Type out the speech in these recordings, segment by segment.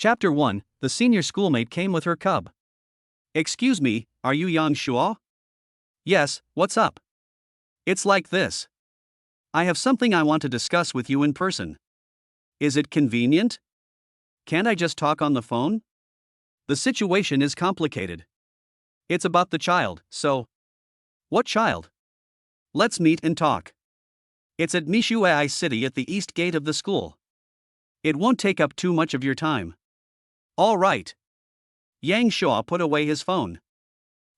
Chapter 1, The senior schoolmate came with her cub. Excuse me, are you Yang Shua? Yes, what's up? It's like this. I have something I want to discuss with you in person. Is it convenient? Can't I just talk on the phone? The situation is complicated. It's about the child, so. What child? Let's meet and talk. It's at Mishuai City at the east gate of the school. It won't take up too much of your time. All right. Yang Shua put away his phone.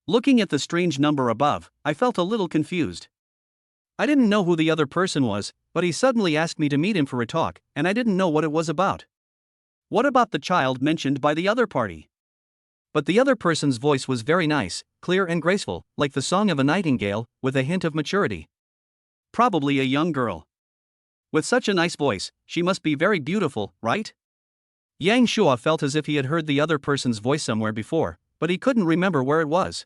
Looking at the strange number above, I felt a little confused. I didn't know who the other person was, but he suddenly asked me to meet him for a talk, and I didn't know what it was about. What about the child mentioned by the other party? But the other person's voice was very nice, clear and graceful, like the song of a nightingale, with a hint of maturity. Probably a young girl. With such a nice voice, she must be very beautiful, right? Yang Shua felt as if he had heard the other person's voice somewhere before, but he couldn't remember where it was.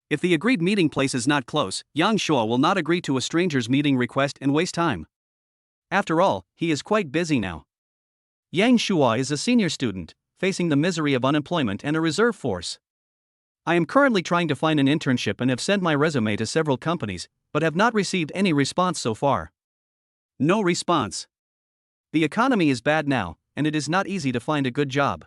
If the agreed meeting place is not close, Yang Shua will not agree to a stranger's meeting request and waste time. After all, he is quite busy now. Yang Shua is a senior student, facing the misery of unemployment and a reserve force. I am currently trying to find an internship and have sent my resume to several companies, but have not received any response so far. No response. The economy is bad now, and it is not easy to find a good job.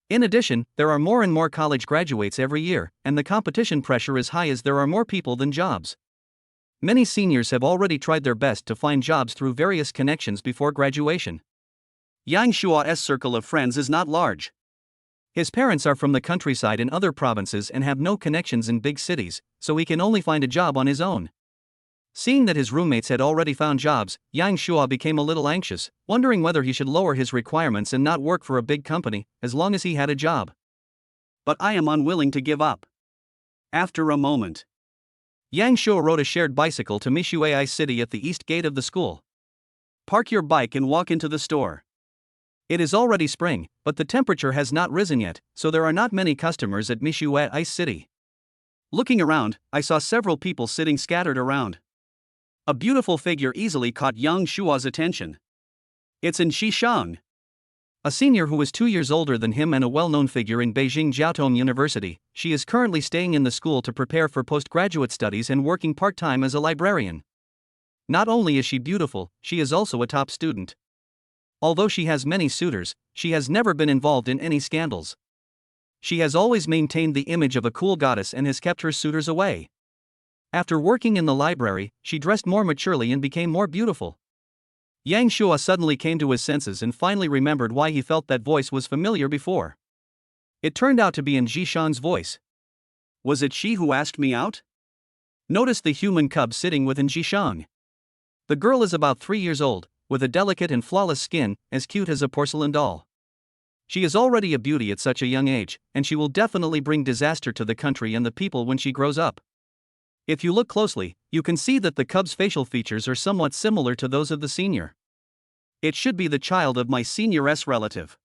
In addition, there are more and more college graduates every year, and the competition pressure is high as there are more people than jobs. Many seniors have already tried their best to find jobs through various connections before graduation. Yang Shua's circle of friends is not large. His parents are from the countryside in other provinces and have no connections in big cities, so he can only find a job on his own. Seeing that his roommates had already found jobs, Yang Shua became a little anxious, wondering whether he should lower his requirements and not work for a big company, as long as he had a job. But I am unwilling to give up. After a moment, Yang Shua rode a shared bicycle to Mishuai City at the east gate of the school. Park your bike and walk into the store. It is already spring, but the temperature has not risen yet, so there are not many customers at Mishuai City. Looking around, I saw several people sitting scattered around. A beautiful figure easily caught Yang Shua's attention. It's in Shishang. A senior who is 2 years older than him and a well-known figure in Beijing Jiaotong University, she is currently staying in the school to prepare for postgraduate studies and working part-time as a librarian. Not only is she beautiful, she is also a top student. Although she has many suitors, she has never been involved in any scandals. She has always maintained the image of a cool goddess and has kept her suitors away. After working in the library, she dressed more maturely and became more beautiful. Yang Shua suddenly came to his senses and finally remembered why he felt that voice was familiar before. It turned out to be in Jishan's voice. Was it she who asked me out? Notice the human cub sitting within Jishang. The girl is about 3 years old, with a delicate and flawless skin, as cute as a porcelain doll. She is already a beauty at such a young age, and she will definitely bring disaster to the country and the people when she grows up. If you look closely, you can see that the cub's facial features are somewhat similar to those of the senior. It should be the child of my senior's relative.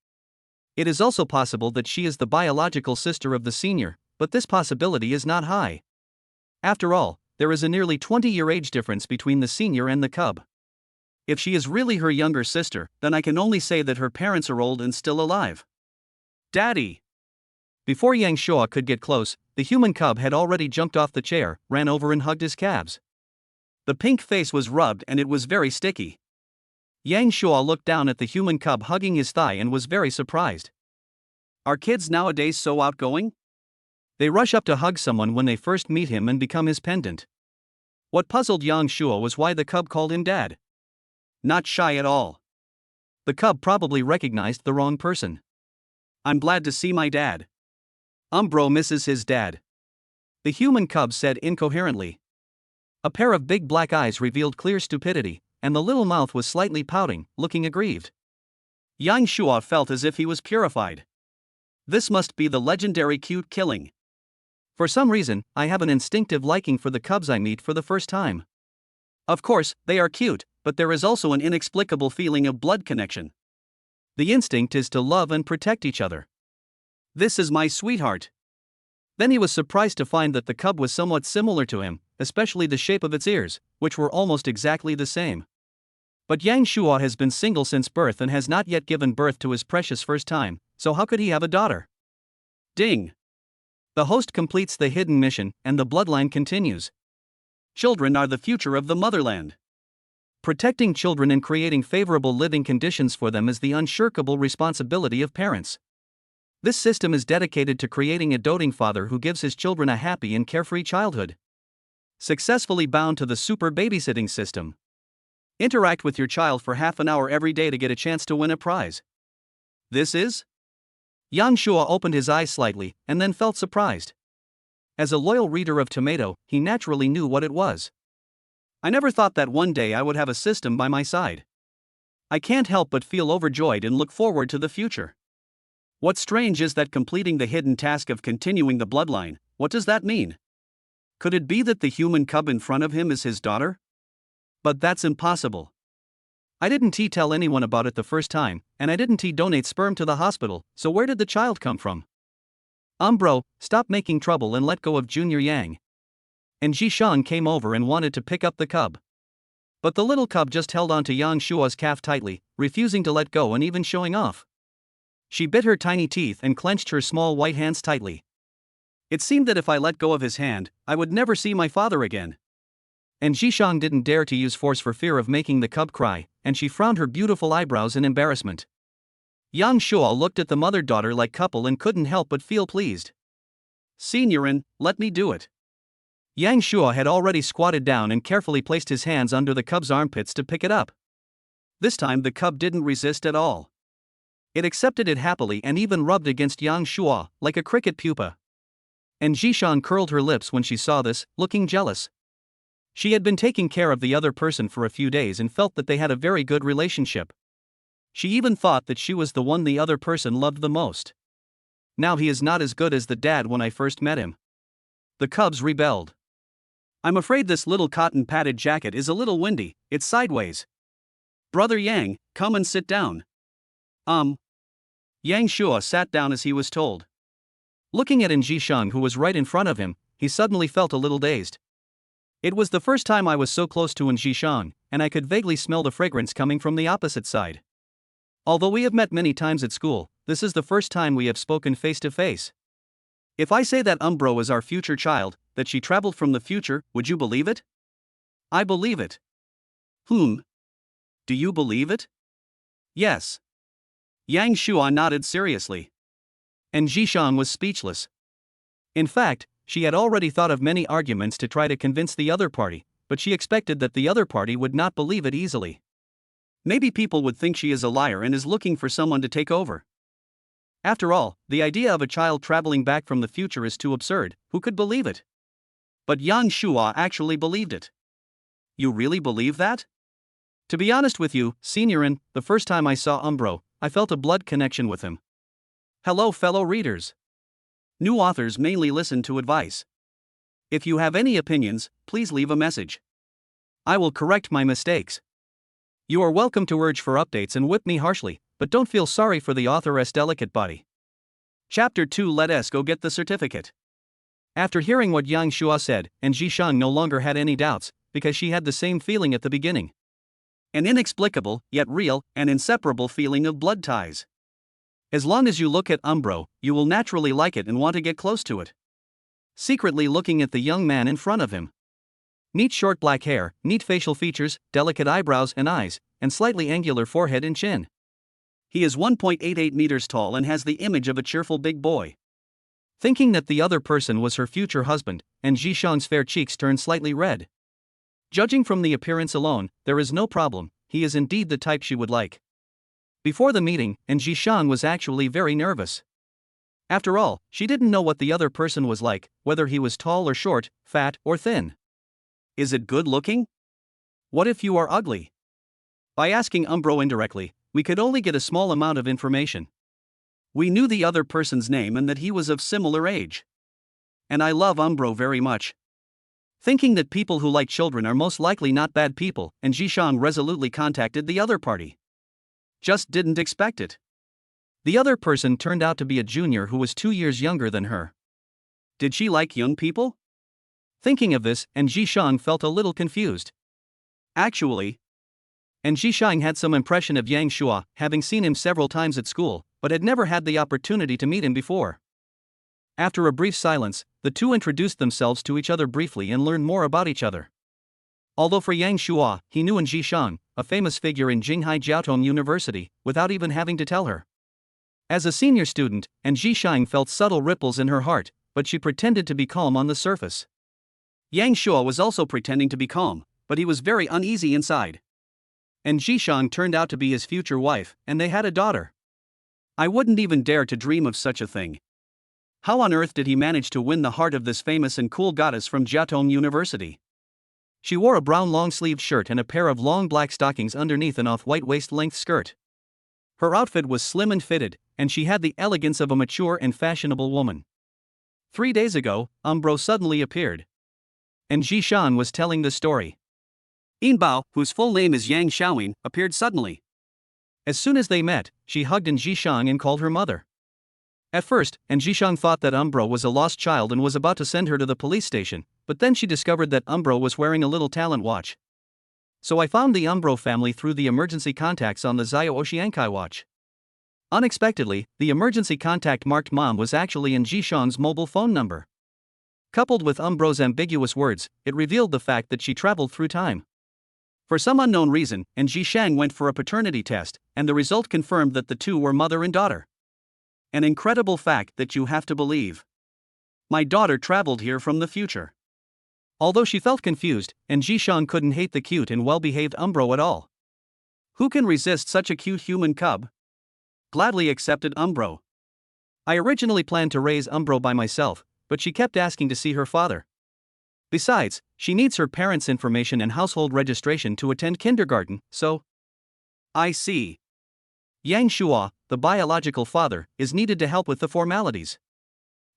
It is also possible that she is the biological sister of the senior, but this possibility is not high. After all, there is a nearly 20-year age difference between the senior and the cub. If she is really her younger sister, then I can only say that her parents are old and still alive. Daddy! Before Yang Shua could get close, the human cub had already jumped off the chair, ran over and hugged his calves. The pink face was rubbed and it was very sticky. Yang Shua looked down at the human cub hugging his thigh and was very surprised. Are kids nowadays so outgoing? They rush up to hug someone when they first meet him and become his pendant. What puzzled Yang Shua was why the cub called him dad. Not shy at all. The cub probably recognized the wrong person. I'm glad to see my dad. Umbro misses his dad. The human cub said incoherently. A pair of big black eyes revealed clear stupidity, and the little mouth was slightly pouting, looking aggrieved. Yang Shua felt as if he was purified. This must be the legendary cute killing. For some reason, I have an instinctive liking for the cubs I meet for the first time. Of course, they are cute, but there is also an inexplicable feeling of blood connection. The instinct is to love and protect each other. This is my sweetheart. Then he was surprised to find that the cub was somewhat similar to him, especially the shape of its ears, which were almost exactly the same. But Yang Shuo has been single since birth and has not yet given birth to his precious first time, so how could he have a daughter? Ding! The host completes the hidden mission, and the bloodline continues. Children are the future of the motherland. Protecting children and creating favorable living conditions for them is the unshirkable responsibility of parents. This system is dedicated to creating a doting father who gives his children a happy and carefree childhood. Successfully bound to the super babysitting system. Interact with your child for half an hour every day to get a chance to win a prize. This is? Yang Shuo opened his eyes slightly and then felt surprised. As a loyal reader of Tomato, he naturally knew what it was. I never thought that one day I would have a system by my side. I can't help but feel overjoyed and look forward to the future. What's strange is that completing the hidden task of continuing the bloodline, what does that mean? Could it be that the human cub in front of him is his daughter? But that's impossible. I didn't tell anyone about it the first time, and I didn't donate sperm to the hospital, so where did the child come from? Bro, stop making trouble and let go of Junior Yang. And Jishang came over and wanted to pick up the cub. But the little cub just held onto Yang Shuo's calf tightly, refusing to let go and even showing off. She bit her tiny teeth and clenched her small white hands tightly. It seemed that if I let go of his hand, I would never see my father again. And Jishang didn't dare to use force for fear of making the cub cry, and she frowned her beautiful eyebrows in embarrassment. Yang Shuo looked at the mother-daughter like couple and couldn't help but feel pleased. Seniorin, let me do it. Yang Shuo had already squatted down and carefully placed his hands under the cub's armpits to pick it up. This time the cub didn't resist at all. It accepted it happily and even rubbed against Yang Shuo like a cricket pupa. And Jishan curled her lips when she saw this, looking jealous. She had been taking care of the other person for a few days and felt that they had a very good relationship. She even thought that she was the one the other person loved the most. Now he is not as good as the dad when I first met him. The cubs rebelled. I'm afraid this little cotton padded jacket is a little windy, it's sideways. Brother Yang, come and sit down. Yang Shuo sat down as he was told. Looking at Jishang who was right in front of him, he suddenly felt a little dazed. It was the first time I was so close to Jishang, and I could vaguely smell the fragrance coming from the opposite side. Although we have met many times at school, this is the first time we have spoken face to face. If I say that Umbro is our future child, that she traveled from the future, would you believe it? I believe it. Do you believe it? Yes. Yang Shuo nodded seriously. And Jishang was speechless. In fact, she had already thought of many arguments to try to convince the other party, but she expected that the other party would not believe it easily. Maybe people would think she is a liar and is looking for someone to take over. After all, the idea of a child traveling back from the future is too absurd, who could believe it? But Yang Shuo actually believed it. You really believe that? To be honest with you, Seniorin, the first time I saw Umbro, I felt a blood connection with him. Hello fellow readers. New authors mainly listen to advice. If you have any opinions, please leave a message. I will correct my mistakes. You are welcome to urge for updates and whip me harshly, but don't feel sorry for the author's delicate body. Chapter 2. Let us go get the certificate. After hearing what Yang Shuo said, and Jishang no longer had any doubts, because she had the same feeling at the beginning. An inexplicable, yet real, and inseparable feeling of blood ties. As long as you look at Umbro, you will naturally like it and want to get close to it. Secretly looking at the young man in front of him. Neat short black hair, neat facial features, delicate eyebrows and eyes, and slightly angular forehead and chin. He is 1.88 meters tall and has the image of a cheerful big boy. Thinking that the other person was her future husband, and Jishang's fair cheeks turned slightly red. Judging from the appearance alone, there is no problem, he is indeed the type she would like. Before the meeting, and Jishang was actually very nervous. After all, she didn't know what the other person was like, whether he was tall or short, fat or thin. Is it good looking? What if you are ugly? By asking Umbro indirectly, we could only get a small amount of information. We knew the other person's name and that he was of similar age. And I love Umbro very much. Thinking that people who like children are most likely not bad people, and Jishang resolutely contacted the other party. Just didn't expect it. The other person turned out to be a junior who was 2 years younger than her. Did she like young people? Thinking of this, and Jishang felt a little confused. Actually, and Zhishang had some impression of Yang Shua, having seen him several times at school, but had never had the opportunity to meet him before. After a brief silence, the two introduced themselves to each other briefly and learned more about each other. Although for Yang Shua, he knew in Zhishang, a famous figure in Jinghai Jiaotong University, without even having to tell her. As a senior student, and Zhishang felt subtle ripples in her heart, but she pretended to be calm on the surface. Yang Shua was also pretending to be calm, but he was very uneasy inside. And Zhishang turned out to be his future wife, and they had a daughter. I wouldn't even dare to dream of such a thing. How on earth did he manage to win the heart of this famous and cool goddess from Jiaotong University? She wore a brown long-sleeved shirt and a pair of long black stockings underneath an off-white waist-length skirt. Her outfit was slim and fitted, and she had the elegance of a mature and fashionable woman. 3 days ago, Umbro suddenly appeared. And Zhishang was telling the story. Yinbao, whose full name is Yang Xiaoying, appeared suddenly. As soon as they met, she hugged Zhishang and called her mother. At first, Zhishang thought that Umbro was a lost child and was about to send her to the police station, but then she discovered that Umbro was wearing a little talent watch. So I found the Umbro family through the emergency contacts on the Zhao Oxiankai watch. Unexpectedly, the emergency contact marked mom was actually in Zhishang's mobile phone number. Coupled with Umbro's ambiguous words, it revealed the fact that she traveled through time. For some unknown reason, Zhishang went for a paternity test, and the result confirmed that the two were mother and daughter. An incredible fact that you have to believe. My daughter traveled here from the future. Although she felt confused, Zhishang couldn't hate the cute and well-behaved Umbro at all. Who can resist such a cute human cub? Gladly accepted Umbro. I originally planned to raise Umbro by myself, but she kept asking to see her father. Besides, she needs her parents' information and household registration to attend kindergarten, so. I see. Yang Shua, the biological father, is needed to help with the formalities.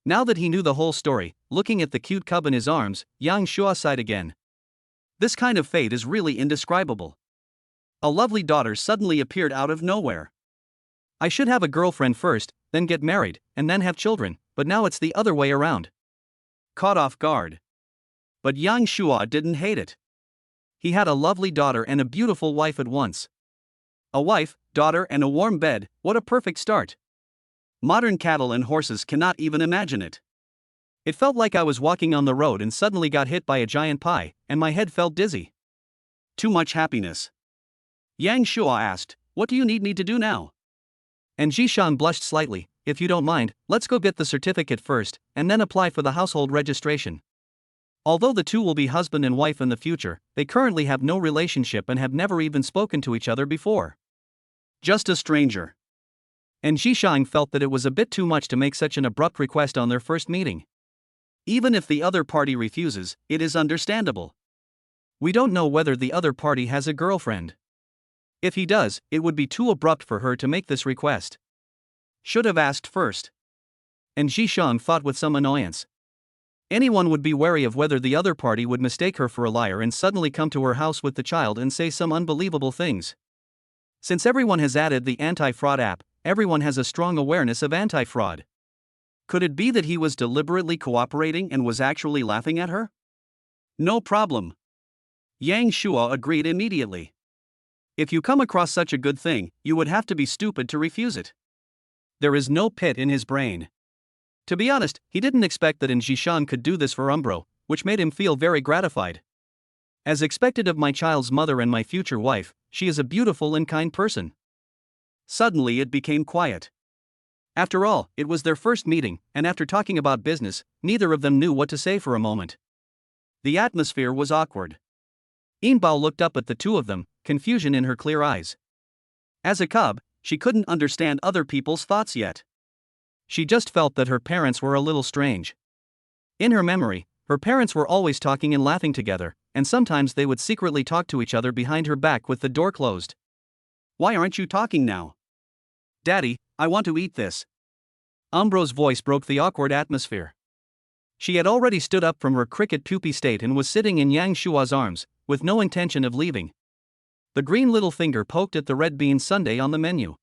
Now that he knew the whole story, looking at the cute cub in his arms, Yang Shua sighed again. This kind of fate is really indescribable. A lovely daughter suddenly appeared out of nowhere. I should have a girlfriend first, then get married, and then have children, but now it's the other way around. Caught off guard. But Yang Shua didn't hate it. He had a lovely daughter and a beautiful wife at once. A wife, daughter, and a warm bed, what a perfect start. Modern cattle and horses cannot even imagine it. It felt like I was walking on the road and suddenly got hit by a giant pie, and my head felt dizzy. Too much happiness. Yang Shua asked, "What do you need me to do now?" And Zhishang blushed slightly. "If you don't mind, let's go get the certificate first, and then apply for the household registration." Although the two will be husband and wife in the future, they currently have no relationship and have never even spoken to each other before. Just a stranger. And Zhishang felt that it was a bit too much to make such an abrupt request on their first meeting. Even if the other party refuses, it is understandable. We don't know whether the other party has a girlfriend. If he does, it would be too abrupt for her to make this request. Should have asked first. And Zhishang thought with some annoyance. Anyone would be wary of whether the other party would mistake her for a liar and suddenly come to her house with the child and say some unbelievable things. Since everyone has added the anti-fraud app, everyone has a strong awareness of anti-fraud. Could it be that he was deliberately cooperating and was actually laughing at her? No problem. Yang Shua agreed immediately. If you come across such a good thing, you would have to be stupid to refuse it. There is no pit in his brain. To be honest, he didn't expect that Zhishang could do this for Umbro, which made him feel very gratified. As expected of my child's mother and my future wife, she is a beautiful and kind person. Suddenly it became quiet. After all, it was their first meeting, and after talking about business, neither of them knew what to say for a moment. The atmosphere was awkward. Yinbao looked up at the two of them, confusion in her clear eyes. As a cub, she couldn't understand other people's thoughts yet. She just felt that her parents were a little strange. In her memory, her parents were always talking and laughing together, and sometimes they would secretly talk to each other behind her back with the door closed. "Why aren't you talking now?" "Daddy, I want to eat this." Umbro's voice broke the awkward atmosphere. She had already stood up from her cricket puppy state and was sitting in Yang Shua's arms, with no intention of leaving. The green little finger poked at the red bean sundae on the menu.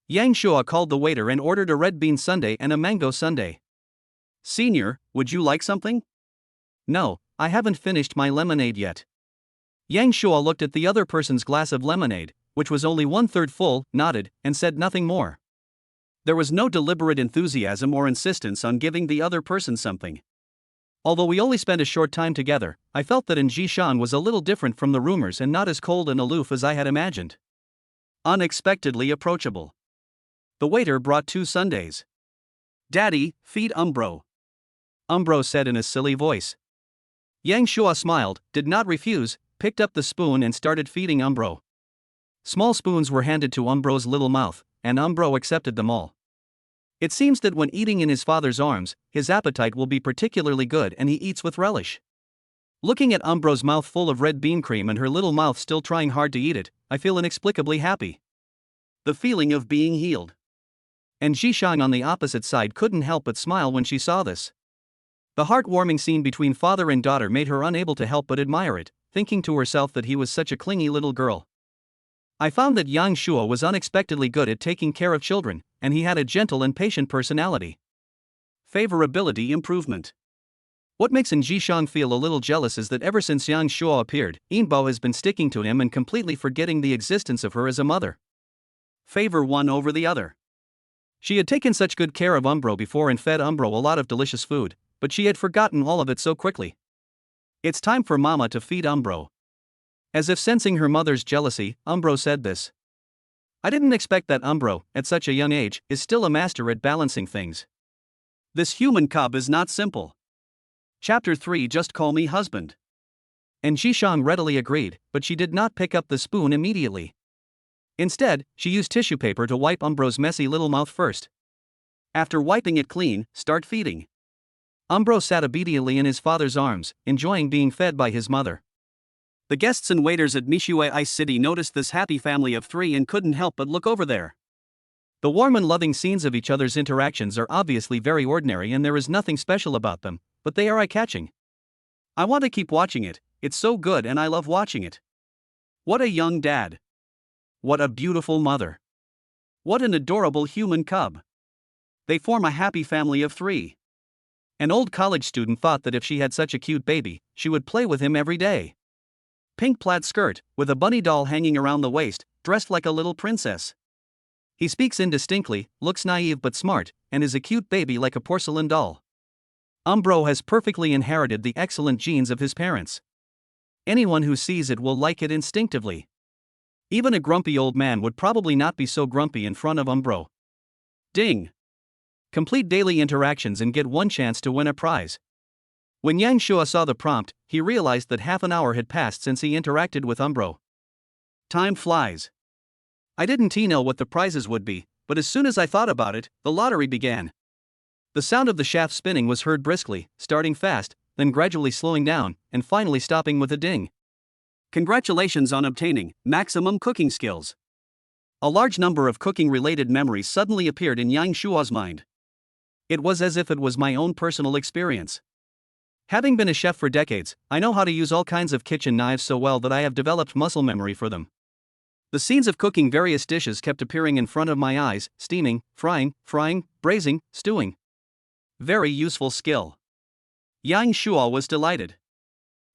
Yang Shua called the waiter and ordered a red bean sundae and a mango sundae. "Senior, would you like something?" "No, I haven't finished my lemonade yet." Yang Shuo looked at the other person's glass of lemonade, which was only 1/3 full, nodded, and said nothing more. There was no deliberate enthusiasm or insistence on giving the other person something. Although we only spent a short time together, I felt that Jishan was a little different from the rumors and not as cold and aloof as I had imagined. Unexpectedly approachable. The waiter brought 2 sundaes. "Daddy, feed Umbro," Umbro said in a silly voice. Yang Shuo smiled, did not refuse, picked up the spoon and started feeding Umbro. Small spoons were handed to Umbro's little mouth, and Umbro accepted them all. It seems that when eating in his father's arms, his appetite will be particularly good and he eats with relish. Looking at Umbro's mouth full of red bean cream and her little mouth still trying hard to eat it, I feel inexplicably happy. The feeling of being healed. And Jishang on the opposite side couldn't help but smile when she saw this. The heartwarming scene between father and daughter made her unable to help but admire it, thinking to herself that he was such a clingy little girl. I found that Yang Shuo was unexpectedly good at taking care of children, and he had a gentle and patient personality. Favorability improvement. What makes Jishang feel a little jealous is that ever since Yang Shuo appeared, Yinbo has been sticking to him and completely forgetting the existence of her as a mother. Favor one over the other. She had taken such good care of Umbro before and fed Umbro a lot of delicious food, but she had forgotten all of it so quickly. It's time for Mama to feed Umbro. As if sensing her mother's jealousy, Umbro said this. I didn't expect that Umbro, at such a young age, is still a master at balancing things. This human cub is not simple. Chapter 3. Just call me husband. And Jishang readily agreed, but she did not pick up the spoon immediately. Instead, she used tissue paper to wipe Umbro's messy little mouth first. After wiping it clean, start feeding. Umbro sat obediently in his father's arms, enjoying being fed by his mother. The guests and waiters at Mishue Ice City noticed this happy family of 3 and couldn't help but look over there. The warm and loving scenes of each other's interactions are obviously very ordinary and there is nothing special about them, but they are eye-catching. I want to keep watching it, it's so good and I love watching it. What a young dad. What a beautiful mother. What an adorable human cub. They form a happy family of 3. An old college student thought that if she had such a cute baby, she would play with him every day. Pink plaid skirt, with a bunny doll hanging around the waist, dressed like a little princess. He speaks indistinctly, looks naive but smart, and is a cute baby like a porcelain doll. Umbro has perfectly inherited the excellent genes of his parents. Anyone who sees it will like it instinctively. Even a grumpy old man would probably not be so grumpy in front of Umbro. Ding! Complete daily interactions and get 1 chance to win a prize. When Yang Shuo saw the prompt, he realized that half an hour had passed since he interacted with Umbro. Time flies. I didn't know what the prizes would be, but as soon as I thought about it, the lottery began. The sound of the shaft spinning was heard briskly, starting fast, then gradually slowing down, and finally stopping with a ding. Congratulations on obtaining maximum cooking skills. A large number of cooking-related memories suddenly appeared in Yang Shuo's mind. It was as if it was my own personal experience. Having been a chef for decades, I know how to use all kinds of kitchen knives so well that I have developed muscle memory for them. The scenes of cooking various dishes kept appearing in front of my eyes, steaming, frying, braising, stewing. Very useful skill. Yang Shuo was delighted.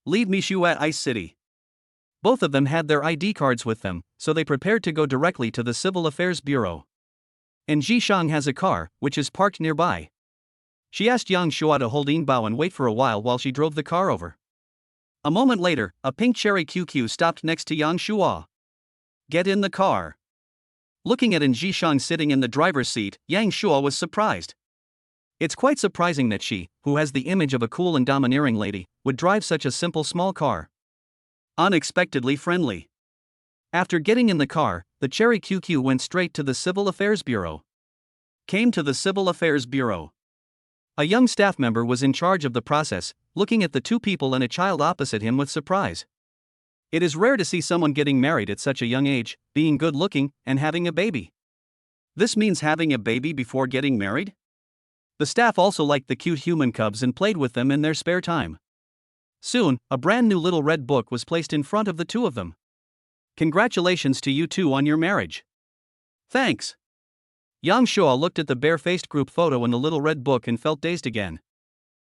Leave Mishu at Ice City. Both of them had their ID cards with them, so they prepared to go directly to the Civil Affairs Bureau. And Jishang has a car, which is parked nearby. She asked Yang Shuo to hold Yinbao and wait for a while she drove the car over. A moment later, a pink cherry QQ stopped next to Yang Shuo. Get in the car. Looking at Jishang sitting in the driver's seat, Yang Shuo was surprised. It's quite surprising that she, who has the image of a cool and domineering lady, would drive such a simple small car. Unexpectedly friendly. After getting in the car, the cherry QQ went straight to the Civil Affairs Bureau. Came to the Civil Affairs Bureau. A young staff member was in charge of the process, looking at the 2 people and a child opposite him with surprise. It is rare to see someone getting married at such a young age, being good-looking, and having a baby. This means having a baby before getting married? The staff also liked the cute human cubs and played with them in their spare time. Soon, a brand new little red book was placed in front of the 2 of them. Congratulations to you 2 on your marriage. Thanks. Yang Shuo looked at the bare-faced group photo in the little red book and felt dazed again.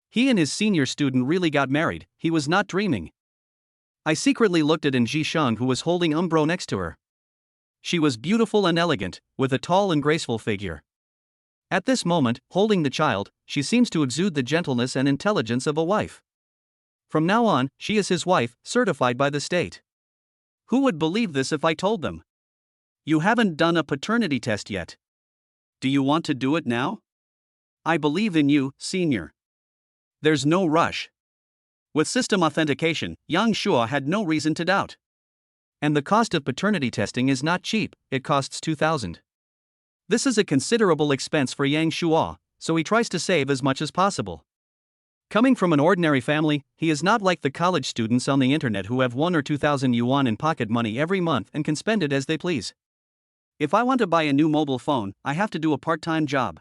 He and his senior student really got married, he was not dreaming. I secretly looked at Jishang, who was holding Umbro next to her. She was beautiful and elegant, with a tall and graceful figure. At this moment, holding the child, she seems to exude the gentleness and intelligence of a wife. From now on, she is his wife, certified by the state. Who would believe this if I told them? You haven't done a paternity test yet. Do you want to do it now? I believe in you, senior. There's no rush. With system authentication, Yang Shua had no reason to doubt. And the cost of paternity testing is not cheap, it costs 2,000. This is a considerable expense for Yang Shua, so he tries to save as much as possible. Coming from an ordinary family, he is not like the college students on the internet who have 1 or 2,000 yuan in pocket money every month and can spend it as they please. If I want to buy a new mobile phone, I have to do a part-time job.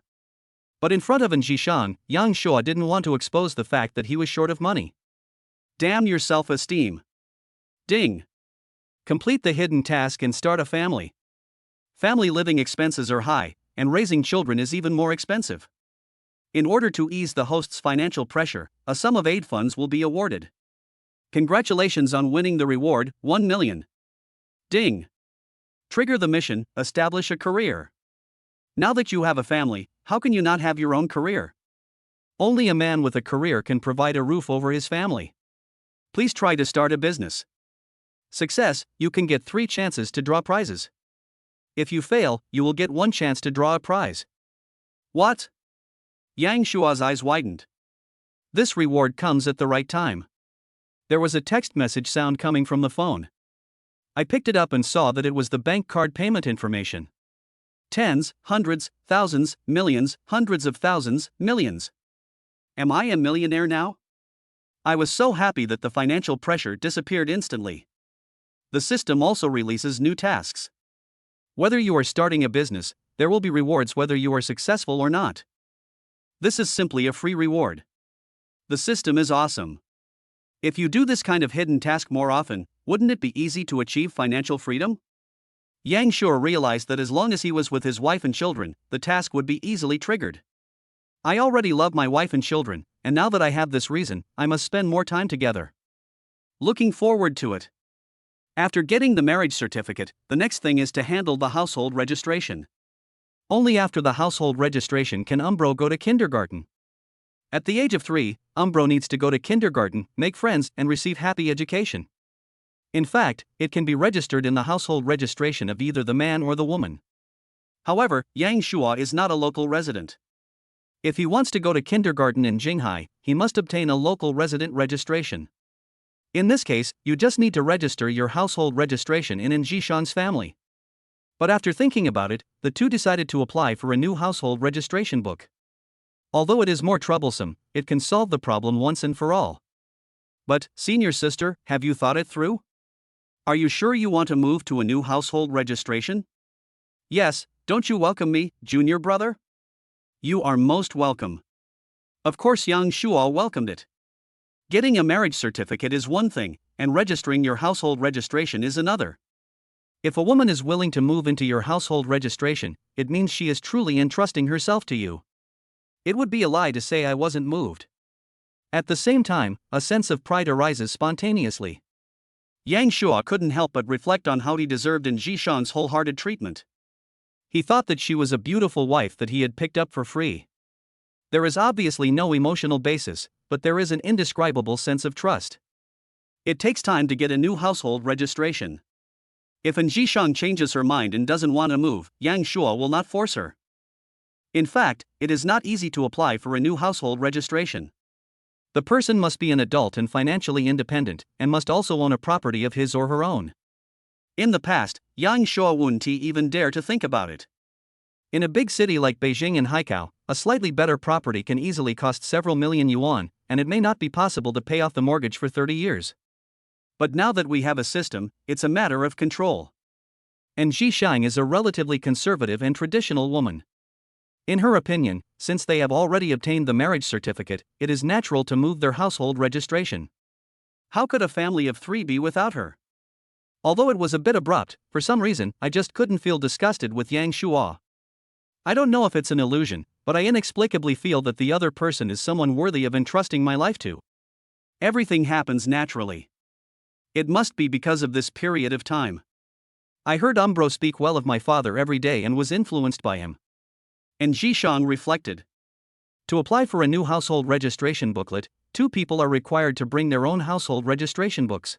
But in front of Jishang, Yang Shua didn't want to expose the fact that he was short of money. Damn your self-esteem. Ding. Complete the hidden task and start a family. Family living expenses are high, and raising children is even more expensive. In order to ease the host's financial pressure, a sum of aid funds will be awarded. Congratulations on winning the reward, 1 million. Ding. Trigger the mission, establish a career. Now that you have a family, how can you not have your own career? Only a man with a career can provide a roof over his family. Please try to start a business. Success, you can get 3 chances to draw prizes. If you fail, you will get 1 chance to draw a prize. What? Yang Shua's eyes widened. This reward comes at the right time. There was a text message sound coming from the phone. I picked it up and saw that it was the bank card payment information. Tens, hundreds, thousands, millions, hundreds of thousands, millions. Am I a millionaire now? I was so happy that the financial pressure disappeared instantly. The system also releases new tasks. Whether you are starting a business, there will be rewards whether you are successful or not. This is simply a free reward. The system is awesome. If you do this kind of hidden task more often, wouldn't it be easy to achieve financial freedom? Yang Shua realized that as long as he was with his wife and children, the task would be easily triggered. I already love my wife and children, and now that I have this reason, I must spend more time together. Looking forward to it. After getting the marriage certificate, the next thing is to handle the household registration. Only after the household registration can Umbro go to kindergarten. At the age of 3, Umbro needs to go to kindergarten, make friends, and receive happy education. In fact, it can be registered in the household registration of either the man or the woman. However, Yang Shua is not a local resident. If he wants to go to kindergarten in Jinghai, he must obtain a local resident registration. In this case, you just need to register your household registration in Jishang's family. But after thinking about it, the two decided to apply for a new household registration book. Although it is more troublesome, it can solve the problem once and for all. But, senior sister, have you thought it through? Are you sure you want to move to a new household registration? Yes, don't you welcome me, junior brother? You are most welcome. Of course, Yang Shua welcomed it. Getting a marriage certificate is one thing, and registering your household registration is another. If a woman is willing to move into your household registration, it means she is truly entrusting herself to you. It would be a lie to say I wasn't moved. At the same time, a sense of pride arises spontaneously. Yang Shua couldn't help but reflect on how he deserved Jishang's wholehearted treatment. He thought that she was a beautiful wife that he had picked up for free. There is obviously no emotional basis, but there is an indescribable sense of trust. It takes time to get a new household registration. If Jishang changes her mind and doesn't want to move, Yang Shua will not force her. In fact, it is not easy to apply for a new household registration. The person must be an adult and financially independent, and must also own a property of his or her own. In the past, Yang Shua wouldn't even dare to think about it. In a big city like Beijing and Haikou, a slightly better property can easily cost several million yuan, and it may not be possible to pay off the mortgage for 30 years. But now that we have a system, it's a matter of control. And Jishang is a relatively conservative and traditional woman. In her opinion, since they have already obtained the marriage certificate, it is natural to move their household registration. How could a family of 3 be without her? Although it was a bit abrupt, for some reason, I just couldn't feel disgusted with Yang Shua. I don't know if it's an illusion, but I inexplicably feel that the other person is someone worthy of entrusting my life to. Everything happens naturally. It must be because of this period of time. I heard Umbro speak well of my father every day and was influenced by him. And Jishang reflected. To apply for a new household registration booklet, 2 people are required to bring their own household registration books.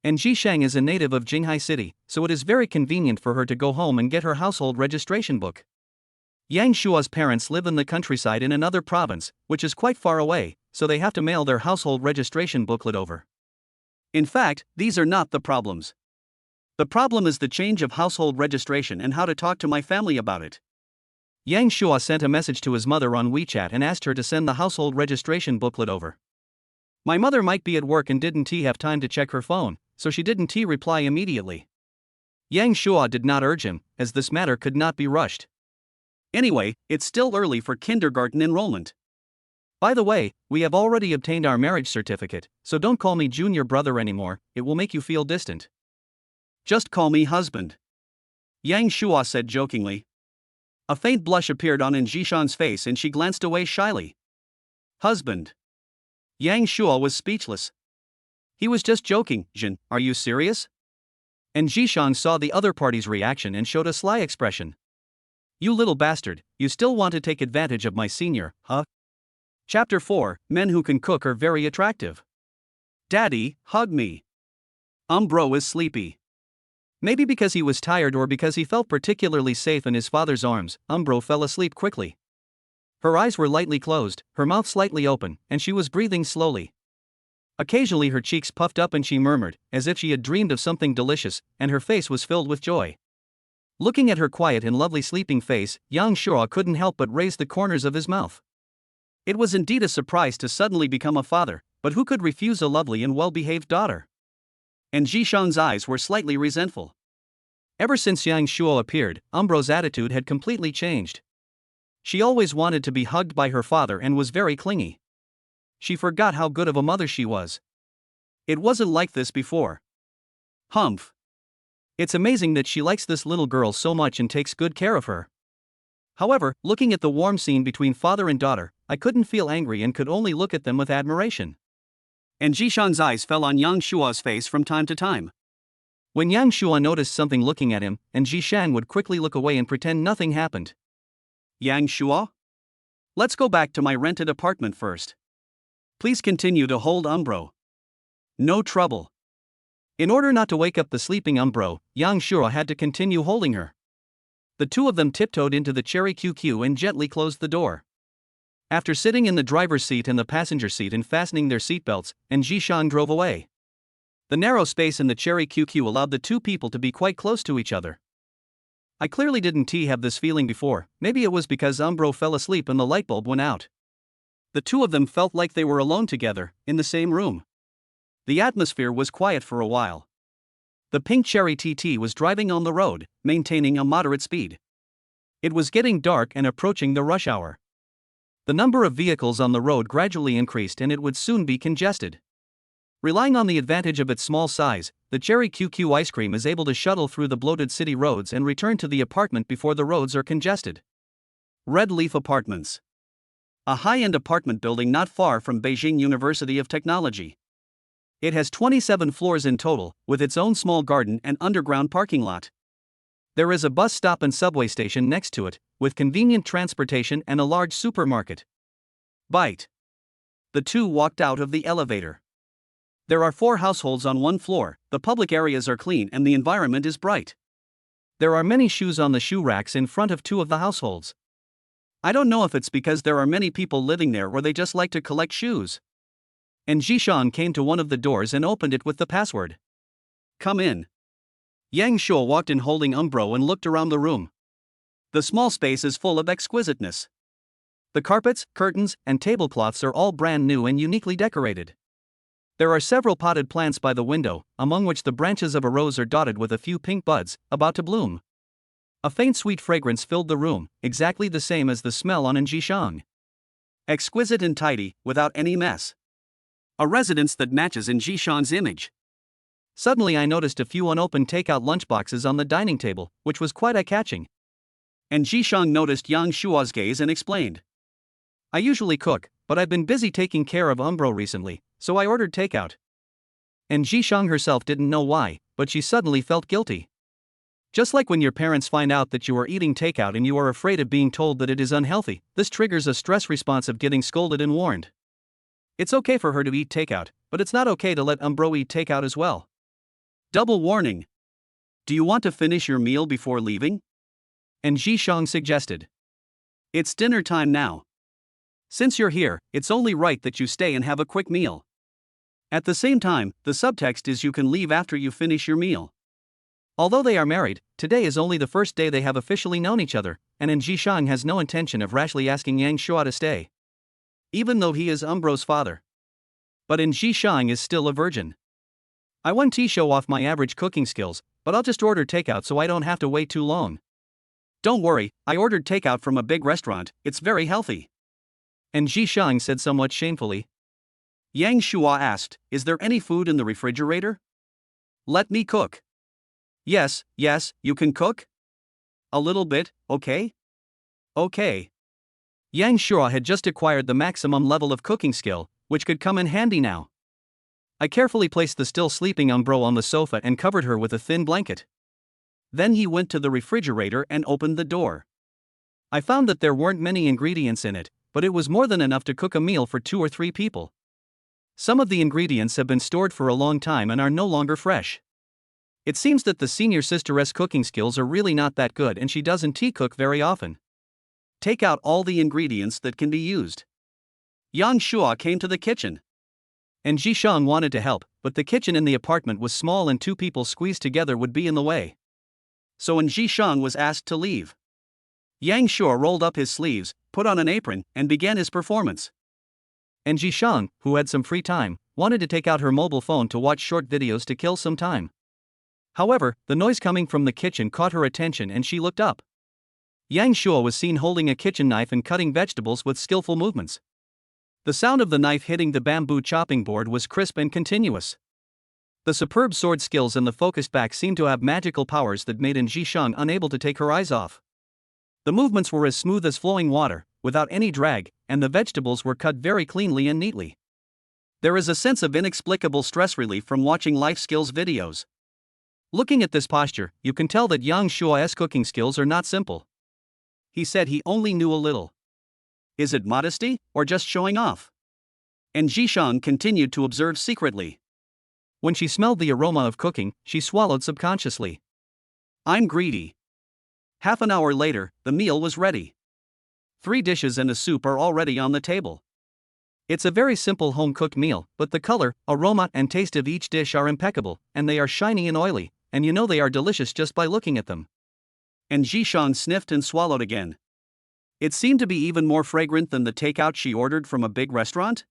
And Jishang is a native of Jinghai City, so it is very convenient for her to go home and get her household registration book. Yang Shua's parents live in the countryside in another province, which is quite far away, so they have to mail their household registration booklet over. In fact, these are not the problems. The problem is the change of household registration and how to talk to my family about it. Yang Shua sent a message to his mother on WeChat and asked her to send the household registration booklet over. My mother might be at work and didn't have time to check her phone, so she didn't reply immediately. Yang Shua did not urge him, as this matter could not be rushed. Anyway, it's still early for kindergarten enrollment. By the way, we have already obtained our marriage certificate, so don't call me junior brother anymore, it will make you feel distant. Just call me husband. Yang Shua said jokingly. A faint blush appeared on Jishan's face and she glanced away shyly. Husband. Yang Shua was speechless. He was just joking. Jin, are you serious? And Jishan saw the other party's reaction and showed a sly expression. You little bastard, you still want to take advantage of my senior, huh? Chapter 4, Men Who Can Cook Are Very Attractive. Daddy, hug me. Umbro is sleepy. Maybe because he was tired or because he felt particularly safe in his father's arms, Umbro fell asleep quickly. Her eyes were lightly closed, her mouth slightly open, and she was breathing slowly. Occasionally her cheeks puffed up and she murmured, as if she had dreamed of something delicious, and her face was filled with joy. Looking at her quiet and lovely sleeping face, Yang Shua couldn't help but raise the corners of his mouth. It was indeed a surprise to suddenly become a father, but who could refuse a lovely and well-behaved daughter? And Jishan's eyes were slightly resentful. Ever since Yang Shua appeared, Umbro's attitude had completely changed. She always wanted to be hugged by her father and was very clingy. She forgot how good of a mother she was. It wasn't like this before. Humph. It's amazing that she likes this little girl so much and takes good care of her. However, looking at the warm scene between father and daughter, I couldn't feel angry and could only look at them with admiration. And Jishan's eyes fell on Yang Shua's face from time to time. When Yang Shua noticed something looking at him, and Jishan would quickly look away and pretend nothing happened. Yang Shua? Let's go back to my rented apartment first. Please continue to hold Umbro. No trouble. In order not to wake up the sleeping Umbro, Yang Shua had to continue holding her. The 2 of them tiptoed into the cherry QQ and gently closed the door. After sitting in the driver's seat and the passenger seat and fastening their seatbelts, and Jishan drove away. The narrow space in the cherry QQ allowed the 2 people to be quite close to each other. I clearly didn't have this feeling before, maybe it was because Umbro fell asleep and the light bulb went out. The 2 of them felt like they were alone together, in the same room. The atmosphere was quiet for a while. The pink cherry TT was driving on the road, maintaining a moderate speed. It was getting dark and approaching the rush hour. The number of vehicles on the road gradually increased and it would soon be congested. Relying on the advantage of its small size, the Cherry QQ ice cream is able to shuttle through the bloated city roads and return to the apartment before the roads are congested. Red Leaf Apartments. A high-end apartment building not far from Beijing University of Technology. It has 27 floors in total, with its own small garden and underground parking lot. There is a bus stop and subway station next to it, with convenient transportation and a large supermarket. Bite. The 2 walked out of the elevator. There are 4 households on 1 floor, the public areas are clean and the environment is bright. There are many shoes on the shoe racks in front of 2 of the households. I don't know if it's because there are many people living there or they just like to collect shoes. And Jishan came to one of the doors and opened it with the password. Come in. Yang Shua walked in holding Umbro and looked around the room. The small space is full of exquisiteness. The carpets, curtains, and tablecloths are all brand new and uniquely decorated. There are several potted plants by the window, among which the branches of a rose are dotted with a few pink buds, about to bloom. A faint sweet fragrance filled the room, exactly the same as the smell on Jishang. Exquisite and tidy, without any mess. A residence that matches Jishan's image. Suddenly I noticed a few unopened takeout lunchboxes on the dining table, which was quite eye-catching. And Jishang noticed Yang Shua's gaze and explained. I usually cook, but I've been busy taking care of Umbro recently, so I ordered takeout. And Jishang herself didn't know why, but she suddenly felt guilty. Just like when your parents find out that you are eating takeout and you are afraid of being told that it is unhealthy, this triggers a stress response of getting scolded and warned. It's okay for her to eat takeout, but it's not okay to let Umbro eat takeout as well. Double warning. Do you want to finish your meal before leaving? And Jishang suggested. It's dinner time now. Since you're here, it's only right that you stay and have a quick meal. At the same time, the subtext is you can leave after you finish your meal. Although they are married, today is only the first day they have officially known each other, and Jishang has no intention of rashly asking Yang Shua to stay. Even though he is Umbro's father. But Jishang is still a virgin. I want to show off my average cooking skills, but I'll just order takeout so I don't have to wait too long. Don't worry, I ordered takeout from a big restaurant, it's very healthy. And Jishang said somewhat shamefully. Yang Shua asked, is there any food in the refrigerator? Let me cook. Yes, you can cook? A little bit, okay? Okay. Yang Shua had just acquired the maximum level of cooking skill, which could come in handy now. I carefully placed the still sleeping Umbro on the sofa and covered her with a thin blanket. Then he went to the refrigerator and opened the door. I found that there weren't many ingredients in it, but it was more than enough to cook a meal for 2 or 3 people. Some of the ingredients have been stored for a long time and are no longer fresh. It seems that the senior sister's cooking skills are really not that good and she doesn't cook very often. Take out all the ingredients that can be used. Yang Shua came to the kitchen. And Jishang wanted to help, but the kitchen in the apartment was small and 2 people squeezed together would be in the way. So Jishang was asked to leave. Yang Shua rolled up his sleeves, put on an apron, and began his performance. And Jishang, who had some free time, wanted to take out her mobile phone to watch short videos to kill some time. However, the noise coming from the kitchen caught her attention and she looked up. Yang Shua was seen holding a kitchen knife and cutting vegetables with skillful movements. The sound of the knife hitting the bamboo chopping board was crisp and continuous. The superb sword skills and the focused back seemed to have magical powers that made Jishang unable to take her eyes off. The movements were as smooth as flowing water, without any drag, and the vegetables were cut very cleanly and neatly. There is a sense of inexplicable stress relief from watching life skills videos. Looking at this posture, you can tell that Yang Shua's cooking skills are not simple. He said he only knew a little. Is it modesty, or just showing off? And Jishang continued to observe secretly. When she smelled the aroma of cooking, she swallowed subconsciously. I'm greedy. Half an hour later, the meal was ready. 3 dishes and a soup are already on the table. It's a very simple home-cooked meal, but the color, aroma, and taste of each dish are impeccable, and they are shiny and oily, and you know they are delicious just by looking at them. And Jishang sniffed and swallowed again. It seemed to be even more fragrant than the takeout she ordered from a big restaurant.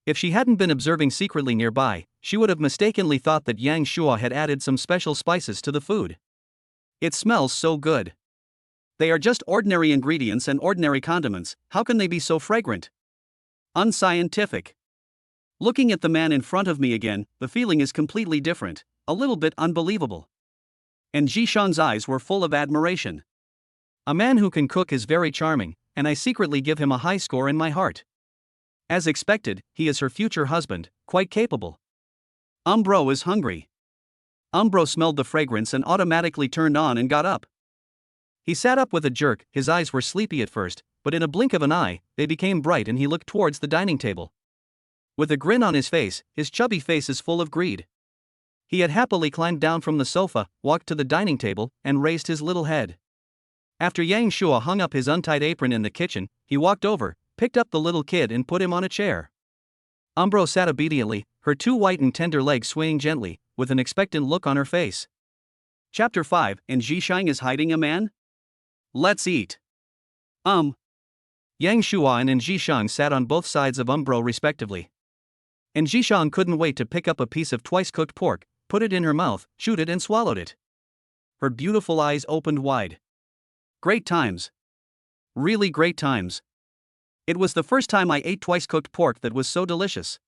If she hadn't been observing secretly nearby, she would have mistakenly thought that Yang Shua had added some special spices to the food. It smells so good. They are just ordinary ingredients and ordinary condiments, how can they be so fragrant? Unscientific. Looking at the man in front of me again, the feeling is completely different, a little bit unbelievable. And Jishang's eyes were full of admiration. A man who can cook is very charming, and I secretly give him a high score in my heart. As expected, he is her future husband, quite capable. Umbro is hungry. Umbro smelled the fragrance and automatically turned on and got up. He sat up with a jerk, his eyes were sleepy at first, but in a blink of an eye, they became bright and he looked towards the dining table. With a grin on his face, his chubby face is full of greed. He had happily climbed down from the sofa, walked to the dining table, and raised his little head. After Yang Shua hung up his untied apron in the kitchen, he walked over, picked up the little kid and put him on a chair. Umbro sat obediently, her 2 white and tender legs swaying gently, with an expectant look on her face. Chapter 5, and Jishang is hiding a man? Let's eat. Yang Shua and Jishang sat on both sides of Umbro respectively. And Jishang couldn't wait to pick up a piece of twice-cooked pork, put it in her mouth, chewed it and swallowed it. Her beautiful eyes opened wide. Great times. Really great times. It was the first time I ate twice-cooked pork that was so delicious.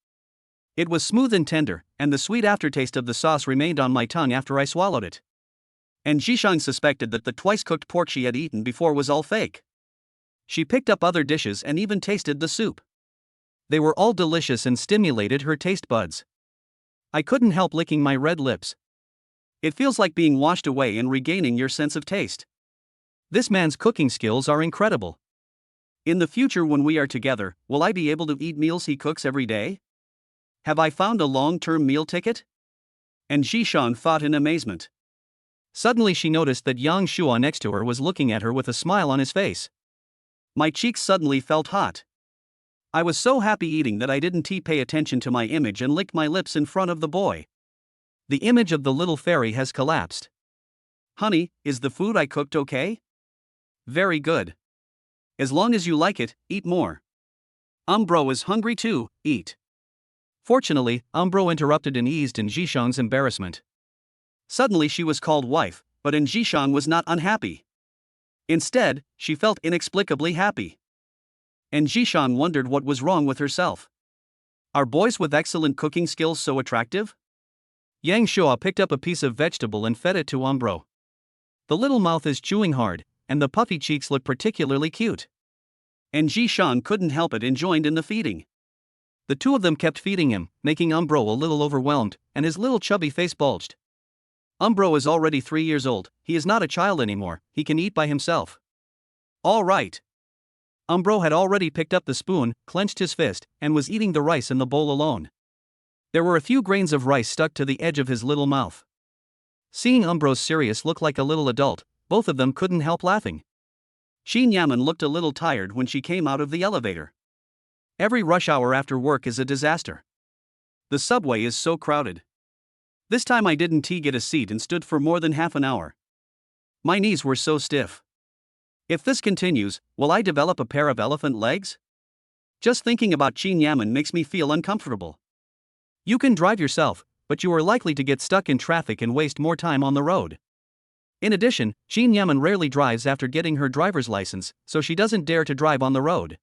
It was smooth and tender, and the sweet aftertaste of the sauce remained on my tongue after I swallowed it. And Jishang suspected that the twice-cooked pork she had eaten before was all fake. She picked up other dishes and even tasted the soup. They were all delicious and stimulated her taste buds. I couldn't help licking my red lips. It feels like being washed away and regaining your sense of taste. This man's cooking skills are incredible. In the future, when we are together, will I be able to eat meals he cooks every day? Have I found a long-term meal ticket? And Jishan thought in amazement. Suddenly she noticed that Yang Shua next to her was looking at her with a smile on his face. My cheeks suddenly felt hot. I was so happy eating that I didn't pay attention to my image and licked my lips in front of the boy. The image of the little fairy has collapsed. Honey, is the food I cooked okay? Very good. As long as you like it, eat more. Umbro is hungry too, eat. Fortunately, Umbro interrupted and eased in Jishang's embarrassment. Suddenly she was called wife, but Jishang was not unhappy. Instead, she felt inexplicably happy. And Jishang wondered what was wrong with herself. Are boys with excellent cooking skills so attractive? Yang Shua picked up a piece of vegetable and fed it to Umbro. The little mouth is chewing hard, and the puffy cheeks look particularly cute. And Jishang couldn't help it and joined in the feeding. The two of them kept feeding him, making Umbro a little overwhelmed, and his little chubby face bulged. Umbro is already 3 years old, he is not a child anymore, he can eat by himself. All right. Umbro had already picked up the spoon, clenched his fist, and was eating the rice in the bowl alone. There were a few grains of rice stuck to the edge of his little mouth. Seeing Umbro's serious look like a little adult, both of them couldn't help laughing. Shin Yaman looked a little tired when she came out of the elevator. Every rush hour after work is a disaster. The subway is so crowded. This time I didn't get a seat and stood for more than half an hour. My knees were so stiff. If this continues, will I develop a pair of elephant legs? Just thinking about Shin Yaman makes me feel uncomfortable. You can drive yourself, but you are likely to get stuck in traffic and waste more time on the road. In addition, Shin Yaman rarely drives after getting her driver's license, so she doesn't dare to drive on the road.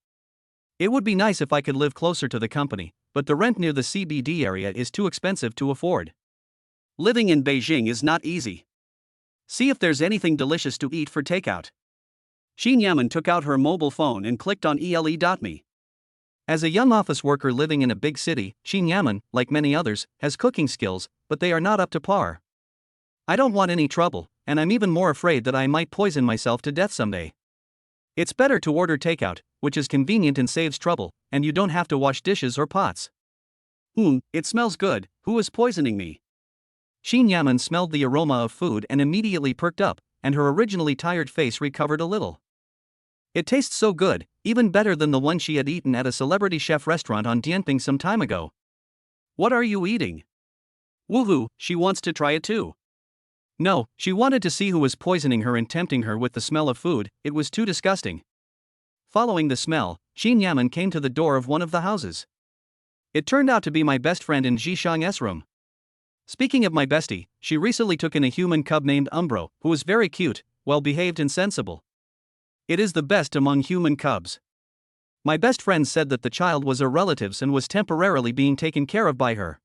It would be nice if I could live closer to the company, but the rent near the CBD area is too expensive to afford. Living in Beijing is not easy. See if there's anything delicious to eat for takeout. Shin Yaman took out her mobile phone and clicked on ele.me. As a young office worker living in a big city, Shin Yaman, like many others, has cooking skills, but they are not up to par. I don't want any trouble, and I'm even more afraid that I might poison myself to death someday. It's better to order takeout, which is convenient and saves trouble, and you don't have to wash dishes or pots. It smells good, who is poisoning me? Shin Yaman smelled the aroma of food and immediately perked up, and her originally tired face recovered a little. It tastes so good, even better than the one she had eaten at a celebrity chef restaurant on Dianping some time ago. What are you eating? Woohoo, she wants to try it too. No, she wanted to see who was poisoning her and tempting her with the smell of food, it was too disgusting. Following the smell, Shin Yaman came to the door of one of the houses. It turned out to be my best friend in Jishang's room. Speaking of my bestie, she recently took in a human cub named Umbro, who was very cute, well-behaved and sensible. It is the best among human cubs. My best friend said that the child was her relative's and was temporarily being taken care of by her.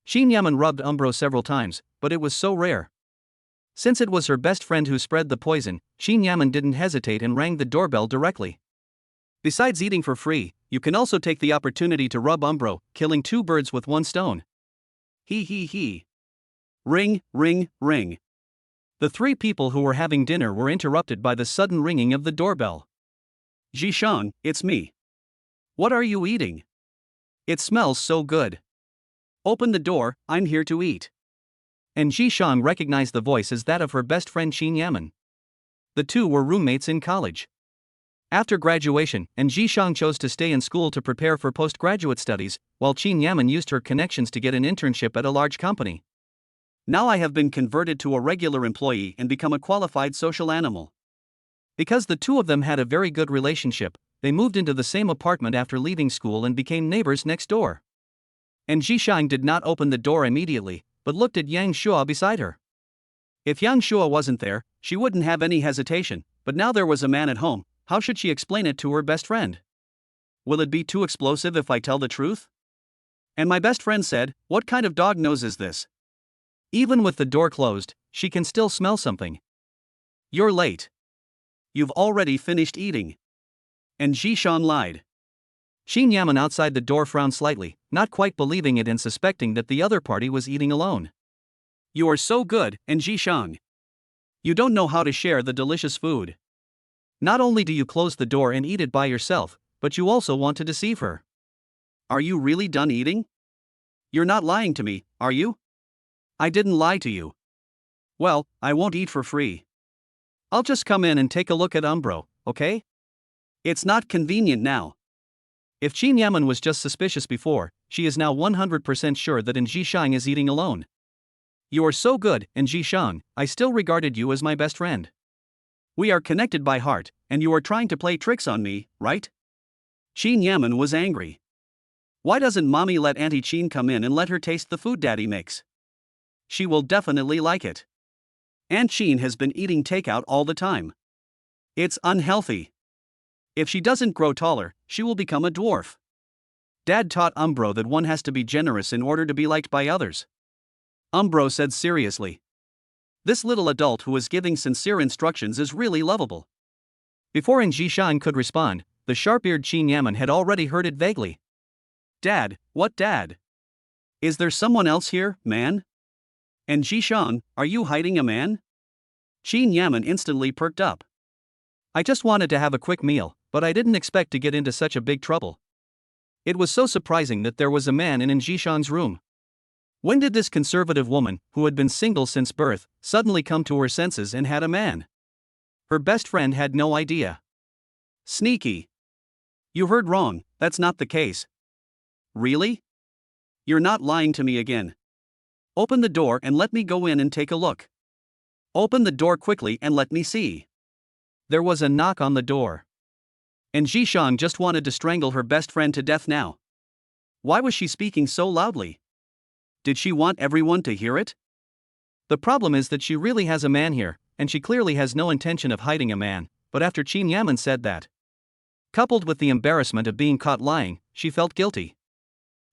Shin Yaman rubbed Umbro several times, but it was so rare. Since it was her best friend who spread the poison, Shin Yaman didn't hesitate and rang the doorbell directly. Besides eating for free, you can also take the opportunity to rub Umbro, killing 2 birds with 1 stone. He. Ring, ring, ring. The 3 people who were having dinner were interrupted by the sudden ringing of the doorbell. Jishang, it's me. What are you eating? It smells so good. Open the door, I'm here to eat. And Jishang recognized the voice as that of her best friend Shin Yaman. The two were roommates in college. After graduation, and Jishang chose to stay in school to prepare for postgraduate studies, while Shin Yaman used her connections to get an internship at a large company. Now I have been converted to a regular employee and become a qualified social animal. Because the two of them had a very good relationship, they moved into the same apartment after leaving school and became neighbors next door. And Jishang did not open the door immediately, but looked at Yang Shua beside her. If Yang Shua wasn't there, she wouldn't have any hesitation, but now there was a man at home. How should she explain it to her best friend? Will it be too explosive if I tell the truth? And my best friend said, what kind of dog nose is this? Even with the door closed, she can still smell something. You're late. You've already finished eating. And Jishan lied. Qin Yaman outside the door frowned slightly, not quite believing it and suspecting that the other party was eating alone. You are so good, and Jishang. You don't know how to share the delicious food. Not only do you close the door and eat it by yourself, but you also want to deceive her. Are you really done eating? You're not lying to me, are you? I didn't lie to you. Well, I won't eat for free. I'll just come in and take a look at Umbro, okay? It's not convenient now. If Qin Yaman was just suspicious before, she is now 100% sure that Jishang is eating alone. You are so good, Jishang, I still regarded you as my best friend. We are connected by heart, and you are trying to play tricks on me, right? Qin Yaman was angry. Why doesn't mommy let Auntie Qin come in and let her taste the food daddy makes? She will definitely like it. Aunt Qin has been eating takeout all the time. It's unhealthy. If she doesn't grow taller, she will become a dwarf. Dad taught Umbro that one has to be generous in order to be liked by others. Umbro said seriously. This little adult who is giving sincere instructions is really lovable. Before Jishang could respond, the sharp-eared Qin Yaman had already heard it vaguely. Dad, what dad? Is there someone else here, man? And Jishang, are you hiding a man? Qin Yaman instantly perked up. I just wanted to have a quick meal, but I didn't expect to get into such a big trouble. It was so surprising that there was a man in Jishang's room. When did this conservative woman, who had been single since birth, suddenly come to her senses and had a man? Her best friend had no idea. Sneaky. You heard wrong, that's not the case. Really? You're not lying to me again. Open the door and let me go in and take a look. Open the door quickly and let me see. There was a knock on the door. And Jishang just wanted to strangle her best friend to death now. Why was she speaking so loudly? Did she want everyone to hear it? The problem is that she really has a man here, and she clearly has no intention of hiding a man, but after Qin Yaman said that, coupled with the embarrassment of being caught lying, she felt guilty.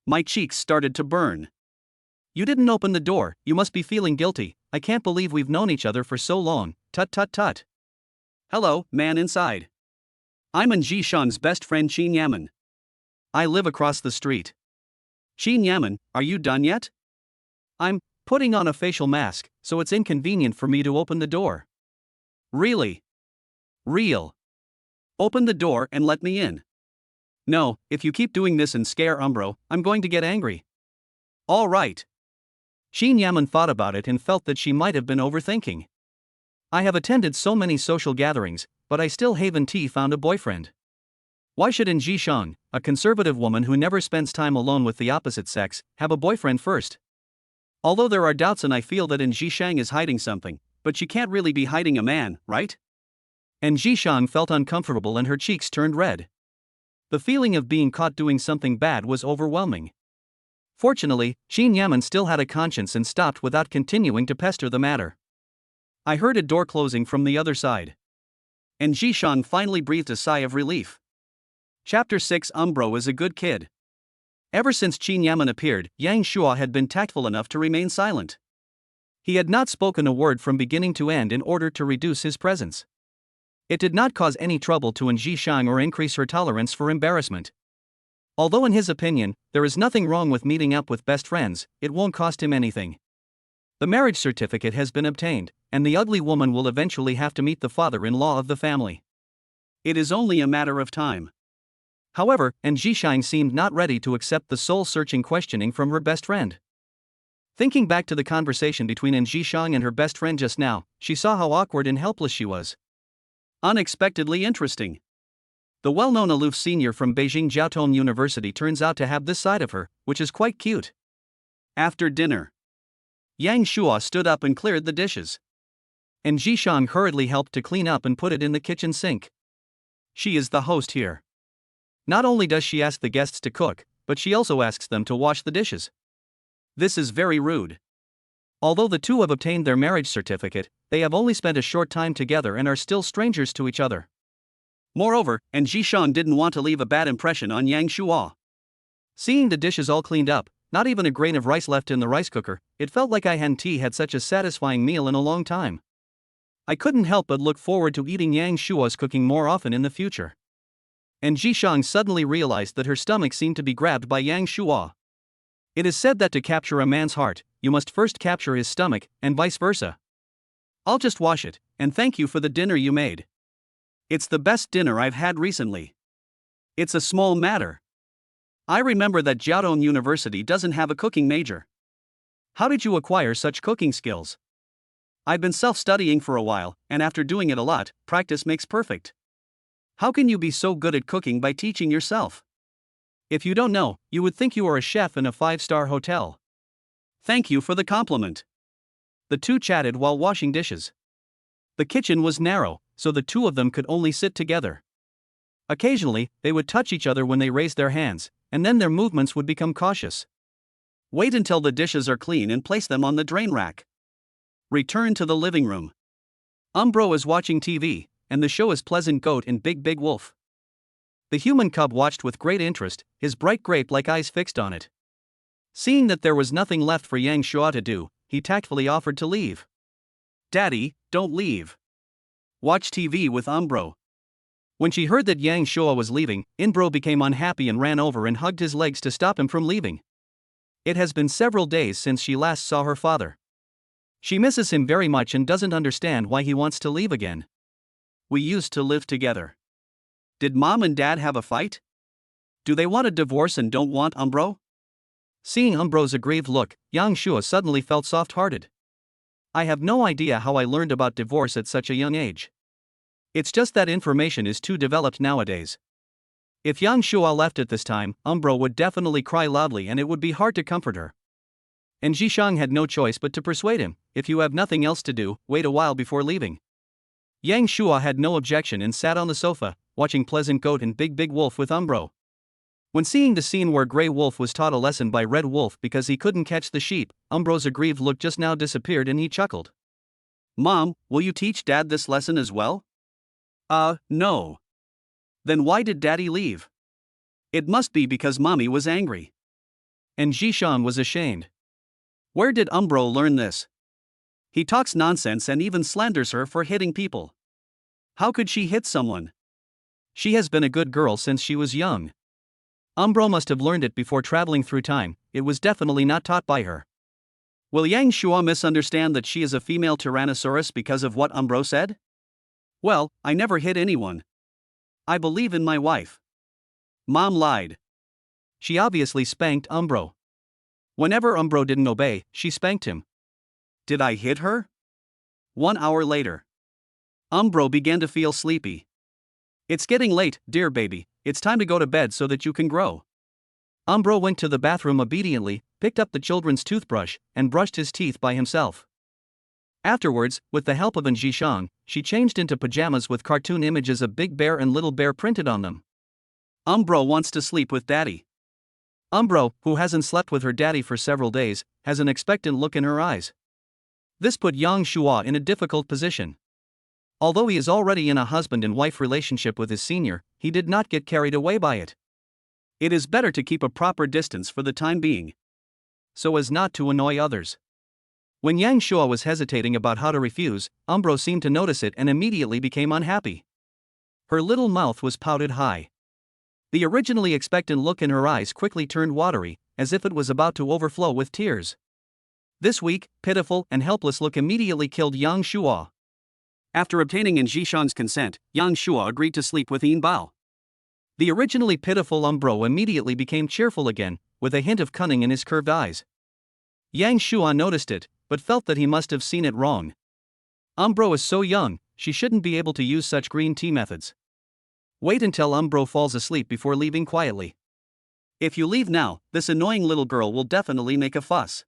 My cheeks started to burn. You didn't open the door, you must be feeling guilty. I can't believe we've known each other for so long, tut tut tut. Hello, man inside. I'm Jishang's best friend Qin Yaman. I live across the street. Qin Yaman, are you done yet? I'm putting on a facial mask, so it's inconvenient for me to open the door. Really? Real. Open the door and let me in. No, if you keep doing this and scare Umbro, I'm going to get angry. All right. Qin Yaman thought about it and felt that she might have been overthinking. I have attended so many social gatherings, but I still haven't found a boyfriend. Why should Jishang, a conservative woman who never spends time alone with the opposite sex, have a boyfriend first? Although there are doubts and I feel that Jishang is hiding something, but she can't really be hiding a man, right? And Jishang felt uncomfortable and her cheeks turned red. The feeling of being caught doing something bad was overwhelming. Fortunately, Qin Yaman still had a conscience and stopped without continuing to pester the matter. I heard a door closing from the other side. And Jishang finally breathed a sigh of relief. Chapter 6 Umbro is a good kid. Ever since Qin Yaman appeared, Yang Shua had been tactful enough to remain silent. He had not spoken a word from beginning to end in order to reduce his presence. It did not cause any trouble to Jishang or increase her tolerance for embarrassment. Although in his opinion, there is nothing wrong with meeting up with best friends, it won't cost him anything. The marriage certificate has been obtained, and the ugly woman will eventually have to meet the father-in-law of the family. It is only a matter of time. However, Jishang seemed not ready to accept the soul-searching questioning from her best friend. Thinking back to the conversation between Jishang and her best friend just now, she saw how awkward and helpless she was. Unexpectedly interesting. The well-known aloof senior from Beijing Jiaotong University turns out to have this side of her, which is quite cute. After dinner, Yang Shua stood up and cleared the dishes. And Jishang hurriedly helped to clean up and put it in the kitchen sink. She is the host here. Not only does she ask the guests to cook, but she also asks them to wash the dishes. This is very rude. Although the two have obtained their marriage certificate, they have only spent a short time together and are still strangers to each other. Moreover, Jishang didn't want to leave a bad impression on Yang Shua. Seeing the dishes all cleaned up, not even a grain of rice left in the rice cooker, it felt like I hadn't had such a satisfying meal in a long time. I couldn't help but look forward to eating Yang Shua's cooking more often in the future. and Jishang suddenly realized that her stomach seemed to be grabbed by Yang Shuo. It is said that to capture a man's heart, you must first capture his stomach, and vice versa. I'll just wash it, and thank you for the dinner you made. It's the best dinner I've had recently. It's a small matter. I remember that Jiaotong University doesn't have a cooking major. How did you acquire such cooking skills? I've been self-studying for a while, and after doing it a lot, practice makes perfect. How can you be so good at cooking by teaching yourself? If you don't know, you would think you are a chef in a 5-star hotel. Thank you for the compliment. The two chatted while washing dishes. The kitchen was narrow, so the two of them could only sit together. Occasionally, they would touch each other when they raised their hands, and then their movements would become cautious. Wait until the dishes are clean and place them on the drain rack. Return to the living room. Umbro is watching TV, and the show is Pleasant Goat and Big Big Wolf. The human cub watched with great interest, his bright grape-like eyes fixed on it. Seeing that there was nothing left for Yang Shuo to do, he tactfully offered to leave. Daddy, don't leave. Watch TV with Umbro. When she heard that Yang Shuo was leaving, Umbro became unhappy and ran over and hugged his legs to stop him from leaving. It has been several days since she last saw her father. She misses him very much and doesn't understand why he wants to leave again. We used to live together. Did Mom and Dad have a fight? Do they want a divorce and don't want Umbro? Seeing Umbro's aggrieved look, Yang Shuo suddenly felt soft-hearted. I have no idea how I learned about divorce at such a young age. It's just that information is too developed nowadays. If Yang Shuo left at this time, Umbro would definitely cry loudly and it would be hard to comfort her. And Jishang had no choice but to persuade him, if you have nothing else to do, wait a while before leaving. Yang Shuo had no objection and sat on the sofa, watching Pleasant Goat and Big Big Wolf with Umbro. When seeing the scene where Grey Wolf was taught a lesson by Red Wolf because he couldn't catch the sheep, Umbro's aggrieved look just now disappeared and he chuckled. Mom, will you teach Dad this lesson as well? No. Then why did Daddy leave? It must be because Mommy was angry. And Jishan was ashamed. Where did Umbro learn this? He talks nonsense and even slanders her for hitting people. How could she hit someone? She has been a good girl since she was young. Umbro must have learned it before traveling through time, it was definitely not taught by her. Will Yang Shuo misunderstand that she is a female Tyrannosaurus because of what Umbro said? Well, I never hit anyone. I believe in my wife. Mom lied. She obviously spanked Umbro. Whenever Umbro didn't obey, she spanked him. Did I hit her? 1 hour later. Umbro began to feel sleepy. It's getting late, dear baby, it's time to go to bed so that you can grow. Umbro went to the bathroom obediently, picked up the children's toothbrush, and brushed his teeth by himself. Afterwards, with the help of An Jishang, she changed into pajamas with cartoon images of Big Bear and Little Bear printed on them. Umbro wants to sleep with Daddy. Umbro, who hasn't slept with her daddy for several days, has an expectant look in her eyes. This put Yang Shuo in a difficult position. Although he is already in a husband and wife relationship with his senior, he did not get carried away by it. It is better to keep a proper distance for the time being, so as not to annoy others. When Yang Shuo was hesitating about how to refuse, Umbro seemed to notice it and immediately became unhappy. Her little mouth was pouted high. The originally expectant look in her eyes quickly turned watery, as if it was about to overflow with tears. This weak, pitiful, and helpless look immediately killed Yang Shuo. After obtaining An Jishang's consent, Yang Shuo agreed to sleep with Yin Bao. The originally pitiful Umbro immediately became cheerful again, with a hint of cunning in his curved eyes. Yang Shuo noticed it, but felt that he must have seen it wrong. Umbro is so young, she shouldn't be able to use such green tea methods. Wait until Umbro falls asleep before leaving quietly. If you leave now, this annoying little girl will definitely make a fuss.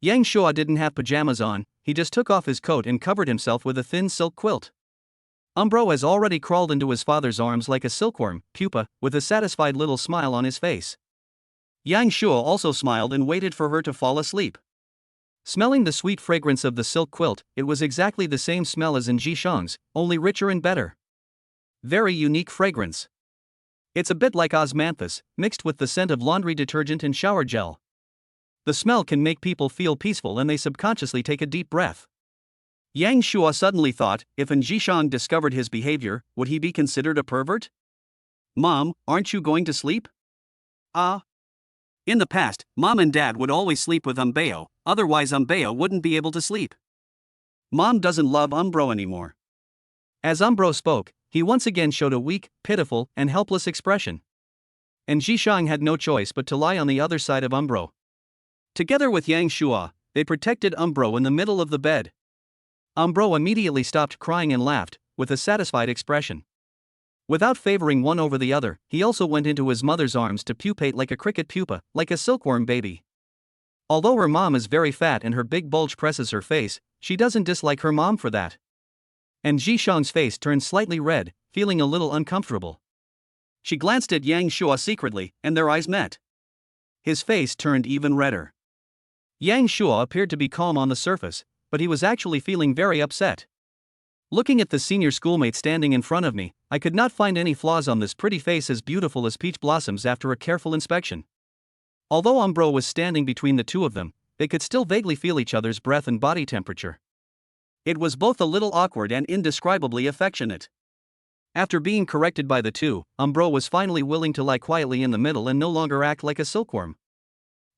Yang Shuo didn't have pajamas on, he just took off his coat and covered himself with a thin silk quilt. Umbro has already crawled into his father's arms like a silkworm, pupa, with a satisfied little smile on his face. Yang Shuo also smiled and waited for her to fall asleep. Smelling the sweet fragrance of the silk quilt, it was exactly the same smell as in Jishang's, only richer and better. Very unique fragrance. It's a bit like osmanthus, mixed with the scent of laundry detergent and shower gel. The smell can make people feel peaceful and they subconsciously take a deep breath. Yang Shuo suddenly thought, if An Jishang discovered his behavior, would he be considered a pervert? Mom, aren't you going to sleep? Ah. In the past, Mom and Dad would always sleep with Umbeo, otherwise Umbeo wouldn't be able to sleep. Mom doesn't love Umbro anymore. As Umbro spoke, he once again showed a weak, pitiful, and helpless expression. And Jishang had no choice but to lie on the other side of Umbro. Together with Yang Shua, they protected Umbro in the middle of the bed. Umbro immediately stopped crying and laughed, with a satisfied expression. Without favoring one over the other, he also went into his mother's arms to pupate like a cricket pupa, like a silkworm baby. Although her mom is very fat and her big bulge presses her face, she doesn't dislike her mom for that. And Jishang's face turned slightly red, feeling a little uncomfortable. She glanced at Yang Shua secretly, and their eyes met. His face turned even redder. Yang Shua appeared to be calm on the surface, but he was actually feeling very upset. Looking at the senior schoolmate standing in front of me, I could not find any flaws on this pretty face as beautiful as peach blossoms after a careful inspection. Although Umbro was standing between the two of them, they could still vaguely feel each other's breath and body temperature. It was both a little awkward and indescribably affectionate. After being corrected by the two, Umbro was finally willing to lie quietly in the middle and no longer act like a silkworm.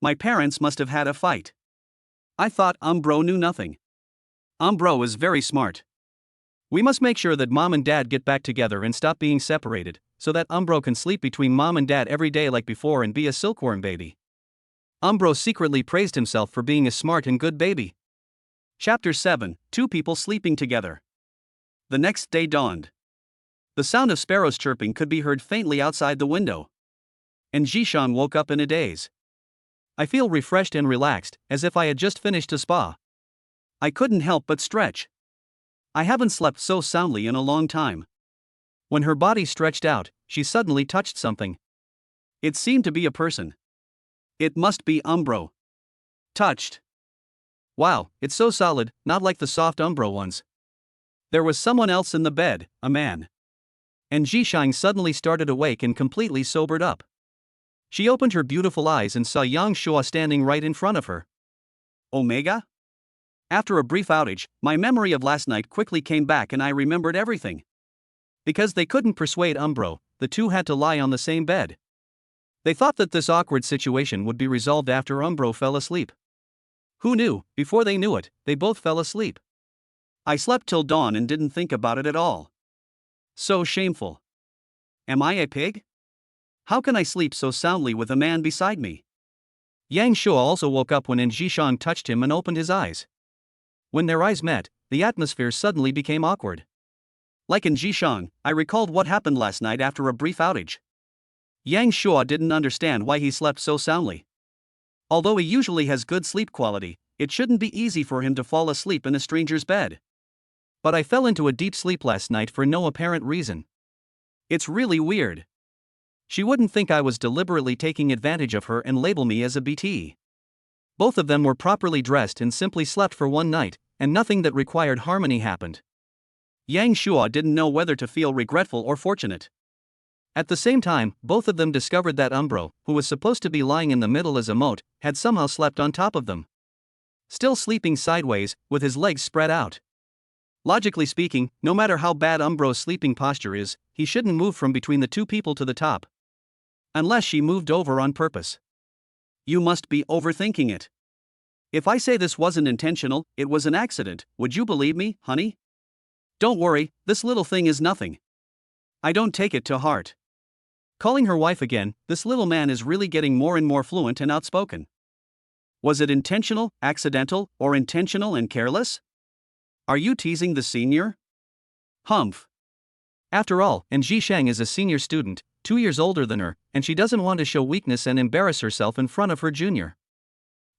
My parents must have had a fight. I thought Umbro knew nothing. Umbro is very smart. We must make sure that Mom and Dad get back together and stop being separated, so that Umbro can sleep between Mom and Dad every day like before and be a silkworm baby. Umbro secretly praised himself for being a smart and good baby. Chapter 7, Two People Sleeping Together. The next day dawned. The sound of sparrows chirping could be heard faintly outside the window. And Jishang woke up in a daze. I feel refreshed and relaxed, as if I had just finished a spa. I couldn't help but stretch. I haven't slept so soundly in a long time. When her body stretched out, she suddenly touched something. It seemed to be a person. It must be Umbro. Touched. Wow, it's so solid, not like the soft Umbro ones. There was someone else in the bed, a man. And Jishang suddenly started awake and completely sobered up. She opened her beautiful eyes and saw Yang Shua standing right in front of her. Omega? After a brief outage, my memory of last night quickly came back and I remembered everything. Because they couldn't persuade Umbro, the two had to lie on the same bed. They thought that this awkward situation would be resolved after Umbro fell asleep. Who knew, before they knew it, they both fell asleep. I slept till dawn and didn't think about it at all. So shameful. Am I a pig? How can I sleep so soundly with a man beside me? Yang Shua also woke up when Jishang touched him and opened his eyes. When their eyes met, the atmosphere suddenly became awkward. Like in Jishang, I recalled what happened last night after a brief outage. Yang Shua didn't understand why he slept so soundly. Although he usually has good sleep quality, it shouldn't be easy for him to fall asleep in a stranger's bed. But I fell into a deep sleep last night for no apparent reason. It's really weird. She wouldn't think I was deliberately taking advantage of her and label me as a BT. Both of them were properly dressed and simply slept for one night, and nothing that required harmony happened. Yang Shua didn't know whether to feel regretful or fortunate. At the same time, both of them discovered that Umbro, who was supposed to be lying in the middle as a moat, had somehow slept on top of them. Still sleeping sideways, with his legs spread out. Logically speaking, no matter how bad Umbro's sleeping posture is, he shouldn't move from between the two people to the top. Unless she moved over on purpose. You must be overthinking it. If I say this wasn't intentional, it was an accident, would you believe me, honey? Don't worry, this little thing is nothing. I don't take it to heart. Calling her wife again, this little man is really getting more and more fluent and outspoken. Was it intentional, accidental, or intentional and careless? Are you teasing the senior? Humph. After all, Jishang is a senior student, 2 years older than her, and she doesn't want to show weakness and embarrass herself in front of her junior.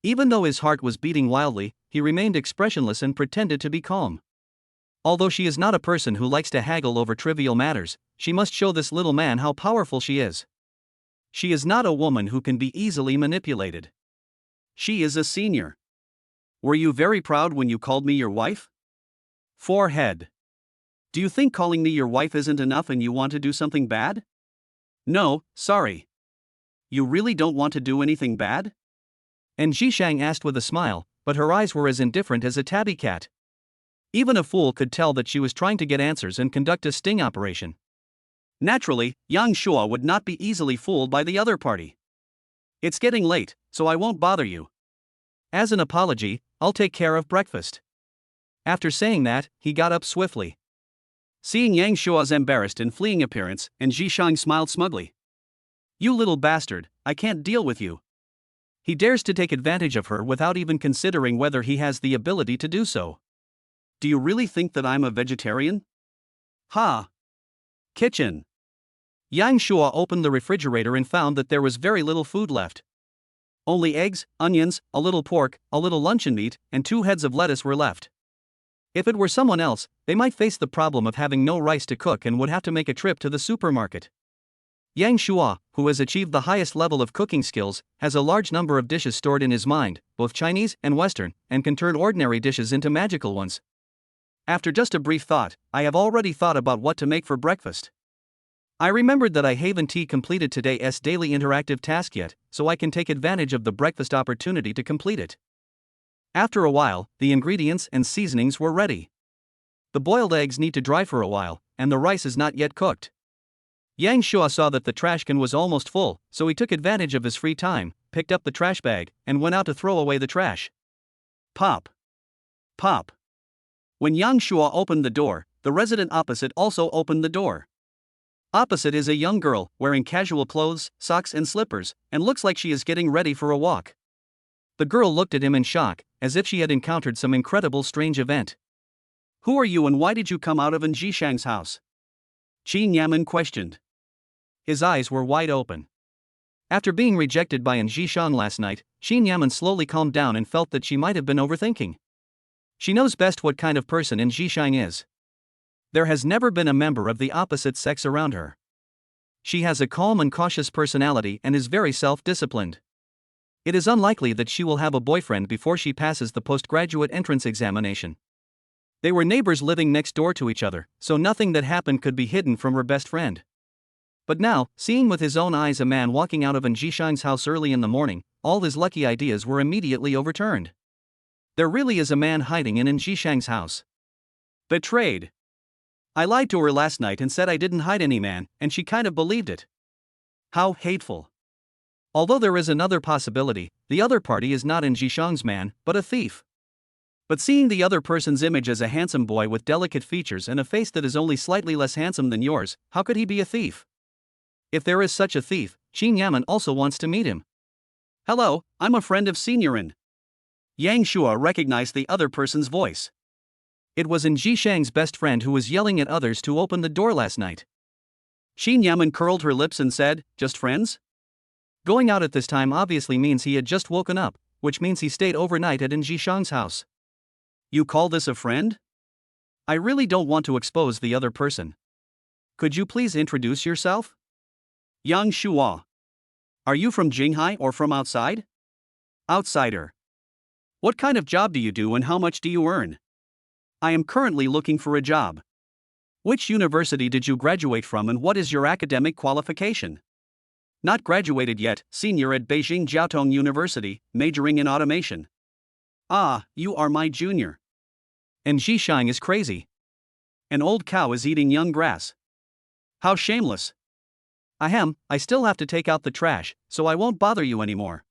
Even though his heart was beating wildly, he remained expressionless and pretended to be calm. Although she is not a person who likes to haggle over trivial matters, she must show this little man how powerful she is. She is not a woman who can be easily manipulated. She is a senior. Were you very proud when you called me your wife? Forehead. Do you think calling me your wife isn't enough and you want to do something bad? No, sorry. You really don't want to do anything bad? And Jishang asked with a smile, but her eyes were as indifferent as a tabby cat. Even a fool could tell that she was trying to get answers and conduct a sting operation. Naturally, Yang Shua would not be easily fooled by the other party. It's getting late, so I won't bother you. As an apology, I'll take care of breakfast. After saying that, he got up swiftly. Seeing Yang Shua's embarrassed and fleeing appearance, and Zhishang smiled smugly. You little bastard, I can't deal with you. He dares to take advantage of her without even considering whether he has the ability to do so. Do you really think that I'm a vegetarian? Ha! Kitchen. Yang Shua opened the refrigerator and found that there was very little food left. Only eggs, onions, a little pork, a little luncheon meat, and 2 heads of lettuce were left. If it were someone else, they might face the problem of having no rice to cook and would have to make a trip to the supermarket. Yang Shua, who has achieved the highest level of cooking skills, has a large number of dishes stored in his mind, both Chinese and Western, and can turn ordinary dishes into magical ones. After just a brief thought, I have already thought about what to make for breakfast. I remembered that I haven't completed today's daily interactive task yet, so I can take advantage of the breakfast opportunity to complete it. After a while, the ingredients and seasonings were ready. The boiled eggs need to dry for a while, and the rice is not yet cooked. Yang Shua saw that the trash can was almost full, so he took advantage of his free time, picked up the trash bag, and went out to throw away the trash. Pop. Pop. When Yang Shua opened the door, the resident opposite also opened the door. Opposite is a young girl, wearing casual clothes, socks and slippers, and looks like she is getting ready for a walk. The girl looked at him in shock, as if she had encountered some incredible strange event. Who are you and why did you come out of Zhishang's house? Qin Yamen questioned. His eyes were wide open. After being rejected by Zhishang last night, Qin Yamen slowly calmed down and felt that she might have been overthinking. She knows best what kind of person Zhishang is. There has never been a member of the opposite sex around her. She has a calm and cautious personality and is very self-disciplined. It is unlikely that she will have a boyfriend before she passes the postgraduate entrance examination. They were neighbors living next door to each other, so nothing that happened could be hidden from her best friend. But now, seeing with his own eyes a man walking out of Zhishang's house early in the morning, all his lucky ideas were immediately overturned. There really is a man hiding in Zhishang's house. Betrayed. I lied to her last night and said I didn't hide any man, and she kind of believed it. How hateful. Although there is another possibility, the other party is not Zhishang's man, but a thief. But seeing the other person's image as a handsome boy with delicate features and a face that is only slightly less handsome than yours, how could he be a thief? If there is such a thief, Qin Yamen also wants to meet him. Hello, I'm a friend of Seniorin. Yang Shua recognized the other person's voice. It was Zhishang's best friend who was yelling at others to open the door last night. Qin Yamen curled her lips and said, just friends? Going out at this time obviously means he had just woken up, which means he stayed overnight at Zhishang's house. You call this a friend? I really don't want to expose the other person. Could you please introduce yourself? Yang Shua. Are you from Jinghai or from outside? Outsider. What kind of job do you do and how much do you earn? I am currently looking for a job. Which university did you graduate from and what is your academic qualification? Not graduated yet, senior at Beijing Jiaotong University, majoring in automation. Ah, you are my junior. And Zhishang is crazy. An old cow is eating young grass. How shameless. I still have to take out the trash, so I won't bother you anymore.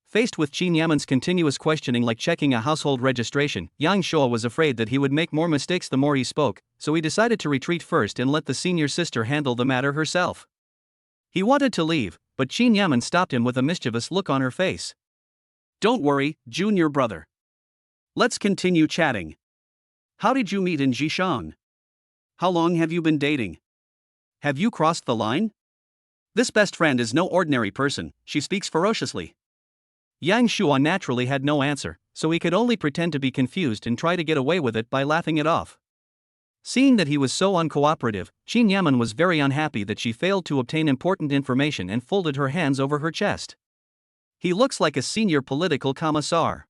Faced with Qin Yamen's continuous questioning like checking a household registration, Yang Shua was afraid that he would make more mistakes the more he spoke, so he decided to retreat first and let the senior sister handle the matter herself. He wanted to leave, but Qin Yamen stopped him with a mischievous look on her face. Don't worry, junior brother. Let's continue chatting. How did you meet Zhishang? How long have you been dating? Have you crossed the line? This best friend is no ordinary person, she speaks ferociously. Yang Shua naturally had no answer, so he could only pretend to be confused and try to get away with it by laughing it off. Seeing that he was so uncooperative, Qin Yamen was very unhappy that she failed to obtain important information and folded her hands over her chest. He looks like a senior political commissar.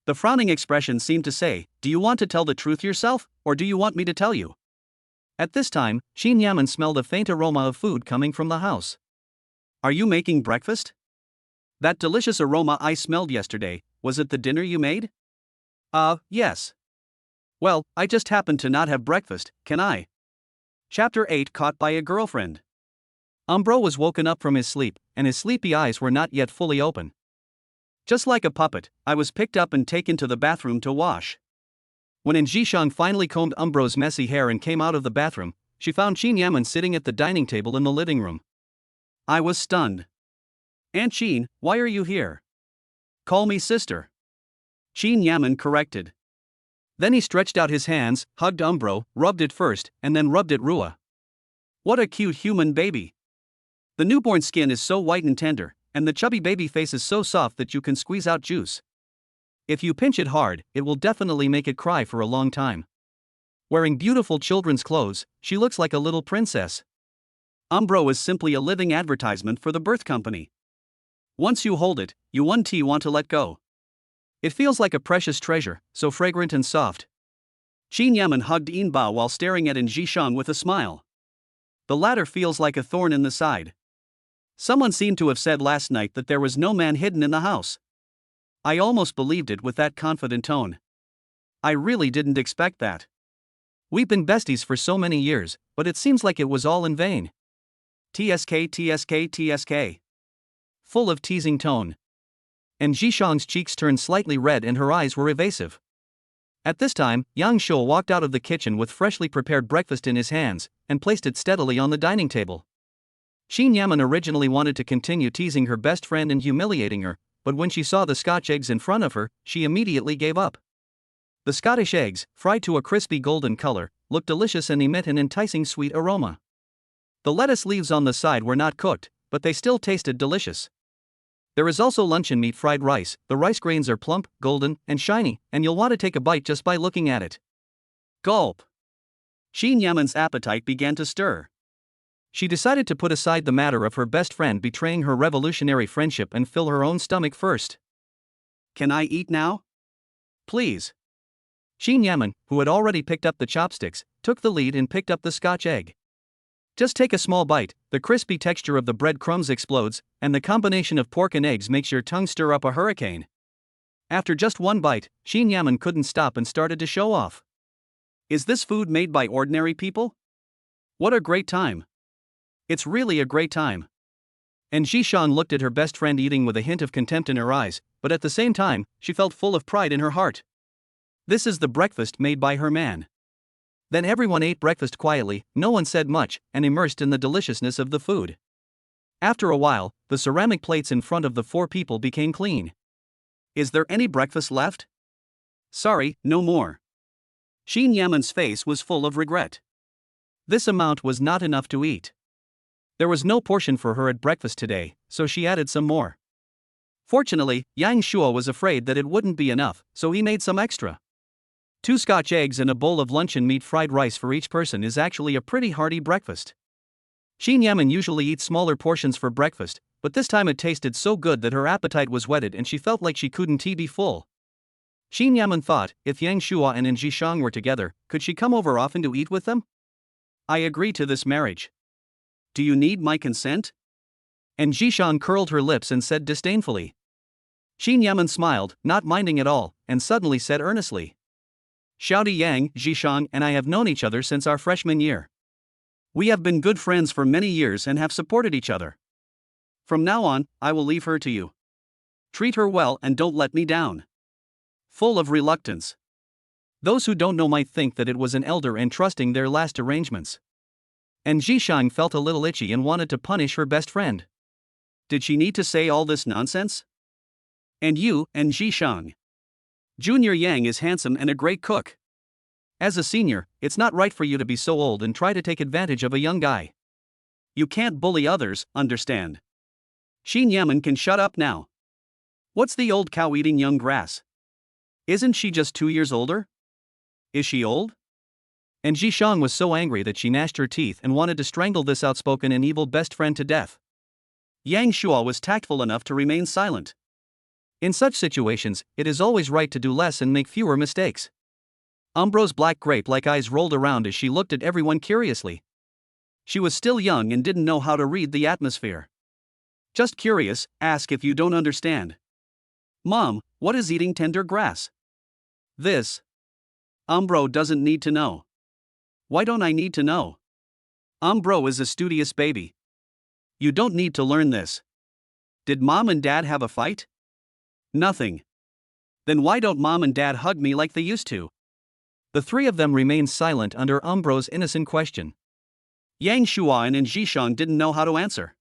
The frowning expression seemed to say, do you want to tell the truth yourself, or do you want me to tell you? At this time, Qin Yamen smelled a faint aroma of food coming from the house. Are you making breakfast? That delicious aroma I smelled yesterday, was it the dinner you made? Yes. Well, I just happened to not have breakfast, can I? Chapter 8 Caught by a Girlfriend. Umbro was woken up from his sleep, and his sleepy eyes were not yet fully open. Just like a puppet, I was picked up and taken to the bathroom to wash. When Jishang finally combed Umbro's messy hair and came out of the bathroom, she found Qin Yaman sitting at the dining table in the living room. I was stunned. Aunt Qin, why are you here? Call me sister. Qin Yaman corrected. Then he stretched out his hands, hugged Umbro, rubbed it first, and then rubbed at Rua. What a cute human baby. The newborn skin is so white and tender, and the chubby baby face is so soft that you can squeeze out juice. If you pinch it hard, it will definitely make it cry for a long time. Wearing beautiful children's clothes, she looks like a little princess. Umbro is simply a living advertisement for the birth company. Once you hold it, you want to let go. It feels like a precious treasure, so fragrant and soft. Qin Yaman hugged Inba while staring at Jishang with a smile. The latter feels like a thorn in the side. Someone seemed to have said last night that there was no man hidden in the house. I almost believed it with that confident tone. I really didn't expect that. We've been besties for so many years, but it seems like it was all in vain. TSK. Full of teasing tone. And Jishang's cheeks turned slightly red and her eyes were evasive. At this time, Yang Shuo walked out of the kitchen with freshly prepared breakfast in his hands, and placed it steadily on the dining table. Qin Yaman originally wanted to continue teasing her best friend and humiliating her, but when she saw the Scotch eggs in front of her, she immediately gave up. The Scottish eggs, fried to a crispy golden color, looked delicious and emit an enticing sweet aroma. The lettuce leaves on the side were not cooked, but they still tasted delicious. There is also luncheon meat fried rice. The rice grains are plump, golden, and shiny, and you'll want to take a bite just by looking at it. Gulp. Qin Yaman's appetite began to stir. She decided to put aside the matter of her best friend betraying her revolutionary friendship and fill her own stomach first. Can I eat now? Please. Qin Yaman, who had already picked up the chopsticks, took the lead and picked up the Scotch egg. Just take a small bite, the crispy texture of the bread crumbs explodes, and the combination of pork and eggs makes your tongue stir up a hurricane. After just one bite, Qin Yaman couldn't stop and started to show off. Is this food made by ordinary people? What a great time. It's really a great time. And Jishang looked at her best friend eating with a hint of contempt in her eyes, but at the same time, she felt full of pride in her heart. This is the breakfast made by her man. Then everyone ate breakfast quietly, no one said much, and immersed in the deliciousness of the food. After a while, the ceramic plates in front of the four people became clean. Is there any breakfast left? Sorry, no more. Qin Yaman's face was full of regret. This amount was not enough to eat. There was no portion for her at breakfast today, so she added some more. Fortunately, Yang Shuo was afraid that it wouldn't be enough, so he made some extra. 2 Scotch eggs and a bowl of luncheon meat fried rice for each person is actually a pretty hearty breakfast. Qin Yaman usually eats smaller portions for breakfast, but this time it tasted so good that her appetite was whetted and she felt like she couldn't be full. Qin Yaman thought, if Yang Shuo and Jishang were together, could she come over often to eat with them? I agree to this marriage. Do you need my consent? And Jishang curled her lips and said disdainfully. Qin Yaman smiled, not minding at all, and suddenly said earnestly. Xiaodi Yang, Jishang and I have known each other since our freshman year. We have been good friends for many years and have supported each other. From now on, I will leave her to you. Treat her well and don't let me down. Full of reluctance. Those who don't know might think that it was an elder entrusting their last arrangements. And Jishang felt a little itchy and wanted to punish her best friend. Did she need to say all this nonsense? And you, and Jishang. Junior Yang is handsome and a great cook. As a senior, it's not right for you to be so old and try to take advantage of a young guy. You can't bully others, understand? Qin Yaman can shut up now. What's the old cow eating young grass? Isn't she just 2 years older? Is she old? And Jishang was so angry that she gnashed her teeth and wanted to strangle this outspoken and evil best friend to death. Yang Shuo was tactful enough to remain silent. In such situations, it is always right to do less and make fewer mistakes. Umbro's black grape-like eyes rolled around as she looked at everyone curiously. She was still young and didn't know how to read the atmosphere. Just curious, ask if you don't understand. Mom, what is eating tender grass? This. Umbro doesn't need to know. Why don't I need to know? Umbro is a studious baby. You don't need to learn this. Did mom and dad have a fight? Nothing. Then why don't mom and dad hug me like they used to? The three of them remained silent under Umbro's innocent question. Yang Shuan and Zhishang didn't know how to answer.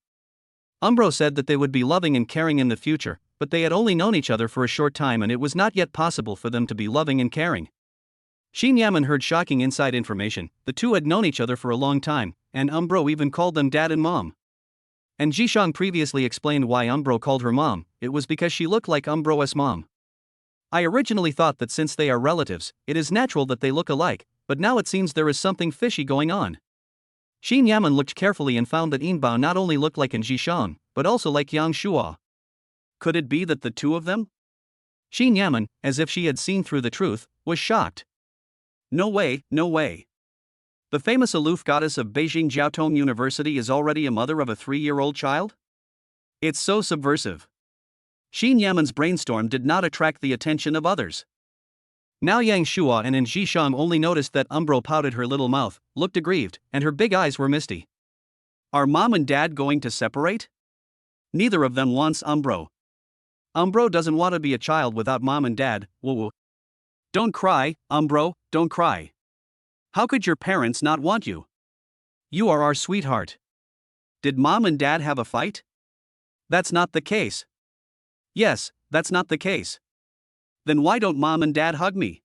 Umbro said that they would be loving and caring in the future, but they had only known each other for a short time and it was not yet possible for them to be loving and caring. Xin Yaman heard shocking inside information. The two had known each other for a long time, and Umbro even called them dad and mom. And Zhishang previously explained why Umbro called her mom. It was because she looked like Umbro's mom. I originally thought that since they are relatives, it is natural that they look alike, but now it seems there is something fishy going on. Xin Yaman looked carefully and found that Yinbao not only looked like An Zhishang, but also like Yang Shua. Could it be that the two of them? Xin Yaman, as if she had seen through the truth, was shocked. No way, no way. The famous aloof goddess of Beijing Jiaotong University is already a mother of a 3-year-old child? It's so subversive. Xin Yaman's brainstorm did not attract the attention of others. Now Yang Shua and An Zhishang only noticed that Umbro pouted her little mouth, looked aggrieved, and her big eyes were misty. Are mom and dad going to separate? Neither of them wants Umbro. Umbro doesn't want to be a child without mom and dad. Woo. Don't cry, Umbro, don't cry. How could your parents not want you? You are our sweetheart. Did mom and dad have a fight? That's not the case. Yes, that's not the case. Then why don't mom and dad hug me?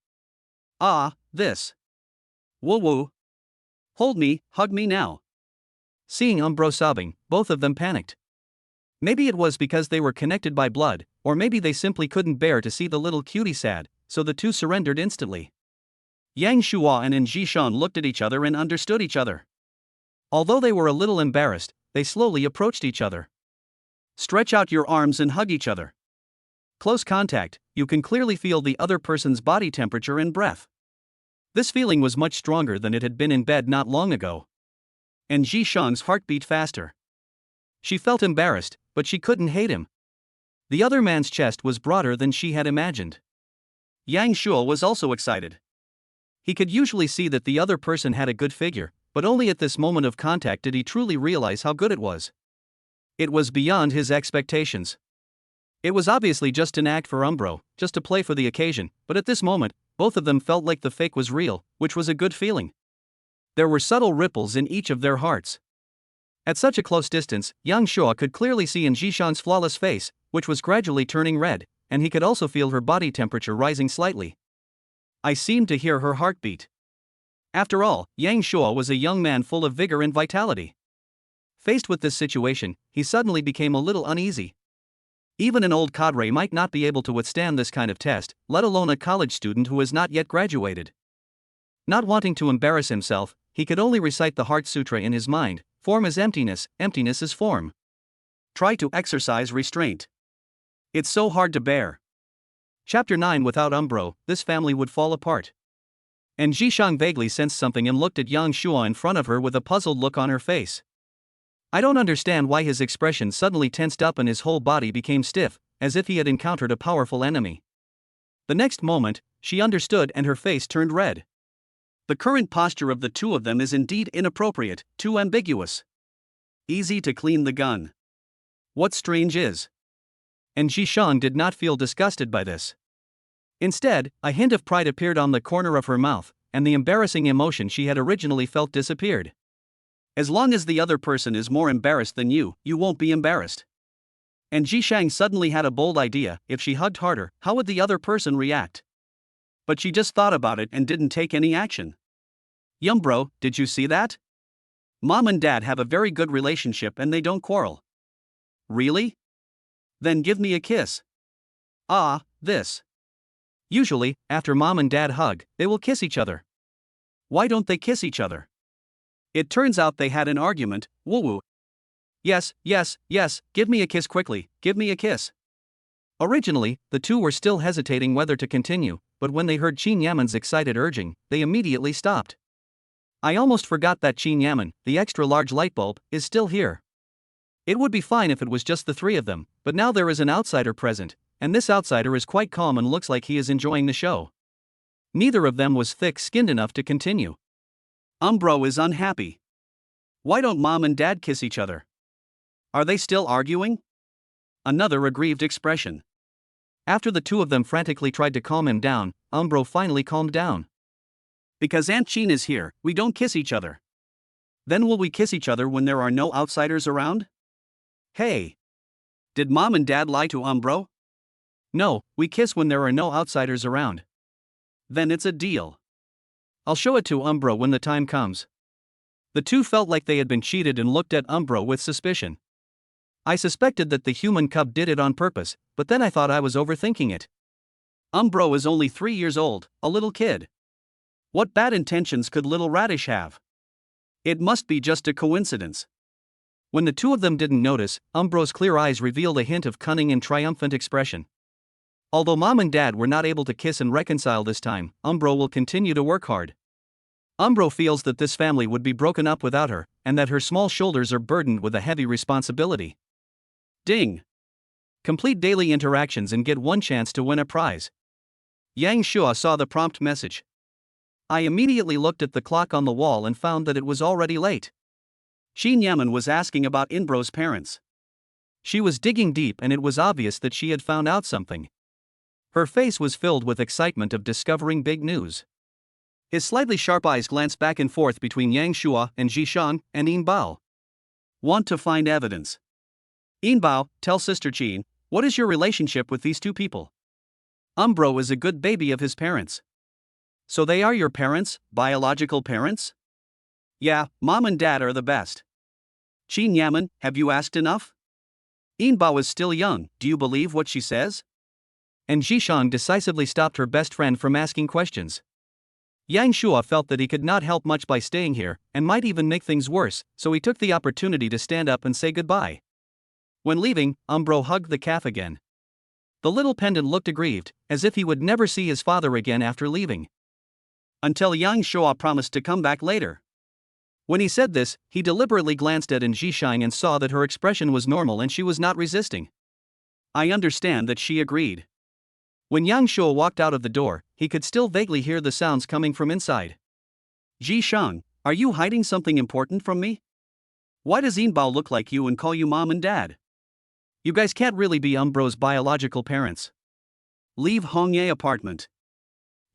This. Woo. Hold me, hug me now. Seeing Umbro sobbing, both of them panicked. Maybe it was because they were connected by blood, or maybe they simply couldn't bear to see the little cutie sad, so the two surrendered instantly. Yang Shua and An Zhishang looked at each other and understood each other. Although they were a little embarrassed, they slowly approached each other. Stretch out your arms and hug each other. Close contact, you can clearly feel the other person's body temperature and breath. This feeling was much stronger than it had been in bed not long ago. And Zhishang's heart beat faster. She felt embarrassed, but she couldn't hate him. The other man's chest was broader than she had imagined. Yang Shua was also excited. He could usually see that the other person had a good figure, but only at this moment of contact did he truly realize how good it was. It was beyond his expectations. It was obviously just an act for Umbro, just to play for the occasion, but at this moment, both of them felt like the fake was real, which was a good feeling. There were subtle ripples in each of their hearts. At such a close distance, Yang Shua could clearly see An Zhishang's flawless face, which was gradually turning red, and he could also feel her body temperature rising slightly. I seemed to hear her heartbeat. After all, Yang Shua was a young man full of vigor and vitality. Faced with this situation, he suddenly became a little uneasy. Even an old cadre might not be able to withstand this kind of test, let alone a college student who has not yet graduated. Not wanting to embarrass himself, he could only recite the Heart Sutra in his mind. Form is emptiness, emptiness is form. Try to exercise restraint. It's so hard to bear. Chapter 9. Without Umbro, this family would fall apart. And Zhishang vaguely sensed something and looked at Yang Shua in front of her with a puzzled look on her face. I don't understand why his expression suddenly tensed up and his whole body became stiff, as if he had encountered a powerful enemy. The next moment, she understood and her face turned red. The current posture of the two of them is indeed inappropriate, too ambiguous. Easy to clean the gun. What's strange is. And Zhishang did not feel disgusted by this. Instead, a hint of pride appeared on the corner of her mouth, and the embarrassing emotion she had originally felt disappeared. As long as the other person is more embarrassed than you won't be embarrassed. And Zhishang suddenly had a bold idea. If she hugged harder, how would the other person react? But she just thought about it and didn't take any action. Umbro, did you see that? Mom and dad have a very good relationship and they don't quarrel. Really? Then give me a kiss. This. Usually, after mom and dad hug, they will kiss each other. Why don't they kiss each other? It turns out they had an argument. Woo. Yes, give me a kiss quickly, give me a kiss. Originally, the two were still hesitating whether to continue, but when they heard Xin Yaman's excited urging, they immediately stopped. I almost forgot that Xin Yaman, the extra-large light bulb, is still here. It would be fine if it was just the three of them, but now there is an outsider present, and this outsider is quite calm and looks like he is enjoying the show. Neither of them was thick-skinned enough to continue. Umbro is unhappy. Why don't mom and dad kiss each other? Are they still arguing? Another aggrieved expression. After the two of them frantically tried to calm him down, Umbro finally calmed down. Because Aunt Jean is here, we don't kiss each other. Then will we kiss each other when there are no outsiders around? Hey! Did mom and dad lie to Umbro? No, we kiss when there are no outsiders around. Then it's a deal. I'll show it to Umbro when the time comes. The two felt like they had been cheated and looked at Umbro with suspicion. I suspected that the human cub did it on purpose, but then I thought I was overthinking it. Umbro is only 3 years old, a little kid. What bad intentions could little Radish have? It must be just a coincidence. When the two of them didn't notice, Umbro's clear eyes revealed a hint of cunning and triumphant expression. Although mom and dad were not able to kiss and reconcile this time, Umbro will continue to work hard. Umbro feels that this family would be broken up without her, and that her small shoulders are burdened with a heavy responsibility. Ding! Complete daily interactions and get one chance to win a prize. Yang Shua saw the prompt message. I immediately looked at the clock on the wall and found that it was already late. Xin Yaman was asking about Inbro's parents. She was digging deep and it was obvious that she had found out something. Her face was filled with excitement of discovering big news. His slightly sharp eyes glanced back and forth between Yang Shua and Zhishang and Yinbao. Want to find evidence? Yinbao, tell Sister Qin, what is your relationship with these two people? Umbro is a good baby of his parents. So they are your parents, biological parents? Yeah, mom and dad are the best. Qin Yaman, have you asked enough? Yinbao is still young, do you believe what she says? And Zhishang decisively stopped her best friend from asking questions. Yang Shua felt that he could not help much by staying here, and might even make things worse, so he took the opportunity to stand up and say goodbye. When leaving, Umbro hugged the calf again. The little pendant looked aggrieved, as if he would never see his father again after leaving. Until Yang Shua promised to come back later. When he said this, he deliberately glanced at Zhishang and saw that her expression was normal and she was not resisting. I understand that she agreed. When Yang Shua walked out of the door, he could still vaguely hear the sounds coming from inside. Zhishang, are you hiding something important from me? Why does Yinbao look like you and call you mom and dad? You guys can't really be Umbro's biological parents. Leave Hongye apartment.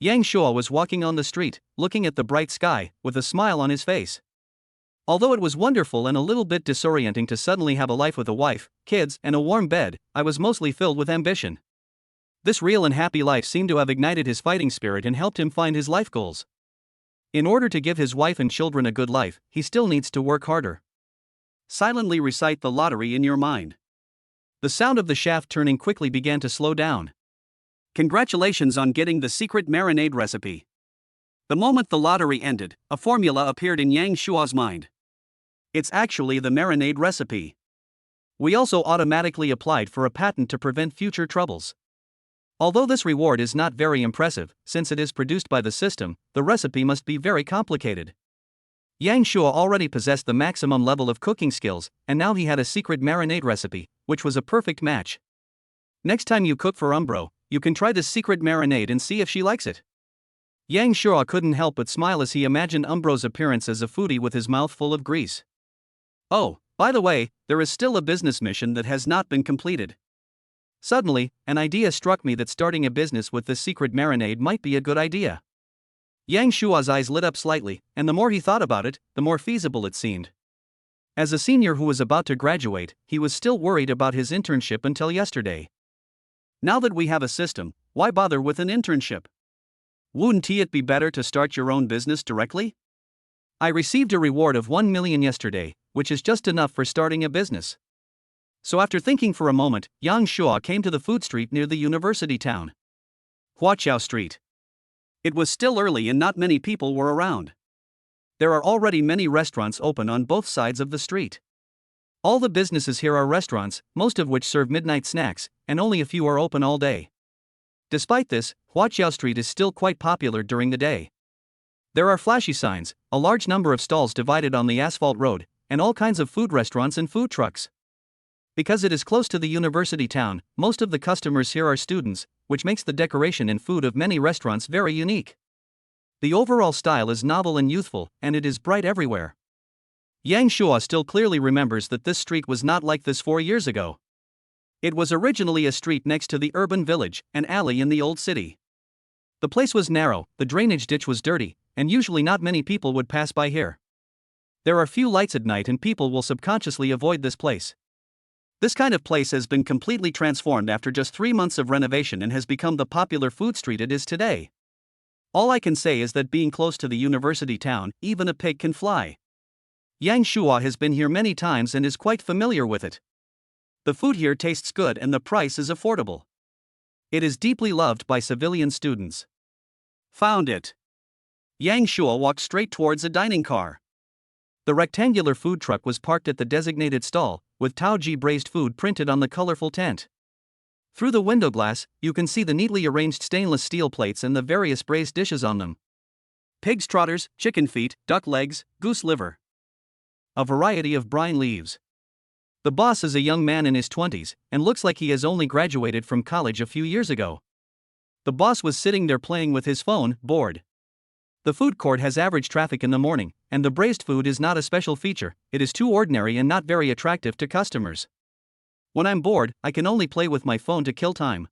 Yang Shua was walking on the street, looking at the bright sky, with a smile on his face. Although it was wonderful and a little bit disorienting to suddenly have a life with a wife, kids, and a warm bed, I was mostly filled with ambition. This real and happy life seemed to have ignited his fighting spirit and helped him find his life goals. In order to give his wife and children a good life, he still needs to work harder. Silently recite the lottery in your mind. The sound of the shaft turning quickly began to slow down. Congratulations on getting the secret marinade recipe. The moment the lottery ended, a formula appeared in Yang Shua's mind. It's actually the marinade recipe. We also automatically applied for a patent to prevent future troubles. Although this reward is not very impressive, since it is produced by the system, the recipe must be very complicated. Yang Shua already possessed the maximum level of cooking skills, and now he had a secret marinade recipe, which was a perfect match. Next time you cook for Umbro, you can try this secret marinade and see if she likes it. Yang Shua couldn't help but smile as he imagined Umbro's appearance as a foodie with his mouth full of grease. Oh, by the way, there is still a business mission that has not been completed. Suddenly, an idea struck me that starting a business with this secret marinade might be a good idea. Yang Shua's eyes lit up slightly, and the more he thought about it, the more feasible it seemed. As a senior who was about to graduate, he was still worried about his internship until yesterday. Now that we have a system, why bother with an internship? Wouldn't it be better to start your own business directly? I received a reward of 1 million yesterday, which is just enough for starting a business. So after thinking for a moment, Yang Shua came to the food street near the university town. Huaqiao Street. It was still early and not many people were around. There are already many restaurants open on both sides of the street. All the businesses here are restaurants, most of which serve midnight snacks, and only a few are open all day. Despite this, Huaqiao Street is still quite popular during the day. There are flashy signs, a large number of stalls divided on the asphalt road, and all kinds of food restaurants and food trucks. Because it is close to the university town, most of the customers here are students, which makes the decoration and food of many restaurants very unique. The overall style is novel and youthful, and it is bright everywhere. Yang Shua still clearly remembers that this street was not like this 4 years ago. It was originally a street next to the urban village, an alley in the old city. The place was narrow, the drainage ditch was dirty, and usually not many people would pass by here. There are few lights at night and people will subconsciously avoid this place. This kind of place has been completely transformed after just 3 months of renovation and has become the popular food street it is today. All I can say is that being close to the university town, even a pig can fly. Yang Shua has been here many times and is quite familiar with it. The food here tastes good and the price is affordable. It is deeply loved by civilian students. Found it. Yang Shua walked straight towards a dining car. The rectangular food truck was parked at the designated stall, with Taoji braised food printed on the colorful tent. Through the window glass, you can see the neatly arranged stainless steel plates and the various braised dishes on them. Pig's trotters, chicken feet, duck legs, goose liver. A variety of brine leaves. The boss is a young man in his 20s, and looks like he has only graduated from college a few years ago. The boss was sitting there playing with his phone, bored. The food court has average traffic in the morning, and the braised food is not a special feature, it is too ordinary and not very attractive to customers. When I'm bored, I can only play with my phone to kill time.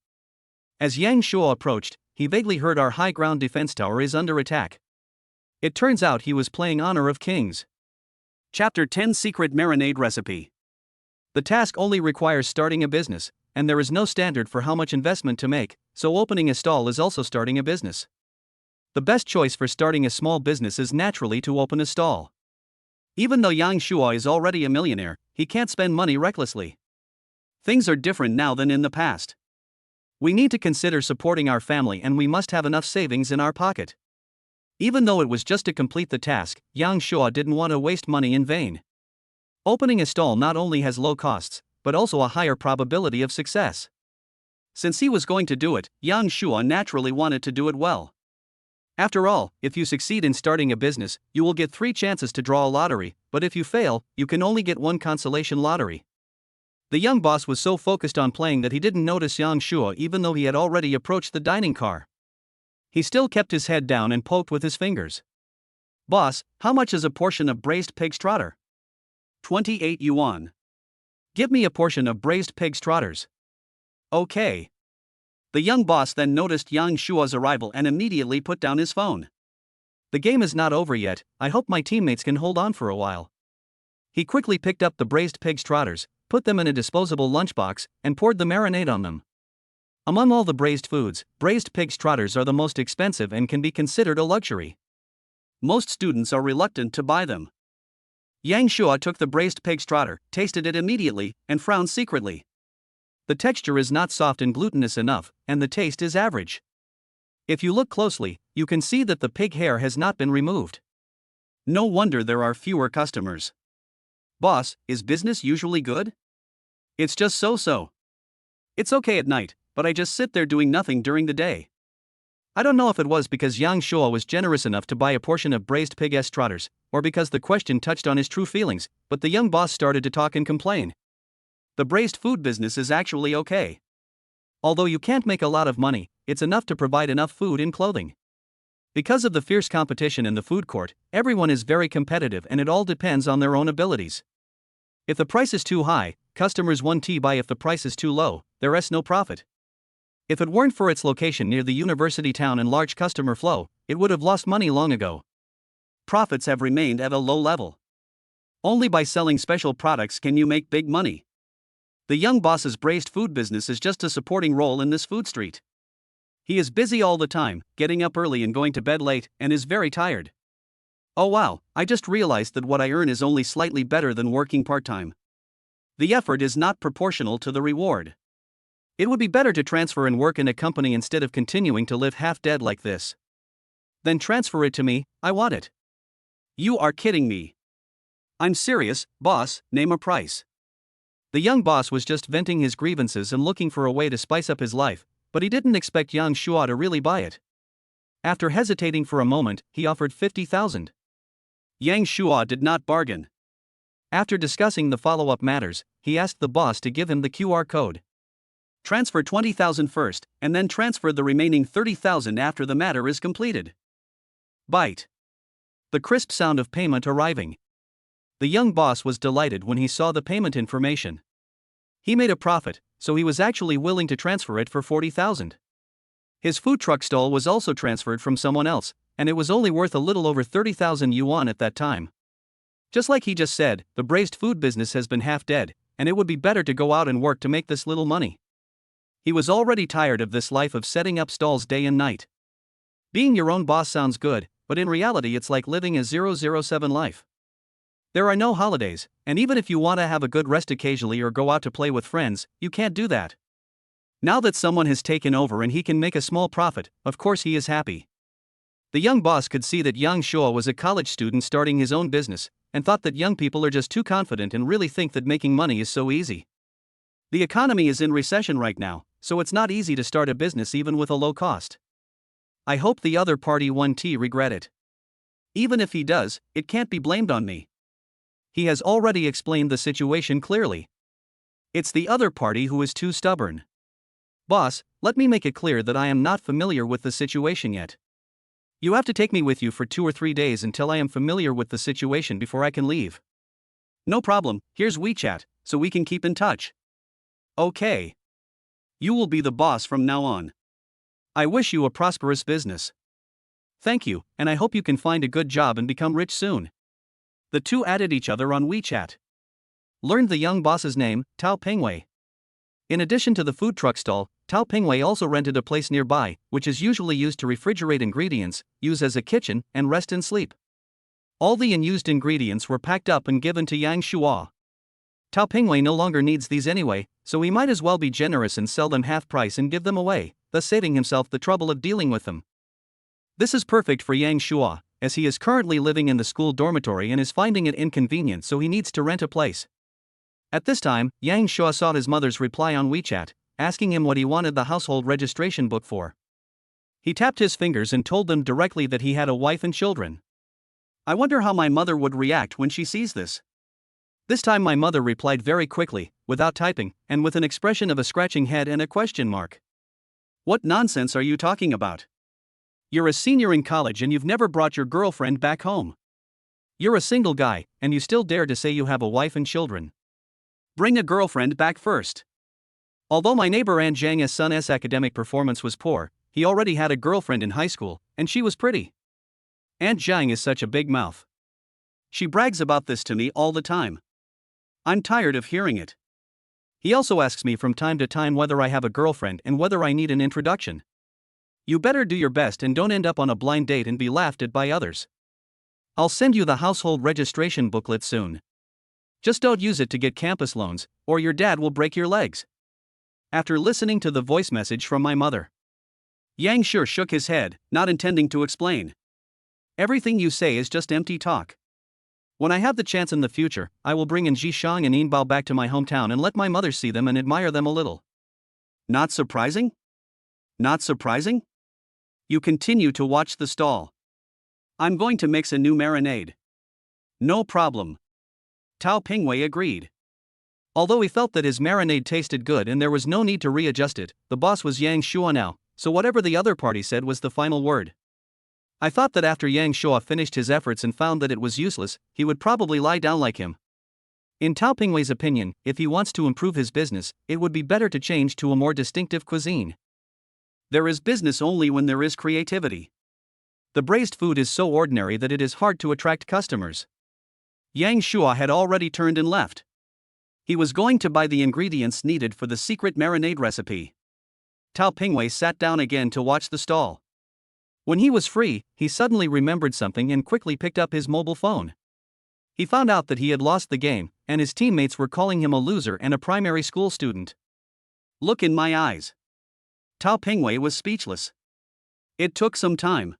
As Yang Shua approached, he vaguely heard our high ground defense tower is under attack. It turns out he was playing Honor of Kings. Chapter 10 Secret Marinade Recipe. The task only requires starting a business, and there is no standard for how much investment to make, so opening a stall is also starting a business. The best choice for starting a small business is naturally to open a stall. Even though Yang Shua is already a millionaire, he can't spend money recklessly. Things are different now than in the past. We need to consider supporting our family and we must have enough savings in our pocket. Even though it was just to complete the task, Yang Shua didn't want to waste money in vain. Opening a stall not only has low costs, but also a higher probability of success. Since he was going to do it, Yang Shua naturally wanted to do it well. After all, if you succeed in starting a business, you will get 3 chances to draw a lottery, but if you fail, you can only get 1 consolation lottery. The young boss was so focused on playing that he didn't notice Yang Shua even though he had already approached the dining car. He still kept his head down and poked with his fingers. "Boss, how much is a portion of braised pig's trotter?" 28 yuan. "Give me a portion of braised pig's trotters." "Okay." The young boss then noticed Yang Shua's arrival and immediately put down his phone. "The game is not over yet, I hope my teammates can hold on for a while." He quickly picked up the braised pig's trotters, put them in a disposable lunchbox, and poured the marinade on them. Among all the braised foods, braised pig's trotters are the most expensive and can be considered a luxury. Most students are reluctant to buy them. Yang Shua took the braised pig's trotter, tasted it immediately, and frowned secretly. The texture is not soft and glutinous enough, and the taste is average. If you look closely, you can see that the pig hair has not been removed. No wonder there are fewer customers. "Boss, is business usually good?" "It's just so-so. It's okay at night, but I just sit there doing nothing during the day." I don't know if it was because Yang Shua was generous enough to buy a portion of braised pig's trotters, or because the question touched on his true feelings, but the young boss started to talk and complain. The braised food business is actually okay. Although you can't make a lot of money, it's enough to provide enough food and clothing. Because of the fierce competition in the food court, everyone is very competitive and it all depends on their own abilities. If the price is too high, customers won't buy. If the price is too low, there is no profit. If it weren't for its location near the university town and large customer flow, it would have lost money long ago. Profits have remained at a low level. Only by selling special products can you make big money. The young boss's braised food business is just a supporting role in this food street. He is busy all the time, getting up early and going to bed late, and is very tired. "Oh wow, I just realized that what I earn is only slightly better than working part-time. The effort is not proportional to the reward. It would be better to transfer and work in a company instead of continuing to live half-dead like this." "Then transfer it to me, I want it." "You are kidding me." "I'm serious, boss, name a price." The young boss was just venting his grievances and looking for a way to spice up his life, but he didn't expect Yang Shua to really buy it. After hesitating for a moment, he offered 50,000. Yang Shua did not bargain. After discussing the follow-up matters, he asked the boss to give him the QR code. "Transfer 20,000 first, and then transfer the remaining 30,000 after the matter is completed." Bite. The crisp sound of payment arriving. The young boss was delighted when he saw the payment information. He made a profit, so he was actually willing to transfer it for 40,000. His food truck stall was also transferred from someone else, and it was only worth a little over 30,000 yuan at that time. Just like he just said, the braised food business has been half dead, and it would be better to go out and work to make this little money. He was already tired of this life of setting up stalls day and night. Being your own boss sounds good, but in reality it's like living a 007 life. There are no holidays, and even if you want to have a good rest occasionally or go out to play with friends, you can't do that. Now that someone has taken over and he can make a small profit, of course he is happy. The young boss could see that Yang Shuo was a college student starting his own business, and thought that young people are just too confident and really think that making money is so easy. The economy is in recession right now, so it's not easy to start a business even with a low cost. I hope the other party won't regret it. Even if he does, it can't be blamed on me. He has already explained the situation clearly. It's the other party who is too stubborn. Boss, let me make it clear that I am not familiar with the situation yet. You have to take me with you for 2 or 3 days until I am familiar with the situation before I can leave. No problem, here's WeChat, so we can keep in touch. Okay. You will be the boss from now on. I wish you a prosperous business. Thank you, and I hope you can find a good job and become rich soon. The two added each other on WeChat. Learned the young boss's name, Tao Pingwei. In addition to the food truck stall, Tao Pingwei also rented a place nearby, which is usually used to refrigerate ingredients, use as a kitchen, and rest and sleep. All the unused ingredients were packed up and given to Yang Shuo. Tao Pingwei no longer needs these anyway, so he might as well be generous and sell them half price and give them away, thus saving himself the trouble of dealing with them. This is perfect for Yang Shuo, as he is currently living in the school dormitory and is finding it inconvenient, so he needs to rent a place. At this time, Yang Shuo saw his mother's reply on WeChat, asking him what he wanted the household registration book for. He tapped his fingers and told them directly that he had a wife and children. I wonder how my mother would react when she sees this. This time my mother replied very quickly, without typing, and with an expression of a scratching head and a question mark. What nonsense are you talking about? You're a senior in college and you've never brought your girlfriend back home. You're a single guy, and you still dare to say you have a wife and children. Bring a girlfriend back first. Although my neighbor Aunt Zhang's son's academic performance was poor, he already had a girlfriend in high school, and she was pretty. Aunt Zhang is such a big mouth. She brags about this to me all the time. I'm tired of hearing it. He also asks me from time to time whether I have a girlfriend and whether I need an introduction. You better do your best and don't end up on a blind date and be laughed at by others. I'll send you the household registration booklet soon. Just don't use it to get campus loans, or your dad will break your legs. After listening to the voice message from my mother, Yang sure shook his head, not intending to explain. Everything you say is just empty talk. When I have the chance in the future, I will bring in Zhishang and Yinbao back to my hometown and let my mother see them and admire them a little. Not surprising? Not surprising? You continue to watch the stall. I'm going to mix a new marinade. No problem. Tao Pingwei agreed. Although he felt that his marinade tasted good and there was no need to readjust it, the boss was Yang Shuo now, so whatever the other party said was the final word. I thought that after Yang Shuo finished his efforts and found that it was useless, he would probably lie down like him. In Tao Pingwei's opinion, if he wants to improve his business, it would be better to change to a more distinctive cuisine. There is business only when there is creativity. The braised food is so ordinary that it is hard to attract customers. Yang Shuo had already turned and left. He was going to buy the ingredients needed for the secret marinade recipe. Tao Pingwei sat down again to watch the stall. When he was free, he suddenly remembered something and quickly picked up his mobile phone. He found out that he had lost the game, and his teammates were calling him a loser and a primary school student. Look in my eyes. Tao Pingwei was speechless. It took some time.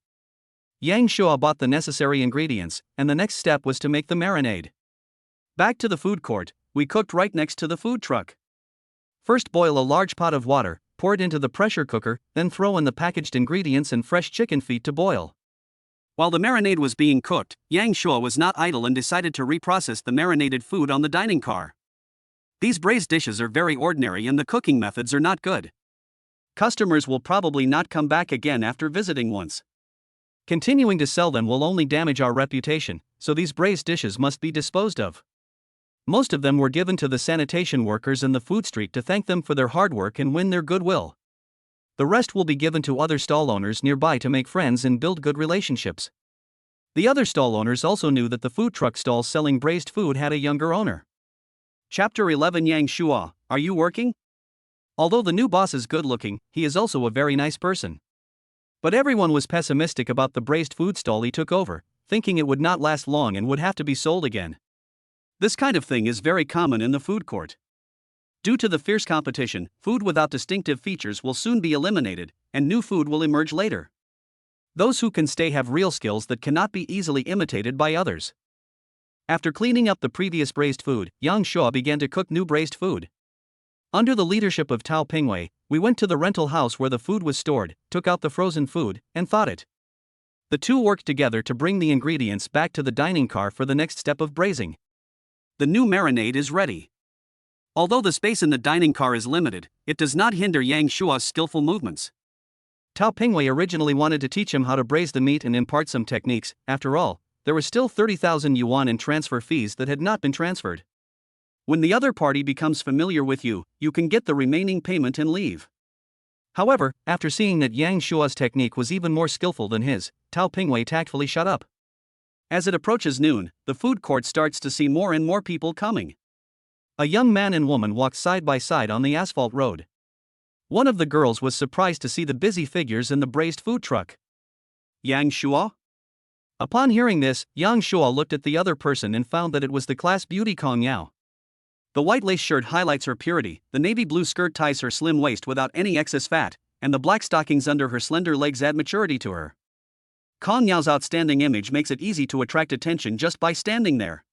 Yang Shuo bought the necessary ingredients, and the next step was to make the marinade. Back to the food court, we cooked right next to the food truck. First boil a large pot of water, pour it into the pressure cooker, then throw in the packaged ingredients and fresh chicken feet to boil. While the marinade was being cooked, Yang Shuo was not idle and decided to reprocess the marinated food on the dining car. These braised dishes are very ordinary and the cooking methods are not good. Customers will probably not come back again after visiting once. Continuing to sell them will only damage our reputation, so these braised dishes must be disposed of. Most of them were given to the sanitation workers in the food street to thank them for their hard work and win their goodwill. The rest will be given to other stall owners nearby to make friends and build good relationships. The other stall owners also knew that the food truck stalls selling braised food had a younger owner. Chapter 11. Yang Shua, are you working? Although the new boss is good looking, he is also a very nice person. But everyone was pessimistic about the braised food stall he took over, thinking it would not last long and would have to be sold again. This kind of thing is very common in the food court. Due to the fierce competition, food without distinctive features will soon be eliminated, and new food will emerge later. Those who can stay have real skills that cannot be easily imitated by others. After cleaning up the previous braised food, Yang Shua began to cook new braised food. Under the leadership of Tao Pingwei, we went to the rental house where the food was stored, took out the frozen food, and thawed it. The two worked together to bring the ingredients back to the dining car for the next step of braising. The new marinade is ready. Although the space in the dining car is limited, it does not hinder Yang Shua's skillful movements. Tao Pingwei originally wanted to teach him how to braise the meat and impart some techniques. After all, there was still 30,000 yuan in transfer fees that had not been transferred. When the other party becomes familiar with you, you can get the remaining payment and leave. However, after seeing that Yang Shua's technique was even more skillful than his, Tao Pingwei tactfully shut up. As it approaches noon, the food court starts to see more and more people coming. A young man and woman walk side by side on the asphalt road. One of the girls was surprised to see the busy figures in the braised food truck. Yang Shua? Upon hearing this, Yang Shua looked at the other person and found that it was the class beauty Kong Yao. The white lace shirt highlights her purity, the navy blue skirt ties her slim waist without any excess fat, and the black stockings under her slender legs add maturity to her. Kong Yao's outstanding image makes it easy to attract attention just by standing there.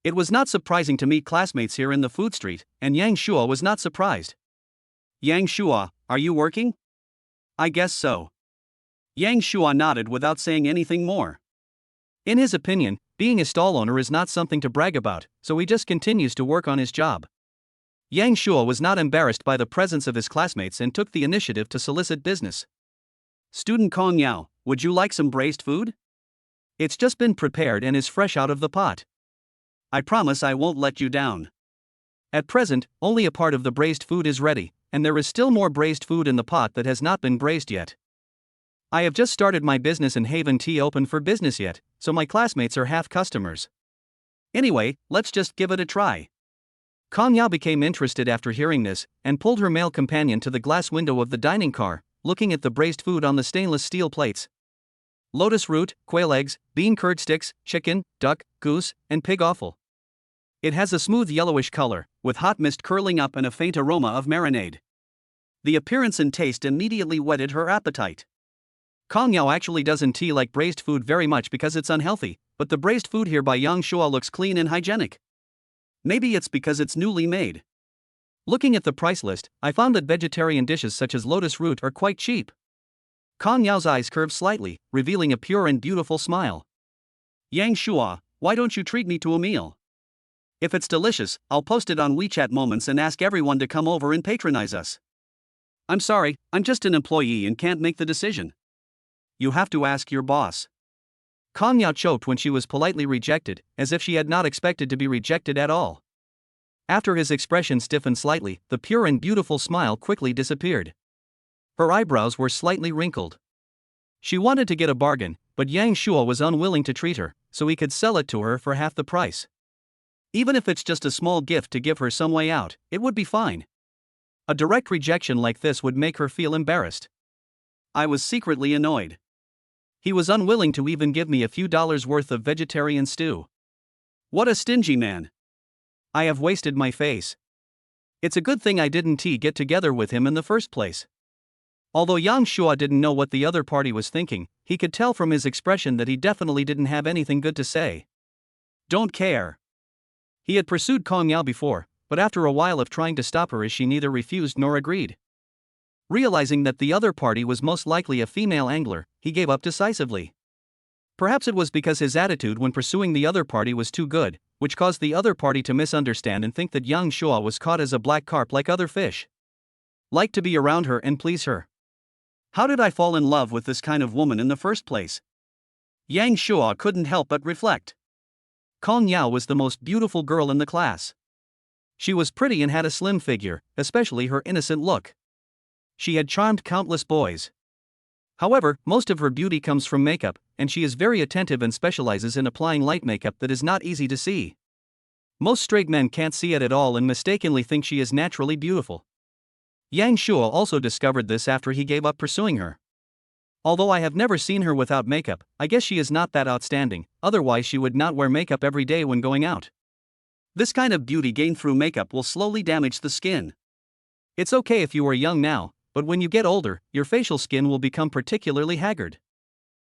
It was not surprising to meet classmates here in the food street, and Yang Shua was not surprised. Yang Shua, are you working? I guess so. Yang Shua nodded without saying anything more. In his opinion, being a stall owner is not something to brag about, so he just continues to work on his job. Yang Shua was not embarrassed by the presence of his classmates and took the initiative to solicit business. Student Kong Yao, would you like some braised food? It's just been prepared and is fresh out of the pot. I promise I won't let you down. At present, only a part of the braised food is ready, and there is still more braised food in the pot that has not been braised yet. I have just started my business and haven't tea open for business yet, so my classmates are half customers. Anyway, let's just give it a try. Kong Yao became interested after hearing this, and pulled her male companion to the glass window of the dining car, looking at the braised food on the stainless steel plates. Lotus root, quail eggs, bean curd sticks, chicken, duck, goose, and pig offal. It has a smooth yellowish color, with hot mist curling up and a faint aroma of marinade. The appearance and taste immediately whetted her appetite. Kong Yao actually doesn't like braised food very much because it's unhealthy, but the braised food here by Yang Shua looks clean and hygienic. Maybe it's because it's newly made. Looking at the price list, I found that vegetarian dishes such as lotus root are quite cheap. Kong Yao's eyes curved slightly, revealing a pure and beautiful smile. Yang Shua, why don't you treat me to a meal? If it's delicious, I'll post it on WeChat Moments and ask everyone to come over and patronize us. I'm sorry, I'm just an employee and can't make the decision. You have to ask your boss. Kong Yao choked when she was politely rejected, as if she had not expected to be rejected at all. After his expression stiffened slightly, the pure and beautiful smile quickly disappeared. Her eyebrows were slightly wrinkled. She wanted to get a bargain, but Yang Shua was unwilling to treat her, so he could sell it to her for half the price. Even if it's just a small gift to give her some way out, it would be fine. A direct rejection like this would make her feel embarrassed. I was secretly annoyed. He was unwilling to even give me a few dollars worth of vegetarian stew. What a stingy man. I have wasted my face. It's a good thing I didn't get together with him in the first place. Although Yang Shua didn't know what the other party was thinking, he could tell from his expression that he definitely didn't have anything good to say. Don't care. He had pursued Kong Yao before, but after a while of trying to stop her she neither refused nor agreed. Realizing that the other party was most likely a female angler, he gave up decisively. Perhaps it was because his attitude when pursuing the other party was too good, which caused the other party to misunderstand and think that Yang Shua was caught as a black carp like other fish. Liked to be around her and please her. How did I fall in love with this kind of woman in the first place? Yang Shua couldn't help but reflect. Kong Yao was the most beautiful girl in the class. She was pretty and had a slim figure, especially her innocent look. She had charmed countless boys. However, most of her beauty comes from makeup, and she is very attentive and specializes in applying light makeup that is not easy to see. Most straight men can't see it at all and mistakenly think she is naturally beautiful. Yang Shuo also discovered this after he gave up pursuing her. Although I have never seen her without makeup, I guess she is not that outstanding, otherwise she would not wear makeup every day when going out. This kind of beauty gained through makeup will slowly damage the skin. It's okay if you are young now, but when you get older, your facial skin will become particularly haggard.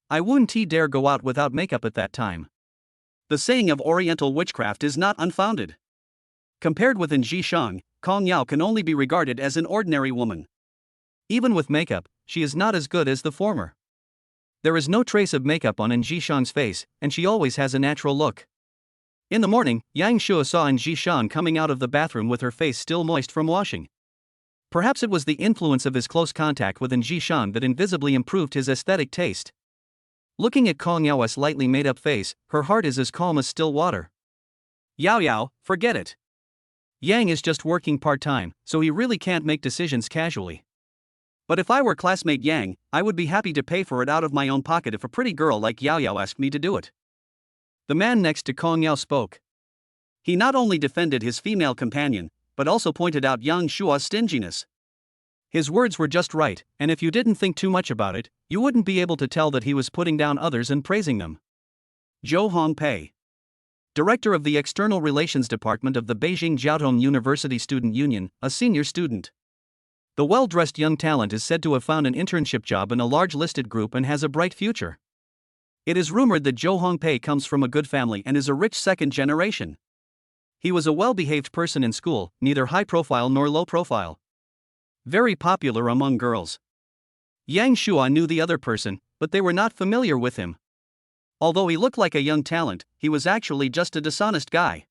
I wouldn't dare go out without makeup at that time. The saying of Oriental witchcraft is not unfounded. Compared with An Zhishang, Kong Yao can only be regarded as an ordinary woman. Even with makeup, she is not as good as the former. There is no trace of makeup on An Zhishang's face, and she always has a natural look. In the morning, Yang Shuo saw An Zhishang coming out of the bathroom with her face still moist from washing. Perhaps it was the influence of his close contact with An Zhishang that invisibly improved his aesthetic taste. Looking at Kong Yao's lightly made-up face, her heart is as calm as still water. Yao, forget it. Yang is just working part-time, so he really can't make decisions casually. But if I were classmate Yang, I would be happy to pay for it out of my own pocket if a pretty girl like Yao asked me to do it. The man next to Kong Yao spoke. He not only defended his female companion, but also pointed out Yang Shua's stinginess. His words were just right, and if you didn't think too much about it, you wouldn't be able to tell that he was putting down others and praising them. Zhou Hongpei, Director of the External Relations Department of the Beijing Jiaotong University Student Union, a senior student. The well-dressed young talent is said to have found an internship job in a large listed group and has a bright future. It is rumored that Zhou Hongpei comes from a good family and is a rich second generation. He was a well-behaved person in school, neither high-profile nor low-profile. Very popular among girls. Yang Shuo knew the other person, but they were not familiar with him. Although he looked like a young talent, he was actually just a dishonest guy.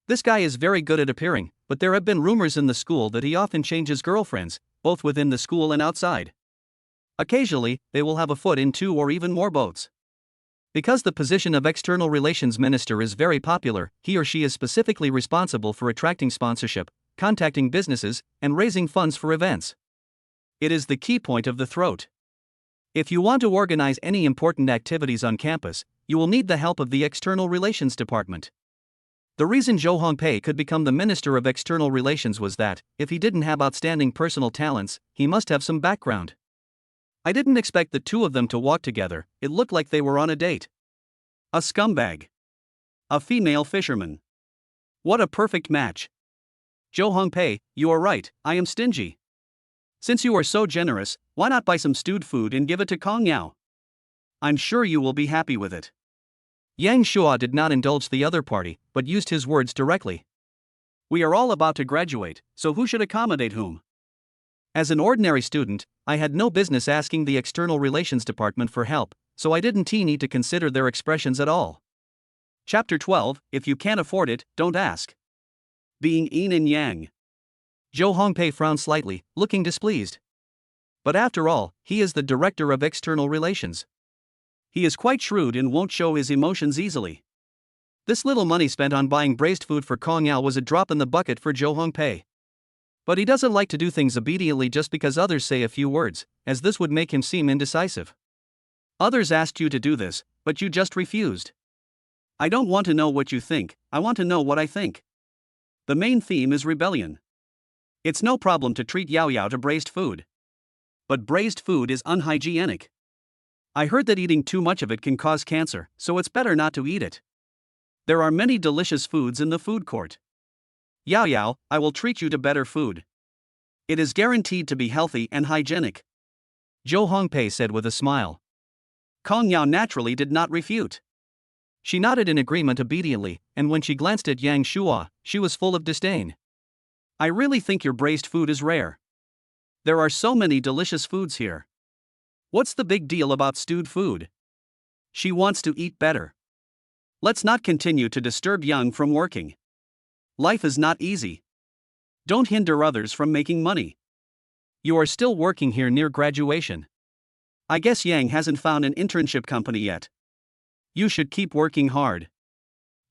This guy is very good at appearing, but there have been rumors in the school that he often changes girlfriends, both within the school and outside. Occasionally, they will have a foot in 2 or even more boats. Because the position of External Relations Minister is very popular, he or she is specifically responsible for attracting sponsorship, contacting businesses, and raising funds for events. It is the key point of the throat. If you want to organize any important activities on campus, you will need the help of the External Relations Department. The reason Zhou Hongpei could become the Minister of External Relations was that, if he didn't have outstanding personal talents, he must have some background. I didn't expect the two of them to walk together, it looked like they were on a date. A scumbag. A female fisherman. What a perfect match. Zhou Hongpei, you are right, I am stingy. Since you are so generous, why not buy some stewed food and give it to Kong Yao? I'm sure you will be happy with it. Yang Shuo did not indulge the other party, but used his words directly. We are all about to graduate, so who should accommodate whom? As an ordinary student, I had no business asking the External Relations Department for help, so I didn't need to consider their expressions at all. Chapter 12, If you can't afford it, don't ask. Being yin and yang. Zhou Hongpei frowned slightly, looking displeased. But after all, he is the Director of External Relations. He is quite shrewd and won't show his emotions easily. This little money spent on buying braised food for Kong Yao was a drop in the bucket for Zhou Hongpei. But he doesn't like to do things obediently just because others say a few words, as this would make him seem indecisive. Others asked you to do this, but you just refused. I don't want to know what you think, I want to know what I think. The main theme is rebellion. It's no problem to treat Yao to braised food. But braised food is unhygienic. I heard that eating too much of it can cause cancer, so it's better not to eat it. There are many delicious foods in the food court. Yao, I will treat you to better food. It is guaranteed to be healthy and hygienic. Zhou Hongpei said with a smile. Kong Yao naturally did not refute. She nodded in agreement obediently, and when she glanced at Yang Shuo, she was full of disdain. I really think your braised food is rare. There are so many delicious foods here. What's the big deal about stewed food? She wants to eat better. Let's not continue to disturb Yang from working. Life is not easy. Don't hinder others from making money. You are still working here near graduation. I guess Yang hasn't found an internship company yet. You should keep working hard.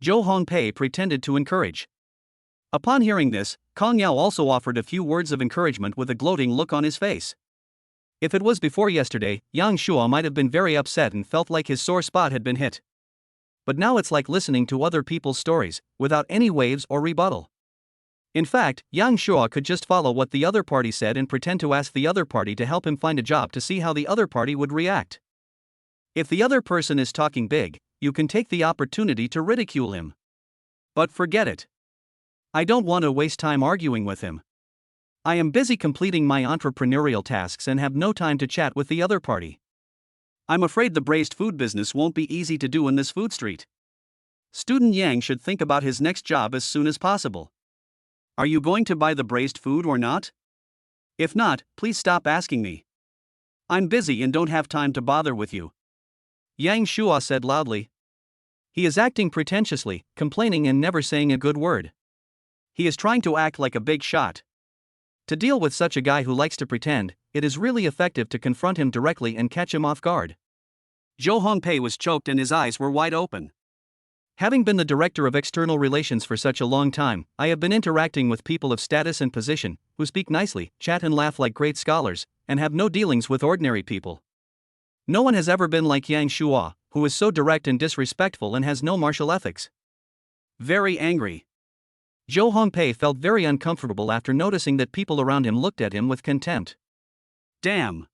Zhou Hongpei pretended to encourage. Upon hearing this, Kong Yao also offered a few words of encouragement with a gloating look on his face. If it was before yesterday, Yang Shuo might have been very upset and felt like his sore spot had been hit. But now it's like listening to other people's stories, without any waves or rebuttal. In fact, Yang Shuo could just follow what the other party said and pretend to ask the other party to help him find a job to see how the other party would react. If the other person is talking big, you can take the opportunity to ridicule him. But forget it. I don't want to waste time arguing with him. I am busy completing my entrepreneurial tasks and have no time to chat with the other party. I'm afraid the braised food business won't be easy to do in this food street. Student Yang should think about his next job as soon as possible. Are you going to buy the braised food or not? If not, please stop asking me. I'm busy and don't have time to bother with you. Yang Shuo said loudly. He is acting pretentiously, complaining and never saying a good word. He is trying to act like a big shot. To deal with such a guy who likes to pretend, it is really effective to confront him directly and catch him off guard. Zhou Hongpei was choked and his eyes were wide open. Having been the director of external relations for such a long time, I have been interacting with people of status and position, who speak nicely, chat and laugh like great scholars, and have no dealings with ordinary people. No one has ever been like Yang Shuo, who is so direct and disrespectful and has no martial ethics. Very angry. Zhou Hongpei felt very uncomfortable after noticing that people around him looked at him with contempt. Damn.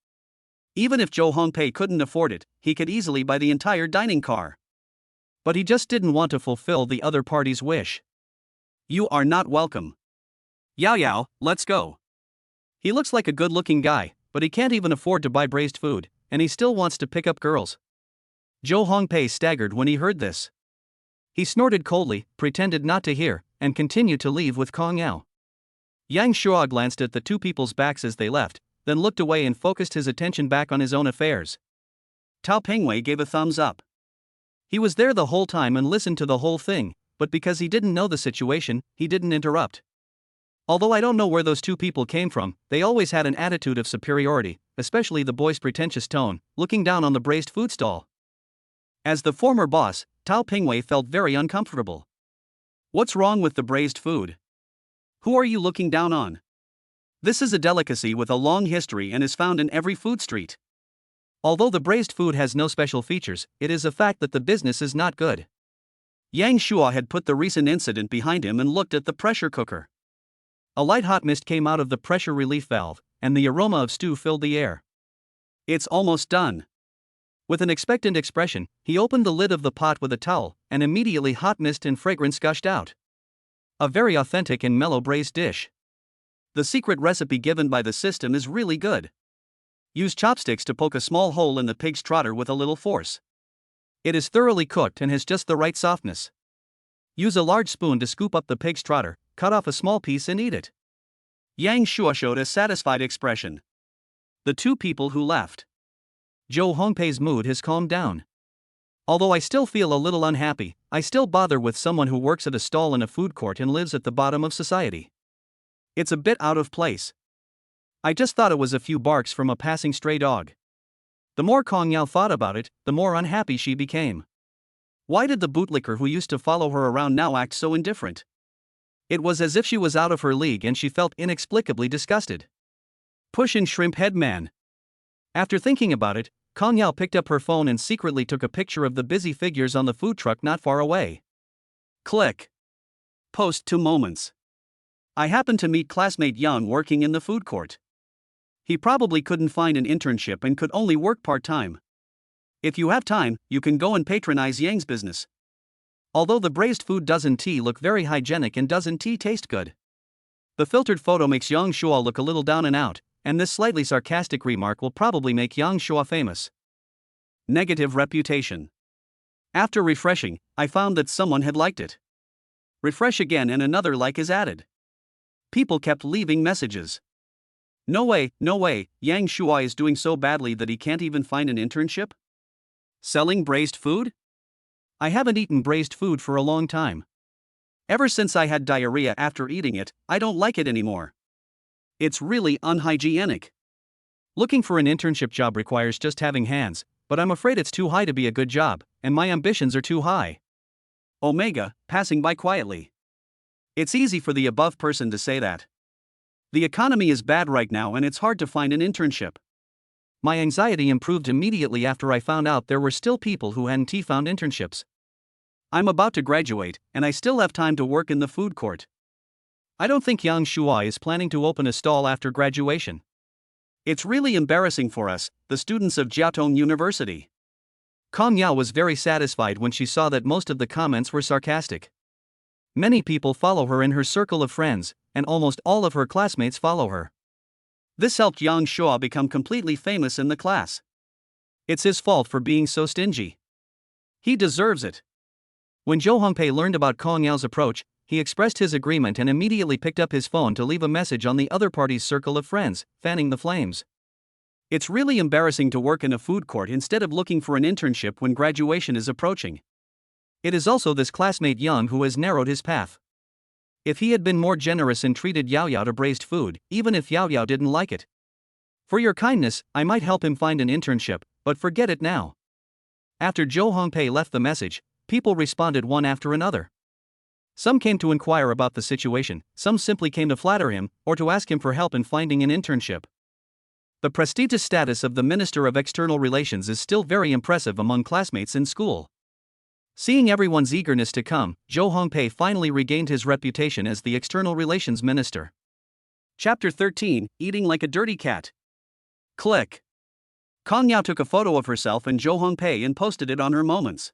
Even if Zhou Hongpei couldn't afford it, he could easily buy the entire dining car. But he just didn't want to fulfill the other party's wish. You are not welcome. Yao Yao, let's go. He looks like a good-looking guy, but he can't even afford to buy braised food, and he still wants to pick up girls. Zhou Hongpei staggered when he heard this. He snorted coldly, pretended not to hear, and continued to leave with Kong Yao. Yang Shuo glanced at the two people's backs as they left, then looked away and focused his attention back on his own affairs. Tao Pengwei gave a thumbs up. He was there the whole time and listened to the whole thing, but because he didn't know the situation, he didn't interrupt. Although I don't know where those two people came from, they always had an attitude of superiority, especially the boy's pretentious tone, looking down on the braised food stall. As the former boss, Tao Pengwei felt very uncomfortable. What's wrong with the braised food? Who are you looking down on? This is a delicacy with a long history and is found in every food street. Although the braised food has no special features, it is a fact that the business is not good. Yang Shuo had put the recent incident behind him and looked at the pressure cooker. A light hot mist came out of the pressure relief valve, and the aroma of stew filled the air. It's almost done. With an expectant expression, he opened the lid of the pot with a towel, and immediately hot mist and fragrance gushed out. A very authentic and mellow braised dish. The secret recipe given by the system is really good. Use chopsticks to poke a small hole in the pig's trotter with a little force. It is thoroughly cooked and has just the right softness. Use a large spoon to scoop up the pig's trotter, cut off a small piece and eat it. Yang Shuo showed a satisfied expression. The two people who left. Zhou Hongpei's mood has calmed down. Although I still feel a little unhappy, I still bother with someone who works at a stall in a food court and lives at the bottom of society. It's a bit out of place. I just thought it was a few barks from a passing stray dog. The more Kong Yao thought about it, the more unhappy she became. Why did the bootlicker who used to follow her around now act so indifferent? It was as if she was out of her league and she felt inexplicably disgusted. Push in shrimp head man. After thinking about it, Kong Yao picked up her phone and secretly took a picture of the busy figures on the food truck not far away. Click. Post 2 moments. I happened to meet classmate Yang working in the food court. He probably couldn't find an internship and could only work part-time. If you have time, you can go and patronize Yang's business. Although the braised food doesn't tea look very hygienic and doesn't tea taste good. The filtered photo makes Yang Shuo look a little down and out, and this slightly sarcastic remark will probably make Yang Shuo famous. Negative reputation. After refreshing, I found that someone had liked it. Refresh again and another like is added. People kept leaving messages. No way, Yang Shuo is doing so badly that he can't even find an internship? Selling braised food? I haven't eaten braised food for a long time. Ever since I had diarrhea after eating it, I don't like it anymore. It's really unhygienic. Looking for an internship job requires just having hands, but I'm afraid it's too high to be a good job, and my ambitions are too high. Omega, passing by quietly. It's easy for the above person to say that. The economy is bad right now and it's hard to find an internship. My anxiety improved immediately after I found out there were still people who hadn't found internships. I'm about to graduate, and I still have time to work in the food court. I don't think Yang Shua is planning to open a stall after graduation. It's really embarrassing for us, the students of Jiaotong University. Kong Yao was very satisfied when she saw that most of the comments were sarcastic. Many people follow her in her circle of friends, and almost all of her classmates follow her. This helped Yang Shua become completely famous in the class. It's his fault for being so stingy. He deserves it. When Zhou Hongpei learned about Kong Yao's approach, he expressed his agreement and immediately picked up his phone to leave a message on the other party's circle of friends, fanning the flames. It's really embarrassing to work in a food court instead of looking for an internship when graduation is approaching. It is also this classmate Yang who has narrowed his path. If he had been more generous and treated Yao Yao to braised food, even if Yao Yao didn't like it. For your kindness, I might help him find an internship, but forget it now. After Zhou Hongpei left the message, people responded one after another. Some came to inquire about the situation, some simply came to flatter him, or to ask him for help in finding an internship. The prestigious status of the Minister of External Relations is still very impressive among classmates in school. Seeing everyone's eagerness to come, Zhou Hongpei finally regained his reputation as the External Relations Minister. Chapter 13, Eating Like a Dirty Cat. Click. Kong Yao took a photo of herself and Zhou Hongpei and posted it on her Moments.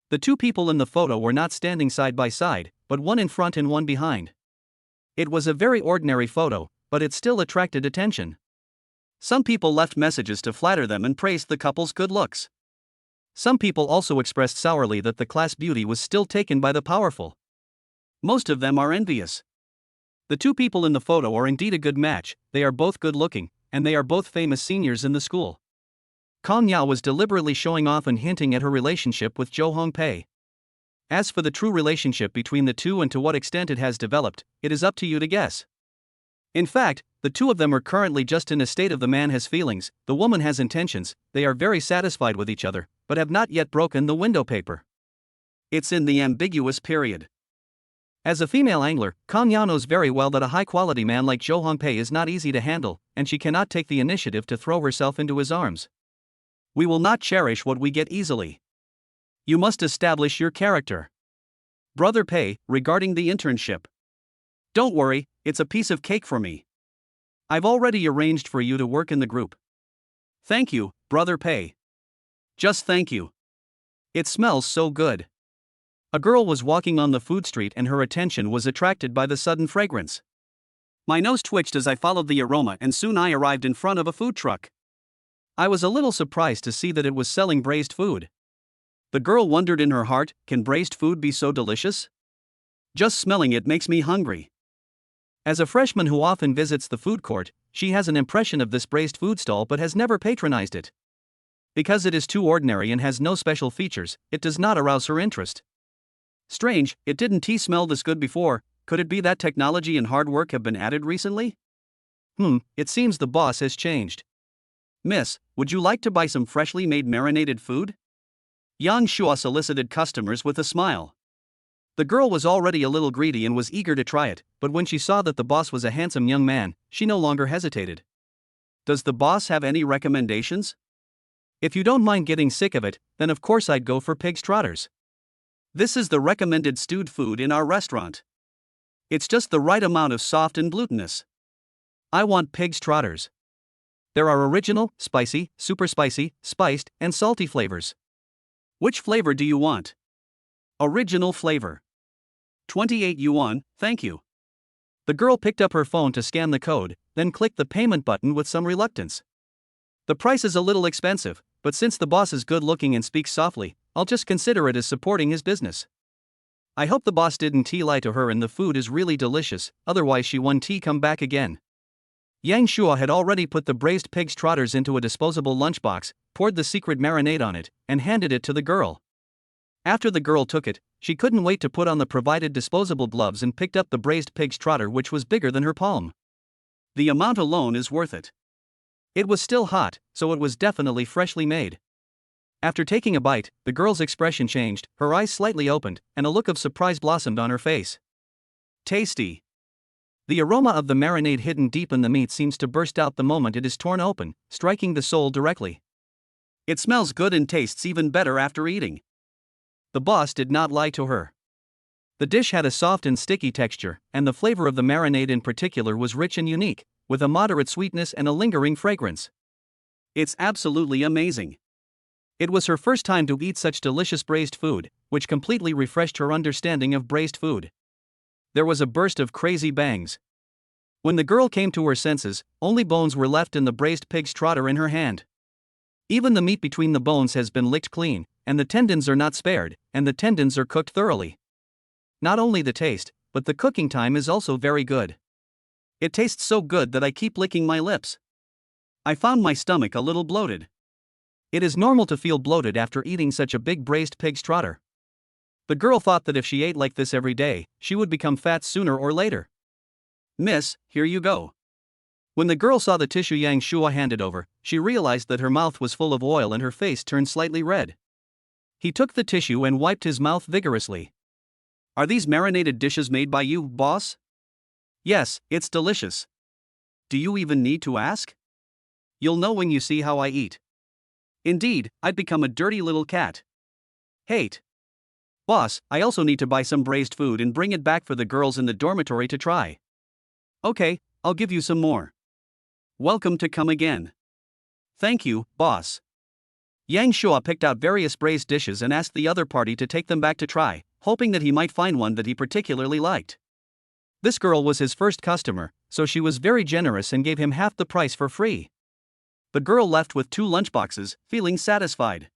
The two people in the photo were not standing side by side, but one in front and one behind. It was a very ordinary photo, but it still attracted attention. Some people left messages to flatter them and praised the couple's good looks. Some people also expressed sourly that the class beauty was still taken by the powerful. Most of them are envious. The two people in the photo are indeed a good match, they are both good looking, and they are both famous seniors in the school. Kong Yao was deliberately showing off and hinting at her relationship with Zhou Hongpei. As for the true relationship between the two and to what extent it has developed, it is up to you to guess. In fact, the two of them are currently just in a state of the man has feelings, the woman has intentions, they are very satisfied with each other, but have not yet broken the window paper. It's in the ambiguous period. As a female angler, Kong Yao knows very well that a high-quality man like Zhou Hongpei is not easy to handle, and she cannot take the initiative to throw herself into his arms. We will not cherish what we get easily. You must establish your character. Brother Pei, regarding the internship. Don't worry, it's a piece of cake for me. I've already arranged for you to work in the group. Thank you, Brother Pei. Just thank you. It smells so good. A girl was walking on the food street and her attention was attracted by the sudden fragrance. My nose twitched as I followed the aroma and soon I arrived in front of a food truck. I was a little surprised to see that it was selling braised food. The girl wondered in her heart, can braised food be so delicious? Just smelling it makes me hungry. As a freshman who often visits the food court, she has an impression of this braised food stall but has never patronized it. Because it is too ordinary and has no special features, it does not arouse her interest. Strange, it didn't smell this good before. Could it be that technology and hard work have been added recently? It seems the boss has changed. Miss, would you like to buy some freshly made marinated food? Yang Shua solicited customers with a smile. The girl was already a little greedy and was eager to try it, but when she saw that the boss was a handsome young man, she no longer hesitated. Does the boss have any recommendations? If you don't mind getting sick of it, then of course I'd go for pig's trotters. This is the recommended stewed food in our restaurant. It's just the right amount of soft and glutinous. I want pig's trotters. There are original, spicy, super spicy, spiced, and salty flavors. Which flavor do you want? Original flavor. 28 yuan, thank you. The girl picked up her phone to scan the code, then clicked the payment button with some reluctance. The price is a little expensive, but since the boss is good looking and speaks softly, I'll just consider it as supporting his business. I hope the boss didn't lie to her and the food is really delicious, otherwise she won't come back again. Yang Shua had already put the braised pig's trotters into a disposable lunchbox, poured the secret marinade on it, and handed it to the girl. After the girl took it, she couldn't wait to put on the provided disposable gloves and picked up the braised pig's trotter, which was bigger than her palm. The amount alone is worth it. It was still hot, so it was definitely freshly made. After taking a bite, the girl's expression changed, her eyes slightly opened, and a look of surprise blossomed on her face. Tasty. The aroma of the marinade hidden deep in the meat seems to burst out the moment it is torn open, striking the soul directly. It smells good and tastes even better after eating. The boss did not lie to her. The dish had a soft and sticky texture, and the flavor of the marinade in particular was rich and unique, with a moderate sweetness and a lingering fragrance. It's absolutely amazing. It was her first time to eat such delicious braised food, which completely refreshed her understanding of braised food. There was a burst of crazy bangs. When the girl came to her senses, only bones were left in the braised pig's trotter in her hand. Even the meat between the bones has been licked clean, and the tendons are not spared, and the tendons are cooked thoroughly. Not only the taste, but the cooking time is also very good. It tastes so good that I keep licking my lips. I found my stomach a little bloated. It is normal to feel bloated after eating such a big braised pig's trotter. The girl thought that if she ate like this every day, she would become fat sooner or later. Miss, here you go. When the girl saw the tissue Yang Shua handed over, she realized that her mouth was full of oil and her face turned slightly red. He took the tissue and wiped his mouth vigorously. Are these marinated dishes made by you, boss? Yes, it's delicious. Do you even need to ask? You'll know when you see how I eat. Indeed, I'd become a dirty little cat. Hate. Boss, I also need to buy some braised food and bring it back for the girls in the dormitory to try. Okay, I'll give you some more. Welcome to come again. Thank you, boss. Yang Shua picked out various braised dishes and asked the other party to take them back to try, hoping that he might find one that he particularly liked. This girl was his first customer, so she was very generous and gave him half the price for free. The girl left with 2 lunchboxes, feeling satisfied.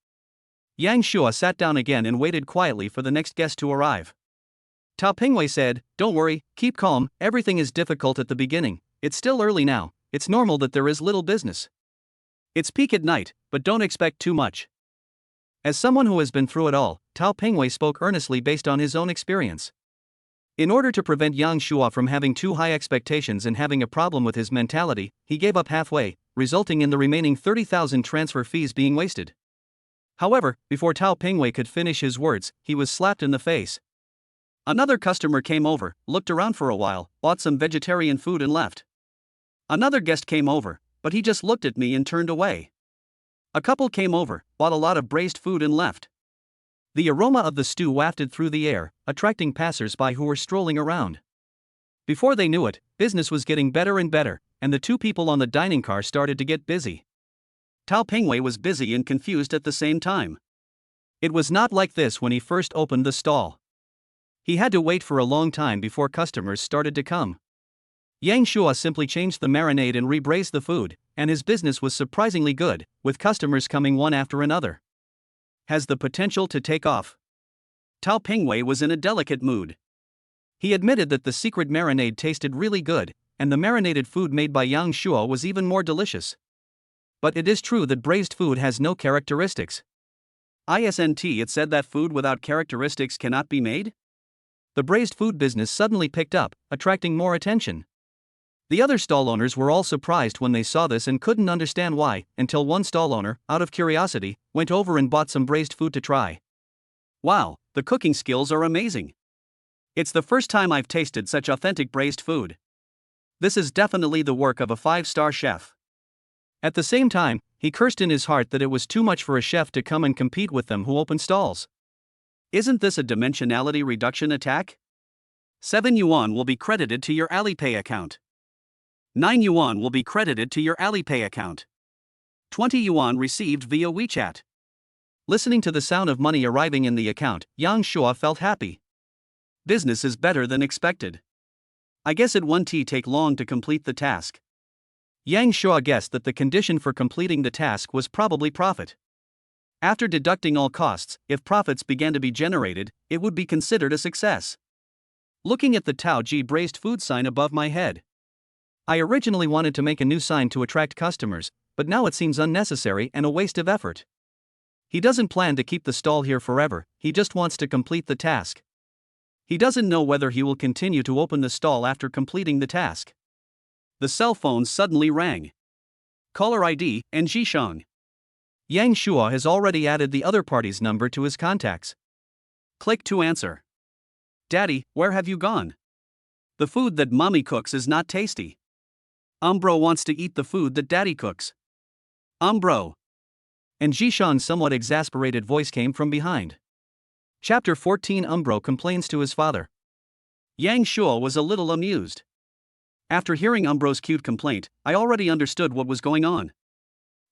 Yang Shua sat down again and waited quietly for the next guest to arrive. Tao Pingwei said, "Don't worry, keep calm, everything is difficult at the beginning, it's still early now, it's normal that there is little business. It's peak at night, but don't expect too much." As someone who has been through it all, Tao Pingwei spoke earnestly based on his own experience. In order to prevent Yang Shua from having too high expectations and having a problem with his mentality, he gave up halfway, resulting in the remaining 30,000 transfer fees being wasted. However, before Tao Pingwei could finish his words, he was slapped in the face. Another customer came over, looked around for a while, bought some vegetarian food and left. Another guest came over, but he just looked at me and turned away. A couple came over, bought a lot of braised food and left. The aroma of the stew wafted through the air, attracting passers-by who were strolling around. Before they knew it, business was getting better and better, and the 2 people on the dining car started to get busy. Tao Pingwei was busy and confused at the same time. It was not like this when he first opened the stall. He had to wait for a long time before customers started to come. Yang Shua simply changed the marinade and rebraised the food, and his business was surprisingly good, with customers coming one after another. Has the potential to take off. Tao Pingwei was in a delicate mood. He admitted that the secret marinade tasted really good, and the marinated food made by Yang Shua was even more delicious. But it is true that braised food has no characteristics. Isn't it said that food without characteristics cannot be made? The braised food business suddenly picked up, attracting more attention. The other stall owners were all surprised when they saw this and couldn't understand why, until one stall owner, out of curiosity, went over and bought some braised food to try. Wow, the cooking skills are amazing. It's the first time I've tasted such authentic braised food. This is definitely the work of a 5-star chef. At the same time, he cursed in his heart that it was too much for a chef to come and compete with them who open stalls. Isn't this a dimensionality reduction attack? 7 yuan will be credited to your Alipay account. 9 yuan will be credited to your Alipay account. 20 yuan received via WeChat. Listening to the sound of money arriving in the account, Yang Shua felt happy. Business is better than expected. I guess it won't take long to complete the task. Yang Shua guessed that the condition for completing the task was probably profit. After deducting all costs, if profits began to be generated, it would be considered a success. Looking at the Tao Ji braised food sign above my head. I originally wanted to make a new sign to attract customers, but now it seems unnecessary and a waste of effort. He doesn't plan to keep the stall here forever, he just wants to complete the task. He doesn't know whether he will continue to open the stall after completing the task. The cell phone suddenly rang. Caller ID, and Jishang. Yang Shua has already added the other party's number to his contacts. Click to answer. Daddy, where have you gone? The food that mommy cooks is not tasty. Umbro wants to eat the food that daddy cooks. Umbro. And Jishang's somewhat exasperated voice came from behind. Chapter 14. Umbro complains to his father. Yang Shua was a little amused. After hearing Umbro's cute complaint, I already understood what was going on.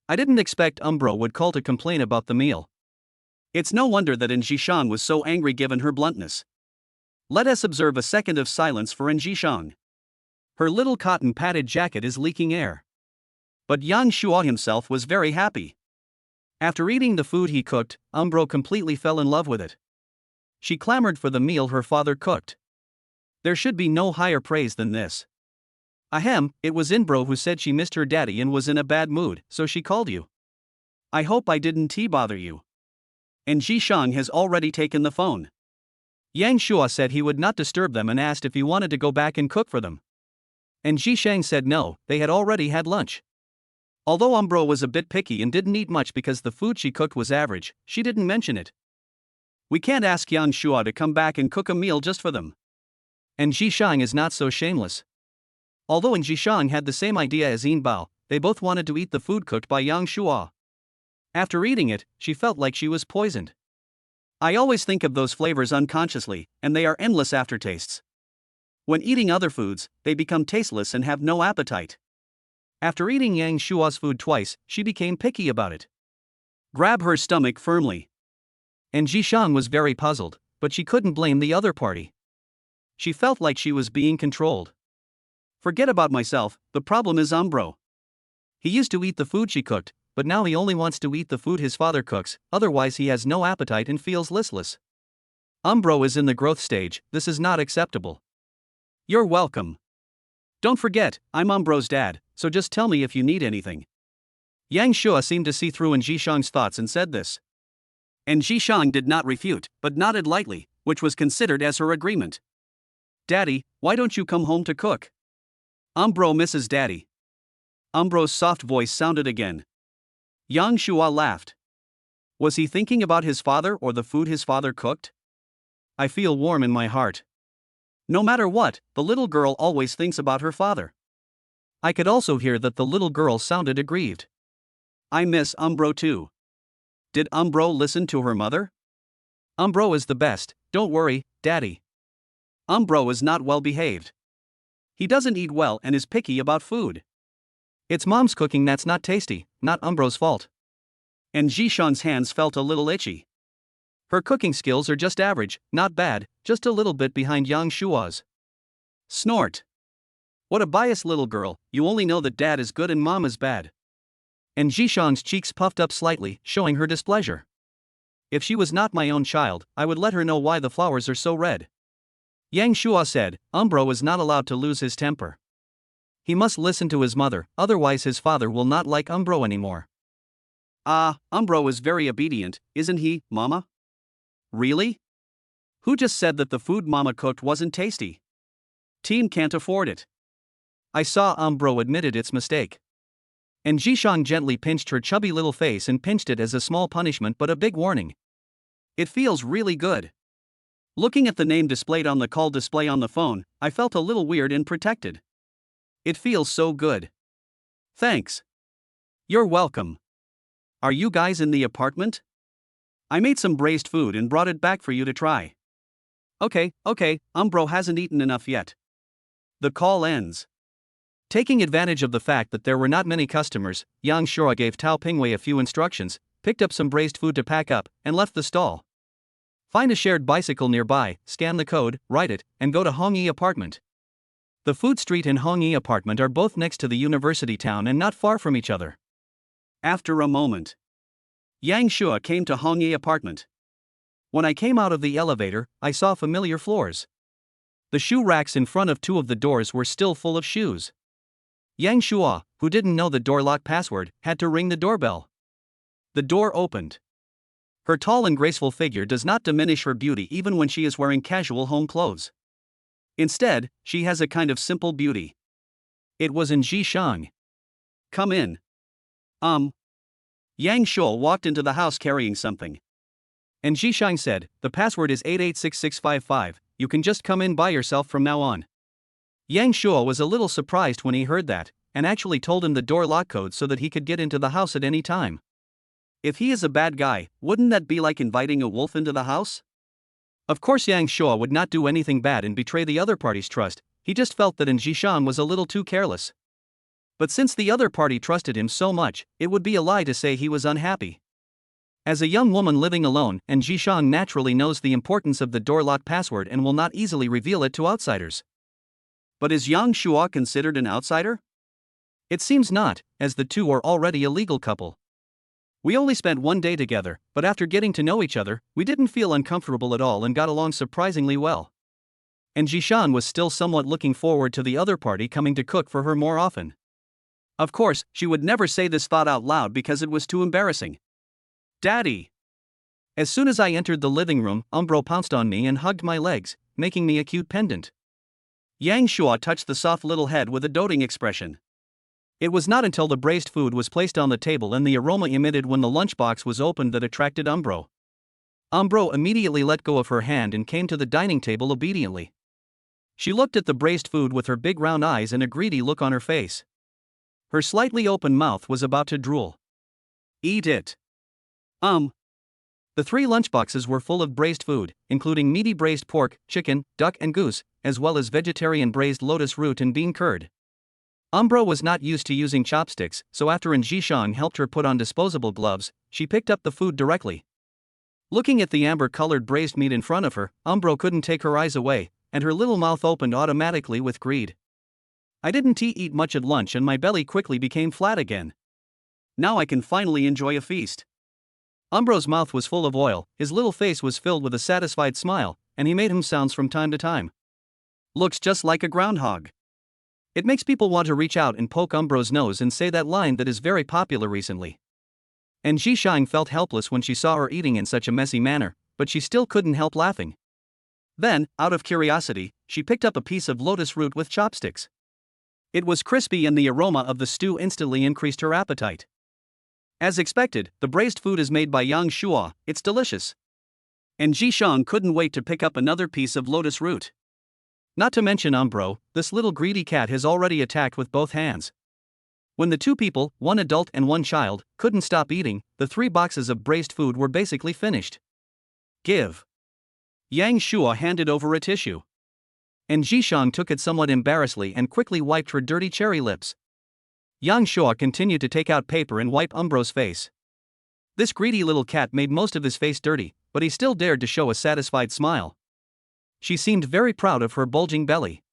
I didn't expect Umbro would call to complain about the meal. It's no wonder that Jishang was so angry given her bluntness. Let us observe a second of silence for Jishang. Her little cotton padded jacket is leaking air. But Yang Shua himself was very happy. After eating the food he cooked, Umbro completely fell in love with it. She clamored for the meal her father cooked. There should be no higher praise than this. Ahem, it was Umbro who said she missed her daddy and was in a bad mood, so she called you. I hope I didn't bother you. And Jishang has already taken the phone. Yang Shua said he would not disturb them and asked if he wanted to go back and cook for them. And Jishang said no, they had already had lunch. Although Umbro was a bit picky and didn't eat much because the food she cooked was average, she didn't mention it. We can't ask Yang Shua to come back and cook a meal just for them. And Jishang is not so shameless. Although Jishang had the same idea as Bao, they both wanted to eat the food cooked by Yang Shua. After eating it, she felt like she was poisoned. I always think of those flavors unconsciously, and they are endless aftertastes. When eating other foods, they become tasteless and have no appetite. After eating Yang Shua's food twice, she became picky about it. Grab her stomach firmly. And Jishang was very puzzled, but she couldn't blame the other party. She felt like she was being controlled. Forget about myself, the problem is Umbro. He used to eat the food she cooked, but now he only wants to eat the food his father cooks, otherwise he has no appetite and feels listless. Umbro is in the growth stage, this is not acceptable. You're welcome. Don't forget, I'm Umbro's dad, so just tell me if you need anything. Yang Shua seemed to see through Jishang's thoughts and said this. And Jishang did not refute, but nodded lightly, which was considered as her agreement. Daddy, why don't you come home to cook? Umbro misses daddy. Umbro's soft voice sounded again. Yang Shua laughed. Was he thinking about his father or the food his father cooked? I feel warm in my heart. No matter what, the little girl always thinks about her father. I could also hear that the little girl sounded aggrieved. I miss Umbro too. Did Umbro listen to her mother? Umbro is the best, don't worry, daddy. Umbro is not well behaved. He doesn't eat well and is picky about food. It's mom's cooking that's not tasty, not Umbro's fault. And Jishang's hands felt a little itchy. Her cooking skills are just average, not bad, just a little bit behind Yang Shua's. Snort. What a biased little girl, you only know that dad is good and mom is bad. And Jishang's cheeks puffed up slightly, showing her displeasure. If she was not my own child, I would let her know why the flowers are so red. Yang Shua said, Umbro is not allowed to lose his temper. He must listen to his mother, otherwise his father will not like Umbro anymore. Umbro is very obedient, isn't he, Mama? Really? Who just said that the food Mama cooked wasn't tasty? Team can't afford it. I saw Umbro admitted its mistake. And Jishang gently pinched her chubby little face and pinched it as a small punishment but a big warning. It feels really good. Looking at the name displayed on the call display on the phone, I felt a little weird and protected. It feels so good. Thanks. You're welcome. Are you guys in the apartment? I made some braised food and brought it back for you to try. Okay, Umbro hasn't eaten enough yet. The call ends. Taking advantage of the fact that there were not many customers, Yang Shua gave Tao Pingwei a few instructions, picked up some braised food to pack up, and left the stall. Find a shared bicycle nearby, scan the code, write it, and go to Hongyi apartment. The food street and Hongyi apartment are both next to the university town and not far from each other. After a moment, Yang Shua came to Hongyi apartment. When I came out of the elevator, I saw familiar floors. The shoe racks in front of two of the doors were still full of shoes. Yang Shua, who didn't know the door lock password, had to ring the doorbell. The door opened. Her tall and graceful figure does not diminish her beauty even when she is wearing casual home clothes. Instead, she has a kind of simple beauty. It was in Jishang. Come in. Yang Shuo walked into the house carrying something. And Zhishang said, "The password is 886655, you can just come in by yourself from now on." Yang Shuo was a little surprised when he heard that, and actually told him the door lock code so that he could get into the house at any time. If he is a bad guy, wouldn't that be like inviting a wolf into the house? Of course Yang Shuo would not do anything bad and betray the other party's trust, he just felt that Zhishang was a little too careless. But since the other party trusted him so much, it would be a lie to say he was unhappy. As a young woman living alone, and Zhishang naturally knows the importance of the door lock password and will not easily reveal it to outsiders. But is Yang Shuo considered an outsider? It seems not, as the two are already a legal couple. We only spent one day together, but after getting to know each other, we didn't feel uncomfortable at all and got along surprisingly well. And Zhishang was still somewhat looking forward to the other party coming to cook for her more often. Of course, she would never say this thought out loud because it was too embarrassing. "Daddy!" As soon as I entered the living room, Umbro pounced on me and hugged my legs, making me a cute pendant. Yang Shuo touched the soft little head with a doting expression. It was not until the braised food was placed on the table and the aroma emitted when the lunchbox was opened that attracted Umbro. Umbro immediately let go of her hand and came to the dining table obediently. She looked at the braised food with her big round eyes and a greedy look on her face. Her slightly open mouth was about to drool. "Eat it." The 3 lunchboxes were full of braised food, including meaty braised pork, chicken, duck and goose, as well as vegetarian braised lotus root and bean curd. Umbro was not used to using chopsticks, so after Zhishang helped her put on disposable gloves, she picked up the food directly. Looking at the amber-colored braised meat in front of her, Umbro couldn't take her eyes away, and her little mouth opened automatically with greed. I didn't eat much at lunch and my belly quickly became flat again. Now I can finally enjoy a feast. Umbro's mouth was full of oil, his little face was filled with a satisfied smile, and he made sounds from time to time. Looks just like a groundhog. It makes people want to reach out and poke Umbro's nose and say that line that is very popular recently. And Zhishang felt helpless when she saw her eating in such a messy manner, but she still couldn't help laughing. Then, out of curiosity, she picked up a piece of lotus root with chopsticks. It was crispy and the aroma of the stew instantly increased her appetite. As expected, the braised food is made by Yang Shuo, it's delicious. And Zhishang couldn't wait to pick up another piece of lotus root. Not to mention Umbro, this little greedy cat has already attacked with both hands. When the 2 people, 1 adult and 1 child, couldn't stop eating, the 3 boxes of braised food were basically finished. "Give." Yang Shuo handed over a tissue. And Zhishang took it somewhat embarrassedly and quickly wiped her dirty cherry lips. Yang Shuo continued to take out paper and wipe Umbro's face. This greedy little cat made most of his face dirty, but he still dared to show a satisfied smile. She seemed very proud of her bulging belly.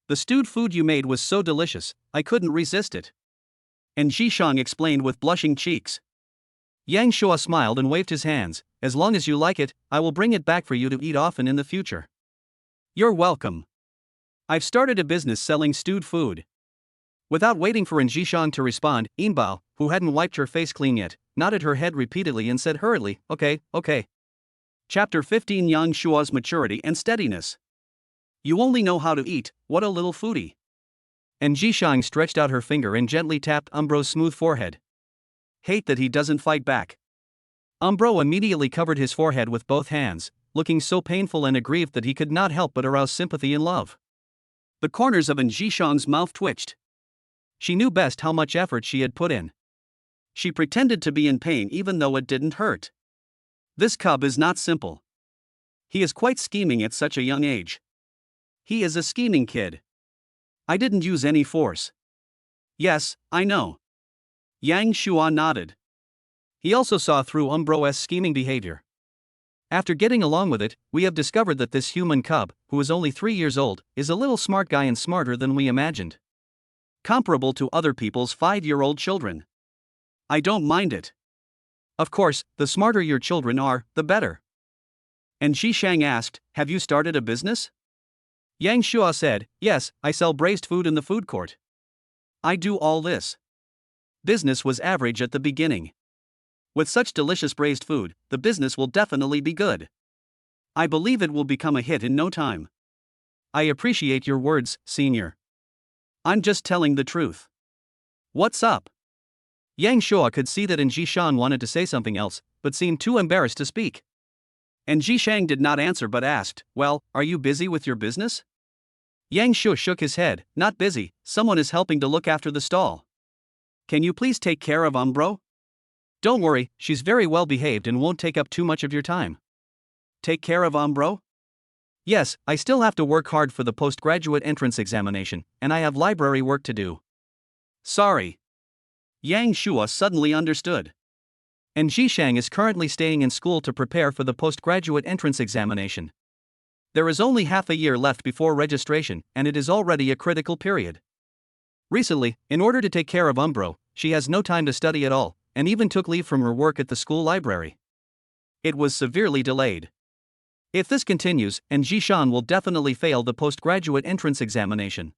"The stewed food you made was so delicious, I couldn't resist it." And Zhishang explained with blushing cheeks. Yang Shuo smiled and waved his hands. "As long as you like it, I will bring it back for you to eat often in the future." "You're welcome. I've started a business selling stewed food." Without waiting for Zhishang to respond, Yinbao, who hadn't wiped her face clean yet, nodded her head repeatedly and said hurriedly, "Okay." Chapter 15 Yang Shuo's Maturity and Steadiness. "You only know how to eat, what a little foodie." And Zhishang stretched out her finger and gently tapped Umbro's smooth forehead. Hate that he doesn't fight back. Umbro immediately covered his forehead with both hands, looking so painful and aggrieved that he could not help but arouse sympathy and love. The corners of Zhishang's mouth twitched. She knew best how much effort she had put in. She pretended to be in pain even though it didn't hurt. This cub is not simple. He is quite scheming at such a young age. He is a scheming kid. I didn't use any force. Yes, I know. Yang Shuo nodded. He also saw through Umbro's scheming behavior. After getting along with it, we have discovered that this human cub, who is only 3 years old, is a little smart guy and smarter than we imagined. Comparable to other people's 5-year-old children. I don't mind it. Of course, the smarter your children are, the better. And Zhishang asked, "Have you started a business?" Yang Shuo said, "Yes, I sell braised food in the food court. I do all this." Business was average at the beginning. With such delicious braised food, the business will definitely be good. I believe it will become a hit in no time. I appreciate your words, senior. I'm just telling the truth. What's up? Yang Shuo could see that Jishan wanted to say something else, but seemed too embarrassed to speak. And Jishang did not answer but asked, "Well, are you busy with your business?" Yang Shuo shook his head, "Not busy, someone is helping to look after the stall. Can you please take care of Umbro? Don't worry, she's very well behaved and won't take up too much of your time." Take care of Umbro? Yes, I still have to work hard for the postgraduate entrance examination, and I have library work to do. Sorry. Yang Shuo suddenly understood. And Jishang is currently staying in school to prepare for the postgraduate entrance examination. There is only half a year left before registration, and it is already a critical period. Recently, in order to take care of Umbro, she has no time to study at all, and even took leave from her work at the school library. It was severely delayed. If this continues, Jishan will definitely fail the postgraduate entrance examination.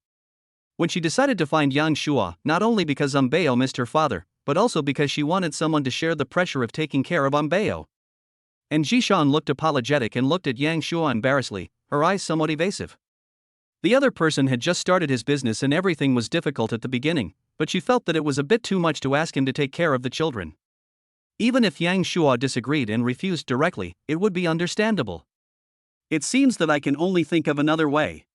When she decided to find Yang Shuo, not only because Umbeo missed her father, but also because she wanted someone to share the pressure of taking care of Umbeo. And Jishan looked apologetic and looked at Yang Shuo embarrassedly, her eyes somewhat evasive. The other person had just started his business and everything was difficult at the beginning, but she felt that it was a bit too much to ask him to take care of the children. Even if Yang Shuo disagreed and refused directly, it would be understandable. It seems that I can only think of another way.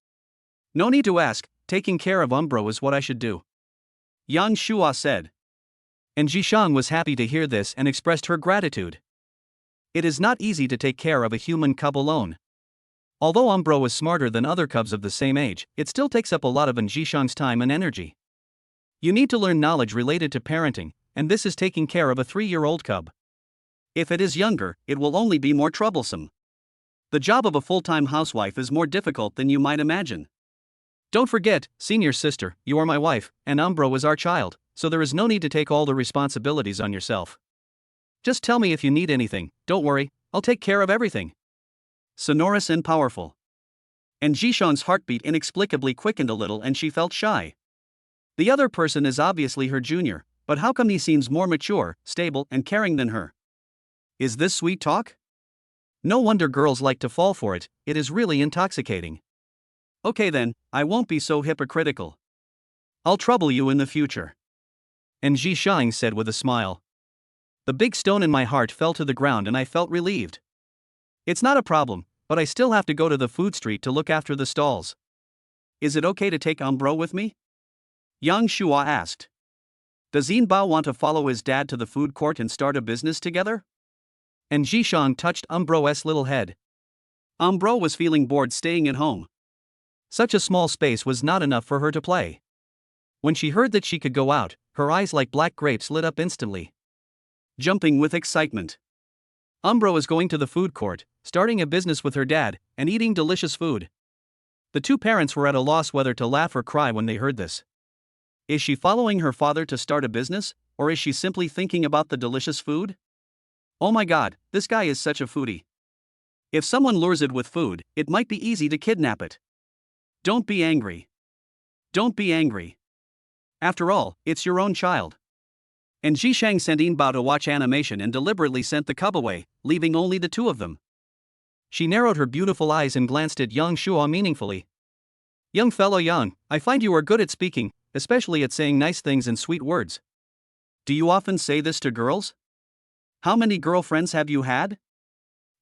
No need to ask, taking care of Umbro is what I should do. Yang Shuo said. And Jishang was happy to hear this and expressed her gratitude. It is not easy to take care of a human cub alone. Although Umbro is smarter than other cubs of the same age, it still takes up a lot of Jishang's time and energy. You need to learn knowledge related to parenting, and this is taking care of a 3-year-old cub. If it is younger, it will only be more troublesome. The job of a full-time housewife is more difficult than you might imagine. Don't forget, senior sister, you are my wife, and Umbro is our child, so there is no need to take all the responsibilities on yourself. Just tell me if you need anything, don't worry, I'll take care of everything. Sonorous and powerful. And Jishan's heartbeat inexplicably quickened a little and she felt shy. The other person is obviously her junior, but how come he seems more mature, stable, and caring than her? Is this sweet talk? No wonder girls like to fall for it, it is really intoxicating. Okay then, I won't be so hypocritical. I'll trouble you in the future. And Jishang said with a smile. The big stone in my heart fell to the ground and I felt relieved. It's not a problem, but I still have to go to the food street to look after the stalls. Is it okay to take Umbro with me? Yang Shuo asked. Does Yinbao want to follow his dad to the food court and start a business together? And Jishang touched Umbro's little head. Umbro was feeling bored staying at home. Such a small space was not enough for her to play. When she heard that she could go out, her eyes like black grapes lit up instantly. Jumping with excitement. Umbro is going to the food court, starting a business with her dad, and eating delicious food. The two parents were at a loss whether to laugh or cry when they heard this. Is she following her father to start a business, or is she simply thinking about the delicious food? Oh my god, this guy is such a foodie. If someone lures it with food, it might be easy to kidnap it. Don't be angry. Don't be angry. After all, it's your own child. And Jishang sent Yinbao to watch animation and deliberately sent the cub away, leaving only the two of them. She narrowed her beautiful eyes and glanced at Yang Shuo meaningfully. Young fellow Yang, I find you are good at speaking, especially at saying nice things and sweet words. Do you often say this to girls? How many girlfriends have you had?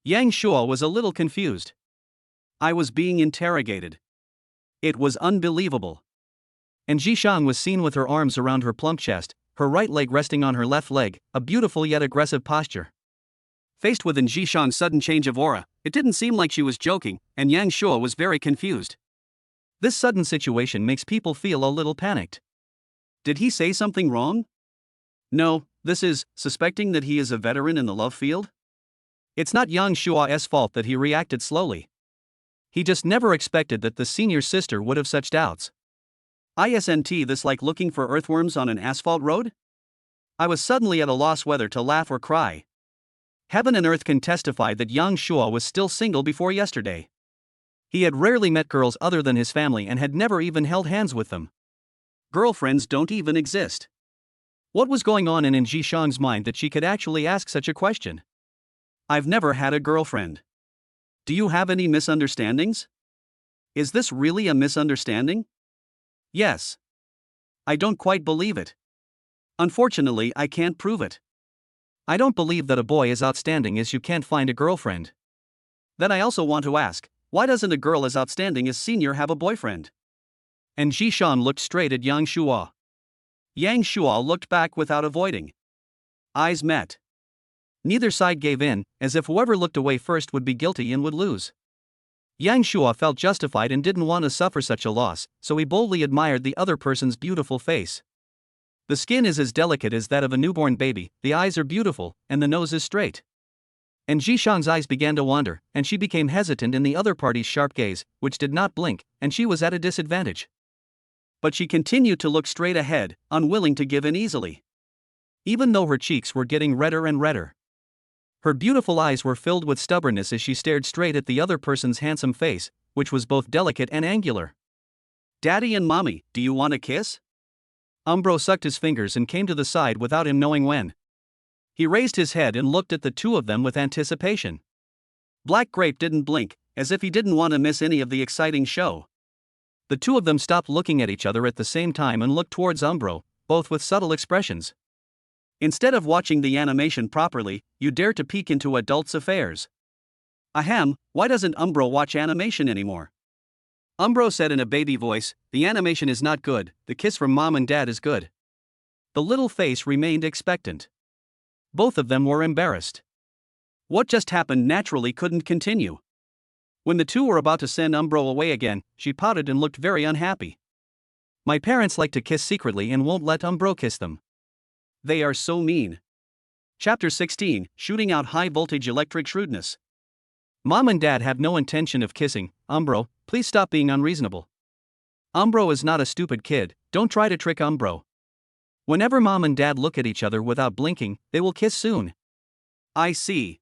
Yang Shuo was a little confused. I was being interrogated. It was unbelievable. And Jishang was seen with her arms around her plump chest, her right leg resting on her left leg, a beautiful yet aggressive posture. Faced with Jishang's sudden change of aura, it didn't seem like she was joking, and Yang Shuo was very confused. This sudden situation makes people feel a little panicked. Did he say something wrong? No, this is suspecting that he is a veteran in the love field? It's not Yang Shuo's fault that he reacted slowly. He just never expected that the senior sister would have such doubts. Isn't this like looking for earthworms on an asphalt road? I was suddenly at a loss whether to laugh or cry. Heaven and earth can testify that Yang Shuo was still single before yesterday. He had rarely met girls other than his family and had never even held hands with them. Girlfriends don't even exist. What was going on in Jishang's mind that she could actually ask such a question? I've never had a girlfriend. Do you have any misunderstandings? Is this really a misunderstanding? Yes. I don't quite believe it. Unfortunately, I can't prove it. I don't believe that a boy is outstanding as you can't find a girlfriend. Then I also want to ask, why doesn't a girl as outstanding as Senior have a boyfriend? And Jishan looked straight at Yang Shuo. Yang Shuo looked back without avoiding. Eyes met. Neither side gave in, as if whoever looked away first would be guilty and would lose. Yang Shuo felt justified and didn't want to suffer such a loss, so he boldly admired the other person's beautiful face. The skin is as delicate as that of a newborn baby, the eyes are beautiful, and the nose is straight. And Jishan's eyes began to wander, and she became hesitant in the other party's sharp gaze, which did not blink, and she was at a disadvantage. But she continued to look straight ahead, unwilling to give in easily. Even though her cheeks were getting redder and redder. Her beautiful eyes were filled with stubbornness as she stared straight at the other person's handsome face, which was both delicate and angular. Daddy and Mommy, do you want a kiss? Umbro sucked his fingers and came to the side without him knowing when. He raised his head and looked at the two of them with anticipation. Black Grape didn't blink, as if he didn't want to miss any of the exciting show. The two of them stopped looking at each other at the same time and looked towards Umbro, both with subtle expressions. Instead of watching the animation properly, you dare to peek into adults' affairs. Ahem, why doesn't Umbro watch animation anymore? Umbro said in a baby voice, the animation is not good, the kiss from Mom and Dad is good. The little face remained expectant. Both of them were embarrassed. What just happened naturally couldn't continue. When the two were about to send Umbro away again, she pouted and looked very unhappy. My parents like to kiss secretly and won't let Umbro kiss them. They are so mean. Chapter 16, Shooting Out High Voltage Electric Shrewdness. Mom and Dad have no intention of kissing. Umbro, please stop being unreasonable. Umbro is not a stupid kid, don't try to trick Umbro. Whenever Mom and Dad look at each other without blinking, they will kiss soon. I see.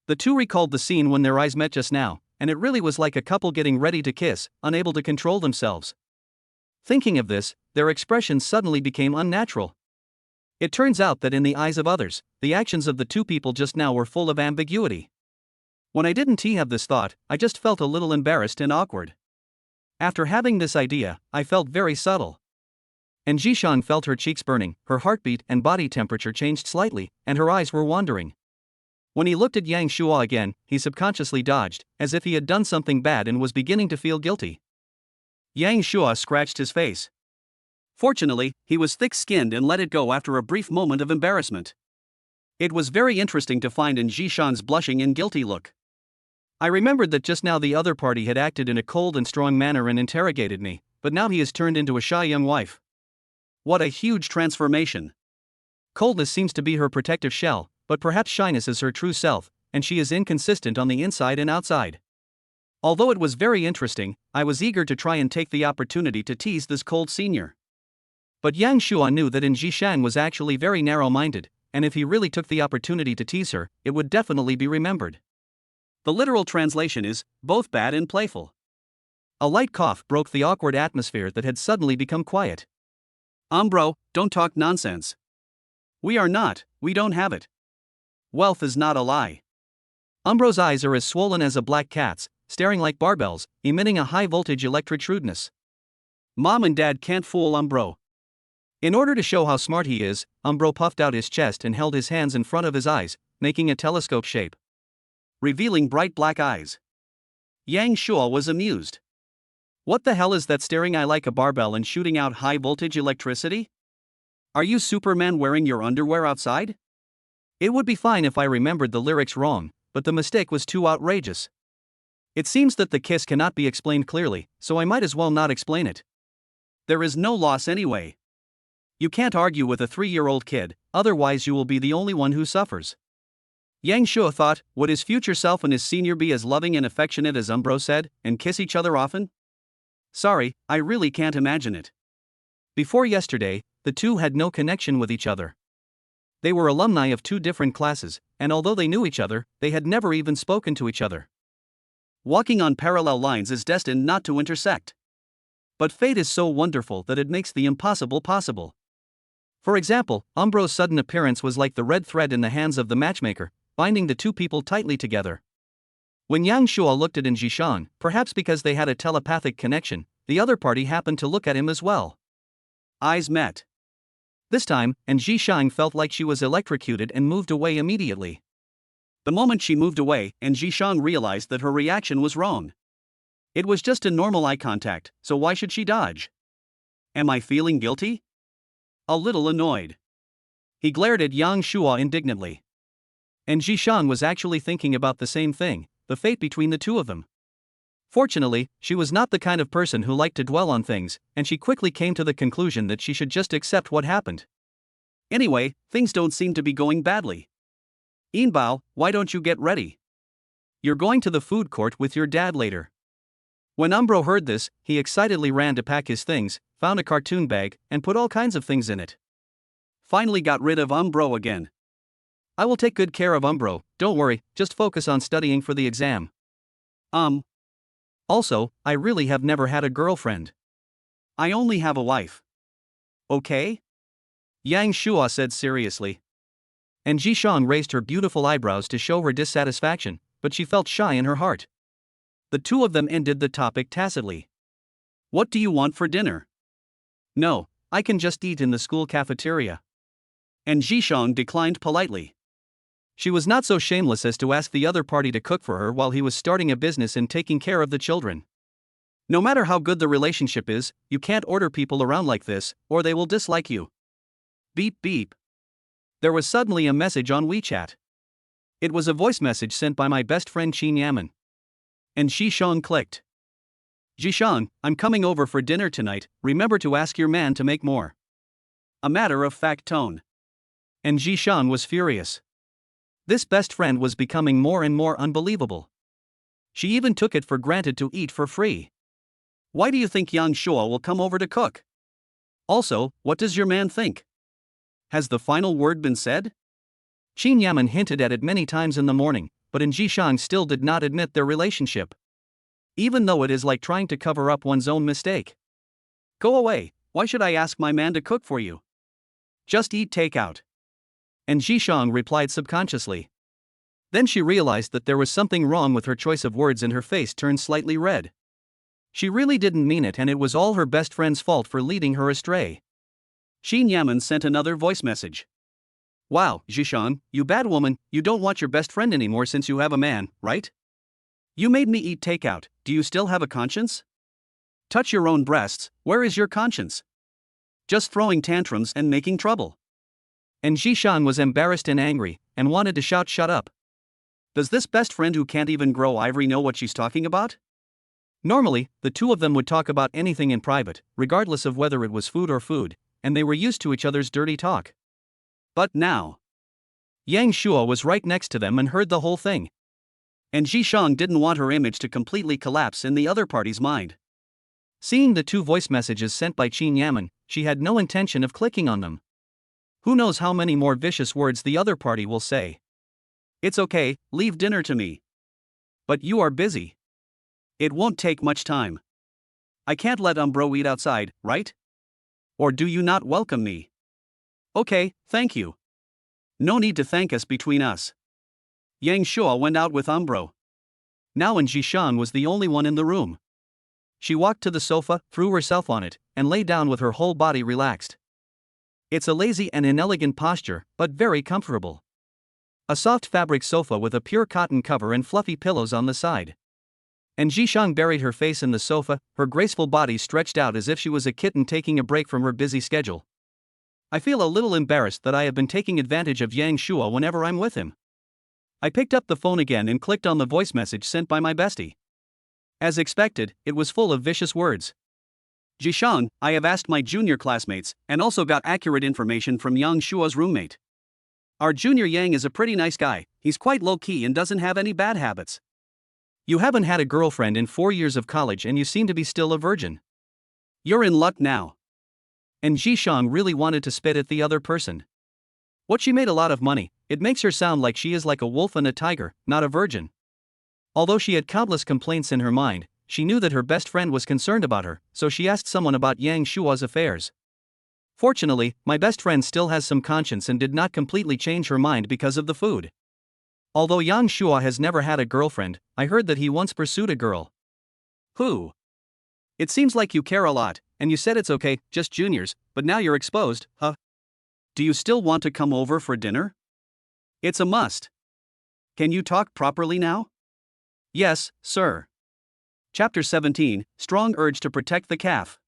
The two recalled the scene when their eyes met just now, and it really was like a couple getting ready to kiss, unable to control themselves. Thinking of this, their expressions suddenly became unnatural. It turns out that in the eyes of others, the actions of the two people just now were full of ambiguity. When I didn't have this thought, I just felt a little embarrassed and awkward. After having this idea, I felt very subtle. And Jishan felt her cheeks burning, her heartbeat and body temperature changed slightly, and her eyes were wandering. When he looked at Yang Shuo again, he subconsciously dodged, as if he had done something bad and was beginning to feel guilty. Yang Shuo scratched his face. Fortunately, he was thick-skinned and let it go after a brief moment of embarrassment. It was very interesting to find in Jishan's blushing and guilty look. I remembered that just now the other party had acted in a cold and strong manner and interrogated me, but now he has turned into a shy young wife. What a huge transformation. Coldness seems to be her protective shell, but perhaps shyness is her true self, and she is inconsistent on the inside and outside. Although it was very interesting, I was eager to try and take the opportunity to tease this cold senior. But Yang Shuo knew that Jishan was actually very narrow-minded, and if he really took the opportunity to tease her, it would definitely be remembered. The literal translation is, both bad and playful. A light cough broke the awkward atmosphere that had suddenly become quiet. Umbro, don't talk nonsense. We don't have it. Wealth is not a lie. Umbro's eyes are as swollen as a black cat's, staring like barbells, emitting a high-voltage electric shrewdness. Mom and Dad can't fool Umbro. In order to show how smart he is, Umbro puffed out his chest and held his hands in front of his eyes, making a telescope shape, revealing bright black eyes. Yang Shuo was amused. What the hell is that staring eye like a barbell and shooting out high-voltage electricity? Are you Superman wearing your underwear outside? It would be fine if I remembered the lyrics wrong, but the mistake was too outrageous. It seems that the kiss cannot be explained clearly, so I might as well not explain it. There is no loss anyway. You can't argue with a 3-year-old kid, otherwise you will be the only one who suffers. Yang Shuo thought, would his future self and his senior be as loving and affectionate as Umbro said, and kiss each other often? Sorry, I really can't imagine it. Before yesterday, the two had no connection with each other. They were alumni of 2 different classes, and although they knew each other, they had never even spoken to each other. Walking on parallel lines is destined not to intersect. But fate is so wonderful that it makes the impossible possible. For example, Umbro's sudden appearance was like the red thread in the hands of the matchmaker, binding the two people tightly together. When Yang Shuo looked at Jishan, perhaps because they had a telepathic connection, the other party happened to look at him as well. Eyes met. This time, and Ji Shang felt like she was electrocuted and moved away immediately. The moment she moved away, and Ji Shang realized that her reaction was wrong. It was just a normal eye contact, so why should she dodge? Am I feeling guilty? A little annoyed. He glared at Yang Shuo indignantly. And Ji Shang was actually thinking about the same thing, the fate between the two of them. Fortunately, she was not the kind of person who liked to dwell on things, and she quickly came to the conclusion that she should just accept what happened. Anyway, things don't seem to be going badly. Yinbao, why don't you get ready? You're going to the food court with your dad later. When Umbro heard this, he excitedly ran to pack his things, found a cartoon bag, and put all kinds of things in it. Finally got rid of Umbro again. I will take good care of Umbro, don't worry, just focus on studying for the exam. Also, I really have never had a girlfriend. I only have a wife. Okay? Yang Shuo said seriously. And Ji Shang raised her beautiful eyebrows to show her dissatisfaction, but she felt shy in her heart. The two of them ended the topic tacitly. What do you want for dinner? No, I can just eat in the school cafeteria. And Ji Shang declined politely. She was not so shameless as to ask the other party to cook for her while he was starting a business and taking care of the children. No matter how good the relationship is, you can't order people around like this, or they will dislike you. Beep beep. There was suddenly a message on WeChat. It was a voice message sent by my best friend Qin Yaman. And Ji Shang clicked. Ji Shang, I'm coming over for dinner tonight, remember to ask your man to make more. A matter-of-fact tone. And Ji Shang was furious. This best friend was becoming more and more unbelievable. She even took it for granted to eat for free. Why do you think Yang Shuo will come over to cook? Also, what does your man think? Has the final word been said? Qin Yaman hinted at it many times in the morning, but Ji Shang still did not admit their relationship. Even though it is like trying to cover up one's own mistake. Go away, why should I ask my man to cook for you? Just eat takeout. And Ji Shang replied subconsciously. Then she realized that there was something wrong with her choice of words and her face turned slightly red. She really didn't mean it and it was all her best friend's fault for leading her astray. Qin Yaman sent another voice message. Wow, Ji Shang, you bad woman, you don't want your best friend anymore since you have a man, right? You made me eat takeout, do you still have a conscience? Touch your own breasts, where is your conscience? Just throwing tantrums and making trouble. And Ji Shang was embarrassed and angry, and wanted to shout shut up. Does this best friend who can't even grow ivory know what she's talking about? Normally, the two of them would talk about anything in private, regardless of whether it was food or food, and they were used to each other's dirty talk. But now, Yang Shuo was right next to them and heard the whole thing. And Ji Shang didn't want her image to completely collapse in the other party's mind. Seeing the two voice messages sent by Qin Yaman, she had no intention of clicking on them. Who knows how many more vicious words the other party will say. It's okay, leave dinner to me. But you are busy. It won't take much time. I can't let Umbro eat outside, right? Or do you not welcome me? Okay, thank you. No need to thank us between us. Yang Shuo went out with Umbro. Now Ji Shang was the only one in the room. She walked to the sofa, threw herself on it, and lay down with her whole body relaxed. It's a lazy and inelegant posture, but very comfortable. A soft fabric sofa with a pure cotton cover and fluffy pillows on the side. And Ji Shang buried her face in the sofa, her graceful body stretched out as if she was a kitten taking a break from her busy schedule. I feel a little embarrassed that I have been taking advantage of Yang Shuo whenever I'm with him. I picked up the phone again and clicked on the voice message sent by my bestie. As expected, it was full of vicious words. Ji Shang, I have asked my junior classmates, and also got accurate information from Yang Shuo's roommate. Our junior Yang is a pretty nice guy, he's quite low-key and doesn't have any bad habits. You haven't had a girlfriend in 4 years of college and you seem to be still a virgin. You're in luck now. And Ji Shang really wanted to spit at the other person. What, she made a lot of money, it makes her sound like she is like a wolf and a tiger, not a virgin. Although she had countless complaints in her mind, she knew that her best friend was concerned about her, so she asked someone about Yang Shuo's affairs. Fortunately, my best friend still has some conscience and did not completely change her mind because of the food. Although Yang Shuo has never had a girlfriend, I heard that he once pursued a girl. Who? It seems like you care a lot, and you said it's okay, just juniors, but now you're exposed, huh? Do you still want to come over for dinner? It's a must. Can you talk properly now? Yes, sir. Chapter 17, Strong Urge to Protect the Calf.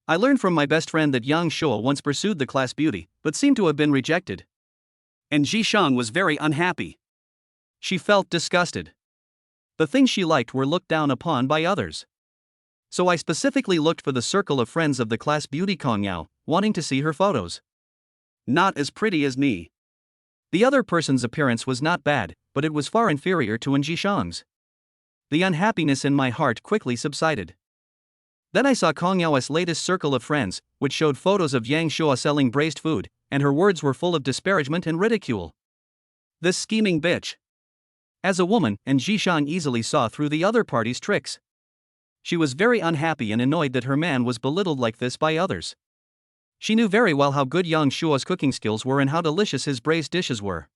I learned from my best friend that Yang Shuo once pursued the class beauty, but seemed to have been rejected. And Zhishang was very unhappy. She felt disgusted. The things she liked were looked down upon by others. So I specifically looked for the circle of friends of the class beauty Kong Yao, wanting to see her photos. Not as pretty as me. The other person's appearance was not bad, but it was far inferior to Zhishang's. The unhappiness in my heart quickly subsided. Then I saw Kong Yao's latest circle of friends, which showed photos of Yang Shuo selling braised food, and her words were full of disparagement and ridicule. This scheming bitch. As a woman, and Zhishang easily saw through the other party's tricks. She was very unhappy and annoyed that her man was belittled like this by others. She knew very well how good Yang Shuo's cooking skills were and how delicious his braised dishes were.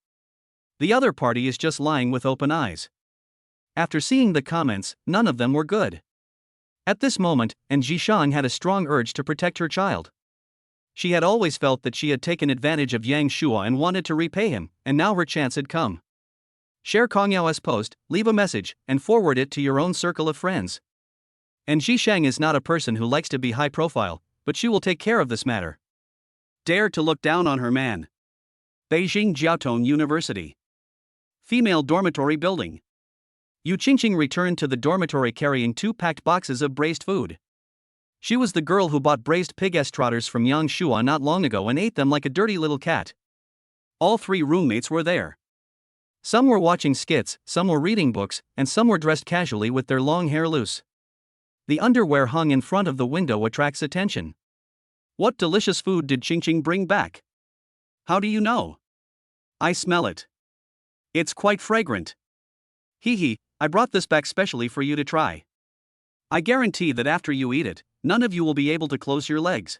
The other party is just lying with open eyes. After seeing the comments, none of them were good. At this moment, and Zhishang had a strong urge to protect her child. She had always felt that she had taken advantage of Yang Shuo and wanted to repay him, and now her chance had come. Share Kong Yao's post, leave a message, and forward it to your own circle of friends. And Zhishang is not a person who likes to be high profile, but she will take care of this matter. Dare to look down on her man. Beijing Jiaotong University. Female dormitory building. Yu Qingqing returned to the dormitory carrying 2 packed boxes of braised food. She was the girl who bought braised pig trotters from Yang Shuo not long ago and ate them like a dirty little cat. All 3 roommates were there. Some were watching skits, some were reading books, and some were dressed casually with their long hair loose. The underwear hung in front of the window attracts attention. What delicious food did Qingqing bring back? How do you know? I smell it. It's quite fragrant. Hee, I brought this back specially for you to try. I guarantee that after you eat it, none of you will be able to close your legs.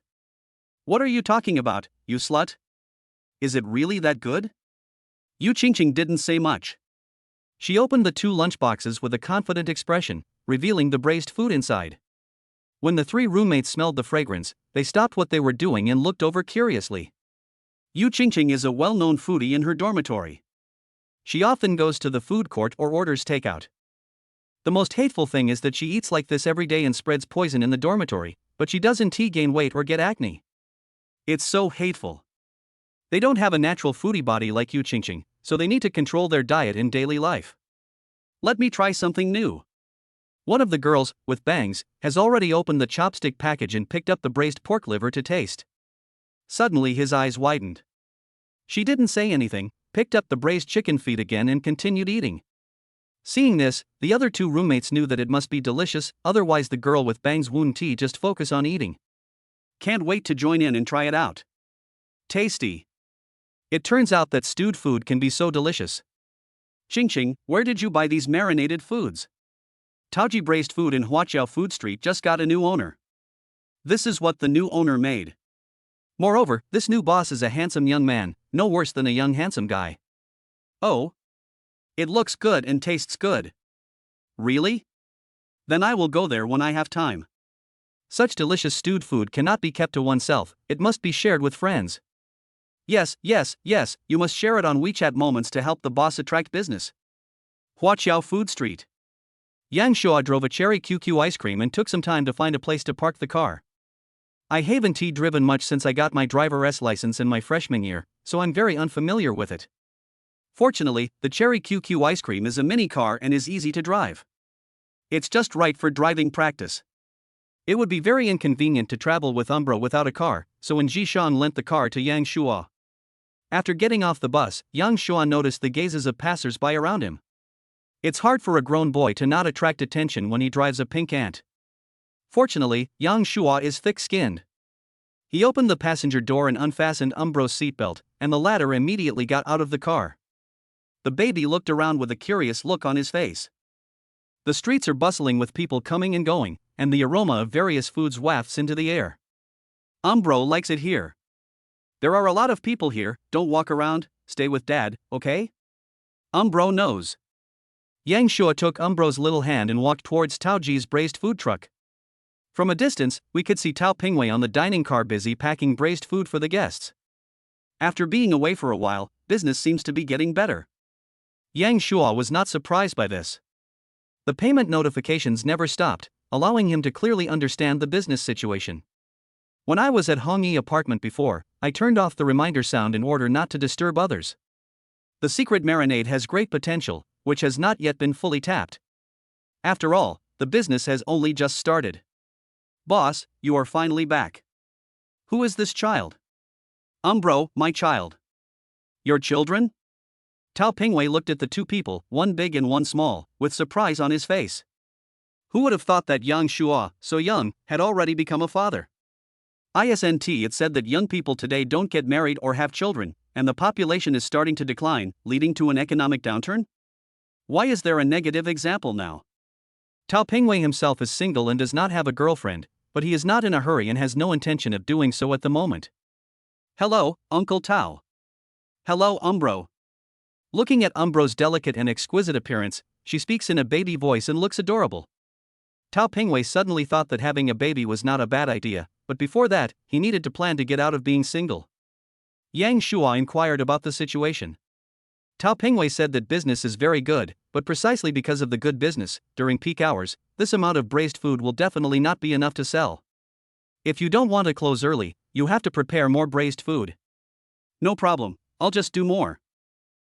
What are you talking about, you slut? Is it really that good? Yu Qingqing didn't say much. She opened the 2 lunchboxes with a confident expression, revealing the braised food inside. When the 3 roommates smelled the fragrance, they stopped what they were doing and looked over curiously. Yu Qingqing is a well-known foodie in her dormitory. She often goes to the food court or orders takeout. The most hateful thing is that she eats like this every day and spreads poison in the dormitory, but she doesn't gain weight or get acne. It's so hateful. They don't have a natural foodie body like Yu Qingqing, so they need to control their diet in daily life. Let me try something new. One of the girls, with bangs, has already opened the chopstick package and picked up the braised pork liver to taste. Suddenly his eyes widened. She didn't say anything, picked up the braised chicken feet again and continued eating. Seeing this, the other 2 roommates knew that it must be delicious, otherwise the girl with bangs wouldn't just focus on eating. Can't wait to join in and try it out. Tasty. It turns out that stewed food can be so delicious. Qingqing, where did you buy these marinated foods? Taoji Braised Food in Huaqiao Food Street just got a new owner. This is what the new owner made. Moreover, this new boss is a handsome young man, no worse than a young handsome guy. Oh? It looks good and tastes good. Really? Then I will go there when I have time. Such delicious stewed food cannot be kept to oneself, it must be shared with friends. Yes, you must share it on WeChat Moments to help the boss attract business. Huaqiao Food Street. Yang Shuo drove a cherry QQ ice cream and took some time to find a place to park the car. I haven't driven much since I got my driver's license in my freshman year, so I'm very unfamiliar with it. Fortunately, the cherry QQ ice cream is a mini car and is easy to drive. It's just right for driving practice. It would be very inconvenient to travel with Umbro without a car, so Zhishang lent the car to Yang Shuo. After getting off the bus, Yang Shuo noticed the gazes of passers-by around him. It's hard for a grown boy to not attract attention when he drives a pink ant. Fortunately, Yang Shuo is thick-skinned. He opened the passenger door and unfastened Umbro's seatbelt, and the latter immediately got out of the car. The baby looked around with a curious look on his face. The streets are bustling with people coming and going, and the aroma of various foods wafts into the air. Umbro likes it here. There are a lot of people here, don't walk around, stay with dad, okay? Umbro knows. Yang Shuo took Umbro's little hand and walked towards Taoji's braised food truck. From a distance, we could see Tao Pingwei on the dining car busy packing braised food for the guests. After being away for a while, business seems to be getting better. Yang Shuo was not surprised by this. The payment notifications never stopped, allowing him to clearly understand the business situation. When I was at Hongyi apartment before, I turned off the reminder sound in order not to disturb others. The secret marinade has great potential, which has not yet been fully tapped. After all, the business has only just started. Boss, you are finally back. Who is this child? Umbro, my child. Your children? Tao Pingwei looked at the two people, one big and one small, with surprise on his face. Who would have thought that Yang Shuo, so young, had already become a father? Isn't it said that young people today don't get married or have children, and the population is starting to decline, leading to an economic downturn? Why is there a negative example now? Tao Pingwei himself is single and does not have a girlfriend, but he is not in a hurry and has no intention of doing so at the moment. Hello, Uncle Tao. Hello, Umbro. Looking at Umbro's delicate and exquisite appearance, she speaks in a baby voice and looks adorable. Tao Pingwei suddenly thought that having a baby was not a bad idea, but before that, he needed to plan to get out of being single. Yang Shuo inquired about the situation. Tao Pingwei said that business is very good, but precisely because of the good business, during peak hours, this amount of braised food will definitely not be enough to sell. If you don't want to close early, you have to prepare more braised food. No problem, I'll just do more.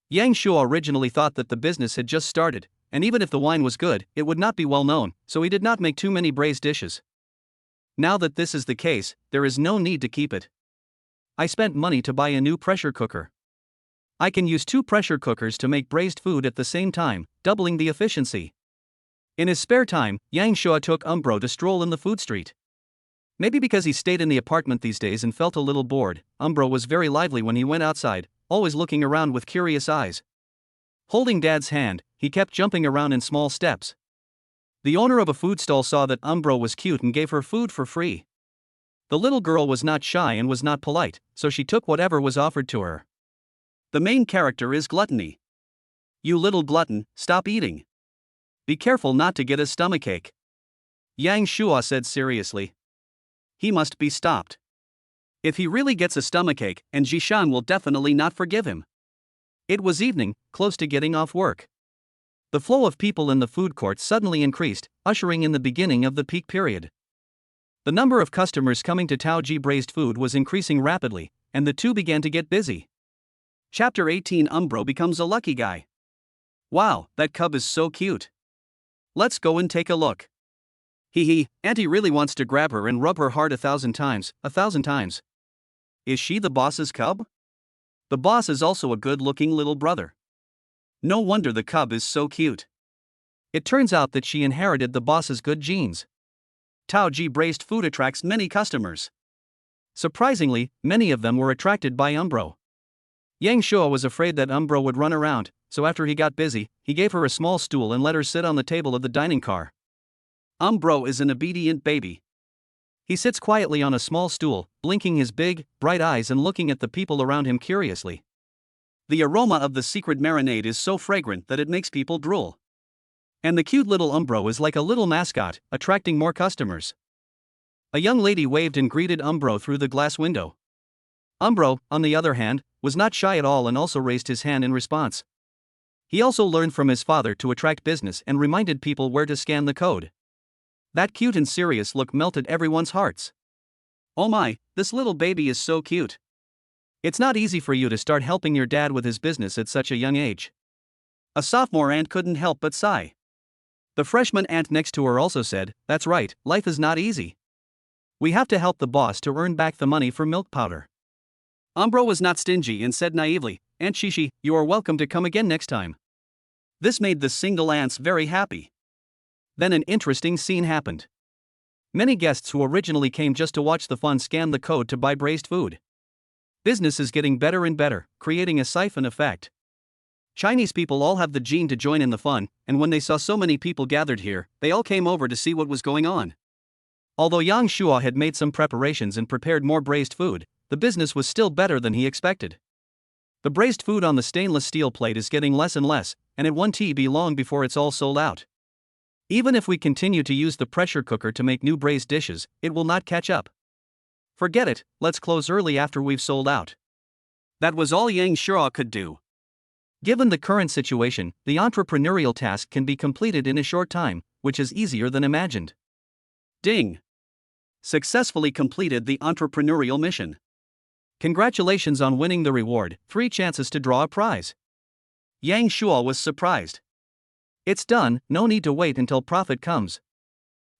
Yang Shuo originally thought that the business had just started, and even if the wine was good, it would not be well known, so he did not make too many braised dishes. Now that this is the case, there is no need to keep it. I spent money to buy a new pressure cooker. I can use 2 pressure cookers to make braised food at the same time, doubling the efficiency. In his spare time, Yang Shuo took Umbro to stroll in the food street. Maybe because he stayed in the apartment these days and felt a little bored, Umbro was very lively when he went outside, always looking around with curious eyes. Holding Dad's hand, he kept jumping around in small steps. The owner of a food stall saw that Umbro was cute and gave her food for free. The little girl was not shy and was not polite, so she took whatever was offered to her. The main character is gluttony. You little glutton, stop eating. Be careful not to get a stomachache. Yang Shuo said seriously. He must be stopped. If he really gets a stomachache, and Jishan will definitely not forgive him. It was evening, close to getting off work. The flow of people in the food court suddenly increased, ushering in the beginning of the peak period. The number of customers coming to Taoji braised food was increasing rapidly, and the two began to get busy. Chapter 18 Umbro becomes a lucky guy. Wow, that cub is so cute. Let's go and take a look. Hee, Auntie really wants to grab her and rub her hard 1,000 times, 1,000 times. Is she the boss's cub? The boss is also a good-looking little brother. No wonder the cub is so cute. It turns out that she inherited the boss's good genes. Taoji braised food attracts many customers. Surprisingly, many of them were attracted by Umbro. Yang Shuo was afraid that Umbro would run around, so after he got busy, he gave her a small stool and let her sit on the table of the dining car. Umbro is an obedient baby. He sits quietly on a small stool, blinking his big, bright eyes and looking at the people around him curiously. The aroma of the secret marinade is so fragrant that it makes people drool. And the cute little Umbro is like a little mascot, attracting more customers. A young lady waved and greeted Umbro through the glass window. Umbro, on the other hand, was not shy at all and also raised his hand in response. He also learned from his father to attract business and reminded people where to scan the code. That cute and serious look melted everyone's hearts. Oh my, this little baby is so cute. It's not easy for you to start helping your dad with his business at such a young age. A sophomore aunt couldn't help but sigh. The freshman aunt next to her also said, "That's right, life is not easy. We have to help the boss to earn back the money for milk powder." Umbro was not stingy and said naively, "Aunt Shishi, you are welcome to come again next time." This made the single aunts very happy. Then an interesting scene happened. Many guests who originally came just to watch the fun scanned the code to buy braised food. Business is getting better and better, creating a siphon effect. Chinese people all have the gene to join in the fun, and when they saw so many people gathered here, they all came over to see what was going on. Although Yang Shuo had made some preparations and prepared more braised food, the business was still better than he expected. The braised food on the stainless steel plate is getting less and less, and it won't be long before it's all sold out. Even if we continue to use the pressure cooker to make new braised dishes, it will not catch up. Forget it, let's close early after we've sold out. That was all Yang Shuo could do. Given the current situation, the entrepreneurial task can be completed in a short time, which is easier than imagined. Ding! Successfully completed the entrepreneurial mission. Congratulations on winning the reward, 3 chances to draw a prize. Yang Shuo was surprised. It's done, no need to wait until profit comes.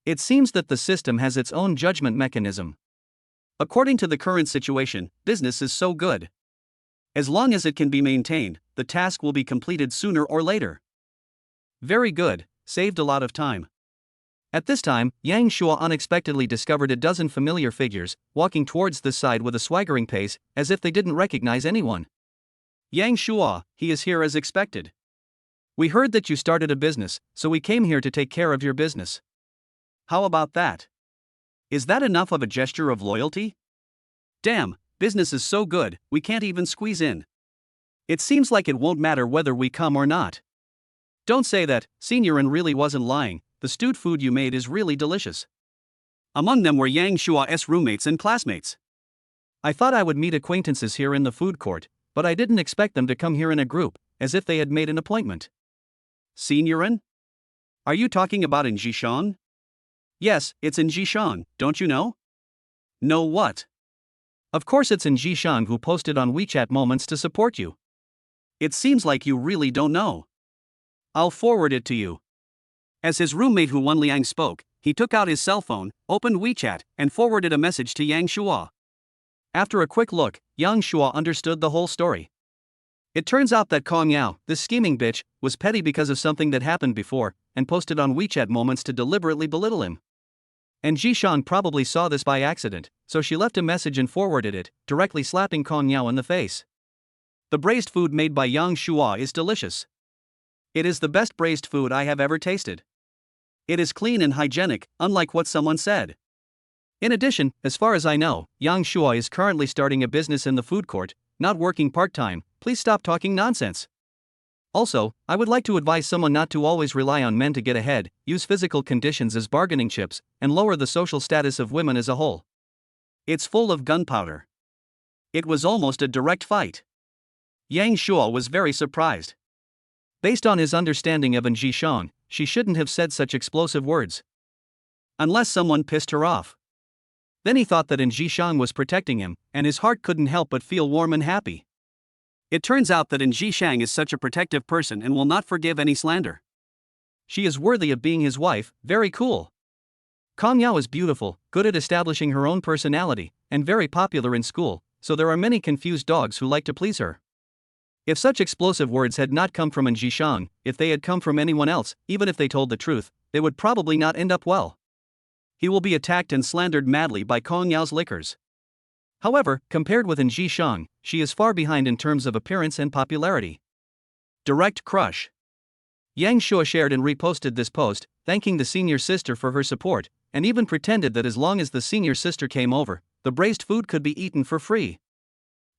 It seems that the system has its own judgment mechanism. According to the current situation, business is so good. As long as it can be maintained, the task will be completed sooner or later. Very good, saved a lot of time. At this time, Yang Shuo unexpectedly discovered a dozen familiar figures, walking towards this side with a swaggering pace, as if they didn't recognize anyone. Yang Shuo, he is here as expected. We heard that you started a business, so we came here to take care of your business. How about that? Is that enough of a gesture of loyalty? Damn, business is so good, we can't even squeeze in. It seems like it won't matter whether we come or not. Don't say that, Seniorin really wasn't lying, the stewed food you made is really delicious. Among them were Yang Shuo's roommates and classmates. I thought I would meet acquaintances here in the food court, but I didn't expect them to come here in a group, as if they had made an appointment. Seniorin? Are you talking about in Jishang? Yes, it's in Jishang, don't you know? Know what? Of course it's in Jishang, who posted on WeChat Moments to support you. It seems like you really don't know. I'll forward it to you. As his roommate Hu Wenliang spoke, he took out his cell phone, opened WeChat, and forwarded a message to Yang Shuo. After a quick look, Yang Shuo understood the whole story. It turns out that Kong Yao, this scheming bitch, was petty because of something that happened before, and posted on WeChat Moments to deliberately belittle him. And Jishang probably saw this by accident, so she left a message and forwarded it, directly slapping Kong Yao in the face. The braised food made by Yang Shuo is delicious. It is the best braised food I have ever tasted. It is clean and hygienic, unlike what someone said. In addition, as far as I know, Yang Shuo is currently starting a business in the food court, not working part-time. Please stop talking nonsense. Also, I would like to advise someone not to always rely on men to get ahead, use physical conditions as bargaining chips, and lower the social status of women as a whole. It's full of gunpowder. It was almost a direct fight. Yang Shuo was very surprised. Based on his understanding of Jishang, she shouldn't have said such explosive words. Unless someone pissed her off. Then he thought that Jishang was protecting him, and his heart couldn't help but feel warm and happy. It turns out that Jishang is such a protective person and will not forgive any slander. She is worthy of being his wife, very cool. Kong Yao is beautiful, good at establishing her own personality, and very popular in school, so there are many confused dogs who like to please her. If such explosive words had not come from Jishang, if they had come from anyone else, even if they told the truth, they would probably not end up well. He will be attacked and slandered madly by Kong Yao's lickers. However, compared with Jishang, she is far behind in terms of appearance and popularity. Direct crush. Yang Shuo shared and reposted this post, thanking the senior sister for her support, and even pretended that as long as the senior sister came over, the braised food could be eaten for free.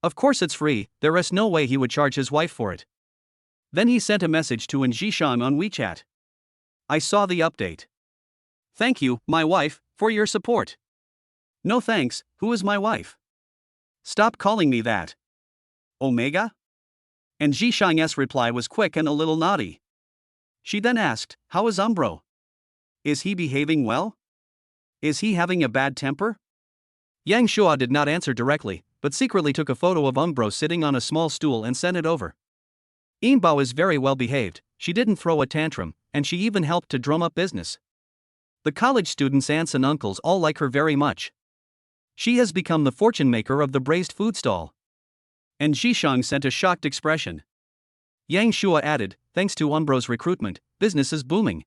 Of course it's free, there is no way he would charge his wife for it. Then he sent a message to Jishang on WeChat. I saw the update. Thank you, my wife, for your support. No thanks, who is my wife? Stop calling me that. Omega? And Jishang's reply was quick and a little naughty. She then asked, how is Umbro? Is he behaving well? Is he having a bad temper? Yang Shuo did not answer directly, but secretly took a photo of Umbro sitting on a small stool and sent it over. Yinbao is very well behaved, she didn't throw a tantrum, and she even helped to drum up business. The college students' aunts and uncles all like her very much. She has become the fortune maker of the braised food stall. And Jishang sent a shocked expression. Yang Shuo added, thanks to Umbro's recruitment, business is booming.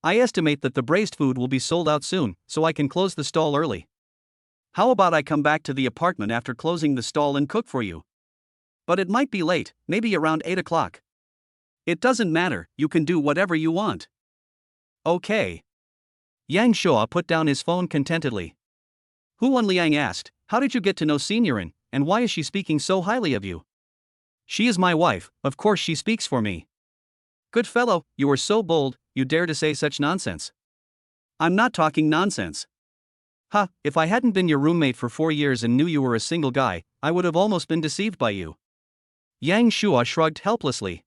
I estimate that the braised food will be sold out soon, so I can close the stall early. How about I come back to the apartment after closing the stall and cook for you? But it might be late, maybe around 8 o'clock. It doesn't matter, you can do whatever you want. Okay. Yang Shuo put down his phone contentedly. Hu Wenliang asked, how did you get to know Seniorin, and why is she speaking so highly of you? She is my wife, of course she speaks for me. Good fellow, you are so bold, you dare to say such nonsense. I'm not talking nonsense. Ha, if I hadn't been your roommate for 4 years and knew you were a single guy, I would have almost been deceived by you. Yang Shua shrugged helplessly.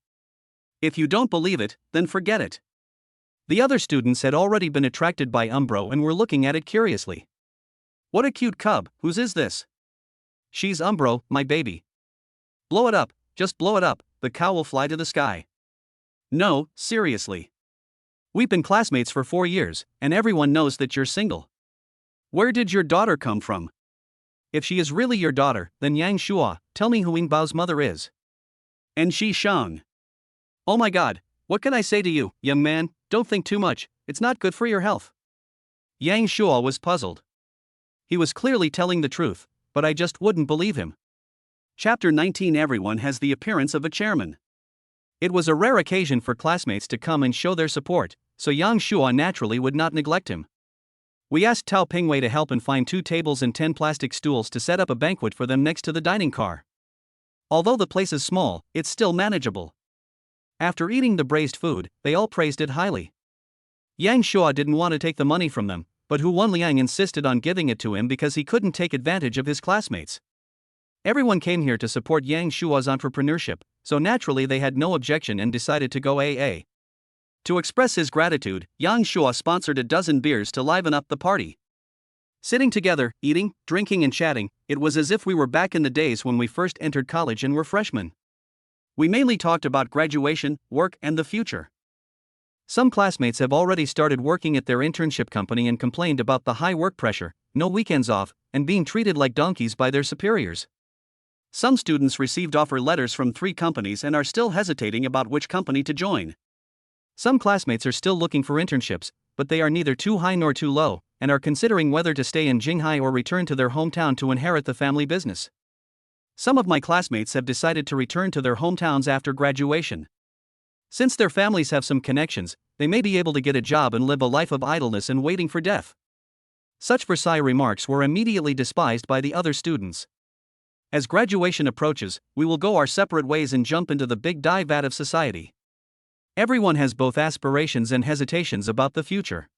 If you don't believe it, then forget it. The other students had already been attracted by Umbro and were looking at it curiously. What a cute cub, whose is this? She's Umbro, my baby. Blow it up, just blow it up, the cow will fly to the sky. No, seriously. We've been classmates for 4 years, and everyone knows that you're single. Where did your daughter come from? If she is really your daughter, then Yang Shua, tell me who Yingbao's mother is. And Shi Shang. Oh my god, what can I say to you, young man? Don't think too much, it's not good for your health. Yang Shua was puzzled. He was clearly telling the truth, but I just wouldn't believe him. Chapter 19. Everyone has the appearance of a chairman. It was a rare occasion for classmates to come and show their support, so Yang Shua naturally would not neglect him. We asked Tao Pingwei to help and find 2 tables and 10 plastic stools to set up a banquet for them next to the dining car. Although the place is small, it's still manageable. After eating the braised food, they all praised it highly. Yang Shua didn't want to take the money from them, but Hu Wenliang insisted on giving it to him because he couldn't take advantage of his classmates. Everyone came here to support Yang Shua's entrepreneurship, so naturally they had no objection and decided to go AA. To express his gratitude, Yang Shua sponsored a dozen beers to liven up the party. Sitting together, eating, drinking and chatting, it was as if we were back in the days when we first entered college and were freshmen. We mainly talked about graduation, work and the future. Some classmates have already started working at their internship company and complained about the high work pressure, no weekends off, and being treated like donkeys by their superiors. Some students received offer letters from 3 companies and are still hesitating about which company to join. Some classmates are still looking for internships, but they are neither too high nor too low, and are considering whether to stay in Jinghai or return to their hometown to inherit the family business. Some of my classmates have decided to return to their hometowns after graduation. Since their families have some connections, they may be able to get a job and live a life of idleness and waiting for death. Such Versailles remarks were immediately despised by the other students. As graduation approaches, we will go our separate ways and jump into the big dye vat of society. Everyone has both aspirations and hesitations about the future.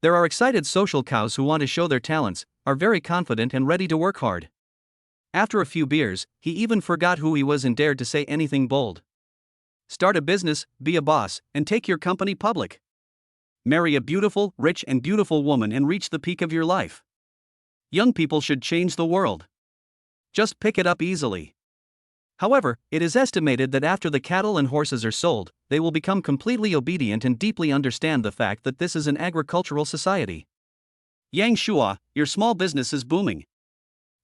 There are excited social cows who want to show their talents, are very confident and ready to work hard. After a few beers, he even forgot who he was and dared to say anything bold. Start a business, be a boss, and take your company public. Marry a beautiful, rich and beautiful woman and reach the peak of your life. Young people should change the world. Just pick it up easily. However, it is estimated that after the cattle and horses are sold, they will become completely obedient and deeply understand the fact that this is an agricultural society. Yang Shua, your small business is booming.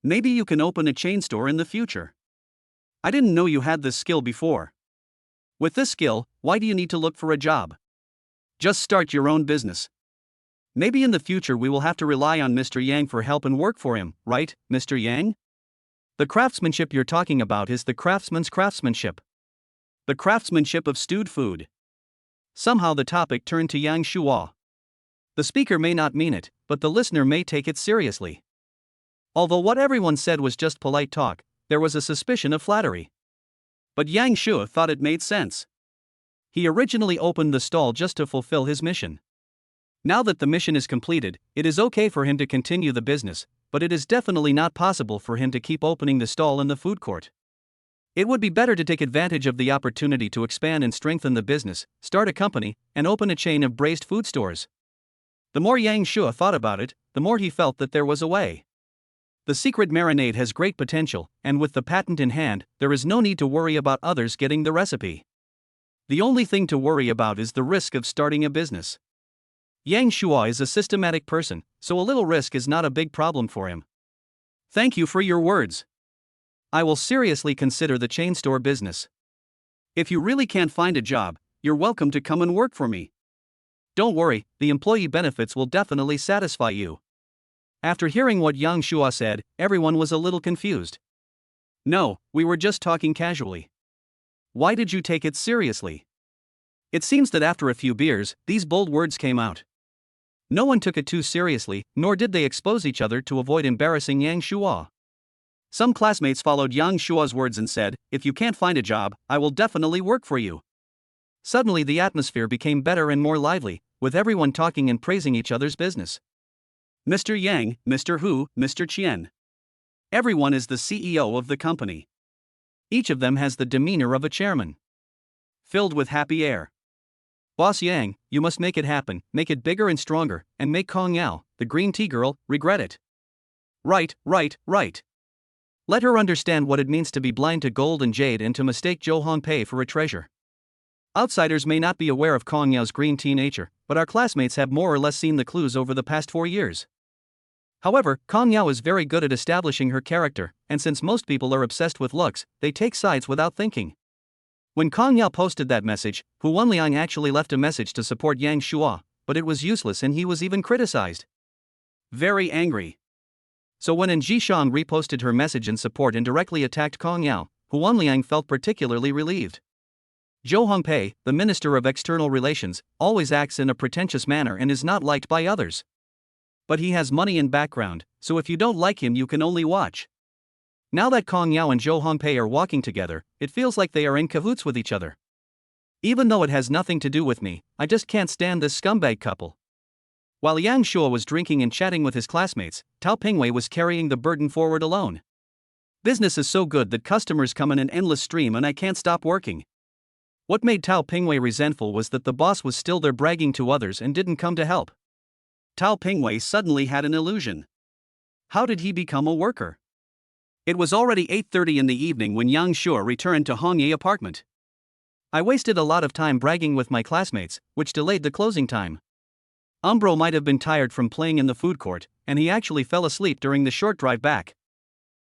Maybe you can open a chain store in the future. I didn't know you had this skill before. With this skill, why do you need to look for a job? Just start your own business. Maybe in the future we will have to rely on Mr. Yang for help and work for him, right, Mr. Yang? The craftsmanship you're talking about is the craftsman's craftsmanship. The craftsmanship of stewed food. Somehow the topic turned to Yang Shua. The speaker may not mean it, but the listener may take it seriously. Although what everyone said was just polite talk, there was a suspicion of flattery. But Yang Shua thought it made sense. He originally opened the stall just to fulfill his mission. Now that the mission is completed, it is okay for him to continue the business, but it is definitely not possible for him to keep opening the stall in the food court. It would be better to take advantage of the opportunity to expand and strengthen the business, start a company, and open a chain of braised food stores. The more Yang Shua thought about it, the more he felt that there was a way. The secret marinade has great potential, and with the patent in hand, there is no need to worry about others getting the recipe. The only thing to worry about is the risk of starting a business. Yang Shua is a systematic person, so a little risk is not a big problem for him. Thank you for your words. I will seriously consider the chain store business. If you really can't find a job, you're welcome to come and work for me. Don't worry, the employee benefits will definitely satisfy you. After hearing what Yang Shua said, everyone was a little confused. No, we were just talking casually. Why did you take it seriously? It seems that after a few beers, these bold words came out. No one took it too seriously, nor did they expose each other to avoid embarrassing Yang Shua. Some classmates followed Yang Shua's words and said, "If you can't find a job, I will definitely work for you." Suddenly the atmosphere became better and more lively, with everyone talking and praising each other's business. Mr. Yang, Mr. Hu, Mr. Qian. Everyone is the CEO of the company. Each of them has the demeanor of a chairman. Filled with happy air. Boss Yang, you must make it happen, make it bigger and stronger, and make Kong Yao, the green tea girl, regret it. Right. Let her understand what it means to be blind to gold and jade and to mistake Zhou Hongpei for a treasure. Outsiders may not be aware of Kong Yao's green tea nature, but our classmates have more or less seen the clues over the past 4 years. However, Kong Yao is very good at establishing her character, and since most people are obsessed with looks, they take sides without thinking. When Kong Yao posted that message, Hu Wenliang actually left a message to support Yang Shuo, but it was useless and he was even criticized. Very angry. So when An Jishang reposted her message in support and directly attacked Kong Yao, Hu Wenliang felt particularly relieved. Zhou Hongpei, the Minister of External Relations, always acts in a pretentious manner and is not liked by others. But he has money and background, so if you don't like him you can only watch. Now that Kong Yao and Zhou Hongpei are walking together, it feels like they are in cahoots with each other. Even though it has nothing to do with me, I just can't stand this scumbag couple. While Yang Shuo was drinking and chatting with his classmates, Tao Pingwei was carrying the burden forward alone. Business is so good that customers come in an endless stream and I can't stop working. What made Tao Pingwei resentful was that the boss was still there bragging to others and didn't come to help. Tao Pingwei suddenly had an illusion. How did he become a worker? It was already 8:30 in the evening when Yang Shuo returned to Hongye apartment. I wasted a lot of time bragging with my classmates, which delayed the closing time. Umbro might have been tired from playing in the food court, and he actually fell asleep during the short drive back.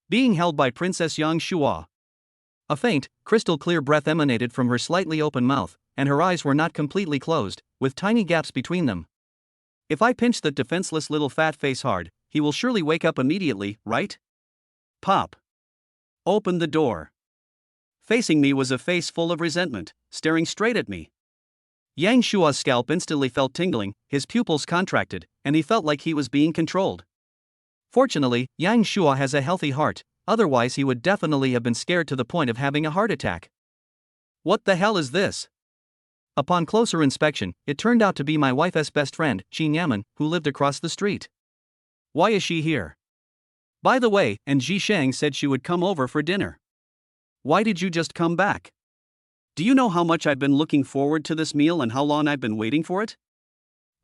Being held by Princess Yang Shuo. A faint, crystal-clear breath emanated from her slightly open mouth, and her eyes were not completely closed, with tiny gaps between them. If I pinch that defenseless little fat face hard, he will surely wake up immediately, right? Pop. Open the door. Facing me was a face full of resentment, staring straight at me. Yang Shua's scalp instantly felt tingling, his pupils contracted, and he felt like he was being controlled. Fortunately, Yang Shua has a healthy heart, otherwise he would definitely have been scared to the point of having a heart attack. What the hell is this? Upon closer inspection, it turned out to be my wife's best friend, Qin Yaman, who lived across the street. Why is she here? By the way, and Ji Sheng said she would come over for dinner. Why did you just come back? Do you know how much I've been looking forward to this meal and how long I've been waiting for it?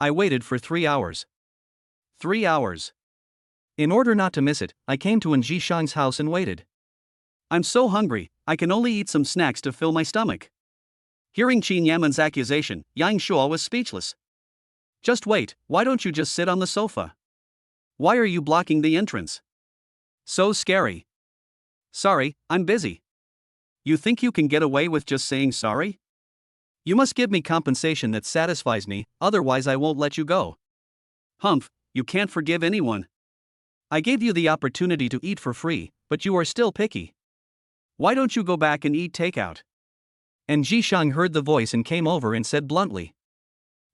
I waited for 3 hours. 3 hours. In order not to miss it, I came to An Jishang's house and waited. I'm so hungry, I can only eat some snacks to fill my stomach. Hearing Qin Yaman's accusation, Yang Shuo was speechless. Just wait, why don't you just sit on the sofa? Why are you blocking the entrance? So scary. Sorry, I'm busy. You think you can get away with just saying sorry? You must give me compensation that satisfies me, otherwise I won't let you go. Humph, you can't forgive anyone. I gave you the opportunity to eat for free, but you are still picky. Why don't you go back and eat takeout? And Jishang heard the voice and came over and said bluntly.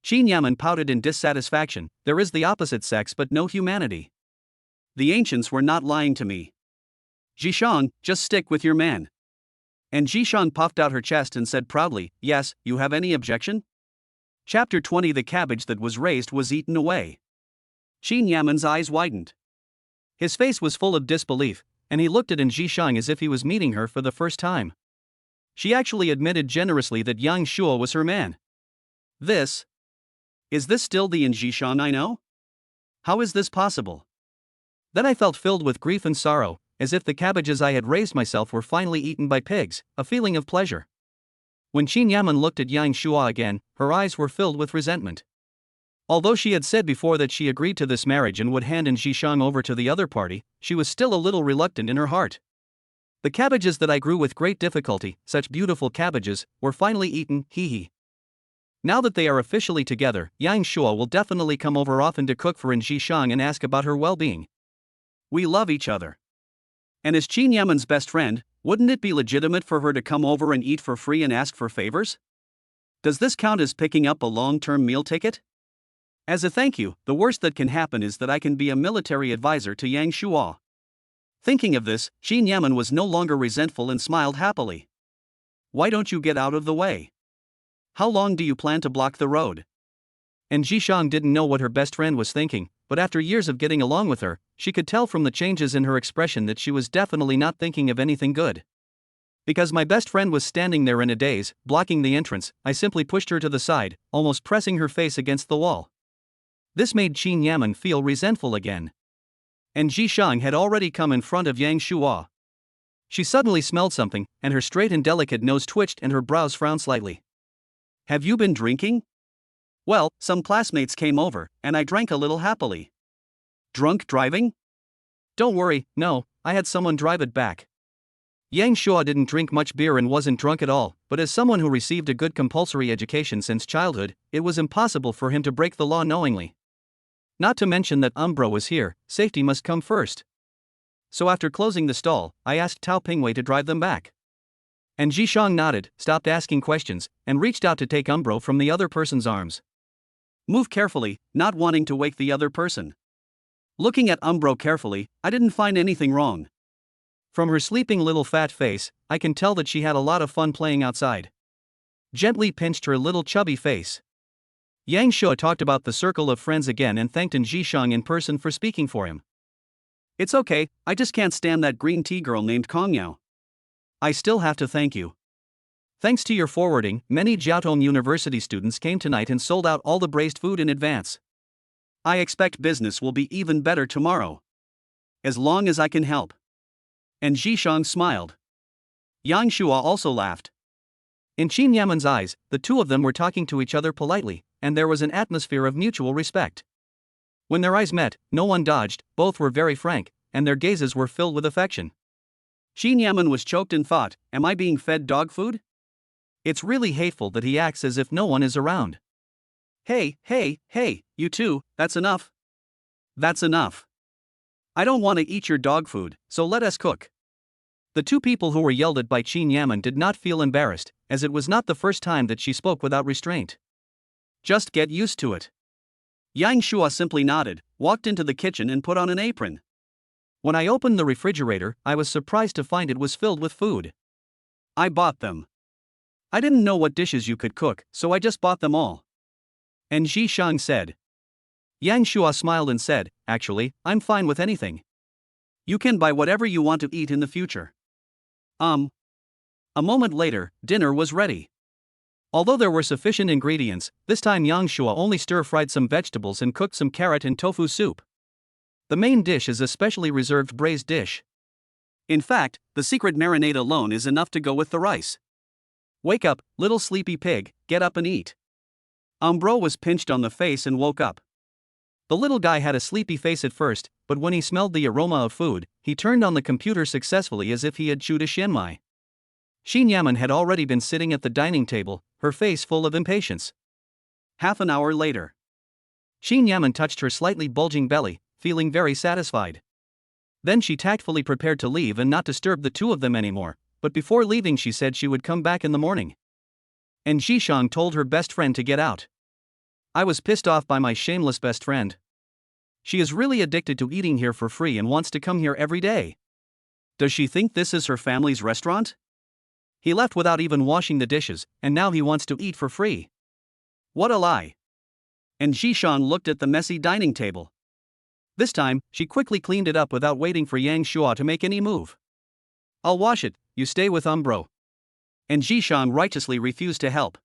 Qin Yaman pouted in dissatisfaction, there is the opposite sex but no humanity. The ancients were not lying to me. Jishang, just stick with your man. And Jishang puffed out her chest and said proudly, yes, you have any objection? Chapter 20 The cabbage that was raised was eaten away. Qin Yaman's eyes widened. His face was full of disbelief, and he looked at An Jishang as if he was meeting her for the first time. She actually admitted generously that Yang Shuo was her man. Is this still the An Jishang I know? How is this possible? Then I felt filled with grief and sorrow, as if the cabbages I had raised myself were finally eaten by pigs, a feeling of pleasure. When Qin Yaman looked at Yang Shuo again, her eyes were filled with resentment. Although she had said before that she agreed to this marriage and would hand An Jishang over to the other party, she was still a little reluctant in her heart. The cabbages that I grew with great difficulty, such beautiful cabbages, were finally eaten, hee. Now that they are officially together, Yang Shuo will definitely come over often to cook for An Jishang and ask about her well-being. We love each other. And as Qin Yaman's best friend, wouldn't it be legitimate for her to come over and eat for free and ask for favors? Does this count as picking up a long-term meal ticket? As a thank you, the worst that can happen is that I can be a military advisor to Yang Shuo. Thinking of this, Qin Yaman was no longer resentful and smiled happily. Why don't you get out of the way? How long do you plan to block the road? And Jishang didn't know what her best friend was thinking, but after years of getting along with her, she could tell from the changes in her expression that she was definitely not thinking of anything good. Because my best friend was standing there in a daze, blocking the entrance, I simply pushed her to the side, almost pressing her face against the wall. This made Qin Yaman feel resentful again. And Ji Shang had already come in front of Yang Shuo. She suddenly smelled something, and her straight and delicate nose twitched and her brows frowned slightly. Have you been drinking? Well, some classmates came over, and I drank a little happily. Drunk driving? Don't worry, no, I had someone drive it back. Yang Shuo didn't drink much beer and wasn't drunk at all, but as someone who received a good compulsory education since childhood, it was impossible for him to break the law knowingly. Not to mention that Umbro was here, safety must come first. So after closing the stall, I asked Tao Pingwei to drive them back. And Ji Shang nodded, stopped asking questions, and reached out to take Umbro from the other person's arms. Move carefully, not wanting to wake the other person. Looking at Umbro carefully, I didn't find anything wrong. From her sleeping little fat face, I can tell that she had a lot of fun playing outside. Gently pinched her little chubby face. Yang Shuo talked about the circle of friends again and thanked Ji Shang in person for speaking for him. It's okay, I just can't stand that green tea girl named Kong Yao. I still have to thank you. Thanks to your forwarding, many Jiaotong University students came tonight and sold out all the braised food in advance. I expect business will be even better tomorrow. As long as I can help. And Ji Shang smiled. Yang Shuo also laughed. In Qin Yaman's eyes, the two of them were talking to each other politely, and there was an atmosphere of mutual respect. When their eyes met, no one dodged, both were very frank, and their gazes were filled with affection. Qin Yaman was choked and thought, am I being fed dog food? It's really hateful that he acts as if no one is around. Hey, you two, that's enough. That's enough. I don't want to eat your dog food, so let us cook. The two people who were yelled at by Qin Yaman did not feel embarrassed, as it was not the first time that she spoke without restraint. Just get used to it. Yang Shuo simply nodded, walked into the kitchen and put on an apron. When I opened the refrigerator, I was surprised to find it was filled with food. I bought them. I didn't know what dishes you could cook, so I just bought them all. And Ji Shang said. Yang Shuo smiled and said, actually, I'm fine with anything. You can buy whatever you want to eat in the future. A moment later, dinner was ready. Although there were sufficient ingredients, this time Yang Shuo only stir-fried some vegetables and cooked some carrot and tofu soup. The main dish is a specially reserved braised dish. In fact, the secret marinade alone is enough to go with the rice. Wake up, little sleepy pig, get up and eat. Umbro was pinched on the face and woke up. The little guy had a sleepy face at first, but when he smelled the aroma of food, he turned on the computer successfully as if he had chewed a shenmai. Qin Yaman had already been sitting at the dining table, her face full of impatience. Half an hour later. Qin Yaman touched her slightly bulging belly, feeling very satisfied. Then she tactfully prepared to leave and not disturb the two of them anymore, but before leaving she said she would come back in the morning. And Ji Shang told her best friend to get out. I was pissed off by my shameless best friend. She is really addicted to eating here for free and wants to come here every day. Does she think this is her family's restaurant? He left without even washing the dishes, and now he wants to eat for free. What a lie. And Ji Shang looked at the messy dining table. This time, she quickly cleaned it up without waiting for Yang Shuo to make any move. I'll wash it, you stay with Umbro. And Ji Shang righteously refused to help.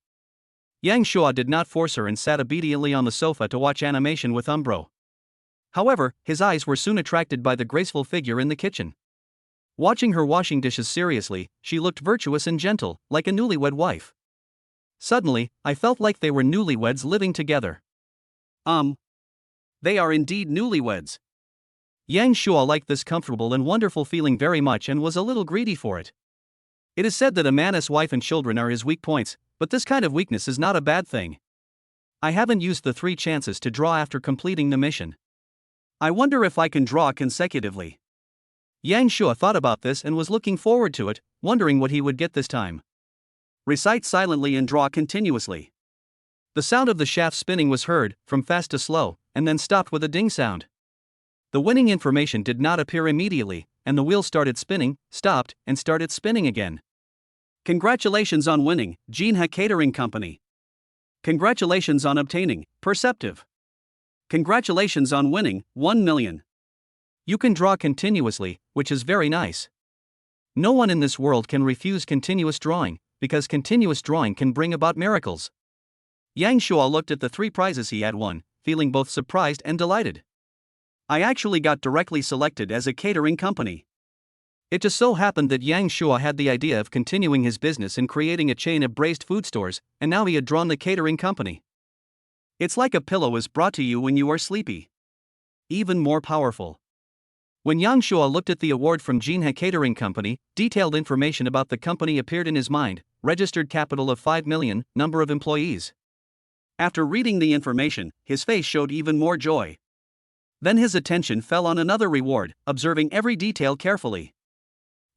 Yang Shuo did not force her and sat obediently on the sofa to watch animation with Umbro. However, his eyes were soon attracted by the graceful figure in the kitchen. Watching her washing dishes seriously, she looked virtuous and gentle, like a newlywed wife. Suddenly, I felt like they were newlyweds living together. They are indeed newlyweds. Yang Shuo liked this comfortable and wonderful feeling very much and was a little greedy for it. It is said that a man's wife and children are his weak points, but this kind of weakness is not a bad thing. I haven't used the 3 chances to draw after completing the mission. I wonder if I can draw consecutively. Yang Shuo thought about this and was looking forward to it, wondering what he would get this time. Recite silently and draw continuously. The sound of the shaft spinning was heard, from fast to slow, and then stopped with a ding sound. The winning information did not appear immediately, and the wheel started spinning, stopped, and started spinning again. Congratulations on winning, Jinha Catering Company. Congratulations on obtaining Perceptive. Congratulations on winning 1 million. You can draw continuously, which is very nice. No one in this world can refuse continuous drawing, because continuous drawing can bring about miracles. Yang Shua looked at the 3 prizes he had won, feeling both surprised and delighted. I actually got directly selected as a catering company. It just so happened that Yang Shua had the idea of continuing his business and creating a chain of braised food stores, and now he had drawn the catering company. It's like a pillow is brought to you when you are sleepy. Even more powerful. When Yang Shua looked at the award from Jinhe Catering Company, detailed information about the company appeared in his mind: registered capital of 5 million, number of employees. After reading the information, his face showed even more joy. Then his attention fell on another reward, observing every detail carefully.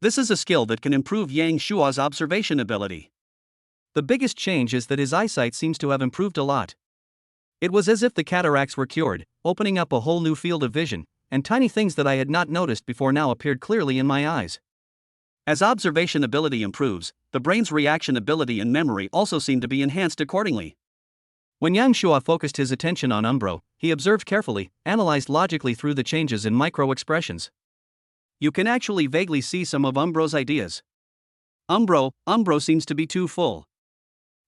This is a skill that can improve Yang Shua's observation ability. The biggest change is that his eyesight seems to have improved a lot. It was as if the cataracts were cured, opening up a whole new field of vision, and tiny things that I had not noticed before now appeared clearly in my eyes. As observation ability improves, the brain's reaction ability and memory also seem to be enhanced accordingly. When Yang Shua focused his attention on Umbro, he observed carefully, analyzed logically through the changes in micro-expressions. You can actually vaguely see some of Umbro's ideas. Umbro seems to be too full.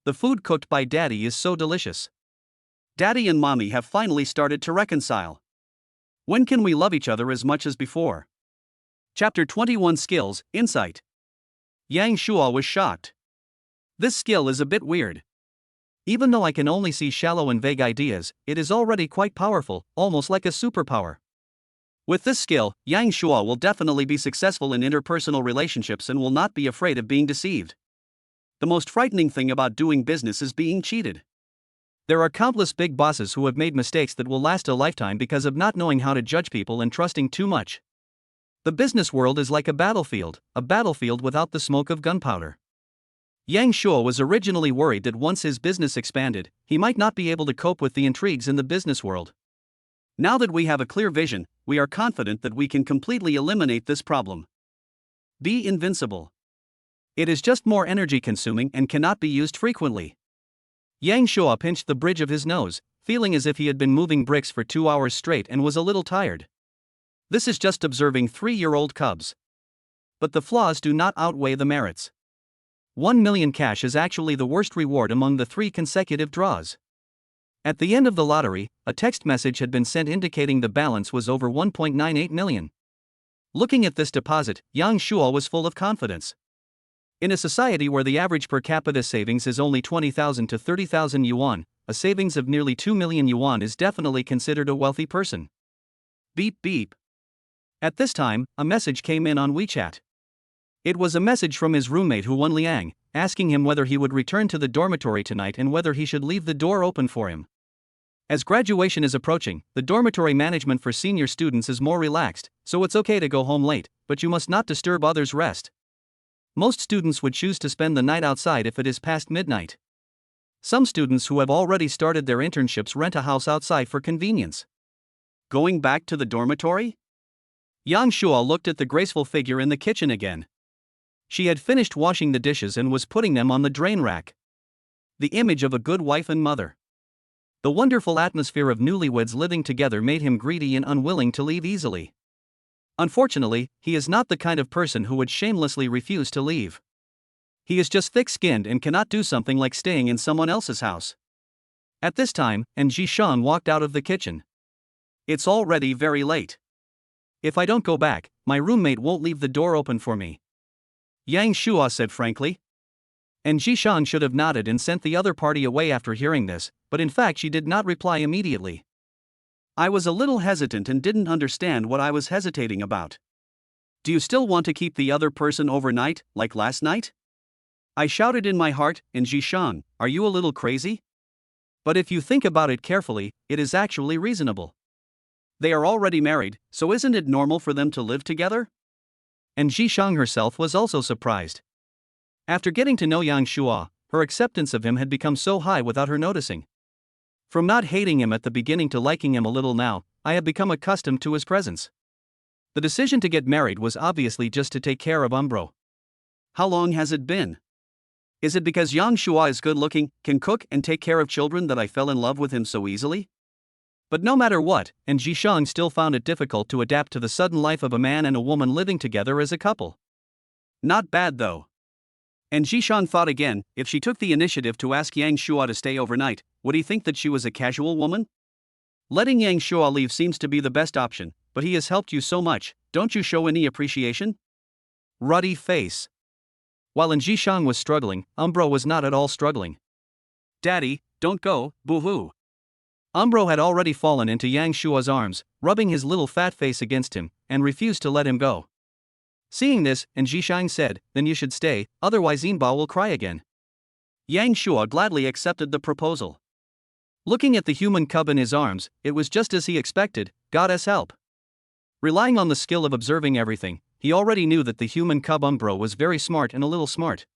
The food cooked by Daddy is so delicious. Daddy and Mommy have finally started to reconcile. When can we love each other as much as before? Chapter 21 Skills, Insight. Yang Shua was shocked. This skill is a bit weird. Even though I can only see shallow and vague ideas, it is already quite powerful, almost like a superpower. With this skill, Yang Shua will definitely be successful in interpersonal relationships and will not be afraid of being deceived. The most frightening thing about doing business is being cheated. There are countless big bosses who have made mistakes that will last a lifetime because of not knowing how to judge people and trusting too much. The business world is like a battlefield without the smoke of gunpowder. Yang Shua was originally worried that once his business expanded, he might not be able to cope with the intrigues in the business world. Now that we have a clear vision, we are confident that we can completely eliminate this problem. Be invincible. It is just more energy consuming and cannot be used frequently. Yang Shua pinched the bridge of his nose, feeling as if he had been moving bricks for 2 hours straight and was a little tired. This is just observing 3-year-old cubs. But the flaws do not outweigh the merits. 1 million cash is actually the worst reward among the 3 consecutive draws. At the end of the lottery, a text message had been sent indicating the balance was over 1.98 million. Looking at this deposit, Yang Shua was full of confidence. In a society where the average per capita savings is only 20,000 to 30,000 yuan, a savings of nearly 2 million yuan is definitely considered a wealthy person. Beep beep. At this time, a message came in on WeChat. It was a message from his roommate Huan Liang, asking him whether he would return to the dormitory tonight and whether he should leave the door open for him. As graduation is approaching, the dormitory management for senior students is more relaxed, so it's okay to go home late, but you must not disturb others' rest. Most students would choose to spend the night outside if it is past midnight. Some students who have already started their internships rent a house outside for convenience. Going back to the dormitory? Yang Shua looked at the graceful figure in the kitchen again. She had finished washing the dishes and was putting them on the drain rack. The image of a good wife and mother. The wonderful atmosphere of newlyweds living together made him greedy and unwilling to leave easily. Unfortunately, he is not the kind of person who would shamelessly refuse to leave. He is just thick-skinned and cannot do something like staying in someone else's house. At this time, Jishan walked out of the kitchen. It's already very late. If I don't go back, my roommate won't leave the door open for me, Yang Shua said frankly. Jishan should have nodded and sent the other party away after hearing this, but in fact she did not reply immediately. I was a little hesitant and didn't understand what I was hesitating about. Do you still want to keep the other person overnight, like last night? I shouted in my heart, and Jishan, are you a little crazy? But if you think about it carefully, it is actually reasonable. They are already married, so isn't it normal for them to live together? And Jishang herself was also surprised. After getting to know Yang Shua, her acceptance of him had become so high without her noticing. From not hating him at the beginning to liking him a little now, I had become accustomed to his presence. The decision to get married was obviously just to take care of Umbro. How long has it been? Is it because Yang Shua is good looking, can cook and take care of children that I fell in love with him so easily? But no matter what, and Jishang still found it difficult to adapt to the sudden life of a man and a woman living together as a couple. Not bad though. And Jishang thought again, if she took the initiative to ask Yang Shua to stay overnight, would he think that she was a casual woman? Letting Yang Shua leave seems to be the best option, but he has helped you so much, don't you show any appreciation? Ruddy face. While Jishang was struggling, Umbro was not at all struggling. Daddy, don't go, boo-hoo. Umbro had already fallen into Yang Shua's arms, rubbing his little fat face against him, and refused to let him go. Seeing this, Jishang said, then you should stay, otherwise Inba will cry again. Yang Shua gladly accepted the proposal. Looking at the human cub in his arms, it was just as he expected, Goddess help. Relying on the skill of observing everything, he already knew that the human cub Umbro was very smart and a little smart.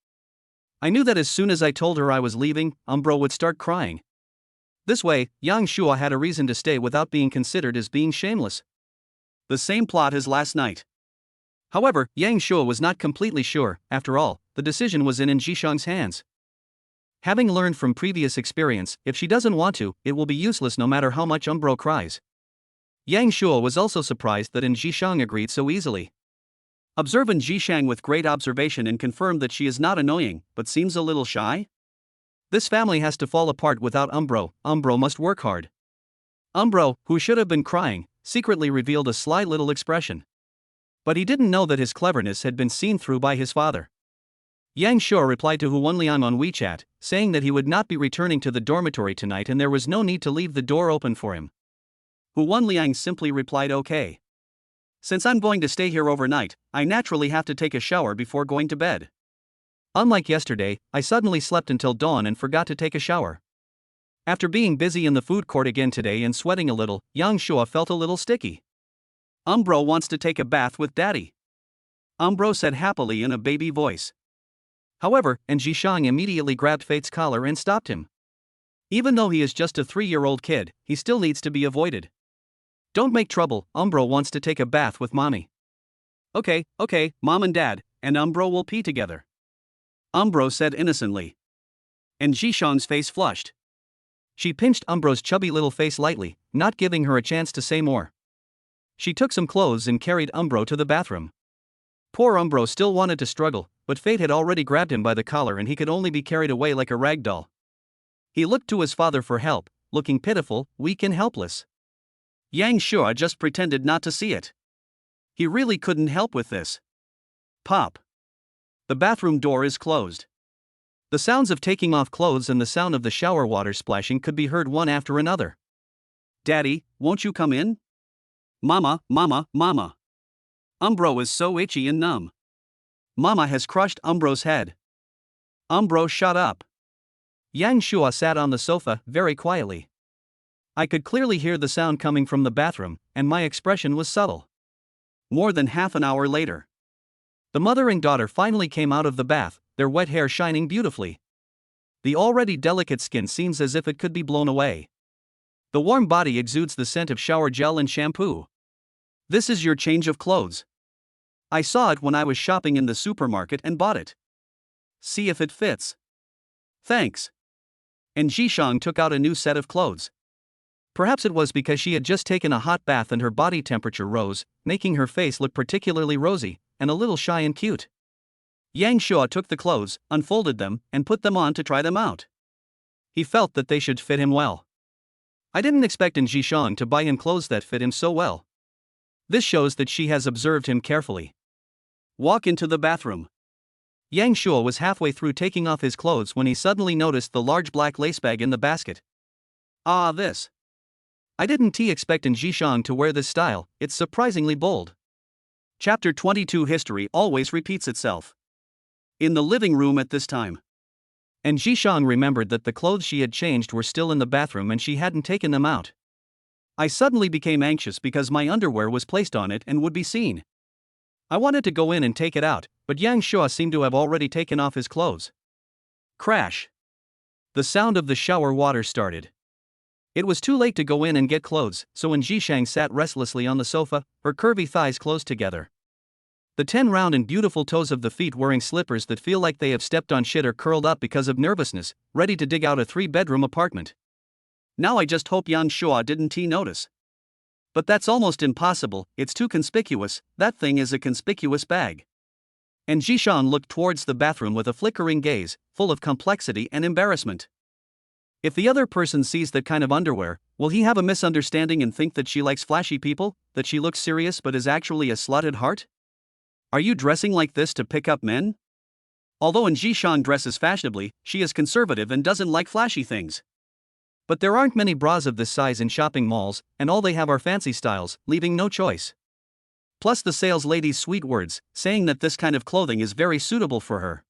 I knew that as soon as I told her I was leaving, Umbro would start crying. This way, Yang Shua had a reason to stay without being considered as being shameless. The same plot as last night. However, Yang Shua was not completely sure. After all, the decision was in Jishang's hands. Having learned from previous experience, if she doesn't want to, it will be useless no matter how much Umbro cries. Yang Shua was also surprised that Jishang agreed so easily. Observe Jishang with great observation and confirmed that she is not annoying, but seems a little shy. This family has to fall apart without Umbro. Umbro must work hard. Umbro, who should have been crying, secretly revealed a sly little expression. But he didn't know that his cleverness had been seen through by his father. Yang Shua replied to Hu Wenliang on WeChat, saying that he would not be returning to the dormitory tonight and there was no need to leave the door open for him. Hu Wenliang simply replied okay. Since I'm going to stay here overnight, I naturally have to take a shower before going to bed. Unlike yesterday, I suddenly slept until dawn and forgot to take a shower. After being busy in the food court again today and sweating a little, Yang Shua felt a little sticky. Umbro wants to take a bath with Daddy. Umbro said happily in a baby voice. However, Jishang immediately grabbed Fate's collar and stopped him. Even though he is just a 3-year-old kid, he still needs to be avoided. Don't make trouble, Umbro wants to take a bath with mommy. Okay, Mom and Dad, and Umbro will pee together. Umbro said innocently. And Jishang's face flushed. She pinched Umbro's chubby little face lightly, not giving her a chance to say more. She took some clothes and carried Umbro to the bathroom. Poor Umbro still wanted to struggle, but Fate had already grabbed him by the collar and he could only be carried away like a rag doll. He looked to his father for help, looking pitiful, weak and helpless. Yang Shua just pretended not to see it. He really couldn't help with this. Pop. The bathroom door is closed. The sounds of taking off clothes and the sound of the shower water splashing could be heard one after another. Daddy, won't you come in? Mama. Umbro is so itchy and numb. Mama has crushed Umbro's head. Umbro, shut up. Yang Shua sat on the sofa, very quietly. I could clearly hear the sound coming from the bathroom, and my expression was subtle. More than half an hour later. The mother and daughter finally came out of the bath, their wet hair shining beautifully. The already delicate skin seems as if it could be blown away. The warm body exudes the scent of shower gel and shampoo. This is your change of clothes. I saw it when I was shopping in the supermarket and bought it. See if it fits. Thanks. And Jishang took out a new set of clothes. Perhaps it was because she had just taken a hot bath and her body temperature rose, making her face look particularly rosy, and a little shy and cute. Yang Shua took the clothes, unfolded them, and put them on to try them out. He felt that they should fit him well. I didn't expect Jishang to buy him clothes that fit him so well. This shows that she has observed him carefully. Walk into the bathroom. Yang Shua was halfway through taking off his clothes when he suddenly noticed the large black lace bag in the basket. Ah, this. I didn't expect Jishang to wear this style, it's surprisingly bold. Chapter 22 History always repeats itself. In the living room at this time. And Jishang remembered that the clothes she had changed were still in the bathroom and she hadn't taken them out. I suddenly became anxious because my underwear was placed on it and would be seen. I wanted to go in and take it out, but Yang Shua seemed to have already taken off his clothes. Crash. The sound of the shower water started. It was too late to go in and get clothes, so when Jishang sat restlessly on the sofa, her curvy thighs closed together. The 10 round and beautiful toes of the feet wearing slippers that feel like they have stepped on shit are curled up because of nervousness, ready to dig out a 3-bedroom apartment. Now I just hope Yang Shua didn't notice. But that's almost impossible, it's too conspicuous, that thing is a conspicuous bag. And Jishan looked towards the bathroom with a flickering gaze, full of complexity and embarrassment. If the other person sees that kind of underwear, will he have a misunderstanding and think that she likes flashy people, that she looks serious but is actually a slut at heart? Are you dressing like this to pick up men? Although Jishan dresses fashionably, she is conservative and doesn't like flashy things. But there aren't many bras of this size in shopping malls, and all they have are fancy styles, leaving no choice. Plus the sales lady's sweet words, saying that this kind of clothing is very suitable for her.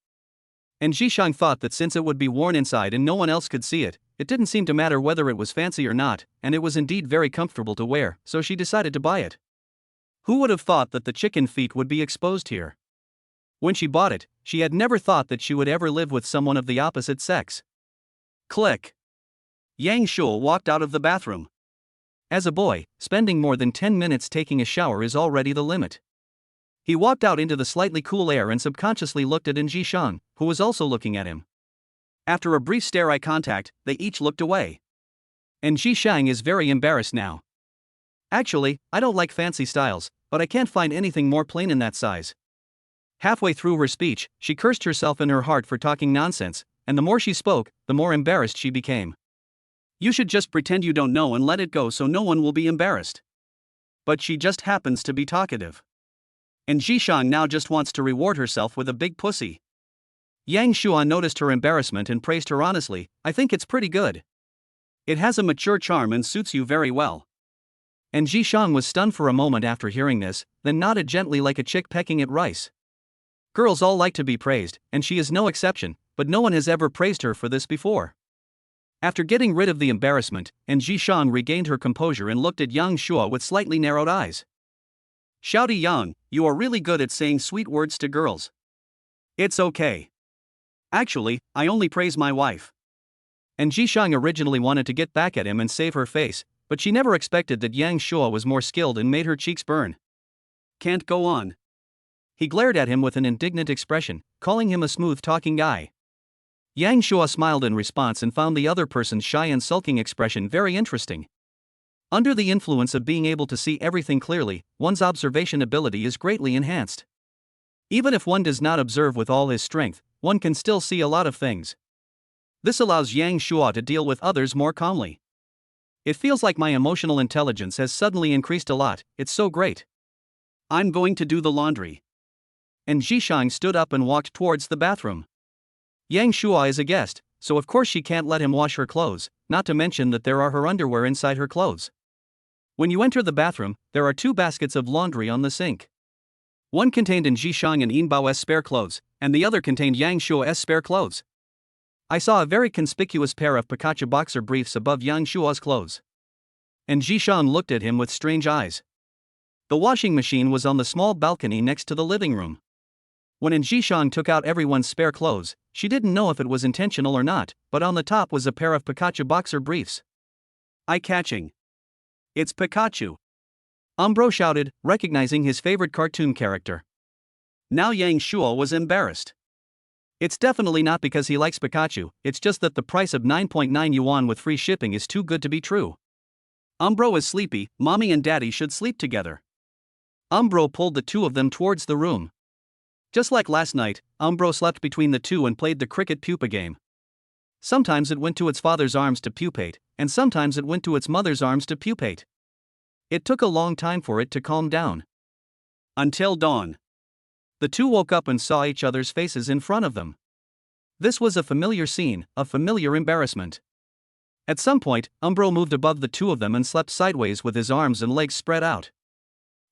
And Jishang thought that since it would be worn inside and no one else could see it, it didn't seem to matter whether it was fancy or not, and it was indeed very comfortable to wear, so she decided to buy it. Who would have thought that the chicken feet would be exposed here? When she bought it, she had never thought that she would ever live with someone of the opposite sex. Click. Yang Shua walked out of the bathroom. As a boy, spending more than 10 minutes taking a shower is already the limit. He walked out into the slightly cool air and subconsciously looked at Jishan, who was also looking at him. After a brief stare-eye contact, they each looked away. And Jishang is very embarrassed now. Actually, I don't like fancy styles, but I can't find anything more plain in that size. Halfway through her speech, she cursed herself in her heart for talking nonsense, and the more she spoke, the more embarrassed she became. You should just pretend you don't know and let it go so no one will be embarrassed. But she just happens to be talkative. And Jishang now just wants to reward herself with a big pussy. Yang Shua noticed her embarrassment and praised her honestly. I think it's pretty good. It has a mature charm and suits you very well. And Jishang was stunned for a moment after hearing this, then nodded gently like a chick pecking at rice. Girls all like to be praised, and she is no exception, but no one has ever praised her for this before. After getting rid of the embarrassment, and Jishang regained her composure and looked at Yang Shua with slightly narrowed eyes. Shouty Yang, you are really good at saying sweet words to girls. It's okay. Actually, I only praise my wife. And Jishang originally wanted to get back at him and save her face, but she never expected that Yang Shua was more skilled and made her cheeks burn. Can't go on. He glared at him with an indignant expression, calling him a smooth-talking guy. Yang Shua smiled in response and found the other person's shy and sulking expression very interesting. Under the influence of being able to see everything clearly, one's observation ability is greatly enhanced. Even if one does not observe with all his strength, one can still see a lot of things. This allows Yang Shua to deal with others more calmly. It feels like my emotional intelligence has suddenly increased a lot, it's so great. I'm going to do the laundry. And Jishang stood up and walked towards the bathroom. Yang Shua is a guest, so of course she can't let him wash her clothes, not to mention that there are her underwear inside her clothes. When you enter the bathroom, there are 2 baskets of laundry on the sink. One contained Jishang and Yinbao's spare clothes, and the other contained Yang Shua's spare clothes. I saw a very conspicuous pair of Pikachu boxer briefs above Yang Shua's clothes. And Jishang looked at him with strange eyes. The washing machine was on the small balcony next to the living room. When Jishang took out everyone's spare clothes, she didn't know if it was intentional or not, but on the top was a pair of Pikachu boxer briefs. Eye-catching. It's Pikachu. Umbro shouted, recognizing his favorite cartoon character. Now Yang Shua was embarrassed. It's definitely not because he likes Pikachu, it's just that the price of 9.9 yuan with free shipping is too good to be true. Umbro is sleepy, mommy and daddy should sleep together. Umbro pulled the 2 of them towards the room. Just like last night, Umbro slept between the 2 and played the cricket pupa game. Sometimes it went to its father's arms to pupate, and sometimes it went to its mother's arms to pupate. It took a long time for it to calm down. Until dawn. The 2 woke up and saw each other's faces in front of them. This was a familiar scene, a familiar embarrassment. At some point, Umbro moved above the 2 of them and slept sideways with his arms and legs spread out.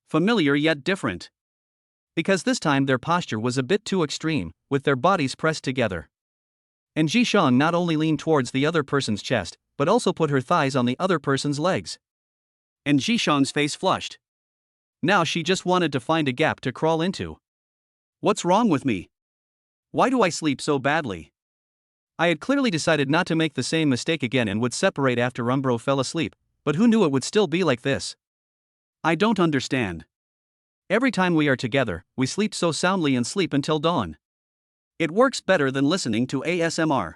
Familiar yet different. Because this time their posture was a bit too extreme, with their bodies pressed together. And Jishang not only leaned towards the other person's chest, but also put her thighs on the other person's legs. And Jishang's face flushed. Now she just wanted to find a gap to crawl into. What's wrong with me? Why do I sleep so badly? I had clearly decided not to make the same mistake again and would separate after Umbro fell asleep, but who knew it would still be like this? I don't understand. Every time we are together, we sleep so soundly and sleep until dawn. It works better than listening to ASMR.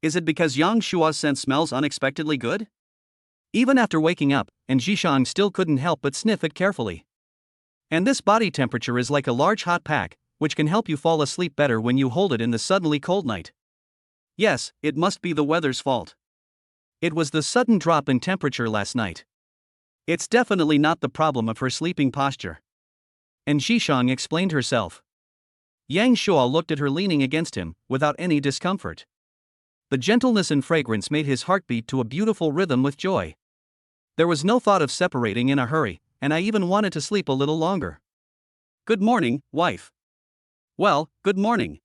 Is it because Yang Shua's scent smells unexpectedly good? Even after waking up, and Zhishang still couldn't help but sniff it carefully. And this body temperature is like a large hot pack, which can help you fall asleep better when you hold it in the suddenly cold night. Yes, it must be the weather's fault. It was the sudden drop in temperature last night. It's definitely not the problem of her sleeping posture. And Zhishang explained herself. Yang Shua looked at her leaning against him, without any discomfort. The gentleness and fragrance made his heart beat to a beautiful rhythm with joy. There was no thought of separating in a hurry, and I even wanted to sleep a little longer. Good morning, wife. Well, good morning.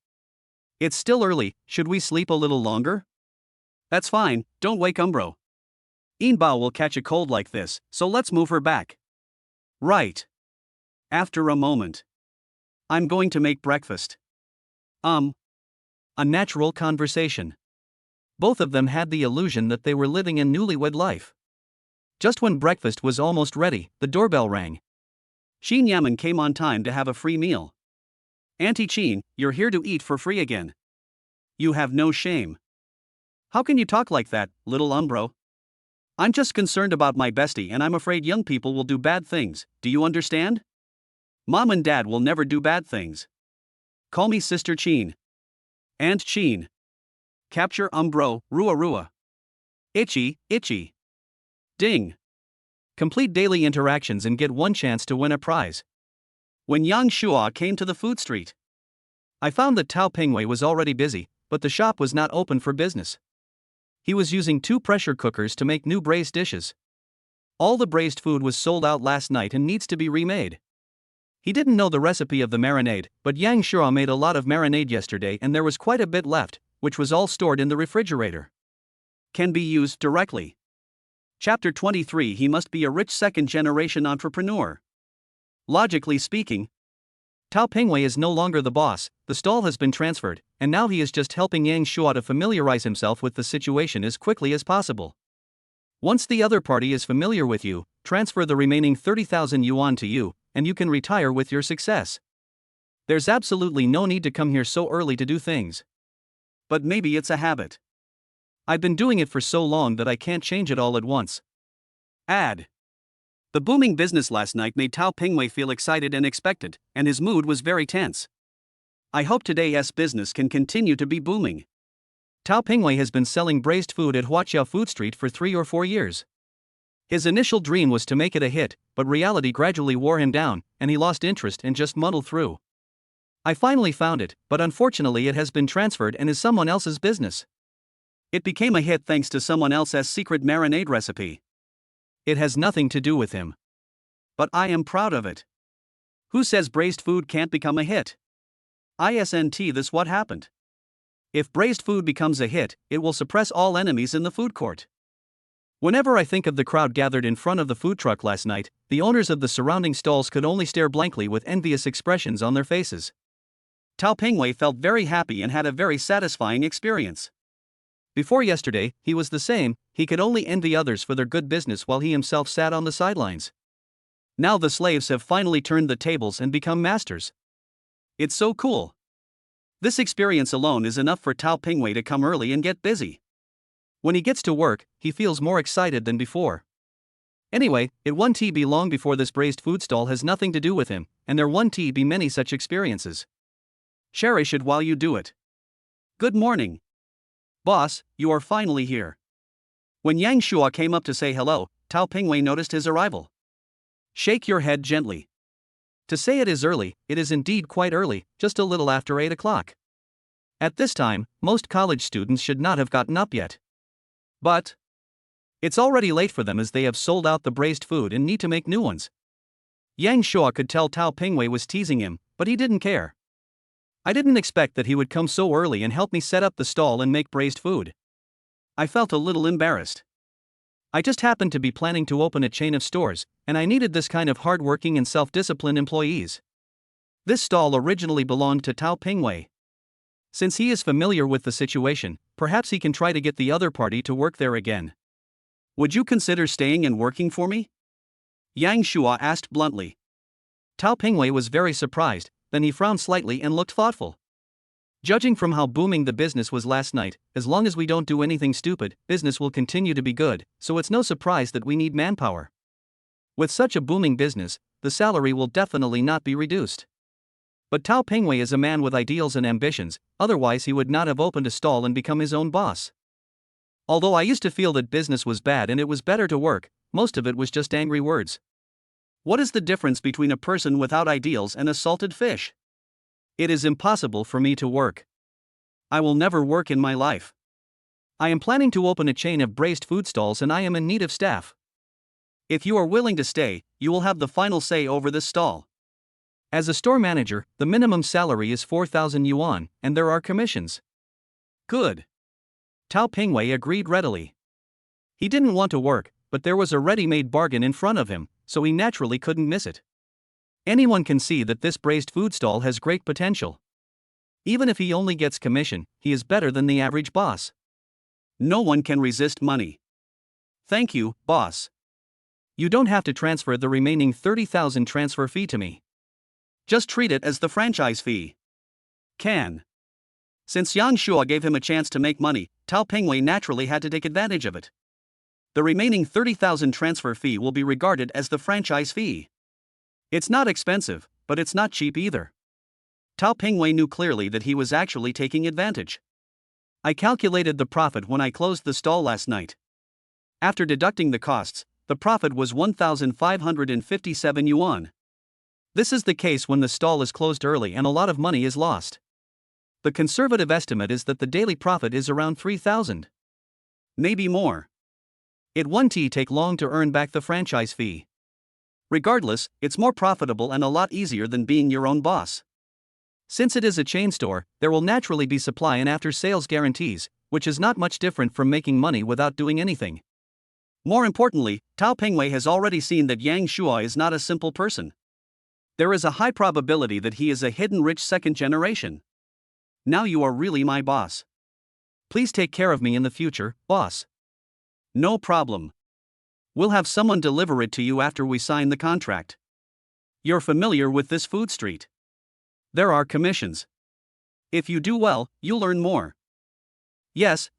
It's still early, should we sleep a little longer? That's fine, don't wake Umbro. Inbao will catch a cold like this, so let's move her back. Right. After a moment. I'm going to make breakfast. A natural conversation. Both of them had the illusion that they were living a newlywed life. Just when breakfast was almost ready, the doorbell rang. Qin Yaman came on time to have a free meal. Auntie Qin, you're here to eat for free again. You have no shame. How can you talk like that, little Umbro? I'm just concerned about my bestie and I'm afraid young people will do bad things, do you understand? Mom and Dad will never do bad things. Call me Sister Qin. Aunt Qin. Capture Umbro, Rua Rua. Itchy, itchy. Ding. Complete daily interactions and get one chance to win a prize. When Yang Shua came to the food street, I found that Tao Pingwei was already busy, but the shop was not open for business. He was using 2 pressure cookers to make new braised dishes. All the braised food was sold out last night and needs to be remade. He didn't know the recipe of the marinade, but Yang Shua made a lot of marinade yesterday and there was quite a bit left, which was all stored in the refrigerator. Can be used directly. Chapter 23. He must be a rich second-generation entrepreneur. Logically speaking, Tao Pingwei is no longer the boss, the stall has been transferred, and now he is just helping Yang Shua to familiarize himself with the situation as quickly as possible. Once the other party is familiar with you, transfer the remaining 30,000 yuan to you, and you can retire with your success. There's absolutely no need to come here so early to do things. But maybe it's a habit. I've been doing it for so long that I can't change it all at once. Add. The booming business last night made Tao Pingwei feel excited and expectant, and his mood was very tense. I hope today's business can continue to be booming. Tao Pingwei has been selling braised food at Huaqiao Food Street for 3 or 4 years. His initial dream was to make it a hit, but reality gradually wore him down, and he lost interest and just muddled through. I finally found it, but unfortunately it has been transferred and is someone else's business. It became a hit thanks to someone else's secret marinade recipe. It has nothing to do with him. But I am proud of it. Who says braised food can't become a hit? Isn't this what happened? If braised food becomes a hit, it will suppress all enemies in the food court. Whenever I think of the crowd gathered in front of the food truck last night, the owners of the surrounding stalls could only stare blankly with envious expressions on their faces. Tao Pingwei felt very happy and had a very satisfying experience. Before yesterday, he was the same, he could only envy others for their good business while he himself sat on the sidelines. Now the slaves have finally turned the tables and become masters. It's so cool. This experience alone is enough for Tao Pingwei to come early and get busy. When he gets to work, he feels more excited than before. Anyway, it won't be long before this braised food stall has nothing to do with him, and there won't be many such experiences. Cherish it while you do it. Good morning. Boss, you are finally here. When Yang Shua came up to say hello, Tao Pingwei noticed his arrival. Shake your head gently. To say it is early, it is indeed quite early, just a little after 8 o'clock. At this time, most college students should not have gotten up yet. But it's already late for them as they have sold out the braised food and need to make new ones. Yang Shua could tell Tao Pingwei was teasing him, but he didn't care. I didn't expect that he would come so early and help me set up the stall and make braised food. I felt a little embarrassed. I just happened to be planning to open a chain of stores, and I needed this kind of hard-working and self-disciplined employees. This stall originally belonged to Tao Pingwei. Since he is familiar with the situation, perhaps he can try to get the other party to work there again. Would you consider staying and working for me? Yang Shua asked bluntly. Tao Pingwei was very surprised, then he frowned slightly and looked thoughtful. Judging from how booming the business was last night, as long as we don't do anything stupid, business will continue to be good, so it's no surprise that we need manpower. With such a booming business, the salary will definitely not be reduced. But Tao Pingwei is a man with ideals and ambitions, otherwise he would not have opened a stall and become his own boss. Although I used to feel that business was bad and it was better to work, most of it was just angry words. What is the difference between a person without ideals and a salted fish? It is impossible for me to work. I will never work in my life. I am planning to open a chain of braised food stalls and I am in need of staff. If you are willing to stay, you will have the final say over this stall. As a store manager, the minimum salary is 4,000 yuan, and there are commissions. Good. Tao Pingwei agreed readily. He didn't want to work, but there was a ready-made bargain in front of him, so he naturally couldn't miss it. Anyone can see that this braised food stall has great potential. Even if he only gets commission, he is better than the average boss. No one can resist money. Thank you, boss. You don't have to transfer the remaining 30,000 transfer fee to me. Just treat it as the franchise fee. Since Yang Shua gave him a chance to make money, Tao Pingwei naturally had to take advantage of it. The remaining 30,000 transfer fee will be regarded as the franchise fee. It's not expensive, but it's not cheap either. Tao Pingwei knew clearly that he was actually taking advantage. I calculated the profit when I closed the stall last night. After deducting the costs, the profit was 1,557 yuan. This is the case when the stall is closed early and a lot of money is lost. The conservative estimate is that the daily profit is around 3,000. Maybe more. It won't take long to earn back the franchise fee. Regardless, it's more profitable and a lot easier than being your own boss. Since it is a chain store, there will naturally be supply and after-sales guarantees, which is not much different from making money without doing anything. More importantly, Tao Pingwei has already seen that Yang Shua is not a simple person. There is a high probability that he is a hidden rich second generation. Now you are really my boss. Please take care of me in the future, boss. No problem. We'll have someone deliver it to you after we sign the contract. You're familiar with this food street. There are commissions. If you do well, you'll earn more. Yes.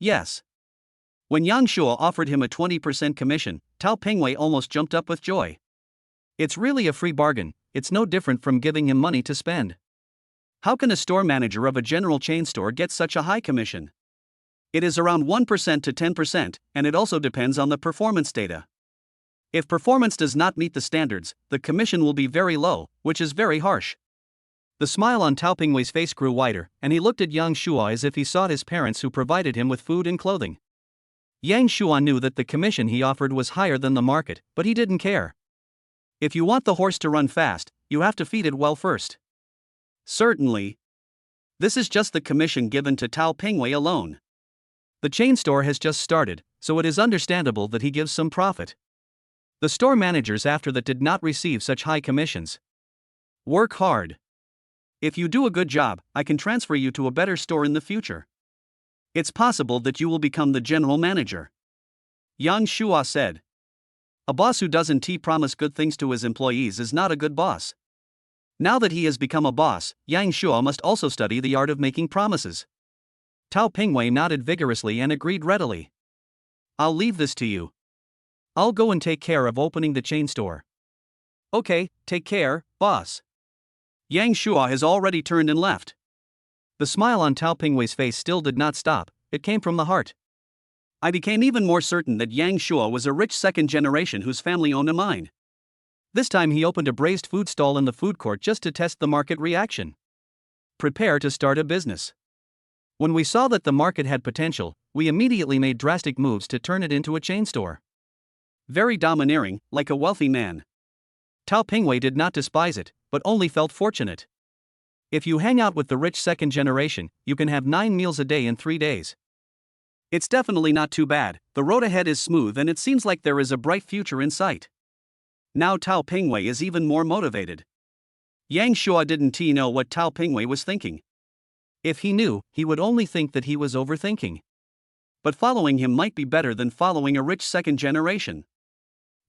When Yang Shua offered him a 20% commission, Tao Pingwei almost jumped up with joy. It's really a free bargain, it's no different from giving him money to spend. How can a store manager of a general chain store get such a high commission? It is around 1% to 10%, and it also depends on the performance data. If performance does not meet the standards, the commission will be very low, which is very harsh. The smile on Tao Pingwei's face grew wider, and he looked at Yang Shua as if he sought his parents who provided him with food and clothing. Yang Shua knew that the commission he offered was higher than the market, but he didn't care. If you want the horse to run fast, you have to feed it well first. Certainly. This is just the commission given to Tao Pingwei alone. The chain store has just started, so it is understandable that he gives some profit. The store managers after that did not receive such high commissions. Work hard. If you do a good job, I can transfer you to a better store in the future. It's possible that you will become the general manager. Yang Shua said. A boss who doesn't promise good things to his employees is not a good boss. Now that he has become a boss, Yang Shua must also study the art of making promises. Tao Pingwei nodded vigorously and agreed readily. I'll leave this to you. I'll go and take care of opening the chain store. Okay, take care, boss. Yang Shua has already turned and left. The smile on Tao Pingwei's face still did not stop, it came from the heart. I became even more certain that Yang Shua was a rich second generation whose family owned a mine. This time he opened a braised food stall in the food court just to test the market reaction. Prepare to start a business. When we saw that the market had potential, we immediately made drastic moves to turn it into a chain store. Very domineering, like a wealthy man. Tao Pingwei did not despise it, but only felt fortunate. If you hang out with the rich second generation, you can have 9 meals a day in 3 days. It's definitely not too bad, the road ahead is smooth and it seems like there is a bright future in sight. Now Tao Pingwei is even more motivated. Yang Shua didn't know what Tao Pingwei was thinking. If he knew, he would only think that he was overthinking. But following him might be better than following a rich second generation.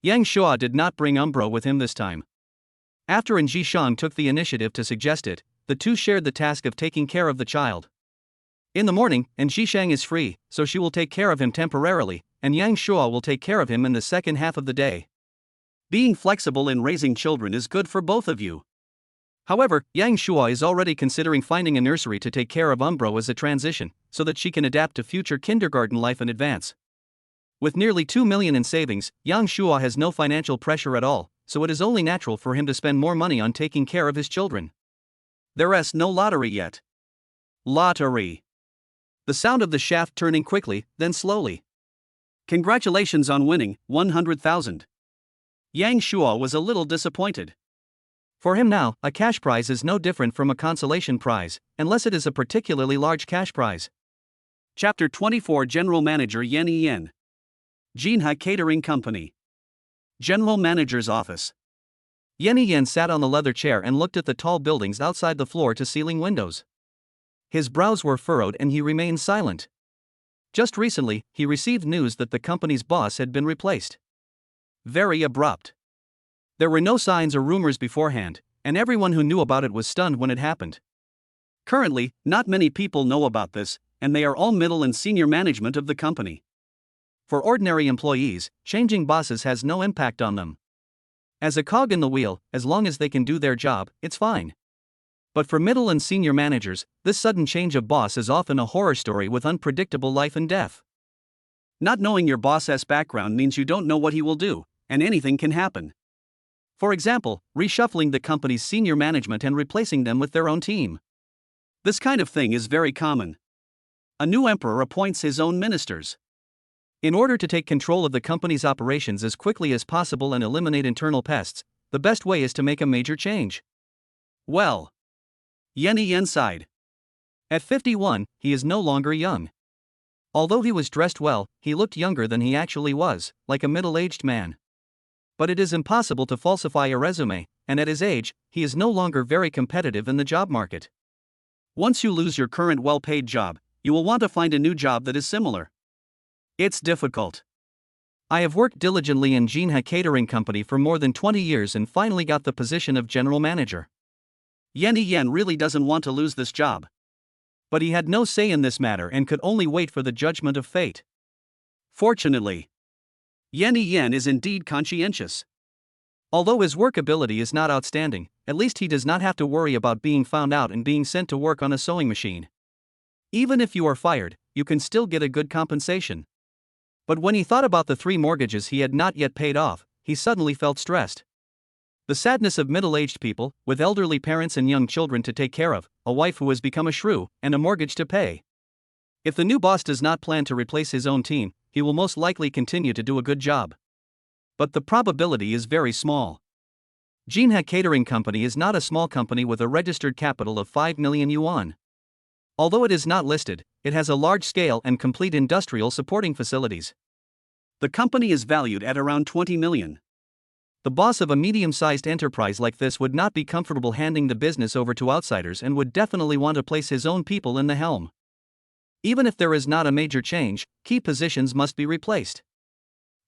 Yang Shua did not bring Umbro with him this time. After Ji Shang took the initiative to suggest it, the two shared the task of taking care of the child. In the morning, and Shishang is free, so she will take care of him temporarily, and Yang Shua will take care of him in the second half of the day. Being flexible in raising children is good for both of you. However, Yang Shua is already considering finding a nursery to take care of Umbro as a transition, so that she can adapt to future kindergarten life in advance. With nearly 2 million in savings, Yang Shua has no financial pressure at all, so it is only natural for him to spend more money on taking care of his children. There's no lottery yet. Lottery. The sound of the shaft turning quickly, then slowly. Congratulations on winning 100,000. Yang Shua was a little disappointed. For him now, a cash prize is no different from a consolation prize, unless it is a particularly large cash prize. Chapter 24 General Manager Yen Yen. Jinha Catering Company. General Manager's Office. Yen Yen sat on the leather chair and looked at the tall buildings outside the floor-to-ceiling windows. His brows were furrowed and he remained silent. Just recently, he received news that the company's boss had been replaced. Very abrupt. There were no signs or rumors beforehand, and everyone who knew about it was stunned when it happened. Currently, not many people know about this, and they are all middle and senior management of the company. For ordinary employees, changing bosses has no impact on them. As a cog in the wheel, as long as they can do their job, it's fine. But for middle and senior managers, this sudden change of boss is often a horror story with unpredictable life and death. Not knowing your boss's background means you don't know what he will do, and anything can happen. For example, reshuffling the company's senior management and replacing them with their own team. This kind of thing is very common. A new emperor appoints his own ministers. In order to take control of the company's operations as quickly as possible and eliminate internal pests, the best way is to make a major change. Well, Yen Yen sighed. At 51, he is no longer young. Although he was dressed well, he looked younger than he actually was, like a middle-aged man. But it is impossible to falsify a resume, and at his age, he is no longer very competitive in the job market. Once you lose your current well-paid job, you will want to find a new job that is similar. It's difficult. I have worked diligently in Jinha Catering Company for more than 20 years and finally got the position of general manager. Yen Yen really doesn't want to lose this job. But he had no say in this matter and could only wait for the judgment of fate. Fortunately, Yen Yen is indeed conscientious. Although his work ability is not outstanding, at least he does not have to worry about being found out and being sent to work on a sewing machine. Even if you are fired, you can still get a good compensation. But when he thought about the 3 mortgages he had not yet paid off, he suddenly felt stressed. The sadness of middle-aged people, with elderly parents and young children to take care of, a wife who has become a shrew, and a mortgage to pay. If the new boss does not plan to replace his own team, he will most likely continue to do a good job. But the probability is very small. Jinha Catering Company is not a small company with a registered capital of 5 million yuan. Although it is not listed, it has a large-scale and complete industrial supporting facilities. The company is valued at around 20 million. The boss of a medium-sized enterprise like this would not be comfortable handing the business over to outsiders and would definitely want to place his own people in the helm. Even if there is not a major change, key positions must be replaced.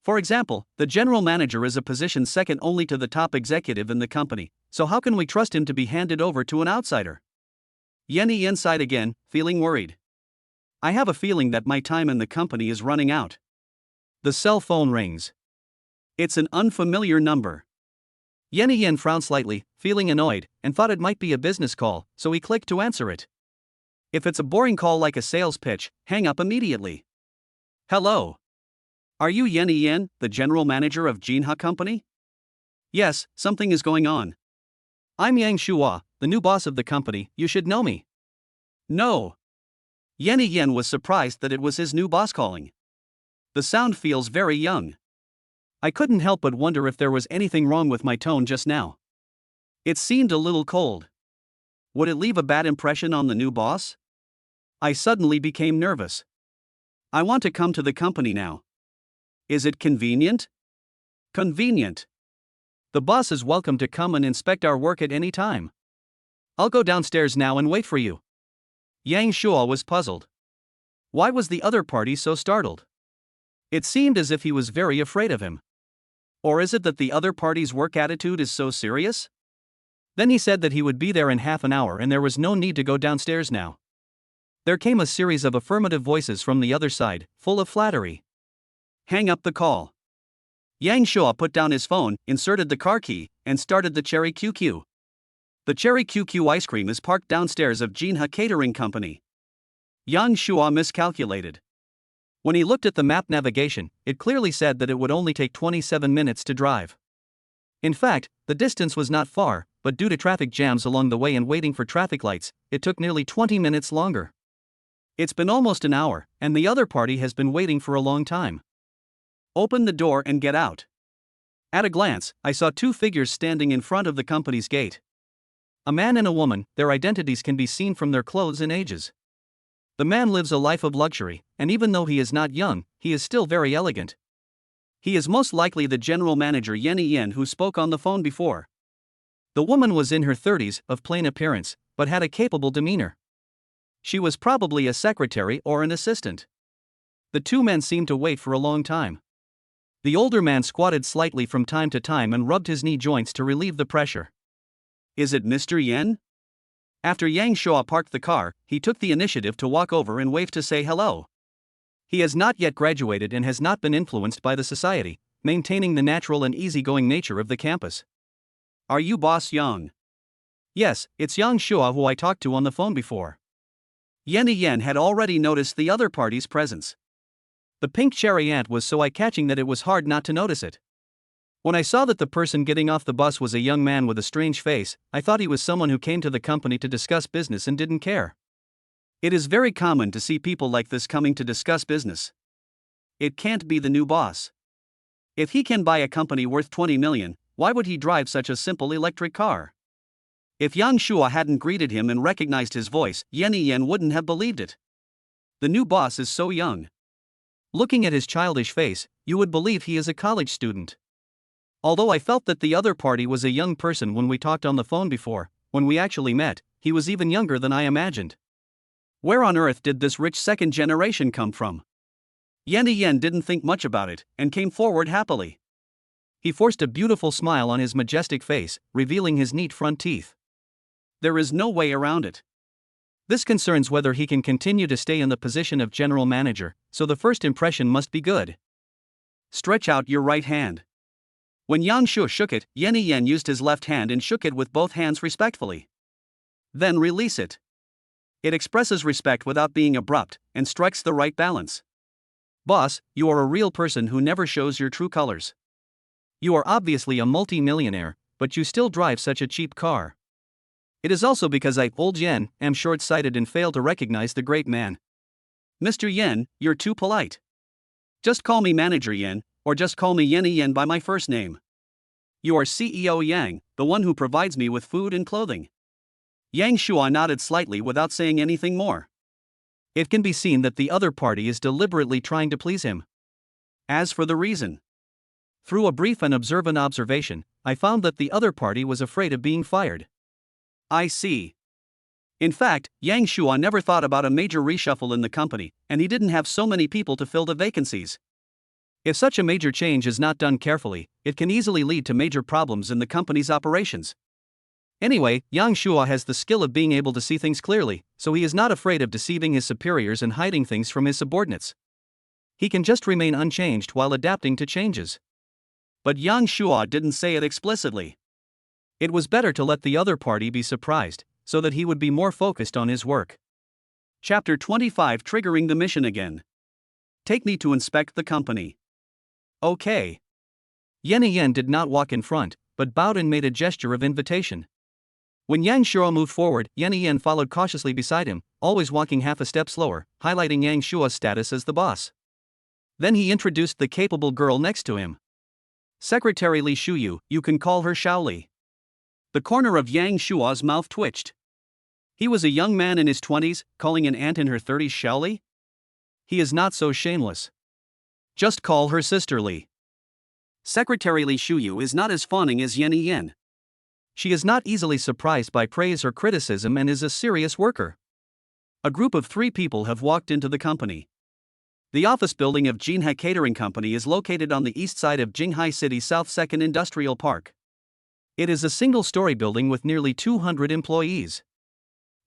For example, the general manager is a position second only to the top executive in the company, so how can we trust him to be handed over to an outsider? Yen Yen sighed again, feeling worried. I have a feeling that my time in the company is running out. The cell phone rings. It's an unfamiliar number. Yen Yen frowned slightly, feeling annoyed, and thought it might be a business call, so he clicked to answer it. If it's a boring call like a sales pitch, hang up immediately. Hello. Are you Yen Yen, the general manager of Jinha Company? Yes, something is going on. I'm Yang Shua, the new boss of the company, you should know me. No. Yen Yen was surprised that it was his new boss calling. The sound feels very young. I couldn't help but wonder if there was anything wrong with my tone just now. It seemed a little cold. Would it leave a bad impression on the new boss? I suddenly became nervous. I want to come to the company now. Is it convenient? Convenient. The boss is welcome to come and inspect our work at any time. I'll go downstairs now and wait for you. Yang Shua was puzzled. Why was the other party so startled? It seemed as if he was very afraid of him. Or is it that the other party's work attitude is so serious? Then he said that he would be there in half an hour and there was no need to go downstairs now. There came a series of affirmative voices from the other side, full of flattery. Hang up the call. Yang Shua put down his phone, inserted the car key, and started the Cherry QQ. The Cherry QQ ice cream is parked downstairs of Jinha Catering Company. Yang Shua miscalculated. When he looked at the map navigation, it clearly said that it would only take 27 minutes to drive. In fact, the distance was not far, but due to traffic jams along the way and waiting for traffic lights, it took nearly 20 minutes longer. It's been almost an hour, and the other party has been waiting for a long time. Open the door and get out. At a glance, I saw two figures standing in front of the company's gate. A man and a woman, their identities can be seen from their clothes and ages. The man lives a life of luxury, and even though he is not young, he is still very elegant. He is most likely the general manager Yenny Yen who spoke on the phone before. The woman was in her 30s, of plain appearance, but had a capable demeanor. She was probably a secretary or an assistant. The two men seemed to wait for a long time. The older man squatted slightly from time to time and rubbed his knee joints to relieve the pressure. Is it Mr. Yen? After Yang Shua parked the car, he took the initiative to walk over and wave to say hello. He has not yet graduated and has not been influenced by the society, maintaining the natural and easygoing nature of the campus. Are you Boss Yang? Yes, it's Yang Shua who I talked to on the phone before. Yenny Yen had already noticed the other party's presence. The pink cherry ant was so eye-catching that it was hard not to notice it. When I saw that the person getting off the bus was a young man with a strange face, I thought he was someone who came to the company to discuss business and didn't care. It is very common to see people like this coming to discuss business. It can't be the new boss. If he can buy a company worth 20 million, why would he drive such a simple electric car? If Yang Shua hadn't greeted him and recognized his voice, Yenny Yen wouldn't have believed it. The new boss is so young. Looking at his childish face, you would believe he is a college student. Although I felt that the other party was a young person when we talked on the phone before, when we actually met, he was even younger than I imagined. Where on earth did this rich second generation come from? Yenny Yen didn't think much about it, and came forward happily. He forced a beautiful smile on his majestic face, revealing his neat front teeth. There is no way around it. This concerns whether he can continue to stay in the position of general manager, so the first impression must be good. Stretch out your right hand. When Yang Shua shook it, Yenny Yen used his left hand and shook it with both hands respectfully. Then release it. It expresses respect without being abrupt, and strikes the right balance. Boss, you are a real person who never shows your true colors. You are obviously a multi-millionaire, but you still drive such a cheap car. It is also because I, old Yen, am short-sighted and fail to recognize the great man. Mr. Yen, you're too polite. Just call me Manager Yen, or just call me Yenny Yen by my first name. You are CEO Yang, the one who provides me with food and clothing. Yang Shua nodded slightly without saying anything more. It can be seen that the other party is deliberately trying to please him. As for the reason, through a brief and observant observation, I found that the other party was afraid of being fired. I see. In fact, Yang Shua never thought about a major reshuffle in the company, and he didn't have so many people to fill the vacancies. If such a major change is not done carefully, it can easily lead to major problems in the company's operations. Anyway, Yang Shua has the skill of being able to see things clearly, so he is not afraid of deceiving his superiors and hiding things from his subordinates. He can just remain unchanged while adapting to changes. But Yang Shua didn't say it explicitly. It was better to let the other party be surprised, so that he would be more focused on his work. Chapter 25 Triggering the mission again. Take me to inspect the company. Okay. Yenny Yen did not walk in front, but bowed and made a gesture of invitation. When Yang Shua moved forward, Yenny Yen followed cautiously beside him, always walking half a step slower, highlighting Yang Shua's status as the boss. Then he introduced the capable girl next to him. Secretary Li Shuyu, you can call her Shaoli. The corner of Yang Shua's mouth twitched. He was a young man in his 20s, calling an aunt in her 30s Shaoli? He is not so shameless. Just call her Sister Li. Secretary Li Shuyu is not as fawning as Yenny Yen. She is not easily surprised by praise or criticism and is a serious worker. A group of 3 people have walked into the company. The office building of Jinha Catering Company is located on the east side of Jinghai City South 2nd Industrial Park. It is a single-story building with nearly 200 employees.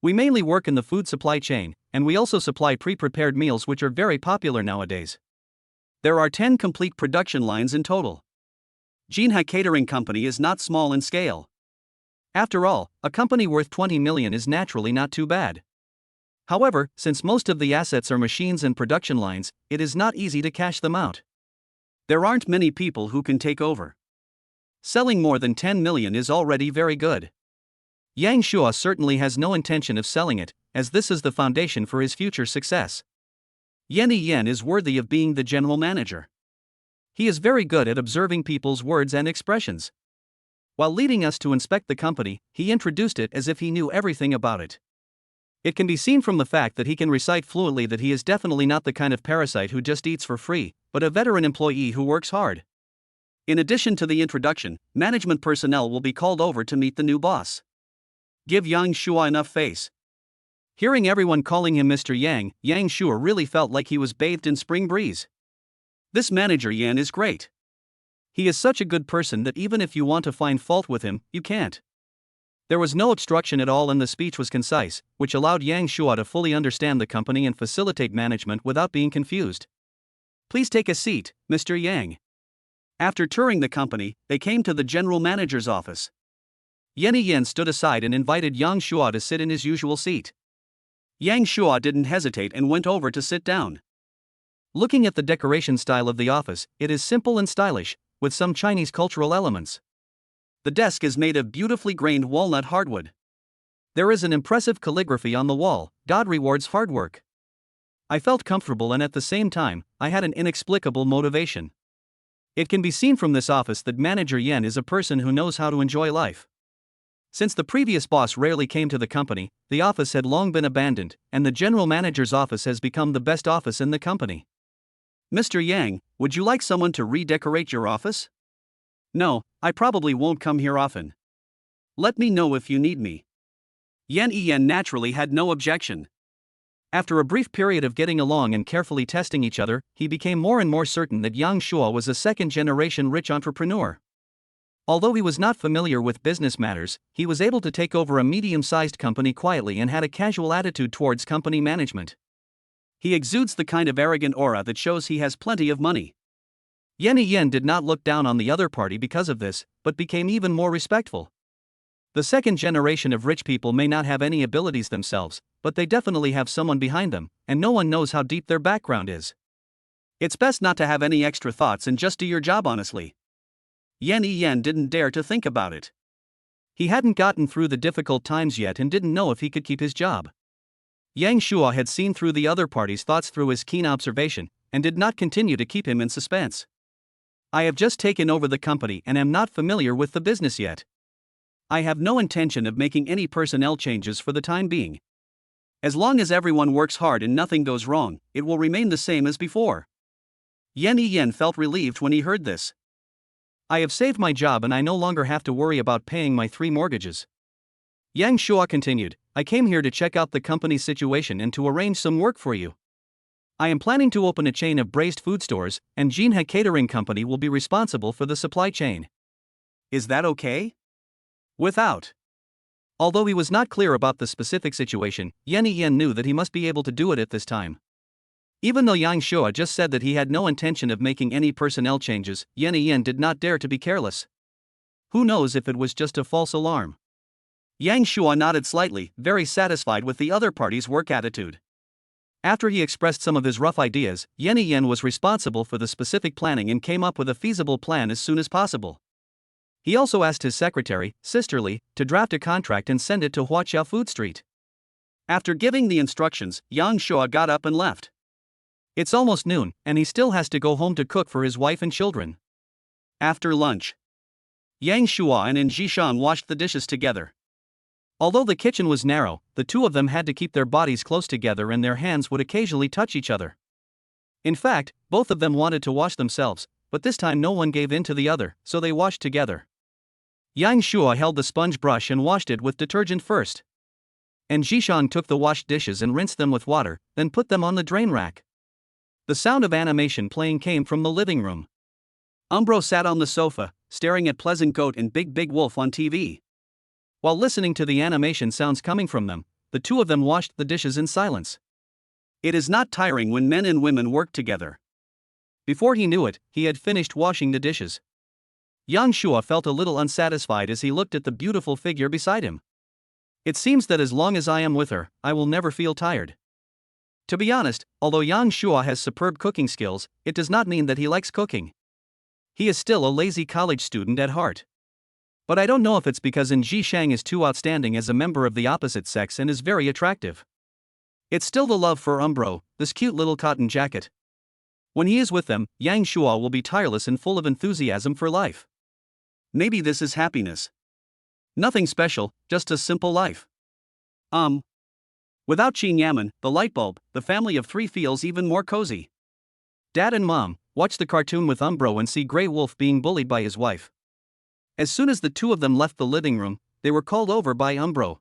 We mainly work in the food supply chain, and we also supply pre-prepared meals which are very popular nowadays. There are 10 complete production lines in total. Jinha Catering Company is not small in scale. After all, a company worth 20 million is naturally not too bad. However, since most of the assets are machines and production lines, it is not easy to cash them out. There aren't many people who can take over. Selling more than 10 million is already very good. Yang Shua certainly has no intention of selling it, as this is the foundation for his future success. Yenny Yen is worthy of being the general manager. He is very good at observing people's words and expressions. While leading us to inspect the company, he introduced it as if he knew everything about it. It can be seen from the fact that he can recite fluently that he is definitely not the kind of parasite who just eats for free, but a veteran employee who works hard. In addition to the introduction, management personnel will be called over to meet the new boss. Give Yang Shua enough face. Hearing everyone calling him Mr. Yang, Yang Shua really felt like he was bathed in spring breeze. This manager Yan is great. He is such a good person that even if you want to find fault with him, you can't. There was no obstruction at all and the speech was concise, which allowed Yang Shua to fully understand the company and facilitate management without being confused. Please take a seat, Mr. Yang. After touring the company, they came to the general manager's office. Yenny Yen stood aside and invited Yang Shua to sit in his usual seat. Yang Shua didn't hesitate and went over to sit down. Looking at the decoration style of the office, it is simple and stylish, with some Chinese cultural elements. The desk is made of beautifully grained walnut hardwood. There is an impressive calligraphy on the wall, God rewards hard work. I felt comfortable and at the same time, I had an inexplicable motivation. It can be seen from this office that Manager Yen is a person who knows how to enjoy life. Since the previous boss rarely came to the company, the office had long been abandoned, and the general manager's office has become the best office in the company. Mr. Yang, would you like someone to redecorate your office? No, I probably won't come here often. Let me know if you need me. Yen Yen naturally had no objection. After a brief period of getting along and carefully testing each other, he became more and more certain that Yang Shua was a second-generation rich entrepreneur. Although he was not familiar with business matters, he was able to take over a medium-sized company quietly and had a casual attitude towards company management. He exudes the kind of arrogant aura that shows he has plenty of money. Yenny Yen did not look down on the other party because of this, but became even more respectful. The second generation of rich people may not have any abilities themselves, but they definitely have someone behind them, and no one knows how deep their background is. It's best not to have any extra thoughts and just do your job honestly. Yenny Yen didn't dare to think about it. He hadn't gotten through the difficult times yet and didn't know if he could keep his job. Yang Shua had seen through the other party's thoughts through his keen observation, and did not continue to keep him in suspense. I have just taken over the company and am not familiar with the business yet. I have no intention of making any personnel changes for the time being. As long as everyone works hard and nothing goes wrong, it will remain the same as before. Yenny Yen felt relieved when he heard this. I have saved my job and I no longer have to worry about paying my 3 mortgages. Yang Shua continued, I came here to check out the company's situation and to arrange some work for you. I am planning to open a chain of braised food stores, and Jinha Catering Company will be responsible for the supply chain. Is that okay? Without. Although he was not clear about the specific situation, Yenny Yen knew that he must be able to do it at this time. Even though Yang Shua just said that he had no intention of making any personnel changes, Yenny Yen did not dare to be careless. Who knows if it was just a false alarm? Yang Shua nodded slightly, very satisfied with the other party's work attitude. After he expressed some of his rough ideas, Yenny Yen was responsible for the specific planning and came up with a feasible plan as soon as possible. He also asked his secretary, Sisterly, to draft a contract and send it to Huaqiao Food Street. After giving the instructions, Yang Shua got up and left. It's almost noon, and he still has to go home to cook for his wife and children. After lunch, Yang Shua and Jishan washed the dishes together. Although the kitchen was narrow, the two of them had to keep their bodies close together and their hands would occasionally touch each other. In fact, both of them wanted to wash themselves, but this time no one gave in to the other, so they washed together. Yang Shua held the sponge brush and washed it with detergent first. And Jishan took the washed dishes and rinsed them with water, then put them on the drain rack. The sound of animation playing came from the living room. Umbro sat on the sofa, staring at Pleasant Goat and Big Wolf on TV. While listening to the animation sounds coming from them, the two of them washed the dishes in silence. It is not tiring when men and women work together. Before he knew it, he had finished washing the dishes. Yang Shua felt a little unsatisfied as he looked at the beautiful figure beside him. It seems that as long as I am with her, I will never feel tired. To be honest, although Yang Shua has superb cooking skills, it does not mean that he likes cooking. He is still a lazy college student at heart. But I don't know if it's because Ji Shang is too outstanding as a member of the opposite sex and is very attractive. It's still the love for Umbro, this cute little cotton jacket. When he is with them, Yang Shua will be tireless and full of enthusiasm for life. Maybe this is happiness. Nothing special, just a simple life. Without Qin Yaman, the light bulb, the family of three feels even more cozy. Dad and Mom, watch the cartoon with Umbro and see Grey Wolf being bullied by his wife. As soon as the two of them left the living room, they were called over by Umbro.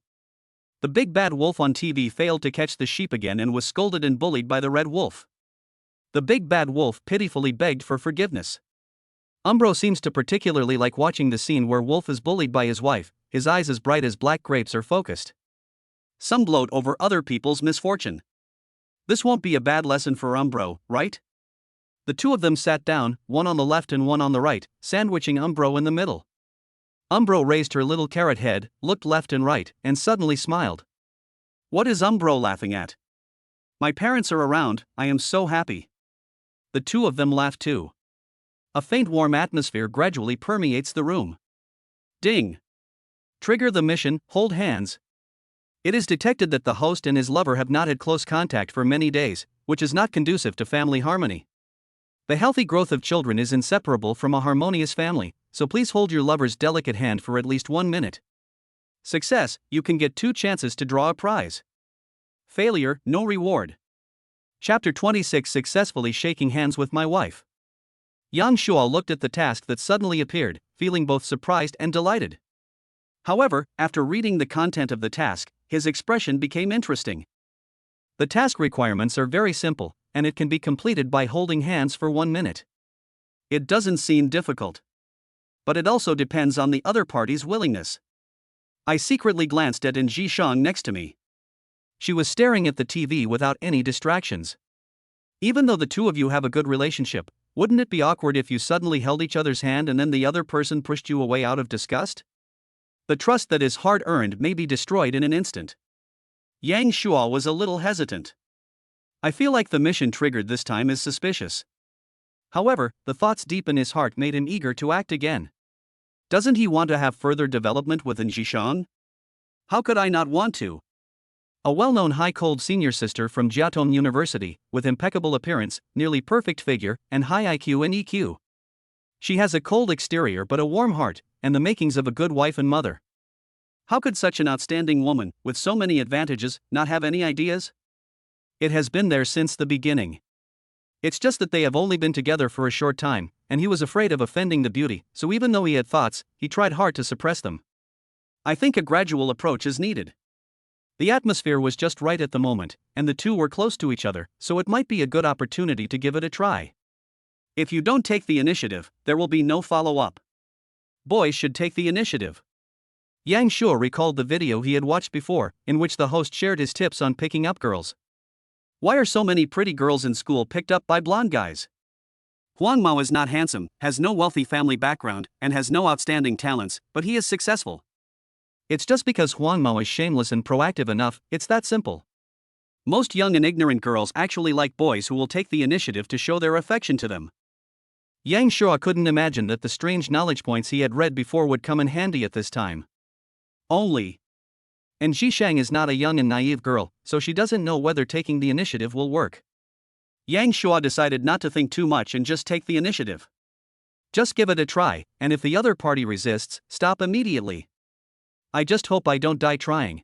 The big bad wolf on TV failed to catch the sheep again and was scolded and bullied by the red wolf. The big bad wolf pitifully begged for forgiveness. Umbro seems to particularly like watching the scene where Wolf is bullied by his wife, his eyes as bright as black grapes are focused. Some gloat over other people's misfortune. This won't be a bad lesson for Umbro, right? The two of them sat down, one on the left and one on the right, sandwiching Umbro in the middle. Umbro raised her little carrot head, looked left and right, and suddenly smiled. What is Umbro laughing at? My parents are around, I am so happy. The two of them laughed too. A faint warm atmosphere gradually permeates the room. Ding! Trigger the mission, hold hands. It is detected that the host and his lover have not had close contact for many days, which is not conducive to family harmony. The healthy growth of children is inseparable from a harmonious family, so please hold your lover's delicate hand for at least 1 minute. Success, you can get 2 chances to draw a prize. Failure, no reward. Chapter 26: Successfully shaking hands with my wife. Yang Shua looked at the task that suddenly appeared, feeling both surprised and delighted. However, after reading the content of the task, his expression became interesting. The task requirements are very simple, and it can be completed by holding hands for 1 minute. It doesn't seem difficult. But it also depends on the other party's willingness. I secretly glanced at Ji Shang next to me. She was staring at the TV without any distractions. Even though the two of you have a good relationship, wouldn't it be awkward if you suddenly held each other's hand and then the other person pushed you away out of disgust? The trust that is hard-earned may be destroyed in an instant. Yang Shua was a little hesitant. I feel like the mission triggered this time is suspicious. However, the thoughts deep in his heart made him eager to act again. Doesn't he want to have further development with Ji Shang? How could I not want to? A well-known high-cold senior sister from Jiaotong University, with impeccable appearance, nearly perfect figure, and high IQ and EQ. She has a cold exterior but a warm heart, and the makings of a good wife and mother. How could such an outstanding woman, with so many advantages, not have any ideas? It has been there since the beginning. It's just that they have only been together for a short time, and he was afraid of offending the beauty, so even though he had thoughts, he tried hard to suppress them. I think a gradual approach is needed. The atmosphere was just right at the moment, and the two were close to each other, so it might be a good opportunity to give it a try. If you don't take the initiative, there will be no follow-up. Boys should take the initiative. Yang Shua recalled the video he had watched before, in which the host shared his tips on picking up girls. Why are so many pretty girls in school picked up by blonde guys? Huang Mao is not handsome, has no wealthy family background, and has no outstanding talents, but he is successful. It's just because Huang Mao is shameless and proactive enough, it's that simple. Most young and ignorant girls actually like boys who will take the initiative to show their affection to them. Yang Shua couldn't imagine that the strange knowledge points he had read before would come in handy at this time. And Ji Shang is not a young and naive girl, so she doesn't know whether taking the initiative will work. Yang Shua decided not to think too much and just take the initiative. Just give it a try, and if the other party resists, stop immediately. I just hope I don't die trying.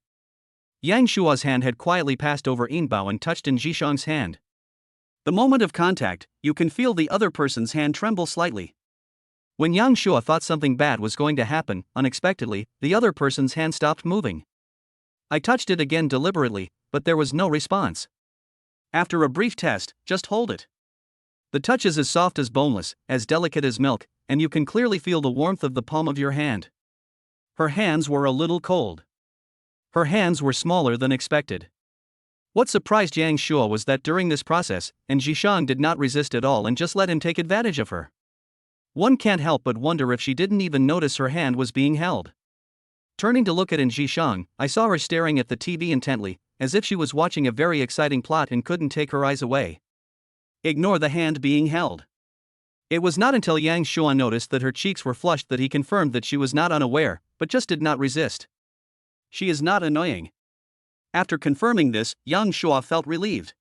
Yang Shua's hand had quietly passed over Yinbao and touched Ji Shang's hand. The moment of contact, you can feel the other person's hand tremble slightly. When Yang Shua thought something bad was going to happen, unexpectedly, the other person's hand stopped moving. I touched it again deliberately, but there was no response. After a brief test, just hold it. The touch is as soft as boneless, as delicate as milk, and you can clearly feel the warmth of the palm of your hand. Her hands were a little cold. Her hands were smaller than expected. What surprised Yang Shuo was that during this process, Jishang did not resist at all and just let him take advantage of her. One can't help but wonder if she didn't even notice her hand was being held. Turning to look at Jishang, I saw her staring at the TV intently, as if she was watching a very exciting plot and couldn't take her eyes away. Ignore the hand being held. It was not until Yang Shuo noticed that her cheeks were flushed that he confirmed that she was not unaware, but just did not resist. She is not annoying. After confirming this, Yang Shuo felt relieved.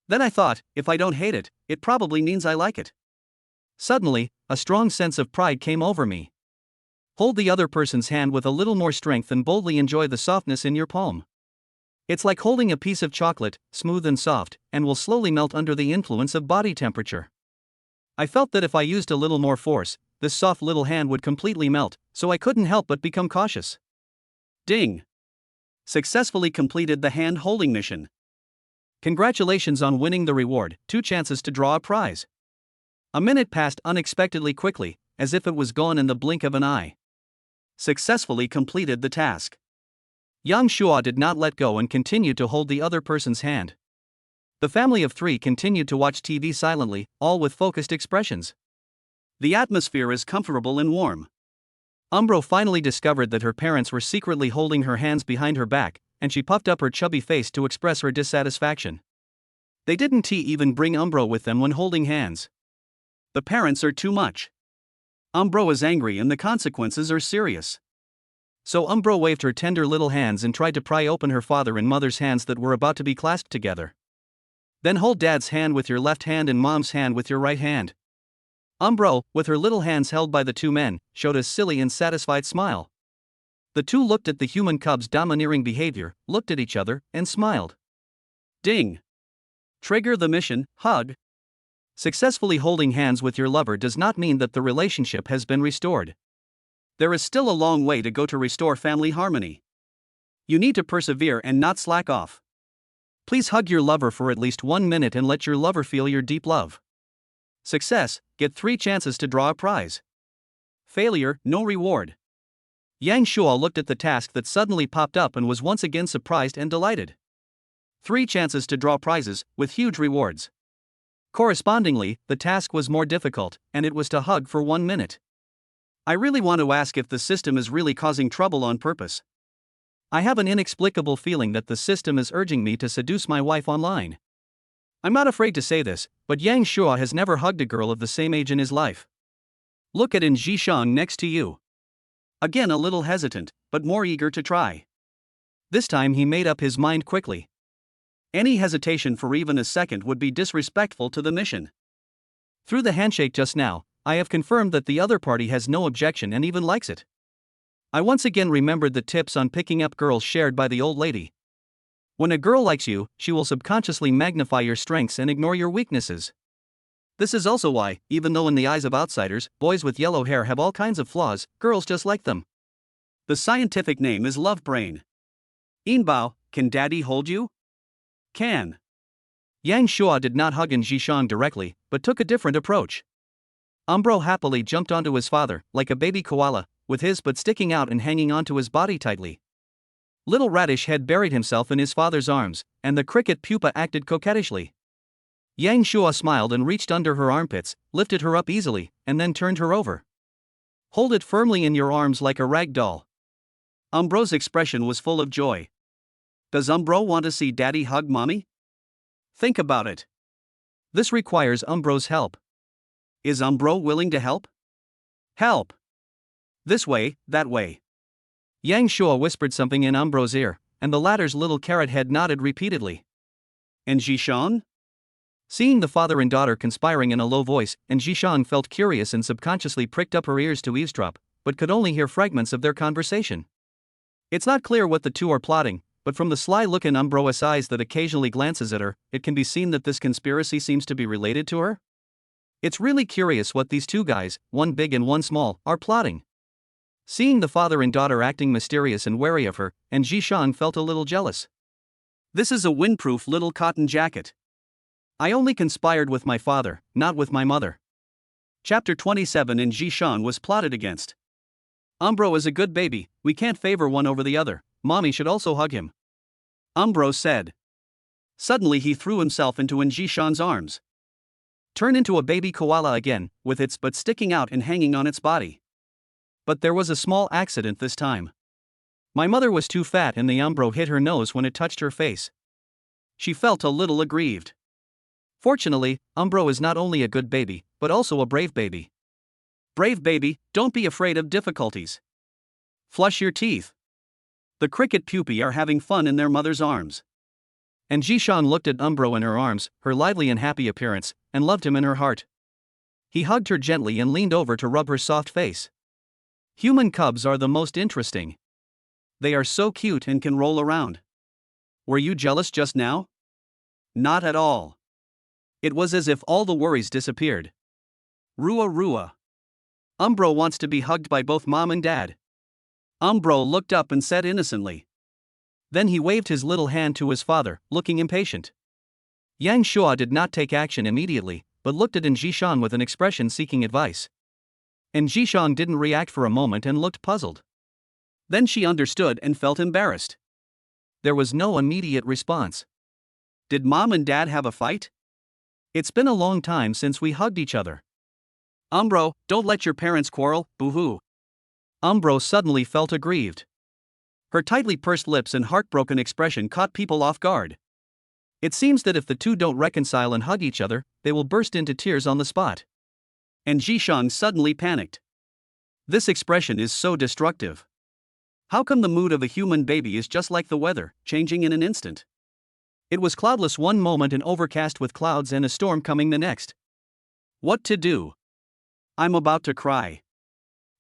Then I thought, if I don't hate it, it probably means I like it. Suddenly, a strong sense of pride came over me. Hold the other person's hand with a little more strength and boldly enjoy the softness in your palm. It's like holding a piece of chocolate, smooth and soft, and will slowly melt under the influence of body temperature. I felt that if I used a little more force, this soft little hand would completely melt, so I couldn't help but become cautious. Ding! Successfully completed the hand-holding mission. Congratulations on winning the reward, 2 chances to draw a prize. A minute passed unexpectedly quickly, as if it was gone in the blink of an eye. Successfully completed the task. Yang Shuo did not let go and continued to hold the other person's hand. The family of 3 continued to watch TV silently, all with focused expressions. The atmosphere is comfortable and warm. Umbro finally discovered that her parents were secretly holding her hands behind her back, and she puffed up her chubby face to express her dissatisfaction. They didn't even bring Umbro with them when holding hands. The parents are too much. Umbro is angry and the consequences are serious. So Umbro waved her tender little hands and tried to pry open her father and mother's hands that were about to be clasped together. Then hold dad's hand with your left hand and mom's hand with your right hand. Umbro, with her little hands held by the 2 men, showed a silly and satisfied smile. The 2 looked at the human cub's domineering behavior, looked at each other, and smiled. Ding! Trigger the mission, hug. Successfully holding hands with your lover does not mean that the relationship has been restored. There is still a long way to go to restore family harmony. You need to persevere and not slack off. Please hug your lover for at least 1 minute and let your lover feel your deep love. Success, get 3 chances to draw a prize. Failure, no reward. Yang Shuo looked at the task that suddenly popped up and was once again surprised and delighted. 3 chances to draw prizes, with huge rewards. Correspondingly, the task was more difficult, and it was to hug for 1 minute. I really want to ask if the system is really causing trouble on purpose. I have an inexplicable feeling that the system is urging me to seduce my wife online. I'm not afraid to say this, but Yang Shuo has never hugged a girl of the same age in his life. Look at Jishang next to you. Again a little hesitant, but more eager to try. This time he made up his mind quickly. Any hesitation for even a second would be disrespectful to the mission. Through the handshake just now, I have confirmed that the other party has no objection and even likes it. I once again remembered the tips on picking up girls shared by the old lady. When a girl likes you, she will subconsciously magnify your strengths and ignore your weaknesses. This is also why, even though in the eyes of outsiders, boys with yellow hair have all kinds of flaws, girls just like them. The scientific name is love brain. Inbao, can daddy hold you? Can. Yang Shuo did not hug Jishang directly, but took a different approach. Umbro happily jumped onto his father, like a baby koala, with his butt sticking out and hanging onto his body tightly. Little Radish Head buried himself in his father's arms, and the cricket pupa acted coquettishly. Yang Shuo smiled and reached under her armpits, lifted her up easily, and then turned her over. Hold it firmly in your arms like a rag doll. Umbro's expression was full of joy. Does Umbro want to see daddy hug mommy? Think about it. This requires Umbro's help. Is Umbro willing to help? Help! This way, that way. Yang Shuo whispered something in Umbro's ear, and the latter's little carrot head nodded repeatedly. And Jishang? Seeing the father and daughter conspiring in a low voice, Jishang felt curious and subconsciously pricked up her ears to eavesdrop, but could only hear fragments of their conversation. It's not clear what the 2 are plotting, but from the sly look in Umbro's eyes that occasionally glances at her, it can be seen that this conspiracy seems to be related to her. It's really curious what these 2 guys, one big and one small, are plotting. Seeing the father and daughter acting mysterious and wary of her, Jishang felt a little jealous. This is a windproof little cotton jacket. I only conspired with my father, not with my mother. Chapter 27 Jishang was plotted against. Umbro is a good baby, we can't favor one over the other, mommy should also hug him. Umbro said. Suddenly he threw himself into Jishan's arms. Turn into a baby koala again, with its butt sticking out and hanging on its body. But there was a small accident this time. My mother was too fat and the Umbro hit her nose when it touched her face. She felt a little aggrieved. Fortunately, Umbro is not only a good baby, but also a brave baby. Brave baby, don't be afraid of difficulties. Flush your teeth. The cricket pupae are having fun in their mother's arms. And Jishan looked at Umbro in her arms, her lively and happy appearance, and loved him in her heart. He hugged her gently and leaned over to rub her soft face. Human cubs are the most interesting. They are so cute and can roll around. Were you jealous just now? Not at all. It was as if all the worries disappeared. Rua Rua. Umbro wants to be hugged by both mom and dad. Umbro looked up and said innocently. Then he waved his little hand to his father, looking impatient. Yang Shua did not take action immediately, but looked at Jishan with an expression seeking advice. And Jishan didn't react for a moment and looked puzzled. Then she understood and felt embarrassed. There was no immediate response. Did mom and dad have a fight? It's been a long time since we hugged each other. Umbro, don't let your parents quarrel, boo-hoo. Umbro suddenly felt aggrieved. Her tightly pursed lips and heartbroken expression caught people off guard. It seems that if the two don't reconcile and hug each other, they will burst into tears on the spot. And Jishan suddenly panicked. This expression is so destructive. How come the mood of a human baby is just like the weather, changing in an instant? It was cloudless one moment and overcast with clouds and a storm coming the next. What to do? I'm about to cry.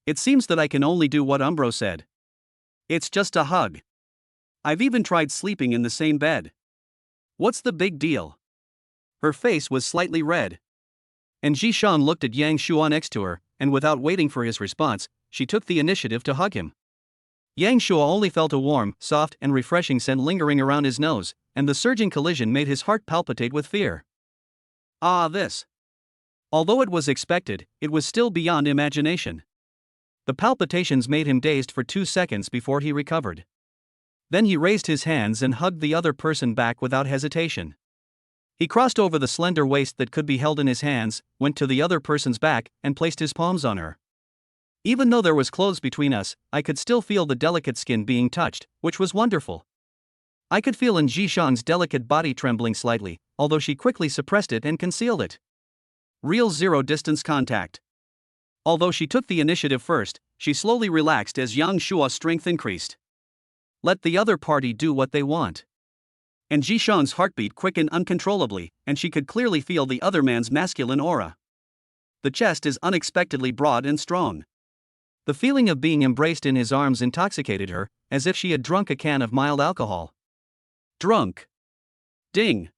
It seems that I can only do what Umbro said. It's just a hug. I've even tried sleeping in the same bed. What's the big deal? Her face was slightly red. And Jishan looked at Yang Shua next to her, and without waiting for his response, she took the initiative to hug him. Yang Shua only felt a warm, soft, and refreshing scent lingering around his nose, and the surging collision made his heart palpitate with fear. This. Although it was expected, it was still beyond imagination. The palpitations made him dazed for 2 seconds before he recovered. Then he raised his hands and hugged the other person back without hesitation. He crossed over the slender waist that could be held in his hands, went to the other person's back, and placed his palms on her. Even though there was clothes between us, I could still feel the delicate skin being touched, which was wonderful. I could feel Jishan's delicate body trembling slightly, although she quickly suppressed it and concealed it. Real zero-distance contact. Although she took the initiative first, she slowly relaxed as Yang Shua's strength increased. Let the other party do what they want. And Jishan's heartbeat quickened uncontrollably, and she could clearly feel the other man's masculine aura. The chest is unexpectedly broad and strong. The feeling of being embraced in his arms intoxicated her, as if she had drunk a can of mild alcohol. Drunk. Ding.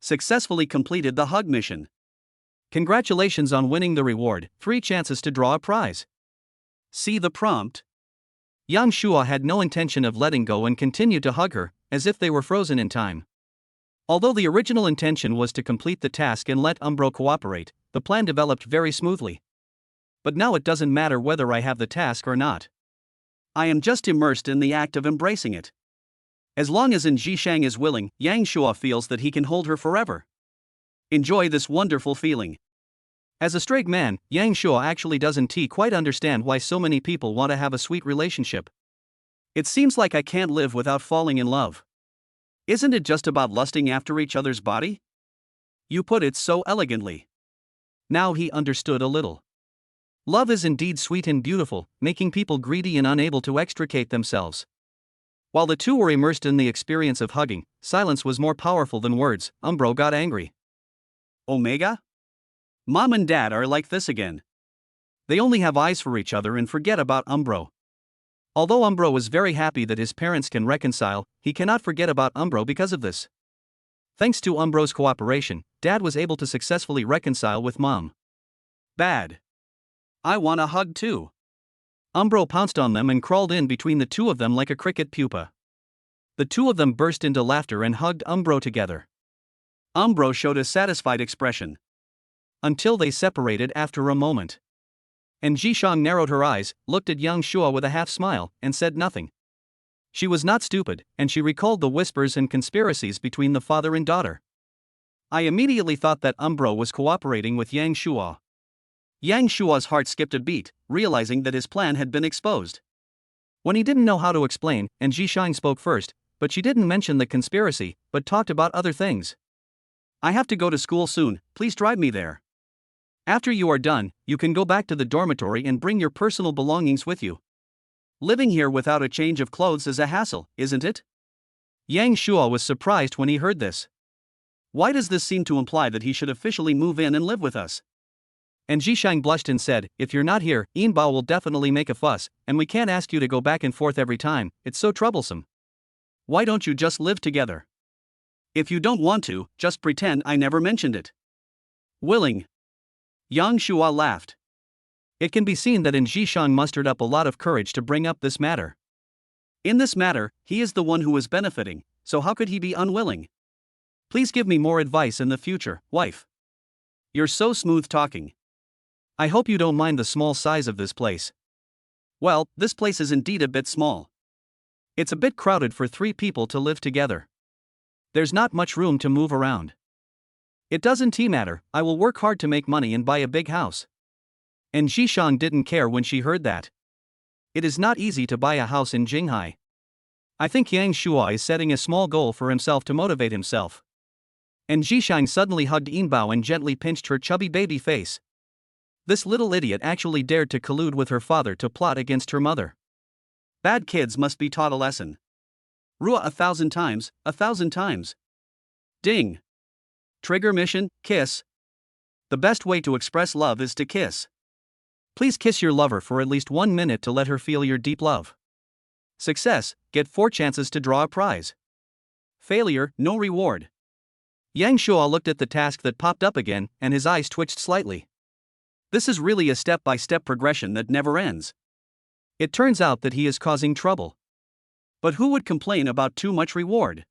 Successfully completed the hug mission. Congratulations on winning the reward, 3 chances to draw a prize. See the prompt. Yang Shua had no intention of letting go and continued to hug her, as if they were frozen in time. Although the original intention was to complete the task and let Umbro cooperate, the plan developed very smoothly. But now it doesn't matter whether I have the task or not. I am just immersed in the act of embracing it. As long as Jishang is willing, Yang Shua feels that he can hold her forever. Enjoy this wonderful feeling. As a straight man, Yang Shua actually doesn't quite understand why so many people want to have a sweet relationship. It seems like I can't live without falling in love. Isn't it just about lusting after each other's body? You put it so elegantly. Now he understood a little. Love is indeed sweet and beautiful, making people greedy and unable to extricate themselves. While the two were immersed in the experience of hugging, silence was more powerful than words. Umbro got angry. Omega? Mom and dad are like this again. They only have eyes for each other and forget about Umbro. Although Umbro was very happy that his parents can reconcile, he cannot forget about Umbro because of this. Thanks to Umbro's cooperation, dad was able to successfully reconcile with mom. Bad. I want a hug too. Umbro pounced on them and crawled in between the two of them like a cricket pupa. The two of them burst into laughter and hugged Umbro together. Umbro showed a satisfied expression. Until they separated after a moment. And Jishang narrowed her eyes, looked at Yang Shua with a half smile, and said nothing. She was not stupid, and she recalled the whispers and conspiracies between the father and daughter. I immediately thought that Umbro was cooperating with Yang Shuo. Yang Shuo's heart skipped a beat, realizing that his plan had been exposed. When he didn't know how to explain, and Zhishang spoke first, but she didn't mention the conspiracy, but talked about other things. I have to go to school soon, please drive me there. After you are done, you can go back to the dormitory and bring your personal belongings with you. Living here without a change of clothes is a hassle, isn't it? Yang Shuo was surprised when he heard this. Why does this seem to imply that he should officially move in and live with us? And Zhishang blushed and said, if you're not here, Yinbao will definitely make a fuss, and we can't ask you to go back and forth every time, it's so troublesome. Why don't you just live together? If you don't want to, just pretend I never mentioned it. Willing. Yang Shuo laughed. It can be seen that Zhishang mustered up a lot of courage to bring up this matter. In this matter, he is the one who is benefiting, so how could he be unwilling? Please give me more advice in the future, wife. You're so smooth talking. I hope you don't mind the small size of this place. Well, this place is indeed a bit small. It's a bit crowded for 3 people to live together. There's not much room to move around. It doesn't matter, I will work hard to make money and buy a big house. And Zhishang didn't care when she heard that. It is not easy to buy a house in Jinghai. I think Yang Shuo is setting a small goal for himself to motivate himself. And Zhishang suddenly hugged Yinbao and gently pinched her chubby baby face. This little idiot actually dared to collude with her father to plot against her mother. Bad kids must be taught a lesson. Rua 1,000 times, 1,000 times. Ding. Trigger mission, kiss. The best way to express love is to kiss. Please kiss your lover for at least 1 minute to let her feel your deep love. Success, get 4 chances to draw a prize. Failure, no reward. Yang Shuo looked at the task that popped up again, and his eyes twitched slightly. This is really a step-by-step progression that never ends. It turns out that he is causing trouble. But who would complain about too much reward?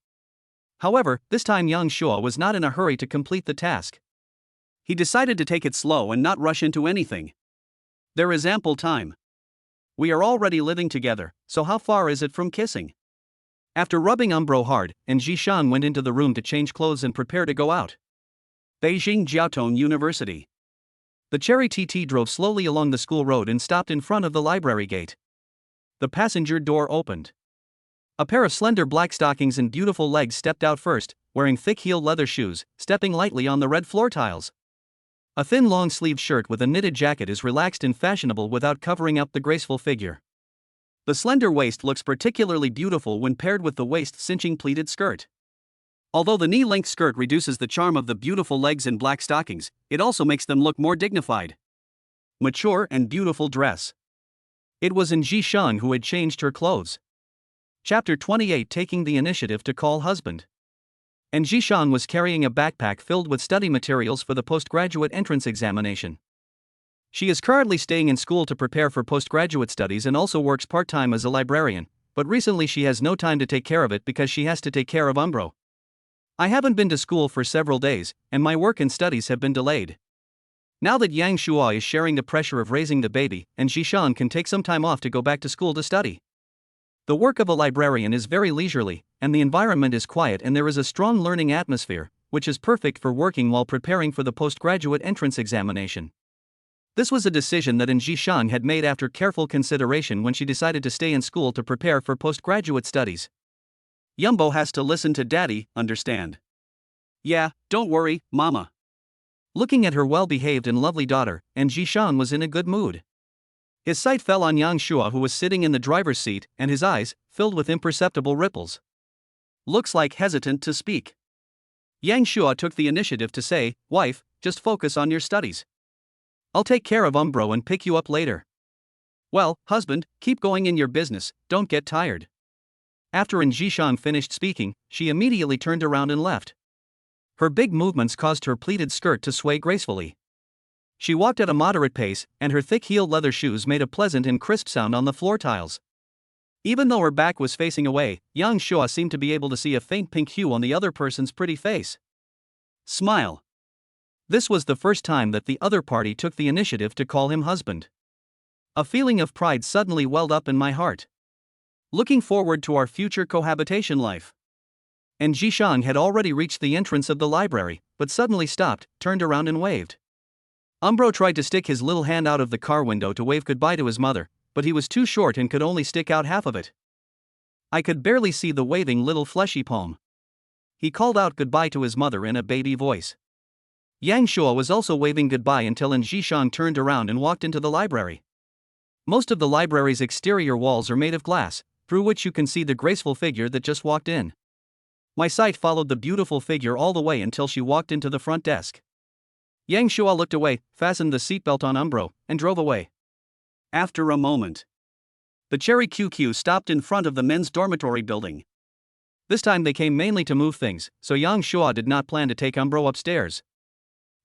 However, this time Yang Shuo was not in a hurry to complete the task. He decided to take it slow and not rush into anything. There is ample time. We are already living together, so how far is it from kissing? After rubbing Umbro hard, and Zhishang went into the room to change clothes and prepare to go out. Beijing Jiaotong University. The cherry TT drove slowly along the school road and stopped in front of the library gate. The passenger door opened. A pair of slender black stockings and beautiful legs stepped out first, wearing thick-heeled leather shoes, stepping lightly on the red floor tiles. A thin long-sleeved shirt with a knitted jacket is relaxed and fashionable without covering up the graceful figure. The slender waist looks particularly beautiful when paired with the waist-cinching pleated skirt. Although the knee-length skirt reduces the charm of the beautiful legs in black stockings, it also makes them look more dignified. Mature and beautiful dress. It was Zhishang who had changed her clothes. Chapter 28, taking the initiative to call husband. And Zhishang was carrying a backpack filled with study materials for the postgraduate entrance examination. She is currently staying in school to prepare for postgraduate studies and also works part-time as a librarian, but recently she has no time to take care of it because she has to take care of Umbro. I haven't been to school for several days, and my work and studies have been delayed. Now that Yang Shuo is sharing the pressure of raising the baby, and Zhishang can take some time off to go back to school to study. The work of a librarian is very leisurely, and the environment is quiet and there is a strong learning atmosphere, which is perfect for working while preparing for the postgraduate entrance examination. This was a decision that Zhishang had made after careful consideration when she decided to stay in school to prepare for postgraduate studies. Yumbo has to listen to daddy, understand? Yeah, don't worry, mama. Looking at her well-behaved and lovely daughter, and Zhishang was in a good mood. His sight fell on Yang Shuo, who was sitting in the driver's seat, and his eyes, filled with imperceptible ripples. Looks like hesitant to speak. Yang Shuo took the initiative to say, wife, just focus on your studies. I'll take care of Umbro and pick you up later. Well, husband, keep going in your business, don't get tired. After Zhishang finished speaking, she immediately turned around and left. Her big movements caused her pleated skirt to sway gracefully. She walked at a moderate pace, and her thick-heeled leather shoes made a pleasant and crisp sound on the floor tiles. Even though her back was facing away, Yang Shuo seemed to be able to see a faint pink hue on the other person's pretty face. Smile. This was the first time that the other party took the initiative to call him husband. A feeling of pride suddenly welled up in my heart. looking forward to our future cohabitation life. And Jishang had already reached the entrance of the library, but suddenly stopped, turned around and waved. Umbro tried to stick his little hand out of the car window to wave goodbye to his mother, but he was too short and could only stick out half of it. I could barely see the waving little fleshy palm. He called out goodbye to his mother in a baby voice. Yang Shua was also waving goodbye until Jishang turned around and walked into the library. Most of the library's exterior walls are made of glass, through which you can see the graceful figure that just walked in. My sight followed the beautiful figure all the way until she walked into the front desk. Yang Shua looked away, fastened the seatbelt on Umbro, and drove away. After a moment, the Cherry QQ stopped in front of the men's dormitory building. This time they came mainly to move things, so Yang Shua did not plan to take Umbro upstairs.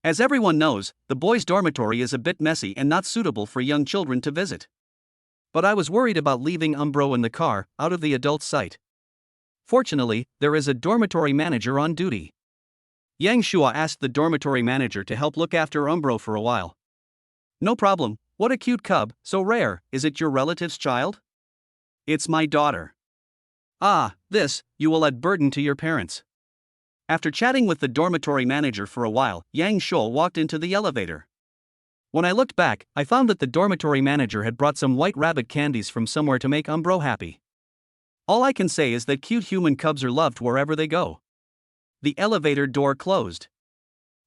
As everyone knows, the boys' dormitory is a bit messy and not suitable for young children to visit. But I was worried about leaving Umbro in the car, out of the adult's sight. Fortunately, there is a dormitory manager on duty. Yang Shua asked the dormitory manager to help look after Umbro for a while. No problem, what a cute cub, so rare. Is it your relative's child? It's my daughter. Ah, this, you will add burden to your parents. After chatting with the dormitory manager for a while, Yang Shua walked into the elevator. When I looked back, I found that the dormitory manager had brought some white rabbit candies from somewhere to make Umbro happy. All I can say is that cute human cubs are loved wherever they go. The elevator door closed.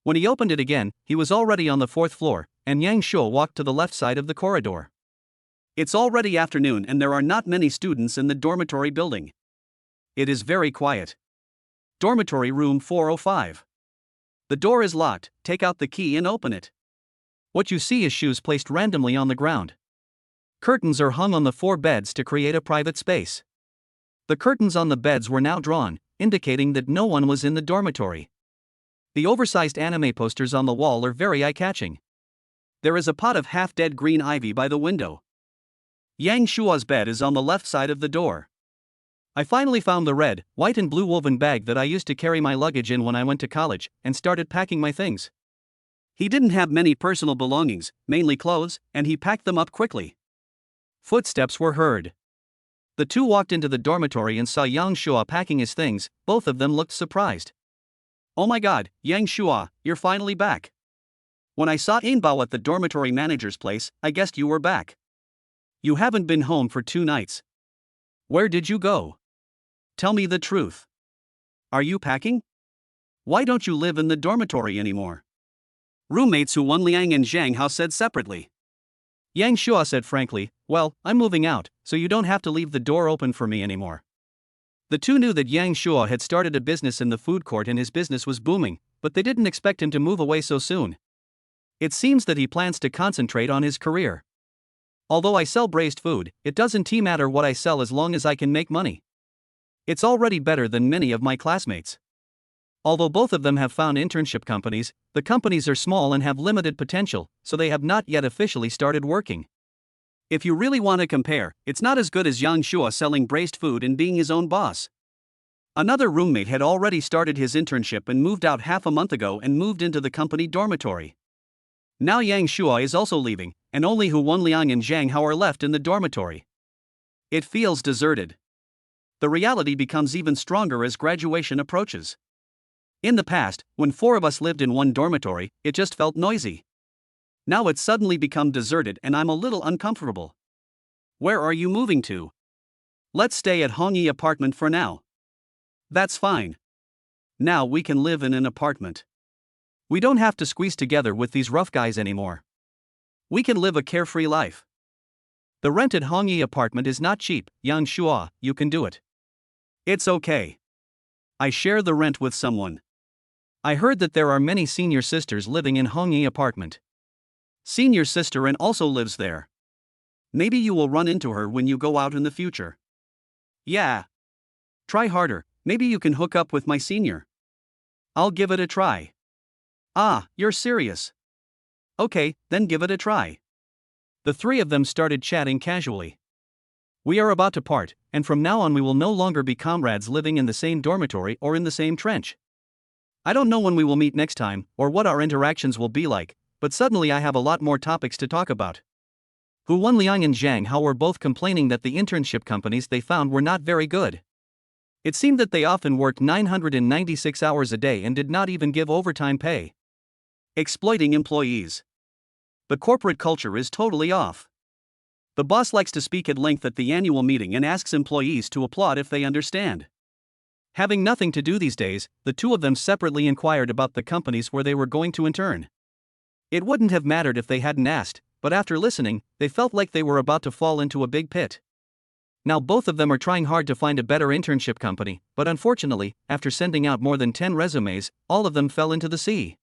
When he opened it again, he was already on the 4th floor, and Yang Shua walked to the left side of the corridor. It's already afternoon and there are not many students in the dormitory building. It is very quiet. Dormitory room 405. The door is locked, take out the key and open it. What you see is shoes placed randomly on the ground. Curtains are hung on the 4 beds to create a private space. The curtains on the beds were now drawn, indicating that no one was in the dormitory. The oversized anime posters on the wall are very eye-catching. There is a pot of half-dead green ivy by the window. Yang Shua's bed is on the left side of the door. I finally found the red, white and blue woven bag that I used to carry my luggage in when I went to college, and started packing my things. He didn't have many personal belongings, mainly clothes, and he packed them up quickly. Footsteps were heard. The two walked into the dormitory and saw Yang Shua packing his things. Both of them looked surprised. Oh my god, Yang Shua, you're finally back. When I saw Inbao at the dormitory manager's place, I guessed you were back. You haven't been home for 2 nights. Where did you go? Tell me the truth. Are you packing? Why don't you live in the dormitory anymore? Roommates Hu Wenliang and Zhang Hao said separately. Yang Shua said frankly, well, I'm moving out, so you don't have to leave the door open for me anymore. The two knew that Yang Shua had started a business in the food court and his business was booming, but they didn't expect him to move away so soon. It seems that he plans to concentrate on his career. Although I sell braised food, it doesn't matter what I sell as long as I can make money. It's already better than many of my classmates. Although both of them have found internship companies, the companies are small and have limited potential, so they have not yet officially started working. If you really want to compare, it's not as good as Yang Shua selling braised food and being his own boss. Another roommate had already started his internship and moved out half a month ago and moved into the company dormitory. Now Yang Shua is also leaving, and only Hu Wenliang and Zhang Hao are left in the dormitory. It feels deserted. The reality becomes even stronger as graduation approaches. In the past, when 4 of us lived in one dormitory, it just felt noisy. Now it's suddenly become deserted and I'm a little uncomfortable. Where are you moving to? Let's stay at Hongyi apartment for now. That's fine. Now we can live in an apartment. We don't have to squeeze together with these rough guys anymore. We can live a carefree life. The rent at Hongyi apartment is not cheap, Yang Shua, you can do it. It's okay. I share the rent with someone. I heard that there are many senior sisters living in Hongyi apartment. Senior sister and also lives there. Maybe you will run into her when you go out in the future. Yeah. Try harder, maybe you can hook up with my senior. I'll give it a try. Ah, you're serious. Okay, then give it a try. The 3 of them started chatting casually. We are about to part, and from now on we will no longer be comrades living in the same dormitory or in the same trench. I don't know when we will meet next time, or what our interactions will be like, but suddenly I have a lot more topics to talk about. Hu Wenliang and Zhang Hao were both complaining that the internship companies they found were not very good. It seemed that they often worked 996 hours a day and did not even give overtime pay. Exploiting employees. The corporate culture is totally off. The boss likes to speak at length at the annual meeting and asks employees to applaud if they understand. Having nothing to do these days, the two of them separately inquired about the companies where they were going to intern. It wouldn't have mattered if they hadn't asked, but after listening, they felt like they were about to fall into a big pit. Now both of them are trying hard to find a better internship company, but unfortunately, after sending out more than 10 resumes, all of them fell into the sea.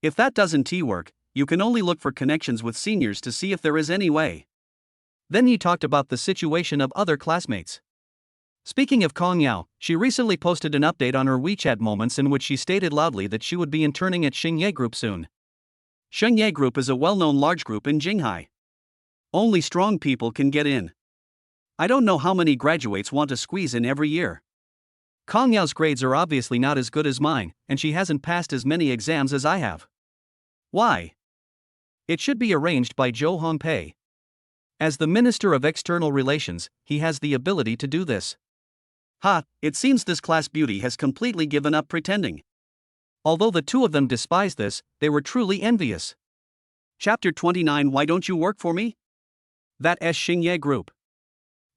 If that doesn't work, you can only look for connections with seniors to see if there is any way. Then he talked about the situation of other classmates. Speaking of Kong Yao, she recently posted an update on her WeChat moments in which she stated loudly that she would be interning at Xingye Group soon. Xingye Group is a well-known large group in Jinghai. Only strong people can get in. I don't know how many graduates want to squeeze in every year. Kong Yao's grades are obviously not as good as mine, and she hasn't passed as many exams as I have. Why? It should be arranged by Zhou Hongpei. As the Minister of External Relations, he has the ability to do this. It seems this class beauty has completely given up pretending. Although the two of them despised this, they were truly envious. Chapter 29. Why don't you work for me? That is Xingye Group.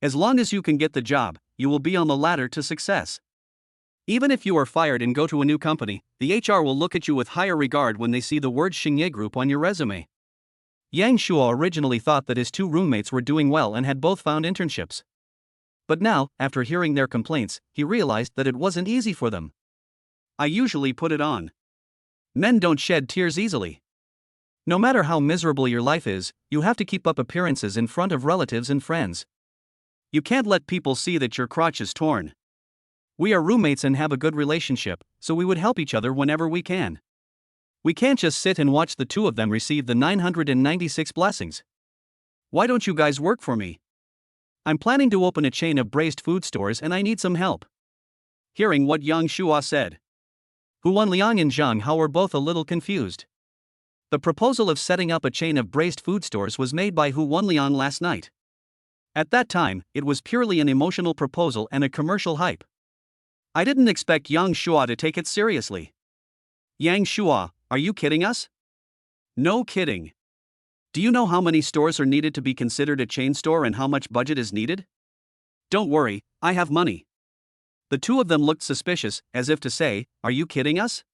As long as you can get the job, you will be on the ladder to success. Even if you are fired and go to a new company, the HR will look at you with higher regard when they see the word Xingye Group on your resume. Yang Shuo originally thought that his two roommates were doing well and had both found internships. But now, after hearing their complaints, he realized that it wasn't easy for them. I usually put it on. Men don't shed tears easily. No matter how miserable your life is, you have to keep up appearances in front of relatives and friends. You can't let people see that your crotch is torn. We are roommates and have a good relationship, so we would help each other whenever we can. We can't just sit and watch the two of them receive the 996 blessings. Why don't you guys work for me? I'm planning to open a chain of braised food stores and I need some help. Hearing what Yang Shuo said, Hu Wenliang and Zhang Hao were both a little confused. The proposal of setting up a chain of braised food stores was made by Hu Wenliang last night. At that time, it was purely an emotional proposal and a commercial hype. I didn't expect Yang Shuo to take it seriously. Yang Shuo, are you kidding us? No kidding. Do you know how many stores are needed to be considered a chain store and how much budget is needed? Don't worry, I have money. The two of them looked suspicious, as if to say, are you kidding us?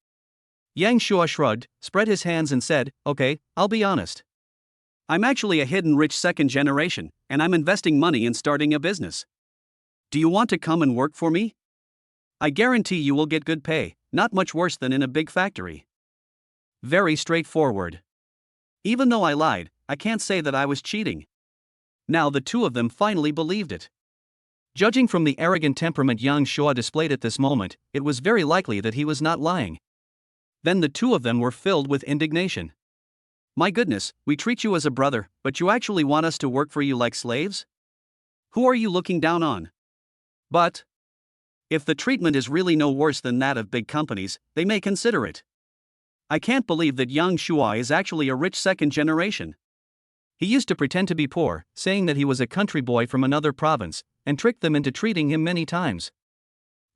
Yang Shuo shrugged, spread his hands and said, okay, I'll be honest. I'm actually a hidden rich second generation, and I'm investing money in starting a business. Do you want to come and work for me? I guarantee you will get good pay, not much worse than in a big factory. Very straightforward. Even though I lied, I can't say that I was cheating. Now the two of them finally believed it. Judging from the arrogant temperament Yang Shuo displayed at this moment, it was very likely that he was not lying. Then the two of them were filled with indignation. My goodness, we treat you as a brother, but you actually want us to work for you like slaves? Who are you looking down on? But if the treatment is really no worse than that of big companies, they may consider it. I can't believe that Yang Shuo is actually a rich second generation. He used to pretend to be poor, saying that he was a country boy from another province, and tricked them into treating him many times.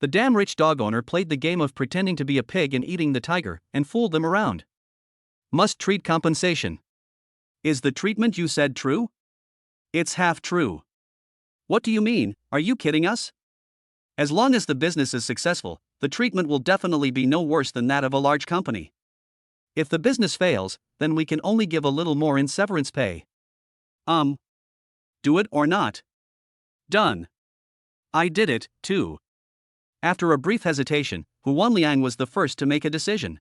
The damn rich dog owner played the game of pretending to be a pig and eating the tiger, and fooled them around. Must treat compensation. Is the treatment you said true? It's half true. What do you mean, are you kidding us? As long as the business is successful, the treatment will definitely be no worse than that of a large company. If the business fails, then we can only give a little more in severance pay. Do it or not? Done. I did it, too. After a brief hesitation, Hu Wenliang was the first to make a decision.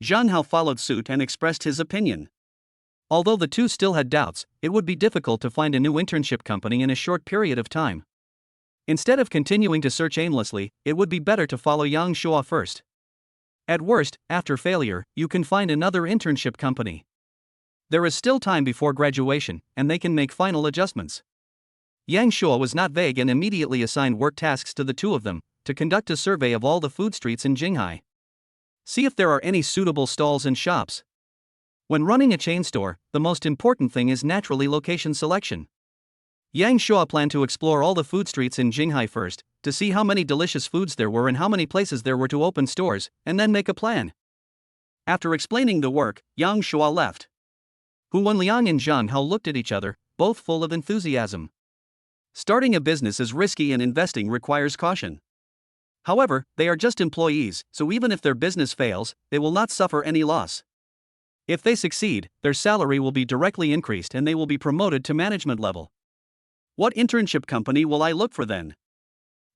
Zhang Hao followed suit and expressed his opinion. Although the two still had doubts, it would be difficult to find a new internship company in a short period of time. Instead of continuing to search aimlessly, it would be better to follow Yang Shuo first. At worst, after failure, you can find another internship company. There is still time before graduation, and they can make final adjustments. Yang Shuo was not vague and immediately assigned work tasks to the two of them, to conduct a survey of all the food streets in Jinghai. See if there are any suitable stalls and shops. When running a chain store, the most important thing is naturally location selection. Yang Shua planned to explore all the food streets in Jinghai first, to see how many delicious foods there were and how many places there were to open stores, and then make a plan. After explaining the work, Yang Shua left. Hu Wenliang and Zhang Hao looked at each other, both full of enthusiasm. Starting a business is risky and investing requires caution. However, they are just employees, so even if their business fails, they will not suffer any loss. If they succeed, their salary will be directly increased and they will be promoted to management level. What internship company will I look for then?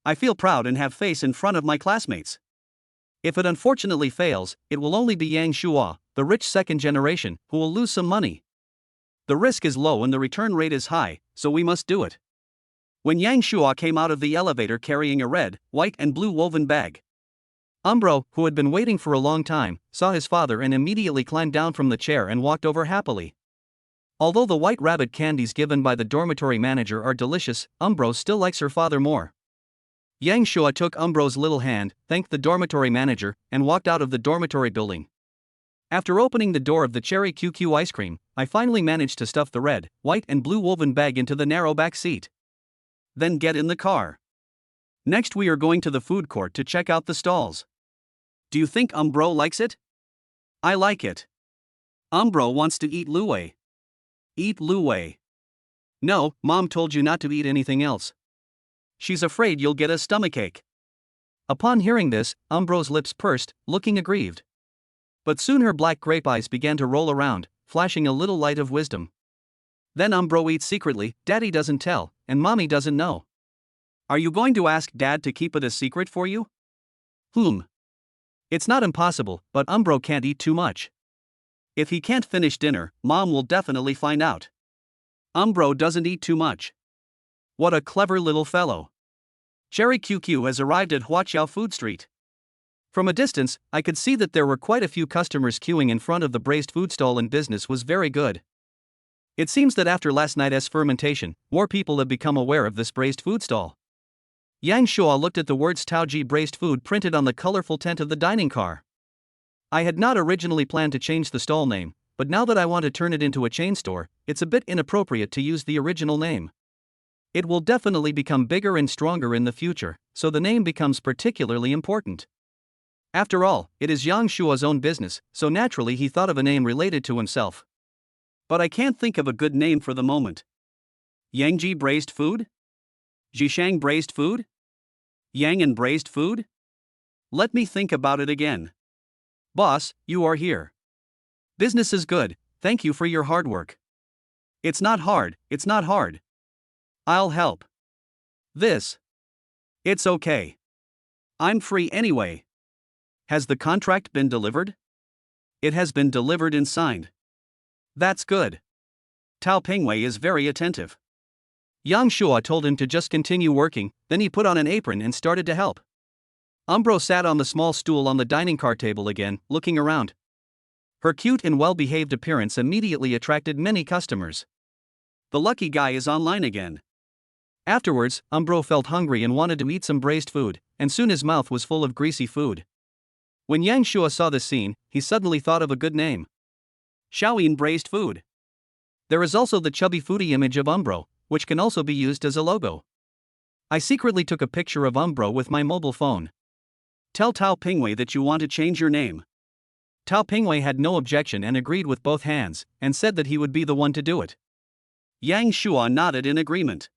I feel proud and have face in front of my classmates. If it unfortunately fails, it will only be Yang Shua, the rich second generation, who will lose some money. The risk is low and the return rate is high, so we must do it. When Yang Shua came out of the elevator carrying a red, white and blue woven bag, Umbro, who had been waiting for a long time, saw his father and immediately climbed down from the chair and walked over happily. Although the white rabbit candies given by the dormitory manager are delicious, Umbro still likes her father more. Yang Shua took Umbro's little hand, thanked the dormitory manager, and walked out of the dormitory building. After opening the door of the cherry QQ ice cream, I finally managed to stuff the red, white and blue woven bag into the narrow back seat. Then get in the car. Next we are going to the food court to check out the stalls. Do you think Umbro likes it? I like it. Umbro wants to eat luwei. Eat luwei. No, Mom told you not to eat anything else. She's afraid you'll get a stomachache. Upon hearing this, Umbro's lips pursed, looking aggrieved. But soon her black grape eyes began to roll around, flashing a little light of wisdom. Then Umbro eats secretly, Daddy doesn't tell, and Mommy doesn't know. Are you going to ask Dad to keep it a secret for you? It's not impossible, but Umbro can't eat too much. If he can't finish dinner, Mom will definitely find out. Umbro doesn't eat too much. What a clever little fellow. Cherry QQ has arrived at Huaqiao Food Street. From a distance, I could see that there were quite a few customers queuing in front of the braised food stall and business was very good. It seems that after last night's fermentation, more people have become aware of this braised food stall. Yang Shua looked at the words Taoji braised food printed on the colorful tent of the dining car. I had not originally planned to change the stall name, but now that I want to turn it into a chain store, it's a bit inappropriate to use the original name. It will definitely become bigger and stronger in the future, so the name becomes particularly important. After all, it is Yang Shua's own business, so naturally he thought of a name related to himself. But I can't think of a good name for the moment. Yangji braised food? Jishang braised food? Yang and braised food? Let me think about it again. Boss, you are here. Business is good, thank you for your hard work. It's not hard. I'll help. It's okay. I'm free anyway. Has the contract been delivered? It has been delivered and signed. That's good. Tao Pingwei is very attentive. Yang Shua told him to just continue working, then he put on an apron and started to help. Umbro sat on the small stool on the dining car table again, looking around. Her cute and well-behaved appearance immediately attracted many customers. The lucky guy is online again. Afterwards, Umbro felt hungry and wanted to eat some braised food, and soon his mouth was full of greasy food. When Yang Shua saw this scene, he suddenly thought of a good name. Shaoyin braised food. There is also the chubby foodie image of Umbro, which can also be used as a logo. I secretly took a picture of Umbro with my mobile phone. Tell Tao Pingwei that you want to change your name. Tao Pingwei had no objection and agreed with both hands, and said that he would be the one to do it. Yang Shua nodded in agreement.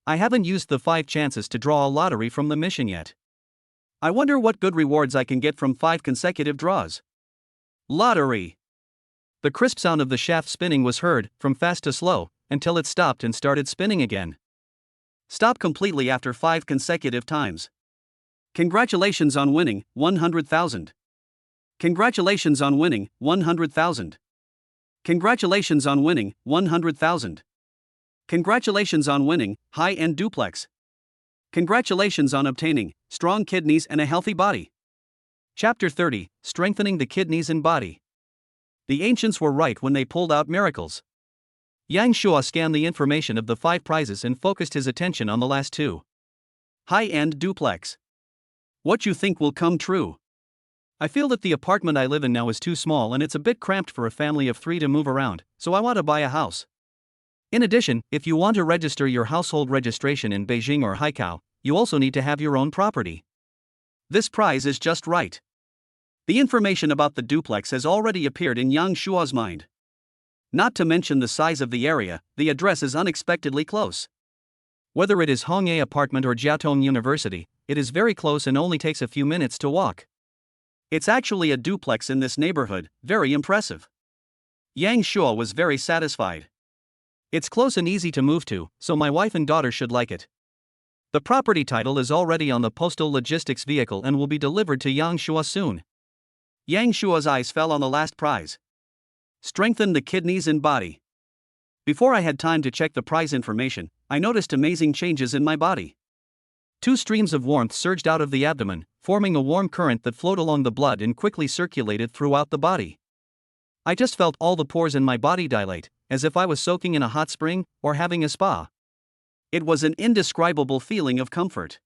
I haven't used the 5 chances to draw a lottery from the mission yet. I wonder what good rewards I can get from 5 consecutive draws. Lottery! The crisp sound of the shaft spinning was heard, from fast to slow, until it stopped and started spinning again. Stop completely after 5 consecutive times. Congratulations on winning 100,000. Congratulations on winning 100,000. Congratulations on winning 100,000. Congratulations on winning high-end duplex. Congratulations on obtaining strong kidneys and a healthy body. Chapter 30, Strengthening the Kidneys and Body. The ancients were right when they pulled out miracles. Yang Shua scanned the information of the 5 prizes and focused his attention on the last 2. High-end duplex. What you think will come true? I feel that the apartment I live in now is too small and it's a bit cramped for a family of 3 to move around, so I want to buy a house. In addition, if you want to register your household registration in Beijing or Haikou, you also need to have your own property. This price is just right. The information about the duplex has already appeared in Yang Shua's mind. Not to mention the size of the area, the address is unexpectedly close. Whether it is Hongye Apartment or Jiaotong University, it is very close and only takes a few minutes to walk. It's actually a duplex in this neighborhood, very impressive. Yang Shua was very satisfied. It's close and easy to move to, so my wife and daughter should like it. The property title is already on the postal logistics vehicle and will be delivered to Yang Shua soon. Yang Shua's eyes fell on the last prize. Strengthen the kidneys and body. Before I had time to check the prize information, I noticed amazing changes in my body. 2 streams of warmth surged out of the abdomen, forming a warm current that flowed along the blood and quickly circulated throughout the body. I just felt all the pores in my body dilate, as if I was soaking in a hot spring or having a spa. It was an indescribable feeling of comfort.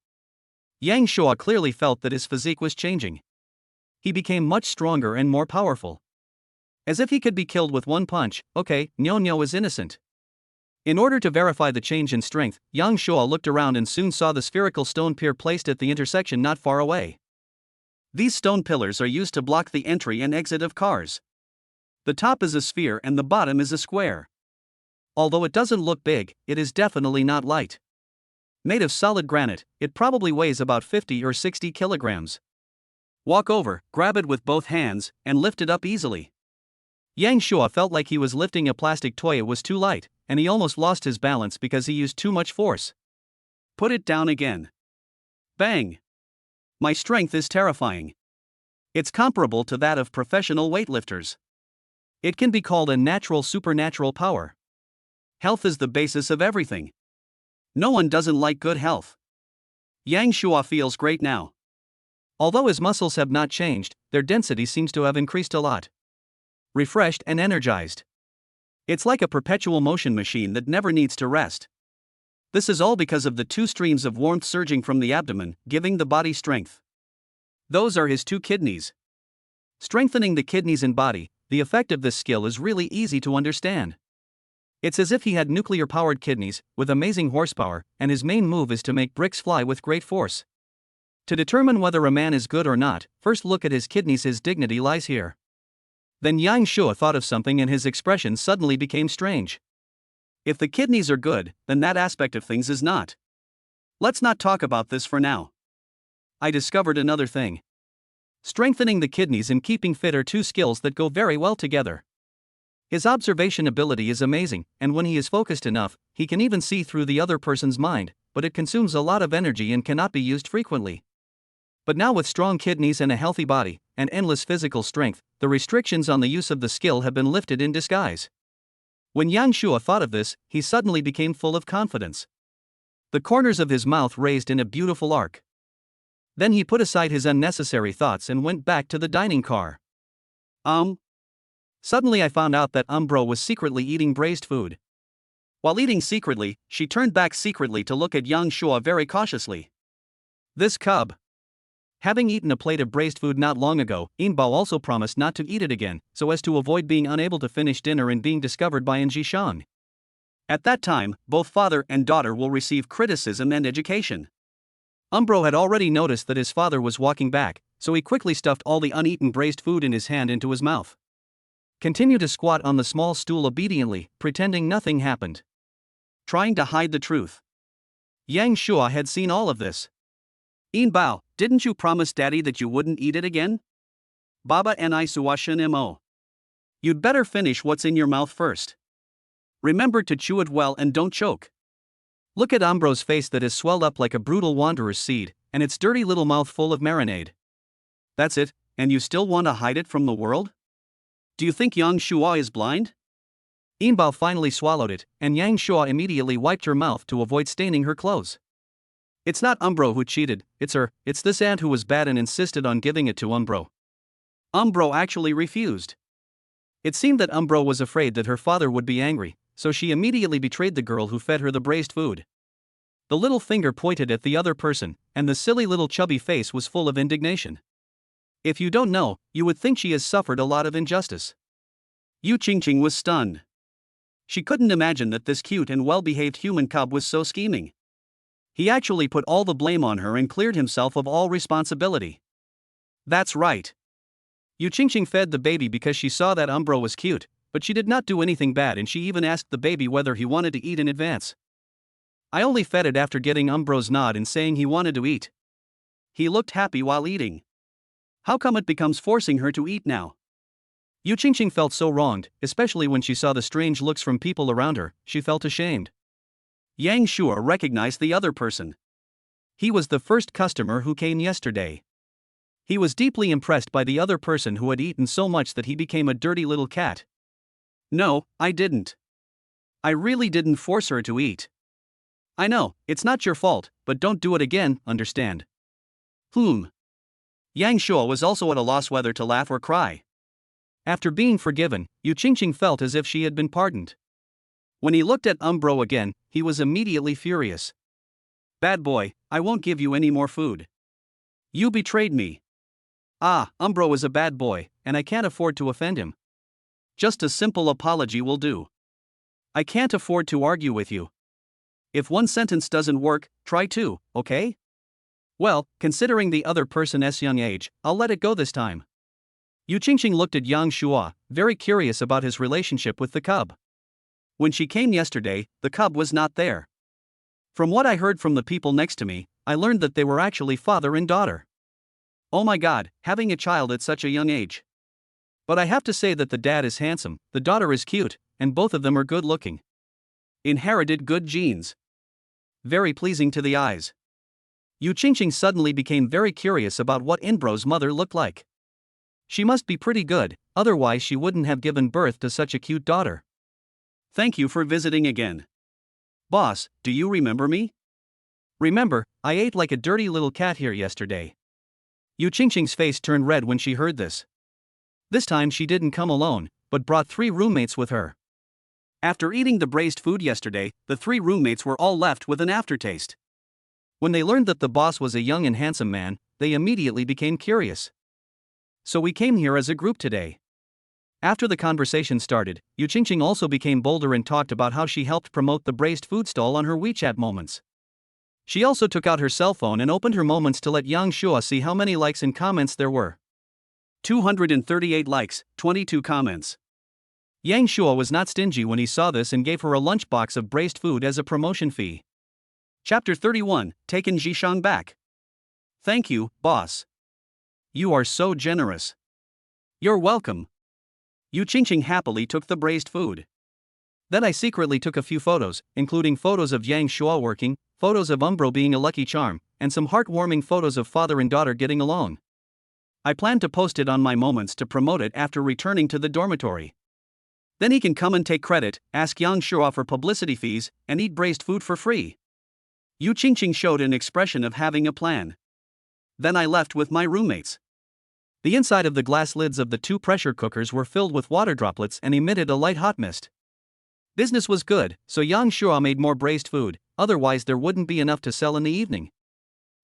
Yang Shua clearly felt that his physique was changing. He became much stronger and more powerful. As if he could be killed with one punch. Okay, Nyo is innocent. In order to verify the change in strength, Yang Shua looked around and soon saw the spherical stone pier placed at the intersection not far away. These stone pillars are used to block the entry and exit of cars. The top is a sphere and the bottom is a square. Although it doesn't look big, it is definitely not light. Made of solid granite, it probably weighs about 50 or 60 kilograms. Walk over, grab it with both hands, and lift it up easily. Yang Shua felt like he was lifting a plastic toy. It was too light, and he almost lost his balance because he used too much force. Put it down again. Bang! My strength is terrifying. It's comparable to that of professional weightlifters. It can be called a natural supernatural power. Health is the basis of everything. No one doesn't like good health. Yang Shua feels great now. Although his muscles have not changed, their density seems to have increased a lot. Refreshed and energized. It's like a perpetual motion machine that never needs to rest. This is all because of the 2 streams of warmth surging from the abdomen, giving the body strength. Those are his 2 kidneys. Strengthening the kidneys and body, the effect of this skill is really easy to understand. It's as if he had nuclear-powered kidneys, with amazing horsepower, and his main move is to make bricks fly with great force. To determine whether a man is good or not, first look at his kidneys. His dignity lies here. Then Yang Shua thought of something and his expression suddenly became strange. If the kidneys are good, then that aspect of things is not. Let's not talk about this for now. I discovered another thing. Strengthening the kidneys and keeping fit are 2 skills that go very well together. His observation ability is amazing, and when he is focused enough, he can even see through the other person's mind, but it consumes a lot of energy and cannot be used frequently. But now with strong kidneys and a healthy body, and endless physical strength, the restrictions on the use of the skill have been lifted in disguise. When Yang Shua thought of this, he suddenly became full of confidence. The corners of his mouth raised in a beautiful arc. Then he put aside his unnecessary thoughts and went back to the dining car. Suddenly I found out that Umbro was secretly eating braised food. While eating secretly, she turned back secretly to look at Yang Shua very cautiously. This cub. Having eaten a plate of braised food not long ago, Yinbao also promised not to eat it again, so as to avoid being unable to finish dinner and being discovered by Njishang. At that time, both father and daughter will receive criticism and education. Umbro had already noticed that his father was walking back, so he quickly stuffed all the uneaten braised food in his hand into his mouth. Continue to squat on the small stool obediently, pretending nothing happened. Trying to hide the truth. Yang Shua had seen all of this. Yinbao, didn't you promise Daddy that you wouldn't eat it again? Baba and I suwashin mo. You'd better finish what's in your mouth first. Remember to chew it well and don't choke. Look at Umbro's face that has swelled up like a brutal wanderer's seed, and its dirty little mouth full of marinade. That's it, and you still want to hide it from the world? Do you think Yang Shua is blind? Yinbao finally swallowed it, and Yang Shua immediately wiped her mouth to avoid staining her clothes. It's not Umbro who cheated, it's her. It's this aunt who was bad and insisted on giving it to Umbro. Umbro actually refused. It seemed that Umbro was afraid that her father would be angry, so she immediately betrayed the girl who fed her the braised food. The little finger pointed at the other person, and the silly little chubby face was full of indignation. If you don't know, you would think she has suffered a lot of injustice. Yu Qingqing was stunned. She couldn't imagine that this cute and well-behaved human cub was so scheming. He actually put all the blame on her and cleared himself of all responsibility. That's right. Yu Qingqing fed the baby because she saw that Umbro was cute, but she did not do anything bad, and she even asked the baby whether he wanted to eat in advance. I only fed it after getting Umbro's nod and saying he wanted to eat. He looked happy while eating. How come it becomes forcing her to eat now? Yu Qingqing felt so wronged, especially when she saw the strange looks from people around her. She felt ashamed. Yang Shuo recognized the other person. He was the first customer who came yesterday. He was deeply impressed by the other person who had eaten so much that he became a dirty little cat. No, I didn't. I really didn't force her to eat. I know, it's not your fault, but don't do it again, understand? Yang Shuo was also at a loss whether to laugh or cry. After being forgiven, Yu Qingqing felt as if she had been pardoned. When he looked at Umbro again, he was immediately furious. Bad boy, I won't give you any more food. You betrayed me. Umbro is a bad boy, and I can't afford to offend him. Just a simple apology will do. I can't afford to argue with you. If one sentence doesn't work, try two, okay? Well, considering the other person's young age, I'll let it go this time. Yu Qingqing looked at Yang Shuo, very curious about his relationship with the cub. When she came yesterday, the cub was not there. From what I heard from the people next to me, I learned that they were actually father and daughter. Oh my god, having a child at such a young age. But I have to say that the dad is handsome, the daughter is cute, and both of them are good looking. Inherited good genes. Very pleasing to the eyes. Yu Qingqing suddenly became very curious about what Umbro's mother looked like. She must be pretty good, otherwise she wouldn't have given birth to such a cute daughter. Thank you for visiting again. Boss, do you remember me? Remember, I ate like a dirty little cat here yesterday. Yu Qingqing's face turned red when she heard this. This time she didn't come alone, but brought 3 roommates with her. After eating the braised food yesterday, the 3 roommates were all left with an aftertaste. When they learned that the boss was a young and handsome man, they immediately became curious. So we came here as a group today. After the conversation started, Yu Qingqing also became bolder and talked about how she helped promote the braised food stall on her WeChat moments. She also took out her cell phone and opened her moments to let Yang Shuo see how many likes and comments there were. 238 likes, 22 comments. Yang Shuo was not stingy when he saw this and gave her a lunchbox of braised food as a promotion fee. Chapter 31, Taken Zhishang back. Thank you, boss. You are so generous. You're welcome. Yu Qingqing happily took the braised food. Then I secretly took a few photos, including photos of Yang Shuo working, photos of Umbro being a lucky charm, and some heartwarming photos of father and daughter getting along. I plan to post it on my moments to promote it after returning to the dormitory. Then he can come and take credit, ask Yang Shuo for publicity fees, and eat braised food for free. Yu Qingqing showed an expression of having a plan. Then I left with my roommates. The inside of the glass lids of the 2 pressure cookers were filled with water droplets and emitted a light hot mist. Business was good, so Yang Shuo made more braised food, otherwise there wouldn't be enough to sell in the evening.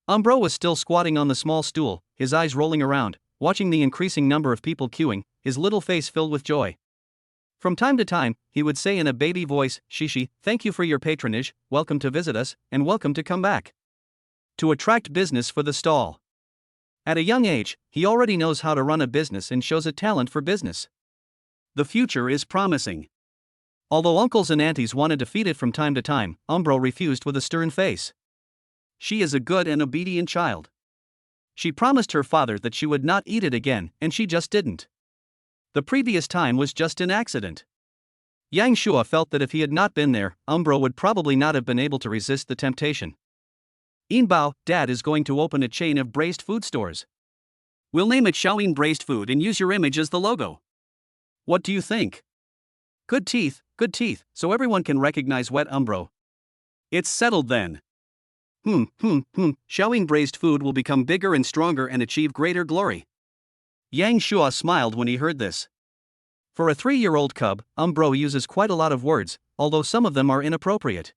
Umbro was still squatting on the small stool, his eyes rolling around, watching the increasing number of people queuing, his little face filled with joy. From time to time, he would say in a baby voice, Shishi, thank you for your patronage, welcome to visit us, and welcome to come back. To attract business for the stall. At a young age, he already knows how to run a business and shows a talent for business. The future is promising. Although uncles and aunties wanted to feed it from time to time, Umbro refused with a stern face. She is a good and obedient child. She promised her father that she would not eat it again, and she just didn't. The previous time was just an accident. Yang Shuo felt that if he had not been there, Umbro would probably not have been able to resist the temptation. Yinbao, Dad is going to open a chain of braised food stores. We'll name it Xiaoyin Braised Food and use your image as the logo. What do you think? Good teeth, so everyone can recognize wet Umbro. It's settled then. Xiaoyin Braised Food will become bigger and stronger and achieve greater glory. Yang Shuo smiled when he heard this. For a 3-year-old cub, Umbro uses quite a lot of words, although some of them are inappropriate.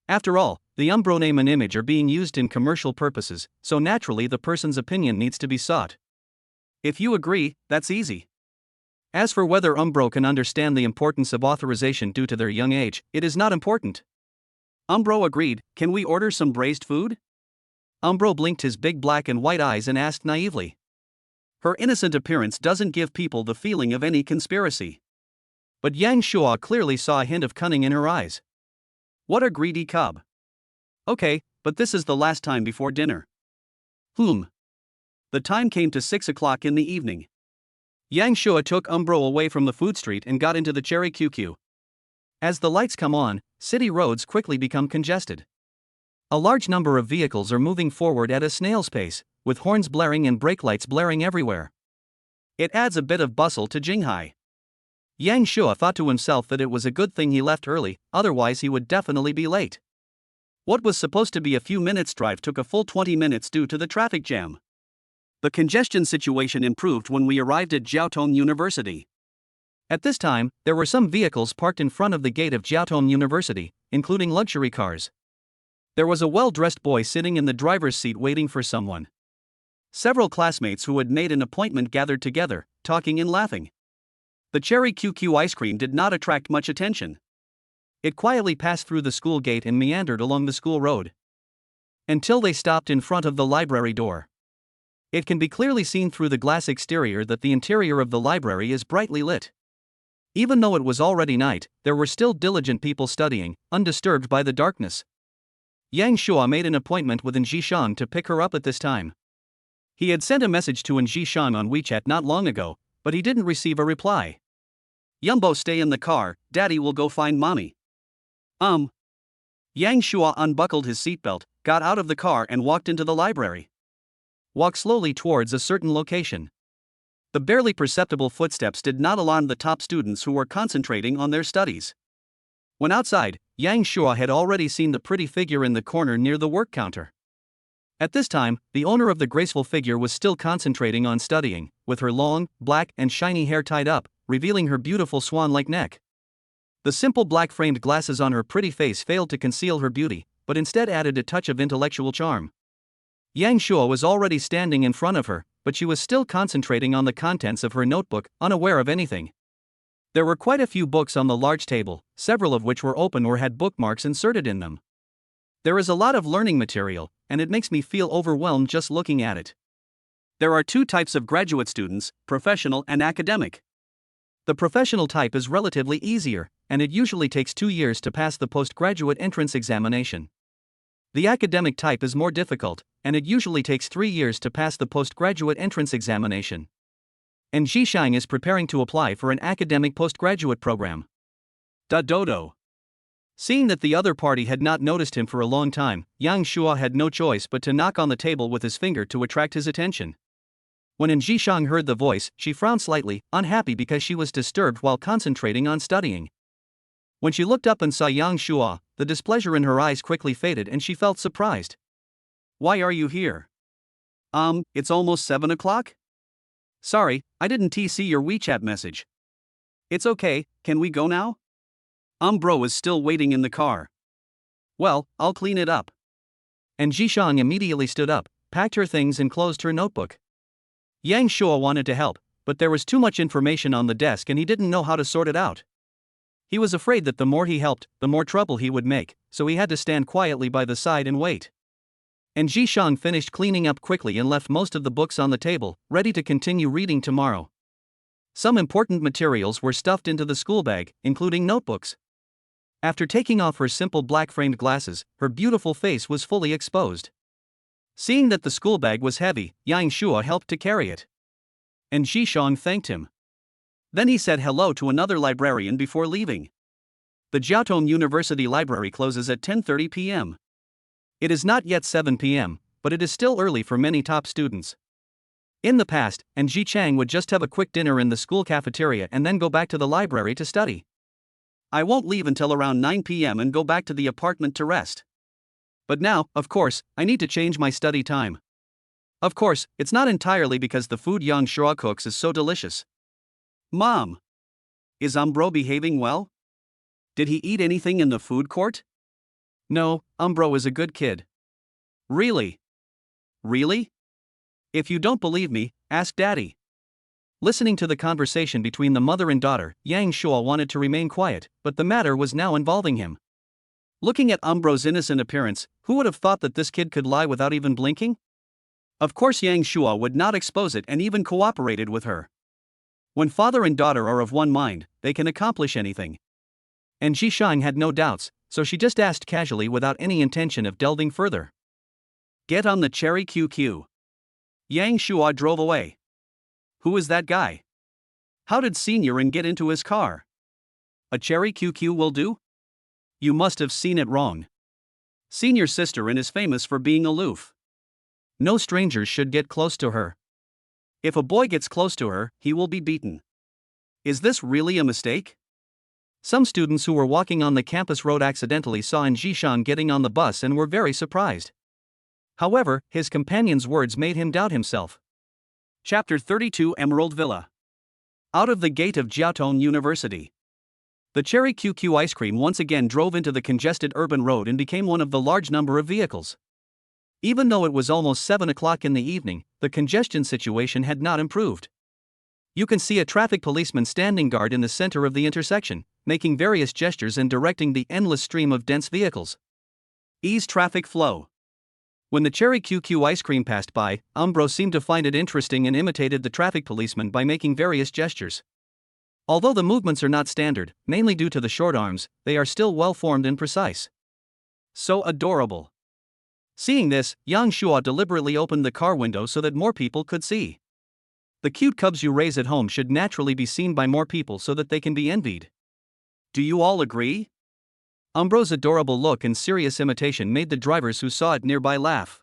After all, the Umbro name and image are being used in commercial purposes, so naturally the person's opinion needs to be sought. If you agree, that's easy. As for whether Umbro can understand the importance of authorization due to their young age, it is not important. Umbro agreed. Can we order some braised food? Umbro blinked his big black and white eyes and asked naively. Her innocent appearance doesn't give people the feeling of any conspiracy. But Yang Shuo clearly saw a hint of cunning in her eyes. What a greedy cub. Okay, but this is the last time before dinner. The time came to 6 o'clock in the evening. Yang Shuo took Umbro away from the food street and got into the Cherry QQ. As the lights come on, city roads quickly become congested. A large number of vehicles are moving forward at a snail's pace, with horns blaring and brake lights blaring everywhere. It adds a bit of bustle to Jinghai. Yang Shuo thought to himself that it was a good thing he left early, otherwise he would definitely be late. What was supposed to be a few minutes' drive took a full 20 minutes due to the traffic jam. The congestion situation improved when we arrived at Jiaotong University. At this time, there were some vehicles parked in front of the gate of Jiaotong University, including luxury cars. There was a well-dressed boy sitting in the driver's seat waiting for someone. Several classmates who had made an appointment gathered together, talking and laughing. The Cherry QQ ice cream did not attract much attention. It quietly passed through the school gate and meandered along the school road, until they stopped in front of the library door. It can be clearly seen through the glass exterior that the interior of the library is brightly lit. Even though it was already night, there were still diligent people studying, undisturbed by the darkness. Yang Shuo made an appointment with An Jishang to pick her up at this time. He had sent a message to An Jishang on WeChat not long ago, but he didn't receive a reply. Yumbo, stay in the car, Daddy will go find Mommy. Yang Shuo unbuckled his seatbelt, got out of the car and walked into the library. Walked slowly towards a certain location. The barely perceptible footsteps did not alarm the top students who were concentrating on their studies. When outside, Yang Shuo had already seen the pretty figure in the corner near the work counter. At this time, the owner of the graceful figure was still concentrating on studying, with her long, black and shiny hair tied up, revealing her beautiful swan-like neck. The simple black framed glasses on her pretty face failed to conceal her beauty, but instead added a touch of intellectual charm. Yang Shuo was already standing in front of her, but she was still concentrating on the contents of her notebook, unaware of anything. There were quite a few books on the large table, several of which were open or had bookmarks inserted in them. There is a lot of learning material, and it makes me feel overwhelmed just looking at it. There are two types of graduate students, professional and academic. The professional type is relatively easier, and it usually takes 2 years to pass the postgraduate entrance examination. The academic type is more difficult, and it usually takes 3 years to pass the postgraduate entrance examination. And Jishang is preparing to apply for an academic postgraduate program. Dodo. Seeing that the other party had not noticed him for a long time, Yang Shuo had no choice but to knock on the table with his finger to attract his attention. When An Jishang heard the voice, she frowned slightly, unhappy because she was disturbed while concentrating on studying. When she looked up and saw Yang Shuo, the displeasure in her eyes quickly faded and she felt surprised. Why are you here? It's almost 7 o'clock? Sorry, I didn't see your WeChat message. It's okay, can we go now? Bro was still waiting in the car. Well, I'll clean it up. And Jishang immediately stood up, packed her things and closed her notebook. Yang Shuo wanted to help, but there was too much information on the desk and he didn't know how to sort it out. He was afraid that the more he helped, the more trouble he would make, so he had to stand quietly by the side and wait. And Jishang finished cleaning up quickly and left most of the books on the table, ready to continue reading tomorrow. Some important materials were stuffed into the school bag, including notebooks. After taking off her simple black-framed glasses, her beautiful face was fully exposed. Seeing that the school bag was heavy, Yang Shuo helped to carry it. And Jishang thanked him. Then he said hello to another librarian before leaving. The Jiaotong University Library closes at 10:30 p.m. It is not yet 7 p.m., but it is still early for many top students. In the past, An Jichang would just have a quick dinner in the school cafeteria and then go back to the library to study. I won't leave until around 9 p.m. and go back to the apartment to rest. But now, of course, I need to change my study time. Of course, it's not entirely because the food Yang Shuo cooks is so delicious. Mom! Is Umbro behaving well? Did he eat anything in the food court? No, Umbro is a good kid. Really? Really? If you don't believe me, ask Daddy. Listening to the conversation between the mother and daughter, Yang Shua wanted to remain quiet, but the matter was now involving him. Looking at Umbro's innocent appearance, who would have thought that this kid could lie without even blinking? Of course Yang Shua would not expose it and even cooperated with her. When father and daughter are of one mind, they can accomplish anything. And Jishang had no doubts, so she just asked casually without any intention of delving further. Get on the cherry QQ. Yang Shua drove away. Who is that guy? How did Senior get into his car? A cherry QQ will do? You must have seen it wrong. Senior's sister is famous for being aloof. No strangers should get close to her. If a boy gets close to her, he will be beaten. Is this really a mistake? Some students who were walking on the campus road accidentally saw Jishan getting on the bus and were very surprised. However, his companion's words made him doubt himself. Chapter 32 Emerald Villa. Out of the gate of Jiaotong University. The Cherry QQ ice cream once again drove into the congested urban road and became one of the large number of vehicles. Even though it was almost 7 o'clock in the evening, the congestion situation had not improved. You can see a traffic policeman standing guard in the center of the intersection, making various gestures and directing the endless stream of dense vehicles. Ease traffic flow. When the Cherry QQ ice cream passed by, Umbro seemed to find it interesting and imitated the traffic policeman by making various gestures. Although the movements are not standard, mainly due to the short arms, they are still well formed and precise. So adorable. Seeing this, Yang Shua deliberately opened the car window so that more people could see. The cute cubs you raise at home should naturally be seen by more people so that they can be envied. Do you all agree? Umbro's adorable look and serious imitation made the drivers who saw it nearby laugh.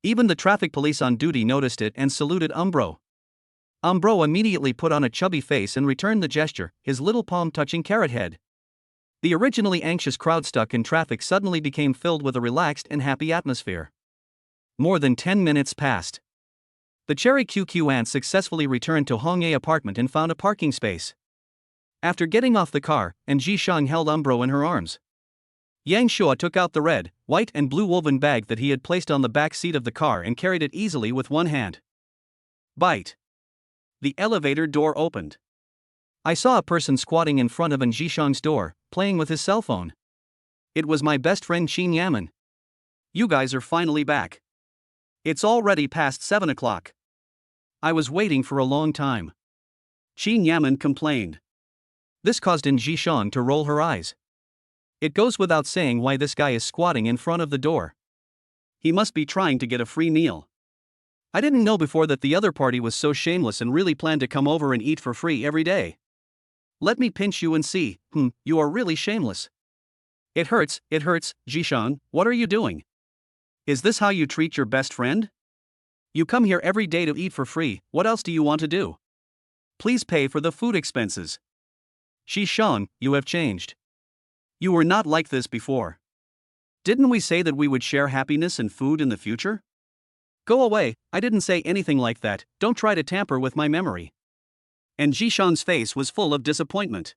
Even the traffic police on duty noticed it and saluted Umbro. Umbro immediately put on a chubby face and returned the gesture, his little palm touching Carrot Head. The originally anxious crowd stuck in traffic suddenly became filled with a relaxed and happy atmosphere. More than 10 minutes passed. The Cherry QQ ant successfully returned to Hongye apartment and found a parking space. After getting off the car, Jishang held Umbro in her arms. Yang Shua took out the red, white and blue woven bag that he had placed on the back seat of the car and carried it easily with one hand. Bite. The elevator door opened. I saw a person squatting in front of Jishang's door, playing with his cell phone. It was my best friend Qin Yaman. You guys are finally back. It's already past 7 o'clock. I was waiting for a long time. Qin Yaman complained. This caused Jishang to roll her eyes. It goes without saying why this guy is squatting in front of the door. He must be trying to get a free meal. I didn't know before that the other party was so shameless and really planned to come over and eat for free every day. Let me pinch you and see, you are really shameless. It hurts, Jishang, what are you doing? Is this how you treat your best friend? You come here every day to eat for free, what else do you want to do? Please pay for the food expenses. Jishang, you have changed. You were not like this before. Didn't we say that we would share happiness and food in the future? Go away, I didn't say anything like that, don't try to tamper with my memory. And Jishang's face was full of disappointment.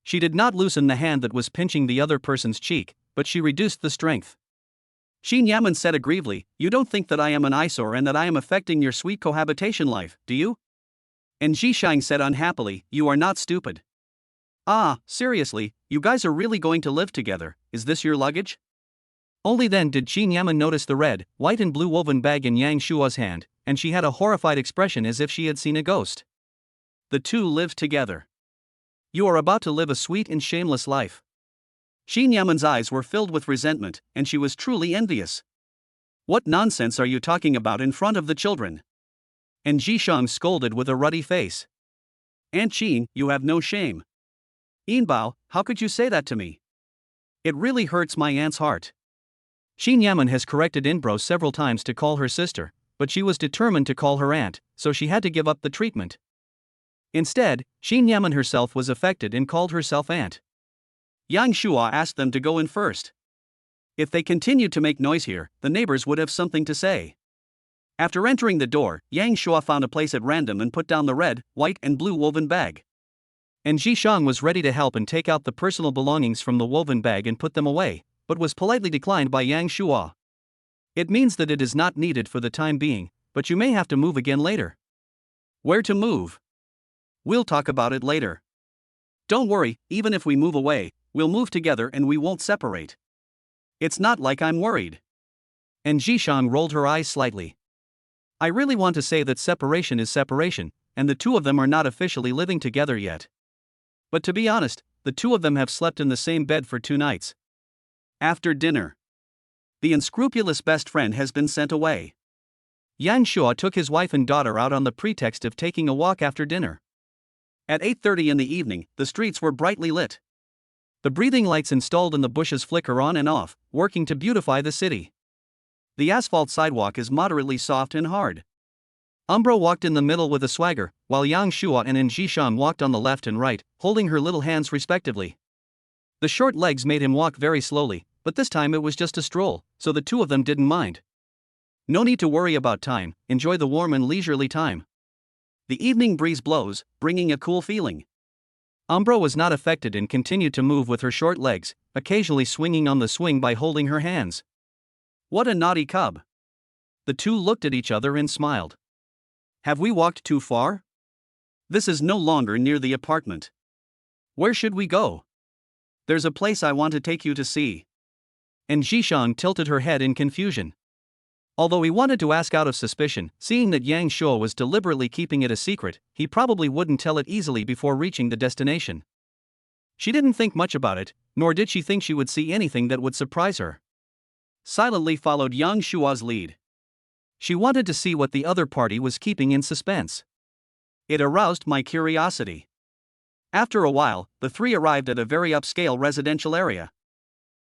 She did not loosen the hand that was pinching the other person's cheek, but she reduced the strength. Qin Yaman said aggrievedly, you don't think that I am an eyesore and that I am affecting your sweet cohabitation life, do you? And Jishang said unhappily, you are not stupid. Ah, seriously, you guys are really going to live together, is this your luggage? Only then did Qin Yaman notice the red, white and blue woven bag in Yang Shua's hand, and she had a horrified expression as if she had seen a ghost. The two lived together. You are about to live a sweet and shameless life. Qin Yaman's eyes were filled with resentment, and she was truly envious. What nonsense are you talking about in front of the children? And Jishang scolded with a ruddy face. Aunt Qin, you have no shame. Yinbao, how could you say that to me? It really hurts my aunt's heart. Qin Yaman has corrected Inbro several times to call her sister, but she was determined to call her aunt, so she had to give up the treatment. Instead, Qin Yaman herself was affected and called herself aunt. Yang Shua asked them to go in first. If they continued to make noise here, the neighbors would have something to say. After entering the door, Yang Shua found a place at random and put down the red, white and blue woven bag. And Jishang was ready to help and take out the personal belongings from the woven bag and put them away, but was politely declined by Yang Shua. It means that it is not needed for the time being, but you may have to move again later. Where to move? We'll talk about it later. Don't worry, even if we move away, we'll move together and we won't separate. It's not like I'm worried. And Jishan rolled her eyes slightly. I really want to say that separation is separation, and the two of them are not officially living together yet. But to be honest, the two of them have slept in the same bed for 2 nights. After dinner, the unscrupulous best friend has been sent away. Yang Shuo took his wife and daughter out on the pretext of taking a walk after dinner. At 8:30 in the evening, the streets were brightly lit. The breathing lights installed in the bushes flicker on and off, working to beautify the city. The asphalt sidewalk is moderately soft and hard. Umbro walked in the middle with a swagger, while Yang Shuo and Jishan walked on the left and right, holding her little hands respectively. The short legs made him walk very slowly, but this time it was just a stroll, so the two of them didn't mind. No need to worry about time, enjoy the warm and leisurely time. The evening breeze blows, bringing a cool feeling. Umbro was not affected and continued to move with her short legs, occasionally swinging on the swing by holding her hands. What a naughty cub. The two looked at each other and smiled. Have we walked too far? This is no longer near the apartment. Where should we go? There's a place I want to take you to see. And Jishan tilted her head in confusion. Although he wanted to ask out of suspicion, seeing that Yang Shuo was deliberately keeping it a secret, he probably wouldn't tell it easily before reaching the destination. She didn't think much about it, nor did she think she would see anything that would surprise her. Silently followed Yang Shuo's lead. She wanted to see what the other party was keeping in suspense. It aroused my curiosity. After a while, the three arrived at a very upscale residential area.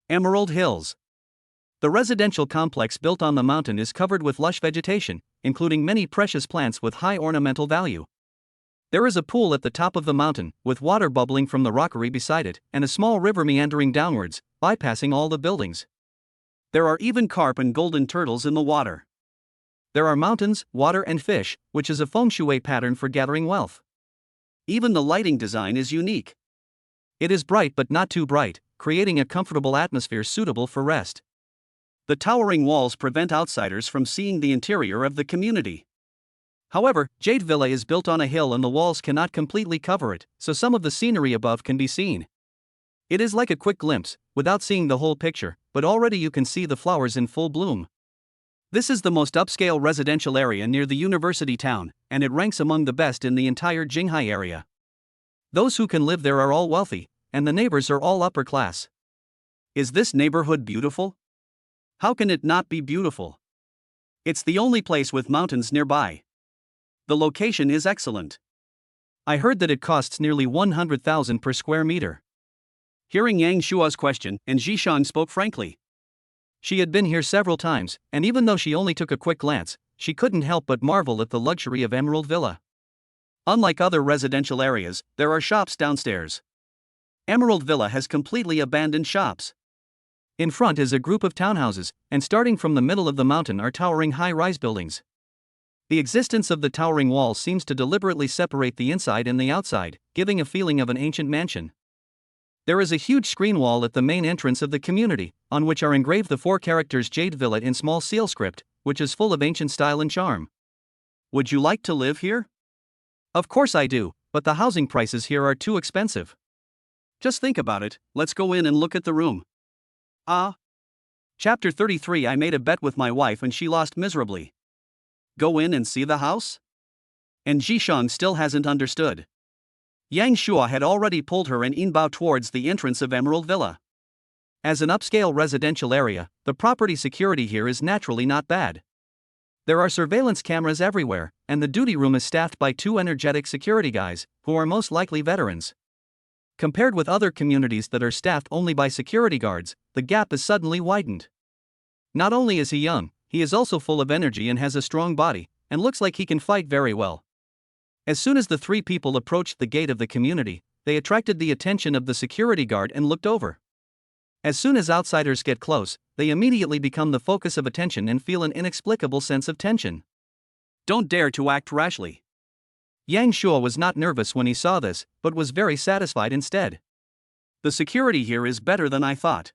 Emerald Hills. The residential complex built on the mountain is covered with lush vegetation, including many precious plants with high ornamental value. There is a pool at the top of the mountain, with water bubbling from the rockery beside it, and a small river meandering downwards, bypassing all the buildings. There are even carp and golden turtles in the water. There are mountains, water and fish, which is a feng shui pattern for gathering wealth. Even the lighting design is unique. It is bright but not too bright, creating a comfortable atmosphere suitable for rest. The towering walls prevent outsiders from seeing the interior of the community. However, Jade Villa is built on a hill and the walls cannot completely cover it, so some of the scenery above can be seen. It is like a quick glimpse, without seeing the whole picture, but already you can see the flowers in full bloom. This is the most upscale residential area near the university town, and it ranks among the best in the entire Jinghai area. Those who can live there are all wealthy, and the neighbors are all upper class. Is this neighborhood beautiful? How can it not be beautiful? It's the only place with mountains nearby. The location is excellent. I heard that it costs nearly 100,000 per square meter. Hearing Yang Shuo's question, and Jishan spoke frankly. She had been here several times, and even though she only took a quick glance, she couldn't help but marvel at the luxury of Emerald Villa. Unlike other residential areas, there are shops downstairs. Emerald Villa has completely abandoned shops. In front is a group of townhouses, and starting from the middle of the mountain are towering high-rise buildings. The existence of the towering walls seems to deliberately separate the inside and the outside, giving a feeling of an ancient mansion. There is a huge screen wall at the main entrance of the community, on which are engraved the 4 characters Jade Villa in small seal script, which is full of ancient style and charm. Would you like to live here? Of course I do, but the housing prices here are too expensive. Just think about it, let's go in and look at the room. Chapter 33. I made a bet with my wife and she lost miserably. Go in and see the house? And Jishan still hasn't understood. Yang Shuo had already pulled her and inbound towards the entrance of Emerald Villa. As an upscale residential area, the property security here is naturally not bad. There are surveillance cameras everywhere, and the duty room is staffed by 2 energetic security guys, who are most likely veterans. Compared with other communities that are staffed only by security guards, the gap is suddenly widened. Not only is he young, he is also full of energy and has a strong body, and looks like he can fight very well. As soon as the 3 people approached the gate of the community, they attracted the attention of the security guard and looked over. As soon as outsiders get close, they immediately become the focus of attention and feel an inexplicable sense of tension. Don't dare to act rashly. Yang Shuo was not nervous when he saw this, but was very satisfied instead. The security here is better than I thought.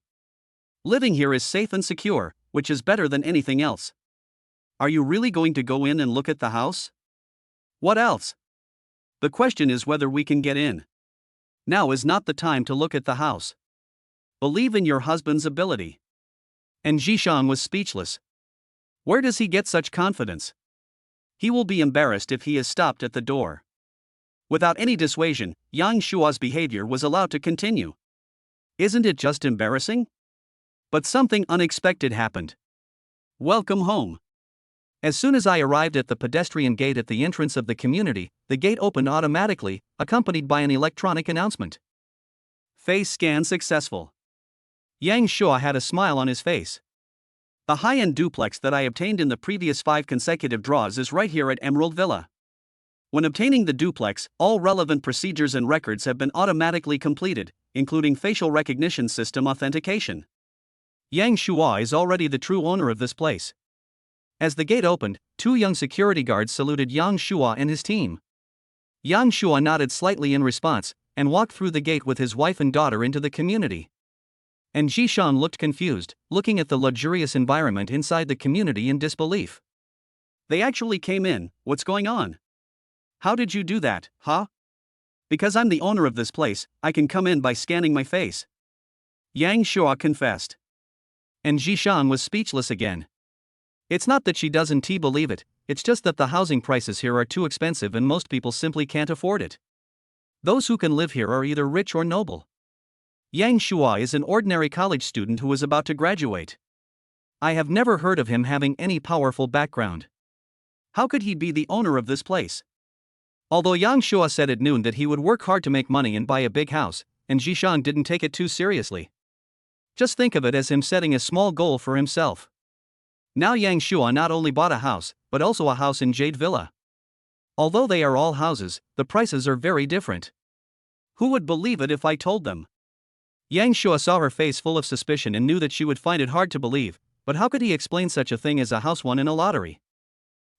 Living here is safe and secure, which is better than anything else. Are you really going to go in and look at the house? What else? The question is whether we can get in. Now is not the time to look at the house. Believe in your husband's ability. And Zhishang was speechless. Where does he get such confidence? He will be embarrassed if he is stopped at the door. Without any dissuasion, Yang Shua's behavior was allowed to continue. Isn't it just embarrassing? But something unexpected happened. Welcome home. As soon as I arrived at the pedestrian gate at the entrance of the community, the gate opened automatically, accompanied by an electronic announcement. Face scan successful. Yang Shua had a smile on his face. The high-end duplex that I obtained in the previous 5 consecutive draws is right here at Emerald Villa. When obtaining the duplex, all relevant procedures and records have been automatically completed, including facial recognition system authentication. Yang Shua is already the true owner of this place. As the gate opened, 2 young security guards saluted Yang Shua and his team. Yang Shua nodded slightly in response, and walked through the gate with his wife and daughter into the community. And Zhishan looked confused, looking at the luxurious environment inside the community in disbelief. They actually came in, what's going on? How did you do that, huh? Because I'm the owner of this place, I can come in by scanning my face. Yang Shua confessed. And Zhishan was speechless again. It's not that she doesn't believe it, it's just that the housing prices here are too expensive and most people simply can't afford it. Those who can live here are either rich or noble. Yang Shua is an ordinary college student who is about to graduate. I have never heard of him having any powerful background. How could he be the owner of this place? Although Yang Shua said at noon that he would work hard to make money and buy a big house, and Zhishan didn't take it too seriously. Just think of it as him setting a small goal for himself. Now Yang Shua not only bought a house, but also a house in Jade Villa. Although they are all houses, the prices are very different. Who would believe it if I told them? Yang Shua saw her face full of suspicion and knew that she would find it hard to believe, but how could he explain such a thing as a house won in a lottery?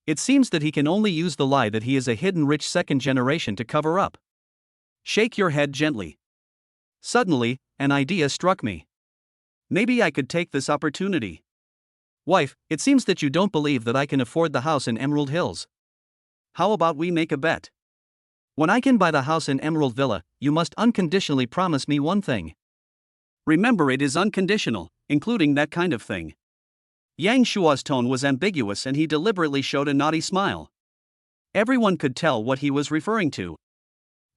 It seems that he can only use the lie that he is a hidden rich second generation to cover up. Shake your head gently. Suddenly, an idea struck me. Maybe I could take this opportunity. Wife, it seems that you don't believe that I can afford the house in Emerald Hills. How about we make a bet? When I can buy the house in Emerald Villa, you must unconditionally promise me one thing. Remember, it is unconditional, including that kind of thing. Yang Shua's tone was ambiguous and he deliberately showed a naughty smile. Everyone could tell what he was referring to.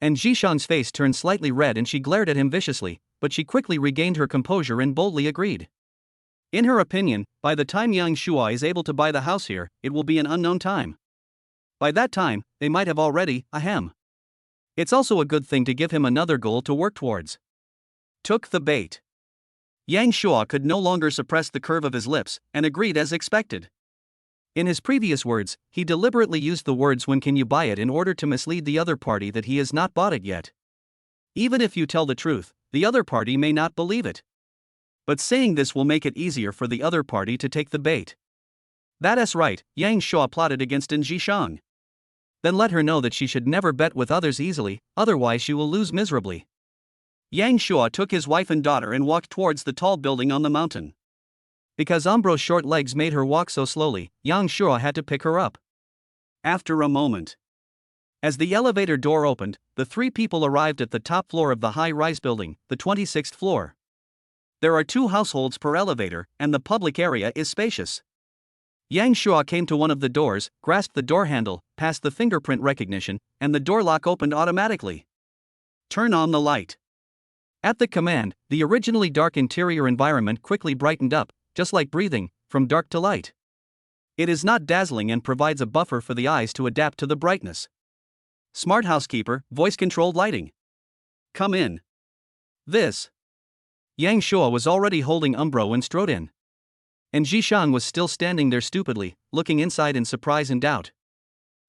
And Zhishang's face turned slightly red and she glared at him viciously, but she quickly regained her composure and boldly agreed. In her opinion, by the time Yang Shua is able to buy the house here, it will be an unknown time. By that time, they might have already, ahem. It's also a good thing to give him another goal to work towards. Took the bait. Yang Shua could no longer suppress the curve of his lips, and agreed as expected. In his previous words, he deliberately used the words "when can you buy it" in order to mislead the other party that he has not bought it yet. Even if you tell the truth, the other party may not believe it. But saying this will make it easier for the other party to take the bait. That's right, Yang Shua plotted against Zhishang. Then let her know that she should never bet with others easily, otherwise she will lose miserably. Yang Shua took his wife and daughter and walked towards the tall building on the mountain. Because Umbro's short legs made her walk so slowly, Yang Shua had to pick her up. After a moment, as the elevator door opened, the 3 people arrived at the top floor of the high-rise building, the 26th floor. There are 2 households per elevator, and the public area is spacious. Yang Shua came to one of the doors, grasped the door handle, passed the fingerprint recognition, and the door lock opened automatically. Turn on the light. At the command, the originally dark interior environment quickly brightened up, just like breathing, from dark to light. It is not dazzling and provides a buffer for the eyes to adapt to the brightness. Smart housekeeper, voice-controlled lighting. Come in. This. Yang Shua was already holding Umbro when strode in. And Zhishang was still standing there stupidly, looking inside in surprise and doubt.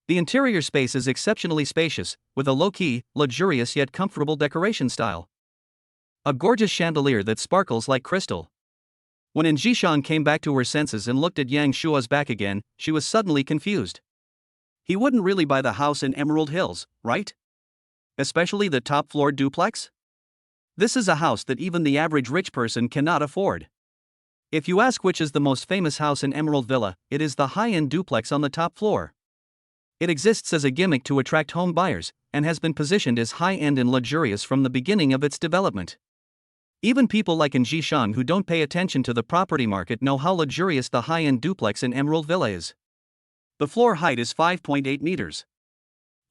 The interior space is exceptionally spacious, with a low-key, luxurious yet comfortable decoration style. A gorgeous chandelier that sparkles like crystal. When Zhishang came back to her senses and looked at Yang Shua's back again, she was suddenly confused. He wouldn't really buy the house in Emerald Hills, right? Especially the top-floor duplex? This is a house that even the average rich person cannot afford. If you ask which is the most famous house in Emerald Villa, it is the high-end duplex on the top floor. It exists as a gimmick to attract home buyers, and has been positioned as high-end and luxurious from the beginning of its development. Even people like in Jishang who don't pay attention to the property market know how luxurious the high-end duplex in Emerald Villa is. The floor height is 5.8 meters.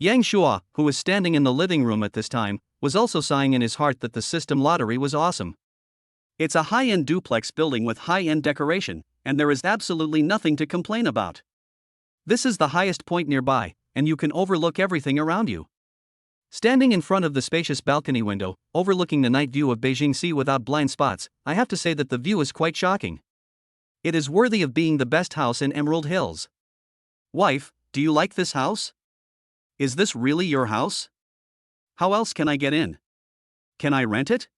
Yang Shua, who was standing in the living room at this time, was also sighing in his heart that the system lottery was awesome. It's a high-end duplex building with high-end decoration, and there is absolutely nothing to complain about. This is the highest point nearby, and you can overlook everything around you. Standing in front of the spacious balcony window, overlooking the night view of Beijing Sea without blind spots, I have to say that the view is quite shocking. It is worthy of being the best house in Emerald Hills. Wife, do you like this house? Is this really your house? How else can I get in? Can I rent it?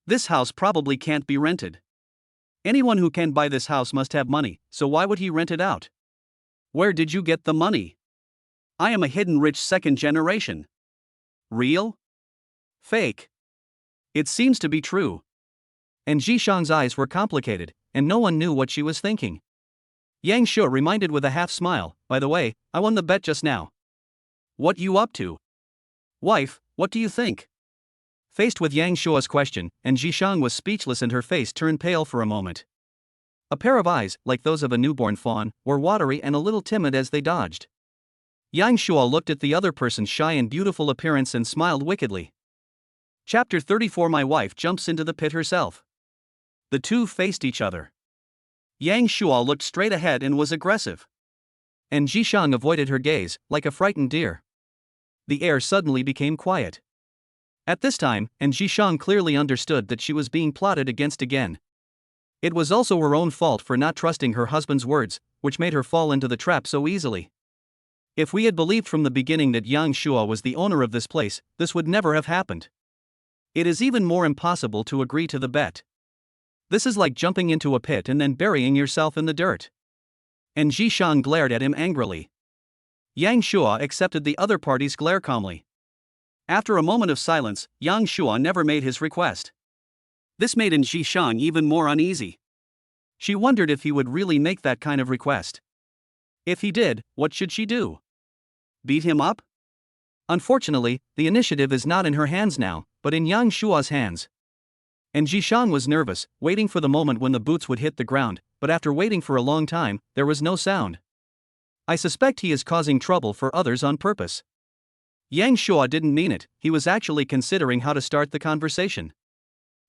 This house probably can't be rented. Anyone who can buy this house must have money, so why would he rent it out? Where did you get the money? I am a hidden rich second generation. Real? Fake? It seems to be true. And Jishang's eyes were complicated, and no one knew what she was thinking. Yang Shu reminded with a half smile, by the way, I won the bet just now. What you up to? Wife, what do you think? Faced with Yang Shua's question, and Jishang was speechless and her face turned pale for a moment. A pair of eyes, like those of a newborn fawn, were watery and a little timid as they dodged. Yang Shua looked at the other person's shy and beautiful appearance and smiled wickedly. Chapter 34 My wife jumps into the pit herself. The two faced each other. Yang Shua looked straight ahead and was aggressive. And Jishang avoided her gaze, like a frightened deer. The air suddenly became quiet. At this time, and Jishang clearly understood that she was being plotted against again. It was also her own fault for not trusting her husband's words, which made her fall into the trap so easily. If we had believed from the beginning that Yang Shua was the owner of this place, this would never have happened. It is even more impossible to agree to the bet. This is like jumping into a pit and then burying yourself in the dirt. And Jishang glared at him angrily. Yang Shua accepted the other party's glare calmly. After a moment of silence, Yang Shua never made his request. This made Jishang even more uneasy. She wondered if he would really make that kind of request. If he did, what should she do? Beat him up? Unfortunately, the initiative is not in her hands now, but in Yang Shua's hands. And Jishang was nervous, waiting for the moment when the boots would hit the ground, but after waiting for a long time, there was no sound. I suspect he is causing trouble for others on purpose. Yang Shua didn't mean it, he was actually considering how to start the conversation.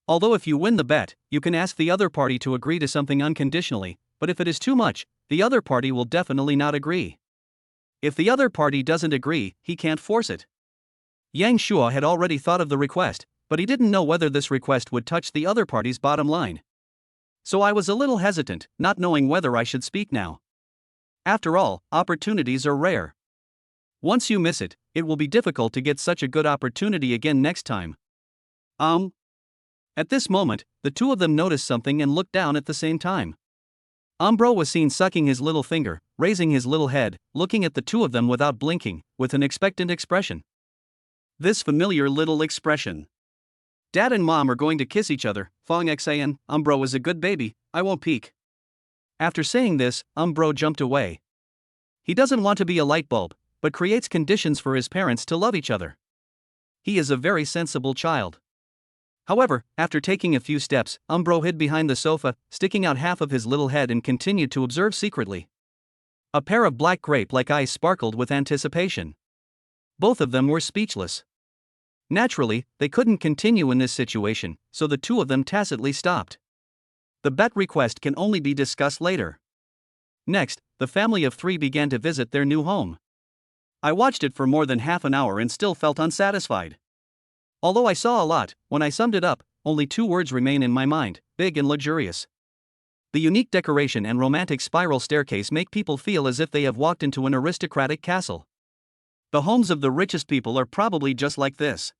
Although if you win the bet, you can ask the other party to agree to something unconditionally, but if it is too much, the other party will definitely not agree. If the other party doesn't agree, he can't force it. Yang Shua had already thought of the request, but he didn't know whether this request would touch the other party's bottom line. So I was a little hesitant, not knowing whether I should speak now. After all, opportunities are rare. Once you miss it, it will be difficult to get such a good opportunity again next time. At this moment, the two of them noticed something and looked down at the same time. Umbro was seen sucking his little finger, raising his little head, looking at the two of them without blinking, with an expectant expression. This familiar little expression. Dad and Mom are going to kiss each other, Fong Xan, Umbro is a good baby, I won't peek. After saying this, Umbro jumped away. He doesn't want to be a light bulb, but creates conditions for his parents to love each other. He is a very sensible child. However, after taking a few steps, Umbro hid behind the sofa, sticking out half of his little head and continued to observe secretly. A pair of black grape-like eyes sparkled with anticipation. Both of them were speechless. Naturally, they couldn't continue in this situation, so the two of them tacitly stopped. The bet request can only be discussed later. Next, the family of three began to visit their new home. I watched it for more than half an hour and still felt unsatisfied. Although I saw a lot, when I summed it up, only two words remain in my mind: big and luxurious. The unique decoration and romantic spiral staircase make people feel as if they have walked into an aristocratic castle. The homes of the richest people are probably just like this.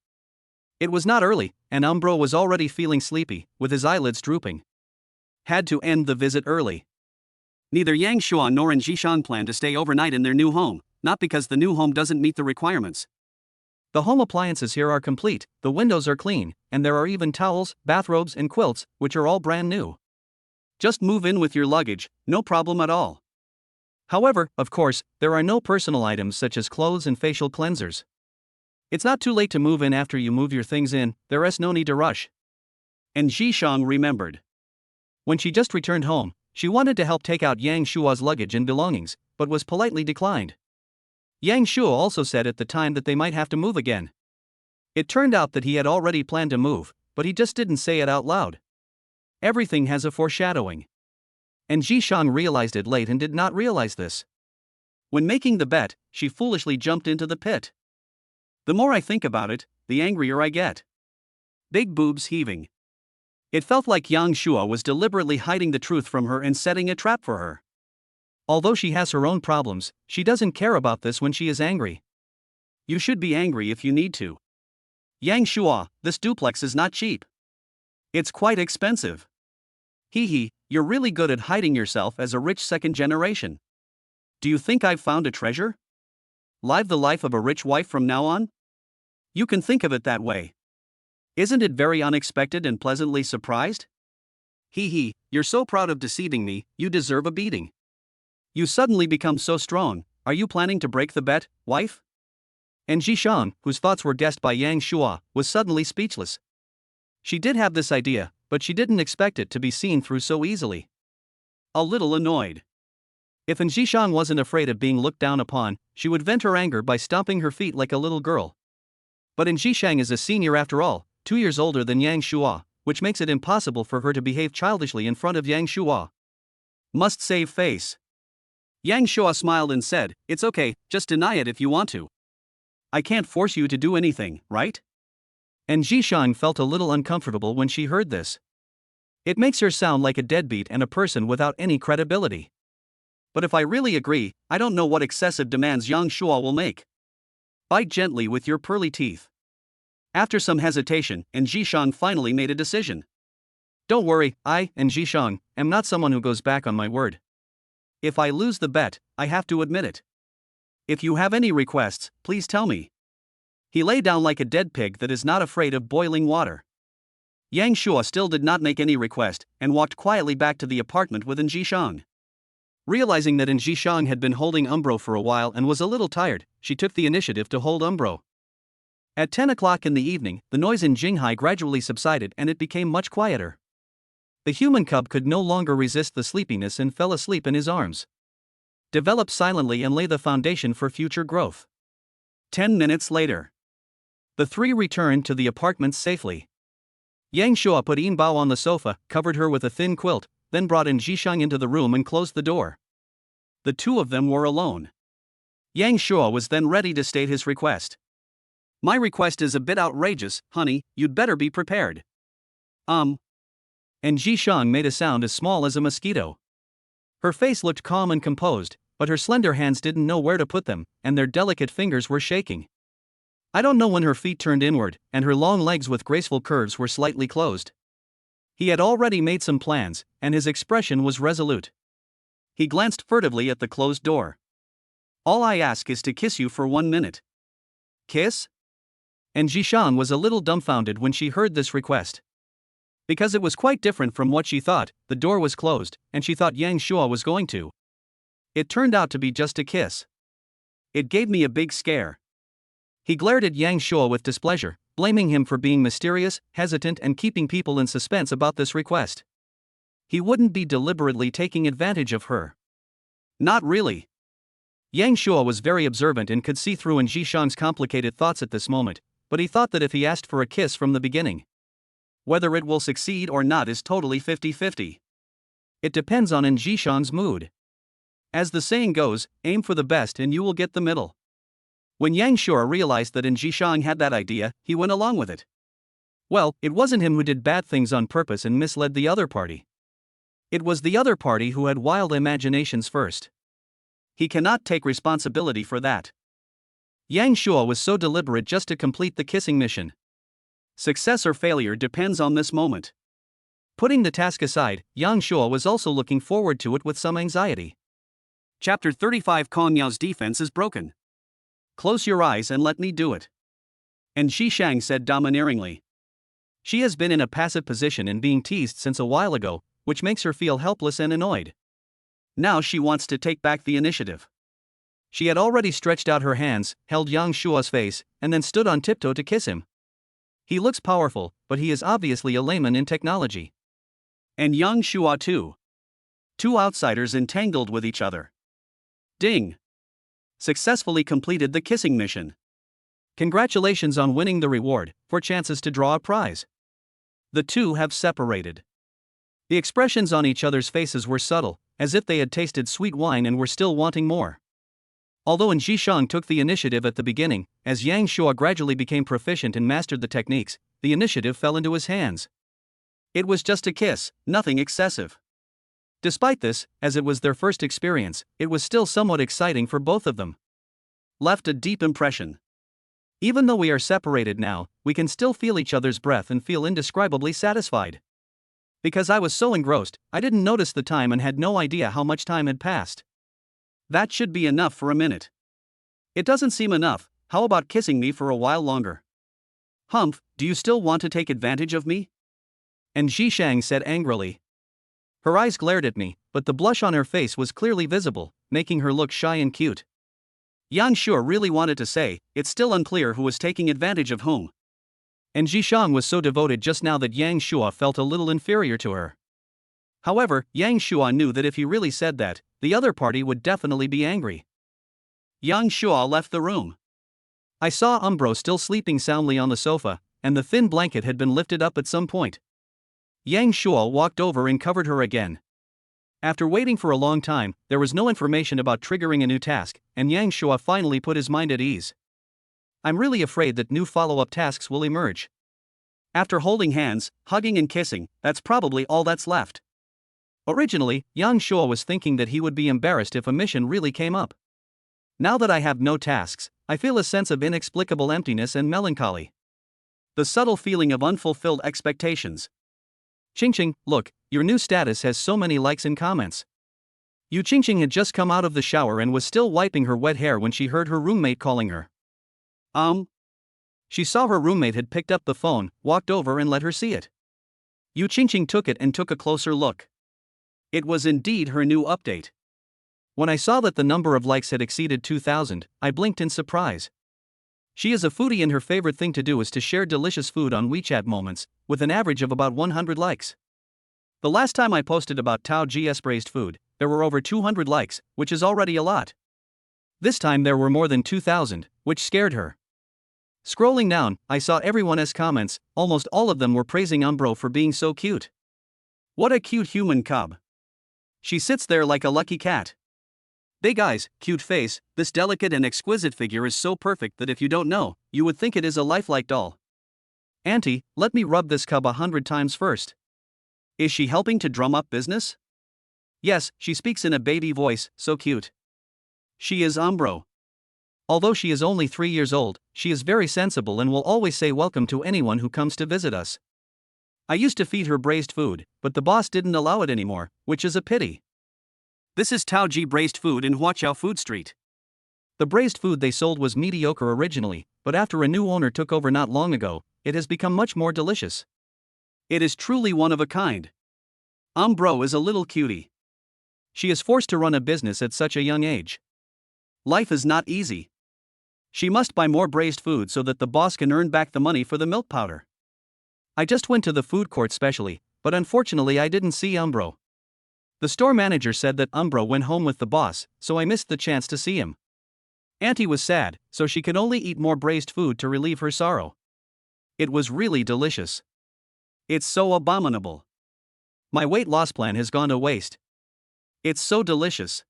It was not early, and Umbro was already feeling sleepy, with his eyelids drooping. Had to end the visit early. Neither Yang Shua nor Jishang plan to stay overnight in their new home, not because the new home doesn't meet the requirements. The home appliances here are complete, the windows are clean, and there are even towels, bathrobes and quilts, which are all brand new. Just move in with your luggage, no problem at all. However, of course, there are no personal items such as clothes and facial cleansers. It's not too late to move in after you move your things in, there's no need to rush. And Zhishang remembered. When she just returned home, she wanted to help take out Yang Shua's luggage and belongings, but was politely declined. Yang Shua also said at the time that they might have to move again. It turned out that he had already planned to move, but he just didn't say it out loud. Everything has a foreshadowing. And Zhishang realized it late and did not realize this. When making the bet, she foolishly jumped into the pit. The more I think about it, the angrier I get. Big boobs heaving. It felt like Yang Shua was deliberately hiding the truth from her and setting a trap for her. Although she has her own problems, she doesn't care about this when she is angry. You should be angry if you need to. Yang Shua, this duplex is not cheap. It's quite expensive. Hee, you're really good at hiding yourself as a rich second generation. Do you think I've found a treasure? Live the life of a rich wife from now on? You can think of it that way. Isn't it very unexpected and pleasantly surprised? Hee, you're so proud of deceiving me, you deserve a beating. You suddenly become so strong, are you planning to break the bet, wife? And Zhishang, whose thoughts were guessed by Yang Shua, was suddenly speechless. She did have this idea, but she didn't expect it to be seen through so easily. A little annoyed. If Zhishang wasn't afraid of being looked down upon, she would vent her anger by stomping her feet like a little girl. But Zhishang is a senior after all, 2 years older than Yang Shua, which makes it impossible for her to behave childishly in front of Yang Shua. Must save face. Yang Shua smiled and said, "It's okay, just deny it if you want to. I can't force you to do anything, right?" And Zhishang felt a little uncomfortable when she heard this. It makes her sound like a deadbeat and a person without any credibility. But if I really agree, I don't know what excessive demands Yang Shua will make. Bite gently with your pearly teeth. After some hesitation, and Zhishang finally made a decision. Don't worry, I, and Zhishang, am not someone who goes back on my word. If I lose the bet, I have to admit it. If you have any requests, please tell me. He lay down like a dead pig that is not afraid of boiling water. Yang Shua still did not make any request, and walked quietly back to the apartment with Zhishang. Realizing that Zhishang had been holding Umbro for a while and was a little tired, she took the initiative to hold Umbro. At 10 o'clock in the evening, the noise in Jinghai gradually subsided and it became much quieter. The human cub could no longer resist the sleepiness and fell asleep in his arms. Develop silently and lay the foundation for future growth. 10 minutes later. The three returned to the apartment safely. Yang Shua put Yinbao on the sofa, covered her with a thin quilt, then brought Zhishang into the room and closed the door. The two of them were alone. Yang Shua was then ready to state his request. My request is a bit outrageous, honey, you'd better be prepared. And Zhishang made a sound as small as a mosquito. Her face looked calm and composed, but her slender hands didn't know where to put them, and their delicate fingers were shaking. I don't know when her feet turned inward, and her long legs with graceful curves were slightly closed. He had already made some plans, and his expression was resolute. He glanced furtively at the closed door. All I ask is to kiss you for 1 minute. Kiss? And Zhishang was a little dumbfounded when she heard this request. Because it was quite different from what she thought, the door was closed, and she thought Yang Shua was going to. It turned out to be just a kiss. It gave me a big scare. He glared at Yang Shua with displeasure, blaming him for being mysterious, hesitant, and keeping people in suspense about this request. He wouldn't be deliberately taking advantage of her. Not really. Yang Shua was very observant and could see through Zhishang's complicated thoughts at this moment, but he thought that if he asked for a kiss from the beginning, whether it will succeed or not is totally 50-50. It depends on Zhishang's mood. As the saying goes, aim for the best and you will get the middle. When Yang Shua realized that Zhishang had that idea, he went along with it. Well, it wasn't him who did bad things on purpose and misled the other party. It was the other party who had wild imaginations first. He cannot take responsibility for that. Yang Shua was so deliberate just to complete the kissing mission. Success or failure depends on this moment. Putting the task aside, Yang Shua was also looking forward to it with some anxiety. Chapter 35 Kong Yao's defense is broken. Close your eyes and let me do it. And Zhishang said domineeringly. She has been in a passive position and being teased since a while ago, which makes her feel helpless and annoyed. Now she wants to take back the initiative. She had already stretched out her hands, held Yang Shua's face, and then stood on tiptoe to kiss him. He looks powerful, but he is obviously a layman in technology. And Yang Shua too. Two outsiders entangled with each other. Ding! Successfully completed the kissing mission. Congratulations on winning the reward, 4 chances to draw a prize. The two have separated. The expressions on each other's faces were subtle, as if they had tasted sweet wine and were still wanting more. Although Zhishang took the initiative at the beginning, as Yang Shua gradually became proficient and mastered the techniques, the initiative fell into his hands. It was just a kiss, nothing excessive. Despite this, as it was their first experience, it was still somewhat exciting for both of them. Left a deep impression. Even though we are separated now, we can still feel each other's breath and feel indescribably satisfied. Because I was so engrossed, I didn't notice the time and had no idea how much time had passed. That should be enough for a minute. It doesn't seem enough. How about kissing me for a while longer? Humph, do you still want to take advantage of me? And Zhishang said angrily. Her eyes glared at me, but the blush on her face was clearly visible, making her look shy and cute. Yang Shua really wanted to say, it's still unclear who was taking advantage of whom. And Zhishang was so devoted just now that Yang Shua felt a little inferior to her. However, Yang Shua knew that if he really said that, the other party would definitely be angry. Yang Shua left the room. I saw Umbro still sleeping soundly on the sofa, and the thin blanket had been lifted up at some point. Yang Shua walked over and covered her again. After waiting for a long time, there was no information about triggering a new task, and Yang Shua finally put his mind at ease. I'm really afraid that new follow-up tasks will emerge. After holding hands, hugging and kissing, that's probably all that's left. Originally, Yang Shua was thinking that he would be embarrassed if a mission really came up. Now that I have no tasks, I feel a sense of inexplicable emptiness and melancholy. The subtle feeling of unfulfilled expectations. Ching, look, your new status has so many likes and comments. Yu Ching had just come out of the shower and was still wiping her wet hair when she heard her roommate calling her. She saw her roommate had picked up the phone, walked over and let her see it. Yu Ching took it and took a closer look. It was indeed her new update. When I saw that the number of likes had exceeded 2,000, I blinked in surprise. She is a foodie and her favorite thing to do is to share delicious food on WeChat moments, with an average of about 100 likes. The last time I posted about Tao GS braised food, there were over 200 likes, which is already a lot. This time there were more than 2,000, which scared her. Scrolling down, I saw everyone's comments, almost all of them were praising Umbro for being so cute. What a cute human cub. She sits there like a lucky cat. Big eyes, cute face, this delicate and exquisite figure is so perfect that if you don't know, you would think it is a lifelike doll. Auntie, let me rub this cub 100 times first. Is she helping to drum up business? Yes, she speaks in a baby voice, so cute. She is Umbro. Although she is only 3 years old, she is very sensible and will always say welcome to anyone who comes to visit us. I used to feed her braised food, but the boss didn't allow it anymore, which is a pity. This is Tao Ji braised food in Huaqiao Food Street. The braised food they sold was mediocre originally, but after a new owner took over not long ago, it has become much more delicious. It is truly one of a kind. Umbro is a little cutie. She is forced to run a business at such a young age. Life is not easy. She must buy more braised food so that the boss can earn back the money for the milk powder. I just went to the food court specially, but unfortunately I didn't see Umbro. The store manager said that Umbro went home with the boss, so I missed the chance to see him. Auntie was sad, so she could only eat more braised food to relieve her sorrow. It was really delicious. It's so abominable. My weight loss plan has gone to waste. It's so delicious.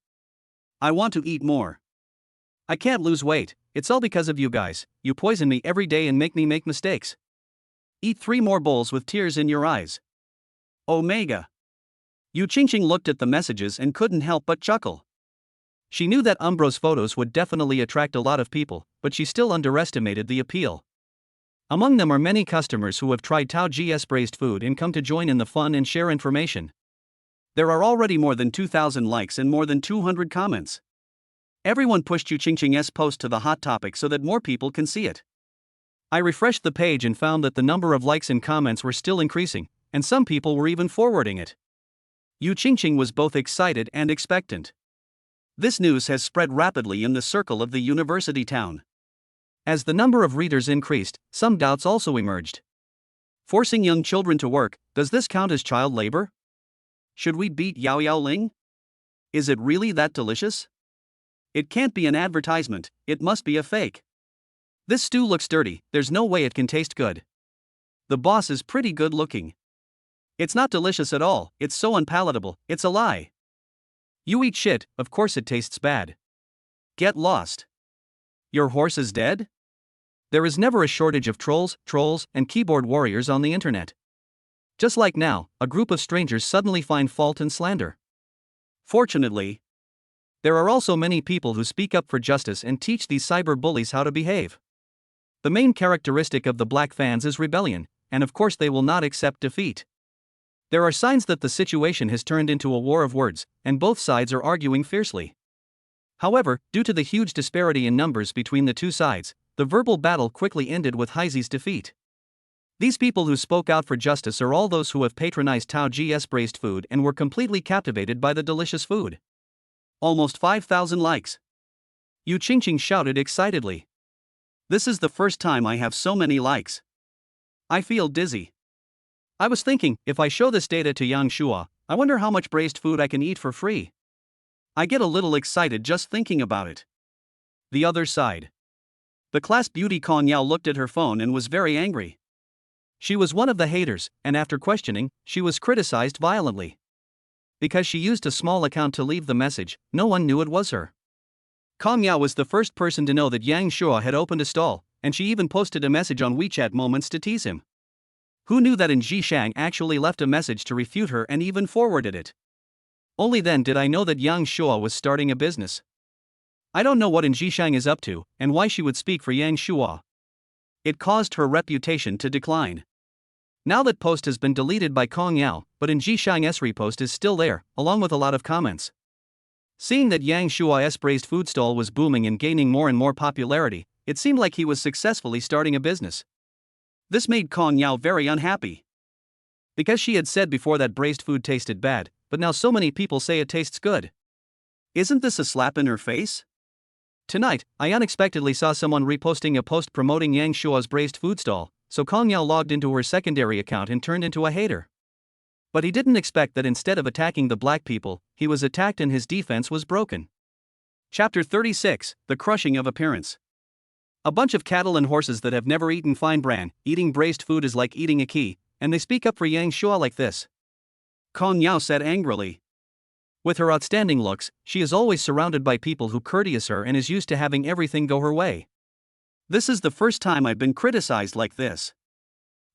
I want to eat more. I can't lose weight, it's all because of you guys. You poison me every day and make me make mistakes. Eat 3 more bowls with tears in your eyes. Omega. Yu Ching looked at the messages and couldn't help but chuckle. She knew that Umbro's photos would definitely attract a lot of people, but she still underestimated the appeal. Among them are many customers who have tried Tao GS braised food and come to join in the fun and share information. There are already more than 2,000 likes and more than 200 comments. Everyone pushed Yu Ching's post to the hot topic so that more people can see it. I refreshed the page and found that the number of likes and comments were still increasing, and some people were even forwarding it. Yu Qingqing was both excited and expectant. This news has spread rapidly in the circle of the university town. As the number of readers increased, some doubts also emerged. Forcing young children to work, does this count as child labor? Should we beat Yao Yao Ling? Is it really that delicious? It can't be an advertisement, it must be a fake. This stew looks dirty, there's no way it can taste good. The boss is pretty good looking. It's not delicious at all, it's so unpalatable, it's a lie. You eat shit, of course it tastes bad. Get lost. Your horse is dead? There is never a shortage of trolls, and keyboard warriors on the internet. Just like now, a group of strangers suddenly find fault and slander. Fortunately, there are also many people who speak up for justice and teach these cyber bullies how to behave. The main characteristic of the black fans is rebellion, and of course they will not accept defeat. There are signs that the situation has turned into a war of words, and both sides are arguing fiercely. However, due to the huge disparity in numbers between the two sides, the verbal battle quickly ended with Heizi's defeat. These people who spoke out for justice are all those who have patronized Tao G's braised food and were completely captivated by the delicious food. Almost 5,000 likes. Yu Qingqing shouted excitedly. This is the first time I have so many likes. I feel dizzy. I was thinking, if I show this data to Yang Shua, I wonder how much braised food I can eat for free. I get a little excited just thinking about it. The other side. The class beauty Kong Yao looked at her phone and was very angry. She was one of the haters, and after questioning, she was criticized violently. Because she used a small account to leave the message, no one knew it was her. Kong Yao was the first person to know that Yang Shua had opened a stall, and she even posted a message on WeChat Moments to tease him. Who knew that in Zhishang actually left a message to refute her and even forwarded it? Only then did I know that Yang Shua was starting a business. I don't know what in Zhishang is up to, and why she would speak for Yang Shua. It caused her reputation to decline. Now that post has been deleted by Kong Yao, but in Zhishang's repost is still there, along with a lot of comments. Seeing that Yang Shua's braised food stall was booming and gaining more and more popularity, it seemed like he was successfully starting a business. This made Kong Yao very unhappy. Because she had said before that braised food tasted bad, but now so many people say it tastes good. Isn't this a slap in her face? Tonight, I unexpectedly saw someone reposting a post promoting Yang Shua's braised food stall, so Kong Yao logged into her secondary account and turned into a hater. But he didn't expect that instead of attacking the black people, he was attacked and his defense was broken. Chapter 36, The Crushing of Appearance. A bunch of cattle and horses that have never eaten fine bran, eating braised food is like eating a key, and they speak up for Yang Shua like this. Kong Yao said angrily. With her outstanding looks, she is always surrounded by people who courteous her and is used to having everything go her way. This is the first time I've been criticized like this.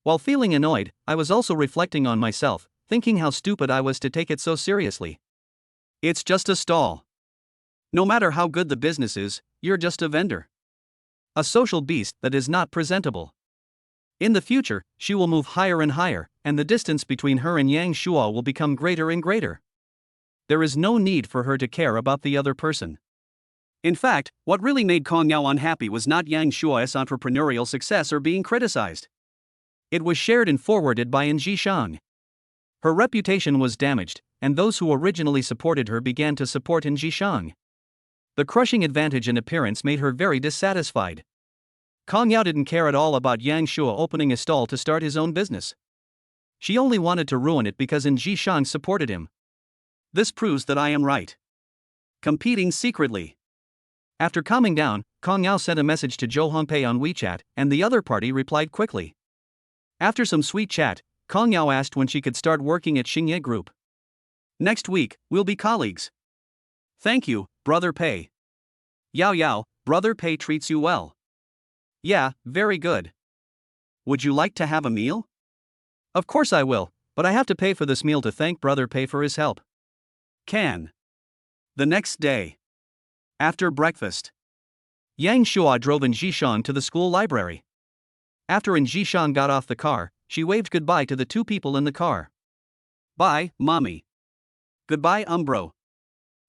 While feeling annoyed, I was also reflecting on myself, thinking how stupid I was to take it so seriously. It's just a stall. No matter how good the business is, you're just a vendor. A social beast that is not presentable. In the future, she will move higher and higher, and the distance between her and Yang Shua will become greater and greater. There is no need for her to care about the other person. In fact, what really made Kong Yao unhappy was not Yang Shua's entrepreneurial success or being criticized. It was shared and forwarded by Zhishang. Her reputation was damaged, and those who originally supported her began to support Zhishang. The crushing advantage in appearance made her very dissatisfied. Kong Yao didn't care at all about Yang Shua opening a stall to start his own business. She only wanted to ruin it because Zhishang supported him. This proves that I am right. Competing secretly. After calming down, Kong Yao sent a message to Zhou Hongpei on WeChat, and the other party replied quickly. After some sweet chat, Kong Yao asked when she could start working at Xingye Group. Next week, we'll be colleagues. Thank you, Brother Pei. Yao Yao, Brother Pei treats you well. Yeah, very good. Would you like to have a meal? Of course I will, but I have to pay for this meal to thank Brother Pei for his help. Can. The next day. After breakfast. Yang Shua drove Zhishang to the school library. After Zhishang got off the car, she waved goodbye to the two people in the car. Bye, Mommy. Goodbye, Umbro.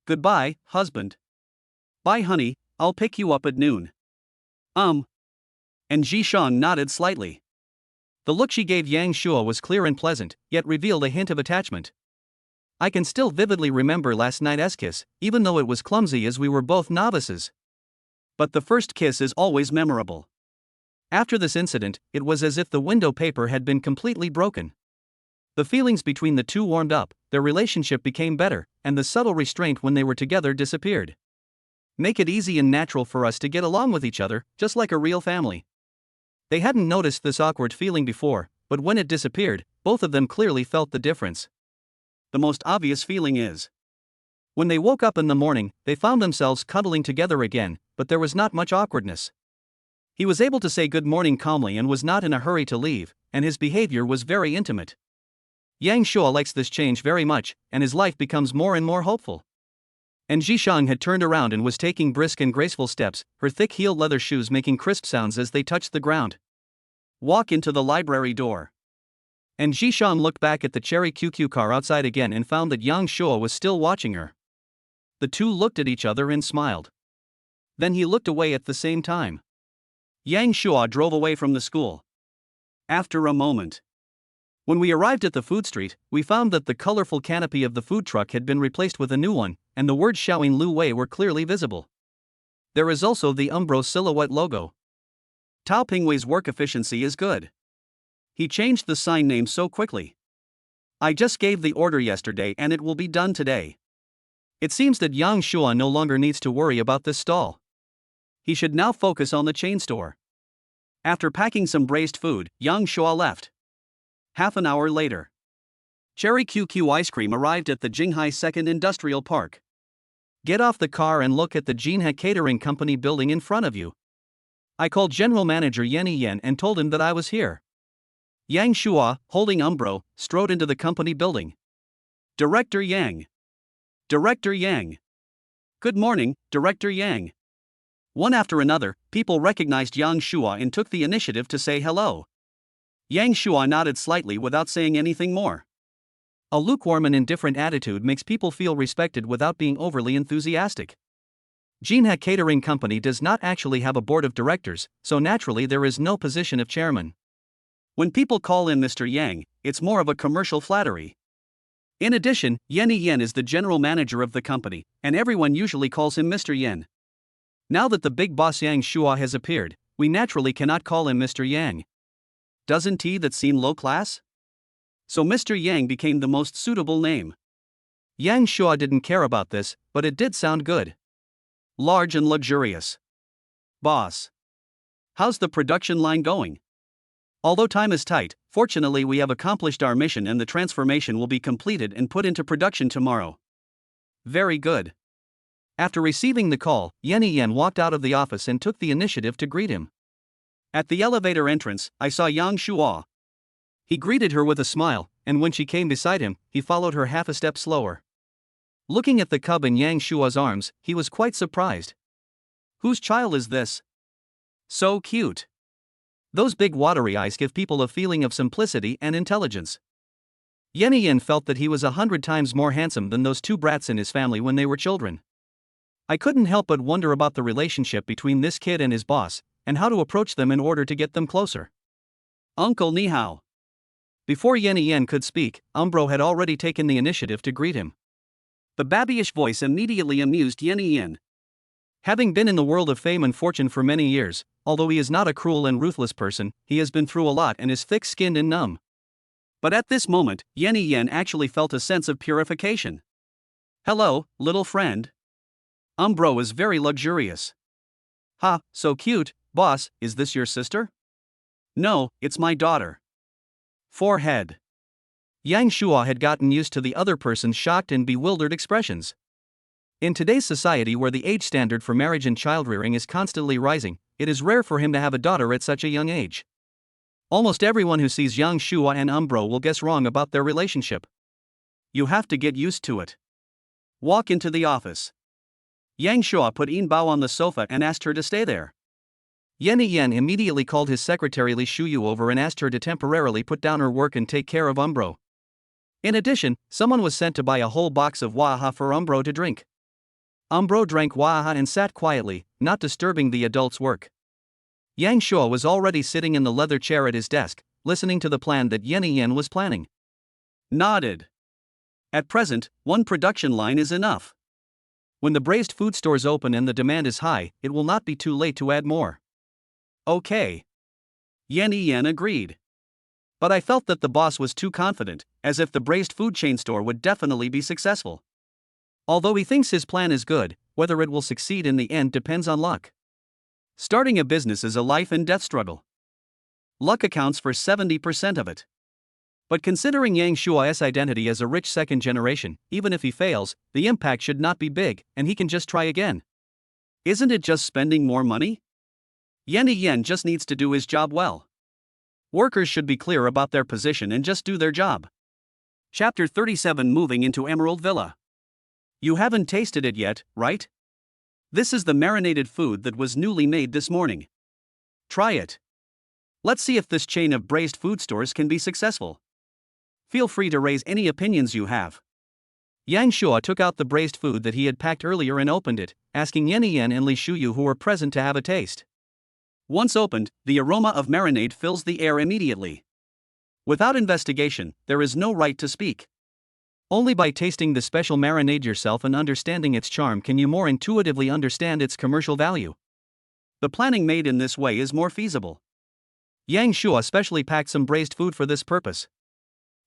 Goodbye, husband. Bye, honey, I'll pick you up at noon. And Zhishang nodded slightly. The look she gave Yang Shua was clear and pleasant, yet revealed a hint of attachment. I can still vividly remember last night's kiss, even though it was clumsy as we were both novices. But the first kiss is always memorable. After this incident, it was as if the window paper had been completely broken. The feelings between the two warmed up, their relationship became better, and the subtle restraint when they were together disappeared. Make it easy and natural for us to get along with each other, just like a real family. They hadn't noticed this awkward feeling before, but when it disappeared, both of them clearly felt the difference. The most obvious feeling is, when they woke up in the morning, they found themselves cuddling together again, but there was not much awkwardness. He was able to say good morning calmly and was not in a hurry to leave, and his behavior was very intimate. Yang Shuo likes this change very much, and his life becomes more and more hopeful. And Zhishang had turned around and was taking brisk and graceful steps, her thick-heeled leather shoes making crisp sounds as they touched the ground. Walk into the library door. And Zhishang looked back at the cherry QQ car outside again and found that Yang Shuo was still watching her. The two looked at each other and smiled. Then he looked away at the same time. Yang Shuo drove away from the school. After a moment, when we arrived at the food street, we found that the colorful canopy of the food truck had been replaced with a new one, and the words Xiaoying Lu Wei were clearly visible. There is also the Umbro silhouette logo. Tao Pingwei's work efficiency is good. He changed the sign name so quickly. I just gave the order yesterday and it will be done today. It seems that Yang Shuo no longer needs to worry about this stall. He should now focus on the chain store. After packing some braised food, Yang Shuo left. Half an hour later, Cherry QQ ice cream arrived at the Jinghai 2nd Industrial Park. Get off the car and look at the Jinhai Catering Company building in front of you. I called General Manager Yen and told him that I was here. Yang Shuo, holding Umbro, strode into the company building. Director Yang. Director Yang. Good morning, Director Yang. One after another, people recognized Yang Shuo and took the initiative to say hello. Yang Shuo nodded slightly without saying anything more. A lukewarm and indifferent attitude makes people feel respected without being overly enthusiastic. Jinhai Catering Company does not actually have a board of directors, so naturally there is no position of chairman. When people call in Mr. Yang, it's more of a commercial flattery. In addition, Yen is the general manager of the company, and everyone usually calls him Mr. Yen. Now that the big boss Yang Shuo has appeared, we naturally cannot call him Mr. Yang. Doesn't that seem low class? So Mr. Yang became the most suitable name. Yang Shuo didn't care about this, but it did sound good. Large and luxurious. Boss. How's the production line going? Although time is tight, fortunately we have accomplished our mission and the transformation will be completed and put into production tomorrow. Very good. After receiving the call, Yen walked out of the office and took the initiative to greet him. At the elevator entrance, I saw Yang Shuo. He greeted her with a smile, and when she came beside him, he followed her half a step slower. Looking at the cub in Yang Shuo's arms, he was quite surprised. Whose child is this? So cute. Those big watery eyes give people a feeling of simplicity and intelligence. Yen felt that he was 100 times more handsome than those two brats in his family when they were children. I couldn't help but wonder about the relationship between this kid and his boss, and how to approach them in order to get them closer. Uncle ni hao. Before Yen could speak, Umbro had already taken the initiative to greet him. The babyish voice immediately amused Yen. Having been in the world of fame and fortune for many years, although he is not a cruel and ruthless person, he has been through a lot and is thick-skinned and numb. But at this moment, Yen actually felt a sense of purification. Hello, little friend. Umbro is very luxurious. Ha, so cute. Boss, is this your sister? No, it's my daughter. Forehead. Yang Shuo had gotten used to the other person's shocked and bewildered expressions. In today's society where the age standard for marriage and child-rearing is constantly rising, it is rare for him to have a daughter at such a young age. Almost everyone who sees Yang Shuo and Umbro will guess wrong about their relationship. You have to get used to it. Walk into the office. Yang Shuo put Bao on the sofa and asked her to stay there. Yen immediately called his secretary Li Shuyu over and asked her to temporarily put down her work and take care of Umbro. In addition, someone was sent to buy a whole box of Waha for Umbro to drink. Umbro drank Waha and sat quietly, not disturbing the adult's work. Yang Shuo was already sitting in the leather chair at his desk, listening to the plan that Yen was planning. Nodded. At present, one production line is enough. When the braised food stores open and the demand is high, it will not be too late to add more. Okay. Yan agreed. But I felt that the boss was too confident, as if the braised food chain store would definitely be successful. Although he thinks his plan is good, whether it will succeed in the end depends on luck. Starting a business is a life and death struggle. Luck accounts for 70% of it. But considering Yang Shua's identity as a rich second generation, even if he fails, the impact should not be big, and he can just try again. Isn't it just spending more money? Yan just needs to do his job well. Workers should be clear about their position and just do their job. Chapter 37, Moving into Emerald Villa. You haven't tasted it yet, right? This is the marinated food that was newly made this morning. Try it. Let's see if this chain of braised food stores can be successful. Feel free to raise any opinions you have. Yang Shua took out the braised food that he had packed earlier and opened it, asking Yan and Li Shuyu who were present to have a taste. Once opened, the aroma of marinade fills the air immediately. Without investigation, there is no right to speak. Only by tasting the special marinade yourself and understanding its charm can you more intuitively understand its commercial value. The planning made in this way is more feasible. Yang Shua specially packed some braised food for this purpose.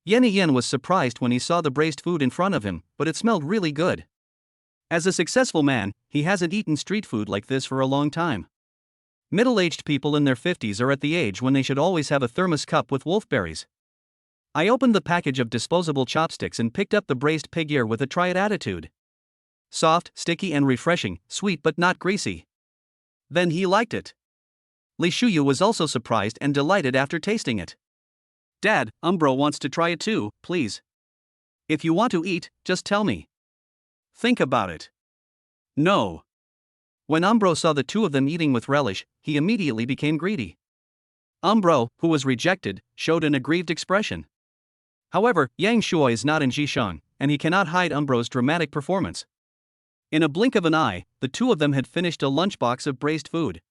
Yan was surprised when he saw the braised food in front of him, but it smelled really good. As a successful man, he hasn't eaten street food like this for a long time. Middle-aged people in their 50s are at the age when they should always have a thermos cup with wolfberries. I opened the package of disposable chopsticks and picked up the braised pig ear with a try-it attitude. Soft, sticky and refreshing, sweet but not greasy. Then he liked it. Li Shuyu was also surprised and delighted after tasting it. Dad, Umbro wants to try it too, please. If you want to eat, just tell me. Think about it. No. When Umbro saw the two of them eating with relish, he immediately became greedy. Umbro, who was rejected, showed an aggrieved expression. However, Yang Shua is not in Jishang, and he cannot hide Umbro's dramatic performance. In a blink of an eye, the two of them had finished a lunchbox of braised food.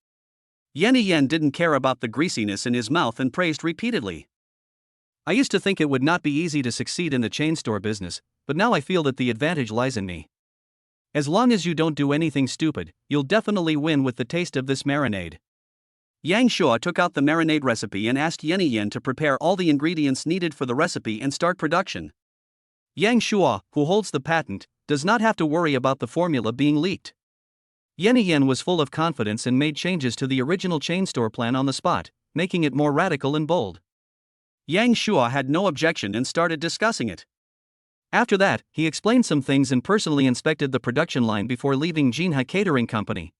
Yan didn't care about the greasiness in his mouth and praised repeatedly. I used to think it would not be easy to succeed in the chain store business, but now I feel that the advantage lies in me. As long as you don't do anything stupid, you'll definitely win with the taste of this marinade. Yang Shua took out the marinade recipe and asked Yan to prepare all the ingredients needed for the recipe and start production. Yang Shua, who holds the patent, does not have to worry about the formula being leaked. Yan was full of confidence and made changes to the original chain store plan on the spot, making it more radical and bold. Yang Shua had no objection and started discussing it. After that, he explained some things and personally inspected the production line before leaving Jinha Catering Company.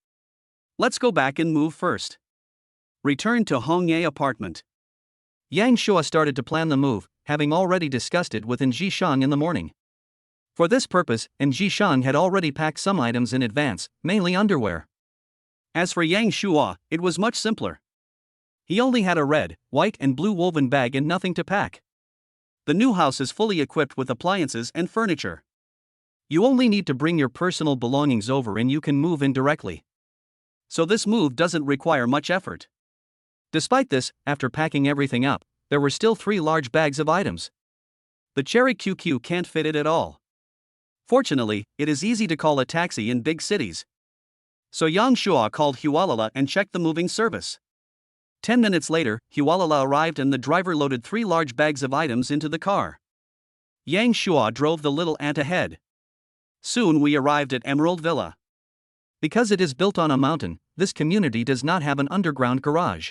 Let's go back and move first. Return to Hongye apartment. Yang Shua started to plan the move, having already discussed it with Jishang in the morning. For this purpose, Jishang had already packed some items in advance, mainly underwear. As for Yang Shua, it was much simpler. He only had a red, white and blue woven bag and nothing to pack. The new house is fully equipped with appliances and furniture. You only need to bring your personal belongings over and you can move in directly. So this move doesn't require much effort. Despite this, after packing everything up, there were still 3 large bags of items. The Cherry QQ can't fit it at all. Fortunately, it is easy to call a taxi in big cities. So Yang Shua called Hualala and checked the moving service. 10 minutes later, Hualala arrived and the driver loaded 3 large bags of items into the car. Yang Shua drove the little ant ahead. Soon we arrived at Emerald Villa. Because it is built on a mountain, this community does not have an underground garage.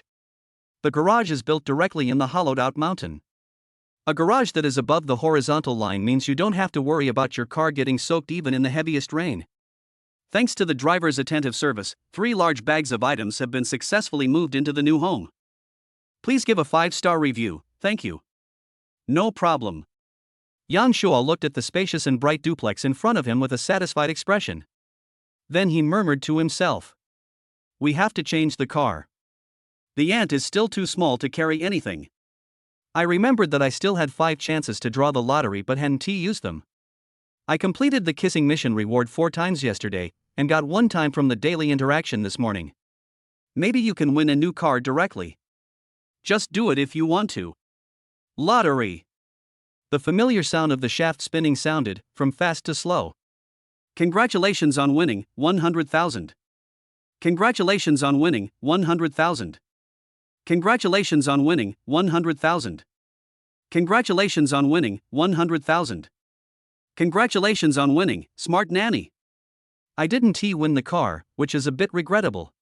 The garage is built directly in the hollowed-out mountain. A garage that is above the horizontal line means you don't have to worry about your car getting soaked even in the heaviest rain. Thanks to the driver's attentive service, 3 large bags of items have been successfully moved into the new home. Please give a 5-star review, thank you. No problem. Yang Shua looked at the spacious and bright duplex in front of him with a satisfied expression. Then he murmured to himself. We have to change the car. The ant is still too small to carry anything. I remembered that I still had 5 chances to draw the lottery but hadn't used them. I completed the kissing mission reward 4 times yesterday, and got 1 time from the daily interaction this morning. Maybe you can win a new car directly. Just do it if you want to. Lottery. The familiar sound of the shaft spinning sounded, from fast to slow. Congratulations on winning, 100,000. Congratulations on winning, 100,000. Congratulations on winning, 100,000. Congratulations on winning, 100,000. Congratulations on winning, Smart Nanny. I didn't win the car, which is a bit regrettable.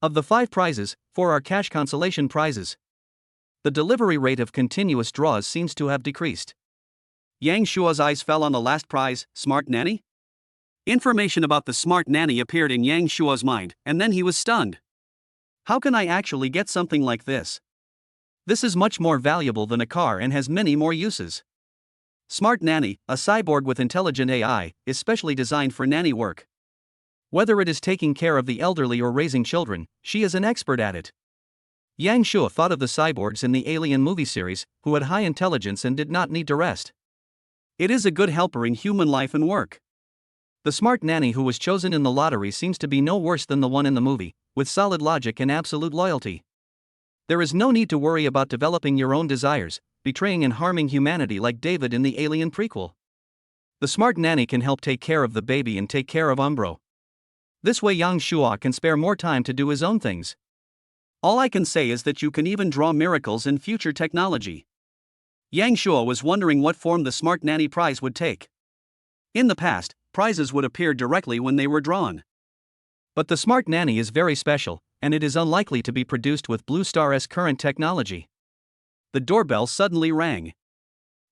Of the 5 prizes, 4 are cash consolation prizes. The delivery rate of continuous draws seems to have decreased. Yang Shua's eyes fell on the last prize, Smart Nanny? Information about the Smart Nanny appeared in Yang Shua's mind, and then he was stunned. How can I actually get something like this? This is much more valuable than a car and has many more uses. Smart Nanny, a cyborg with intelligent AI, is specially designed for nanny work. Whether it is taking care of the elderly or raising children, she is an expert at it. Yang Shua thought of the cyborgs in the Alien movie series, who had high intelligence and did not need to rest. It is a good helper in human life and work. The smart nanny who was chosen in the lottery seems to be no worse than the one in the movie, with solid logic and absolute loyalty. There is no need to worry about developing your own desires, betraying and harming humanity like David in the Alien prequel. The smart nanny can help take care of the baby and take care of Umbro. This way Yang Shua can spare more time to do his own things. All I can say is that you can even draw miracles in future technology. Yang Shua was wondering what form the Smart Nanny prize would take. In the past, prizes would appear directly when they were drawn. But the Smart Nanny is very special, and it is unlikely to be produced with Blue Star's current technology. The doorbell suddenly rang.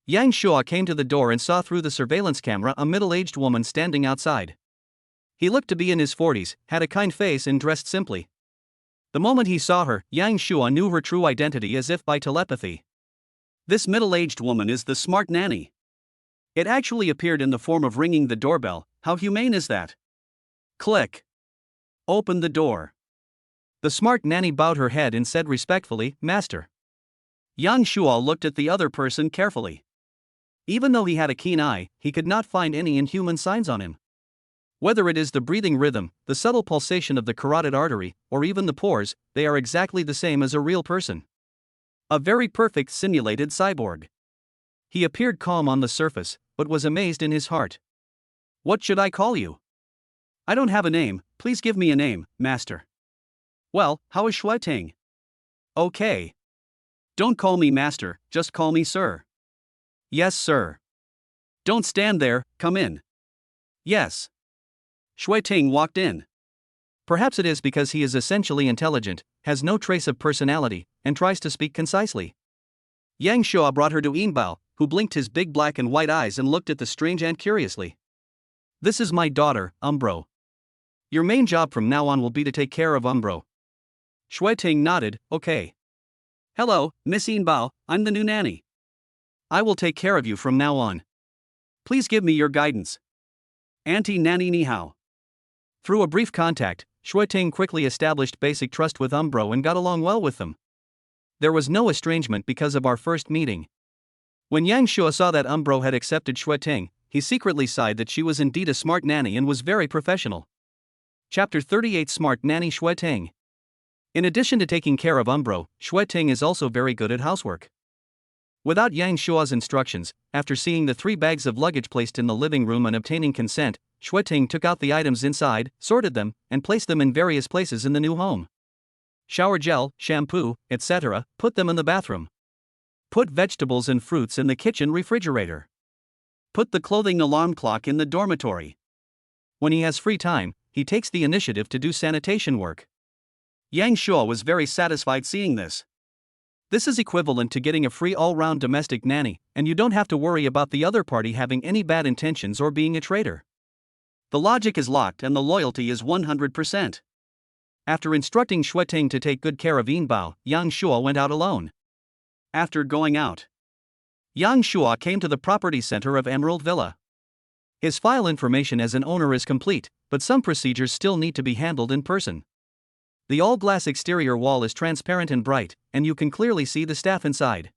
Yang Shua came to the door and saw through the surveillance camera a middle-aged woman standing outside. He looked to be in his 40s, had a kind face and dressed simply. The moment he saw her, Yang Shua knew her true identity as if by telepathy. This middle-aged woman is the Smart Nanny. It actually appeared in the form of ringing the doorbell. How humane is that? Click. Open the door. The Smart Nanny bowed her head and said respectfully, "Master." Yang Shua looked at the other person carefully. Even though he had a keen eye, he could not find any inhuman signs on him. Whether it is the breathing rhythm, the subtle pulsation of the carotid artery, or even the pores, they are exactly the same as a real person. A very perfect simulated cyborg. He appeared calm on the surface, but was amazed in his heart. What should I call you? I don't have a name, please give me a name, master. Well, how is Shui Ting? Okay. Don't call me master, just call me sir. Yes, sir. Don't stand there, come in. Yes. Shui Ting walked in. Perhaps it is because he is essentially intelligent, has no trace of personality, and tries to speak concisely. Yang Shua brought her to Yinbao, who blinked his big black and white eyes and looked at the strange ant curiously. This is my daughter, Umbro. Your main job from now on will be to take care of Umbro. Shui Ting nodded, okay. Hello, Miss Yinbao, I'm the new nanny. I will take care of you from now on. Please give me your guidance. Auntie Nanny ni hao. Through a brief contact, Shui Ting quickly established basic trust with Umbro and got along well with them. There was no estrangement because of our first meeting. When Yang Shua saw that Umbro had accepted Shui Ting, he secretly sighed that she was indeed a smart nanny and was very professional. Chapter 38 Smart Nanny Shui Ting. In addition to taking care of Umbro, Shui Ting is also very good at housework. Without Yang Shua's instructions, after seeing the 3 bags of luggage placed in the living room and obtaining consent, Shui Ting took out the items inside, sorted them, and placed them in various places in the new home. Shower gel, shampoo, etc., put them in the bathroom. Put vegetables and fruits in the kitchen refrigerator. Put the clothing alarm clock in the dormitory. When he has free time, he takes the initiative to do sanitation work. Yang Shua was very satisfied seeing this. This is equivalent to getting a free all-round domestic nanny, and you don't have to worry about the other party having any bad intentions or being a traitor. The logic is locked and the loyalty is 100%. After instructing Shui Ting to take good care of Yinbao, Yang Shua went out alone. After going out, Yang Shua came to the property center of Emerald Villa. His file information as an owner is complete, but some procedures still need to be handled in person. The all-glass exterior wall is transparent and bright, and you can clearly see the staff inside.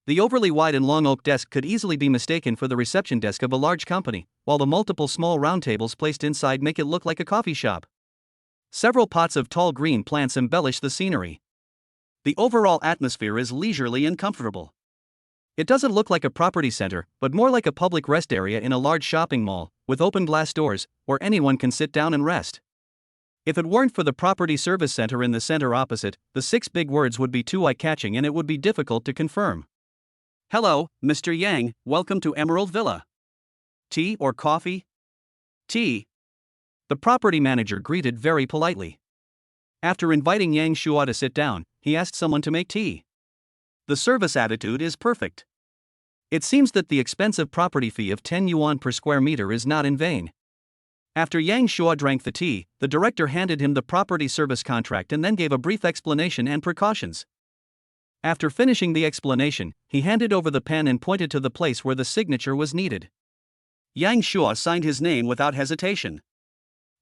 The overly wide and long oak desk could easily be mistaken for the reception desk of a large company, while the multiple small round tables placed inside make it look like a coffee shop. Several pots of tall green plants embellish the scenery. The overall atmosphere is leisurely and comfortable. It doesn't look like a property center, but more like a public rest area in a large shopping mall, with open glass doors, where anyone can sit down and rest. If it weren't for the property service center in the center opposite, the 6 big words would be too eye-catching and it would be difficult to confirm. Hello, Mr. Yang, welcome to Emerald Villa. Tea or coffee? Tea. The property manager greeted very politely. After inviting Yang Shua to sit down, he asked someone to make tea. The service attitude is perfect. It seems that the expensive property fee of 10 yuan per square meter is not in vain. After Yang Shua drank the tea, the director handed him the property service contract and then gave a brief explanation and precautions. After finishing the explanation, he handed over the pen and pointed to the place where the signature was needed. Yang Shua signed his name without hesitation.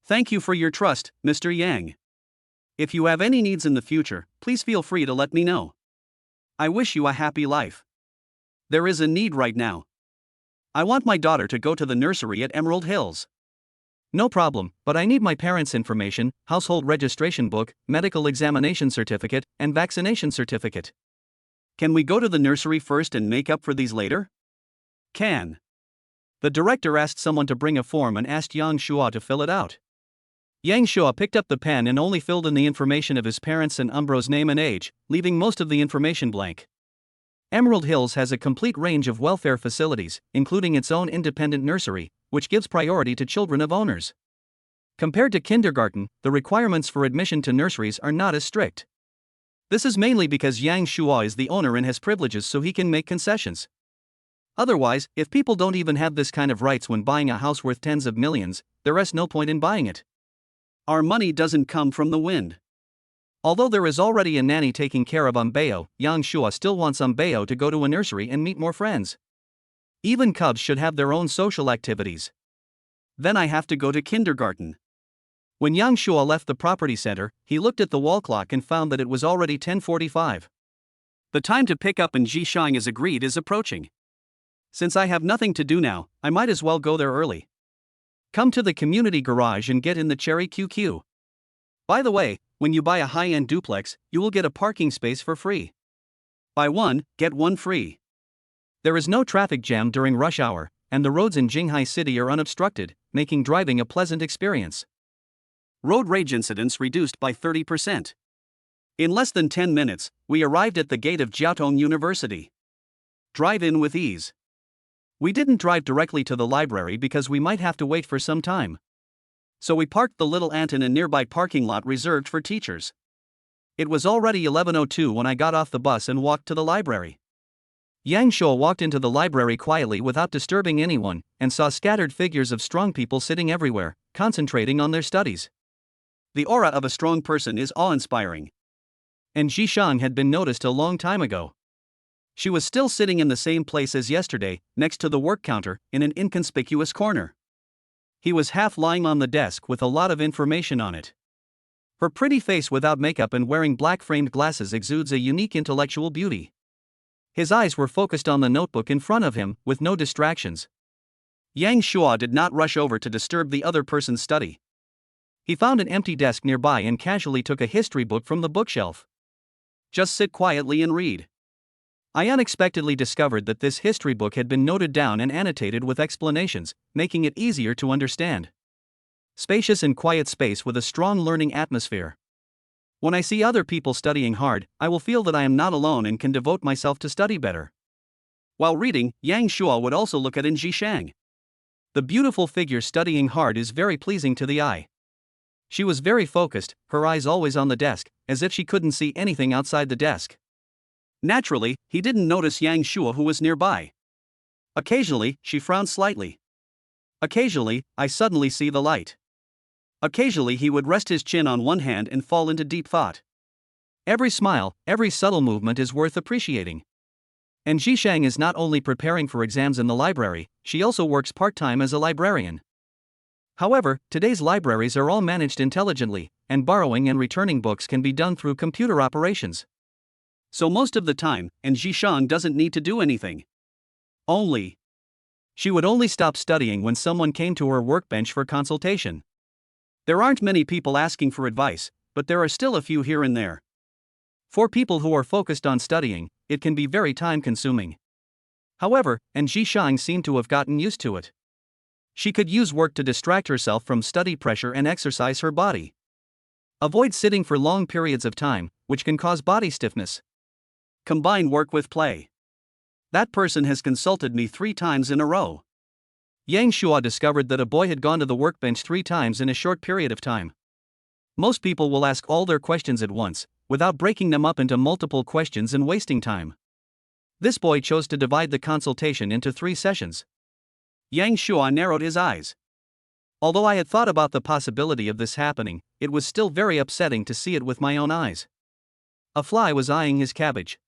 Thank you for your trust, Mr. Yang. If you have any needs in the future, please feel free to let me know. I wish you a happy life. There is a need right now. I want my daughter to go to the nursery at Emerald Hills. No problem, but I need my parents' information, household registration book, medical examination certificate, and vaccination certificate. Can we go to the nursery first and make up for these later? Can. The director asked someone to bring a form and asked Yang Shua to fill it out. Yang Shua picked up the pen and only filled in the information of his parents and Umbro's name and age, leaving most of the information blank. Emerald Hills has a complete range of welfare facilities, including its own independent nursery, which gives priority to children of owners. Compared to kindergarten, the requirements for admission to nurseries are not as strict. This is mainly because Yang Shua is the owner and has privileges, so he can make concessions. Otherwise, if people don't even have this kind of rights when buying a house worth tens of millions, there is no point in buying it. Our money doesn't come from the wind. Although there is already a nanny taking care of Umbeo, Yang Shua still wants Umbeo to go to a nursery and meet more friends. Even cubs should have their own social activities. Then I have to go to kindergarten. When Yang Shua left the property center, he looked at the wall clock and found that it was already 10:45. The time to pick up in Jishang as agreed is approaching. Since I have nothing to do now, I might as well go there early. Come to the community garage and get in the Cherry QQ. By the way, when you buy a high-end duplex, you will get a parking space for free. Buy one, get one free. There is no traffic jam during rush hour, and the roads in Jinghai City are unobstructed, making driving a pleasant experience. Road rage incidents reduced by 30%. In less than 10 minutes, we arrived at the gate of Jiaotong University. Drive in with ease. We didn't drive directly to the library because we might have to wait for some time. So we parked the little ant in a nearby parking lot reserved for teachers. It was already 11:02 when I got off the bus and walked to the library. Yang Shua walked into the library quietly without disturbing anyone, and saw scattered figures of strong people sitting everywhere, concentrating on their studies. The aura of a strong person is awe-inspiring. And Jishang had been noticed a long time ago. She was still sitting in the same place as yesterday, next to the work counter, in an inconspicuous corner. He was half lying on the desk with a lot of information on it. Her pretty face without makeup and wearing black framed glasses exudes a unique intellectual beauty. His eyes were focused on the notebook in front of him, with no distractions. Yang Shua did not rush over to disturb the other person's study. He found an empty desk nearby and casually took a history book from the bookshelf. Just sit quietly and read. I unexpectedly discovered that this history book had been noted down and annotated with explanations, making it easier to understand. Spacious and quiet space with a strong learning atmosphere. When I see other people studying hard, I will feel that I am not alone and can devote myself to study better. While reading, Yang Shua would also look at Jishang. The beautiful figure studying hard is very pleasing to the eye. She was very focused, her eyes always on the desk, as if she couldn't see anything outside the desk. Naturally, he didn't notice Yang Shua who was nearby. Occasionally, she frowned slightly. Occasionally, I suddenly see the light. Occasionally he would rest his chin on one hand and fall into deep thought. Every smile, every subtle movement is worth appreciating. And Jishang is not only preparing for exams in the library, she also works part-time as a librarian. However, today's libraries are all managed intelligently, and borrowing and returning books can be done through computer operations. So most of the time, Jishang doesn't need to do anything. She would only stop studying when someone came to her workbench for consultation. There aren't many people asking for advice, but there are still a few here and there. For people who are focused on studying, it can be very time-consuming. However, and Jishang seemed to have gotten used to it. She could use work to distract herself from study pressure and exercise her body. Avoid sitting for long periods of time, which can cause body stiffness. Combine work with play. That person has consulted me 3 times in a row. Yang Shua discovered that a boy had gone to the workbench 3 times in a short period of time. Most people will ask all their questions at once, without breaking them up into multiple questions and wasting time. This boy chose to divide the consultation into 3 sessions. Yang Shua narrowed his eyes. Although I had thought about the possibility of this happening, it was still very upsetting to see it with my own eyes. A fly was eyeing his cabbage,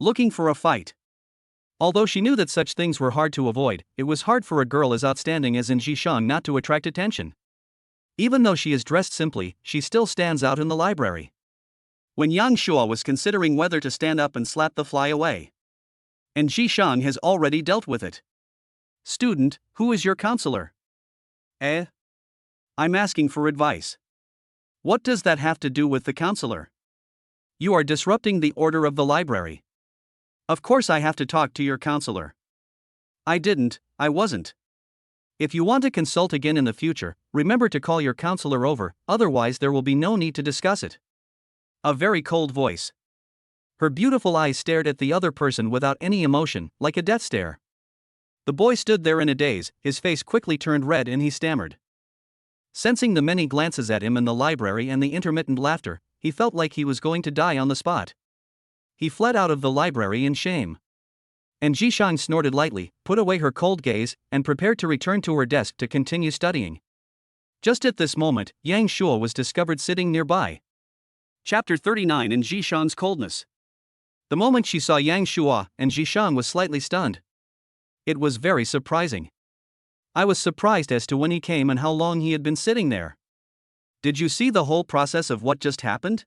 looking for a fight. Although she knew that such things were hard to avoid, it was hard for a girl as outstanding as In Jishang not to attract attention. Even though she is dressed simply, she still stands out in the library. When Yang Shua was considering whether to stand up and slap the fly away, and Jishang has already dealt with it. Student, who is your counselor? I'm asking for advice. What does that have to do with the counselor? You are disrupting the order of the library. Of course I have to talk to your counselor. I wasn't. If you want to consult again in the future, remember to call your counselor over, otherwise there will be no need to discuss it. A very cold voice. Her beautiful eyes stared at the other person without any emotion, like a death stare. The boy stood there in a daze, his face quickly turned red and he stammered. Sensing the many glances at him in the library and the intermittent laughter, he felt like he was going to die on the spot. He fled out of the library in shame. And Jishang snorted lightly, put away her cold gaze, and prepared to return to her desk to continue studying. Just at this moment, Yang Shua was discovered sitting nearby. Chapter 39 In Jishang's coldness. The moment she saw Yang Shua, and Jishang was slightly stunned. It was very surprising. I was surprised as to when he came and how long he had been sitting there. Did you see the whole process of what just happened?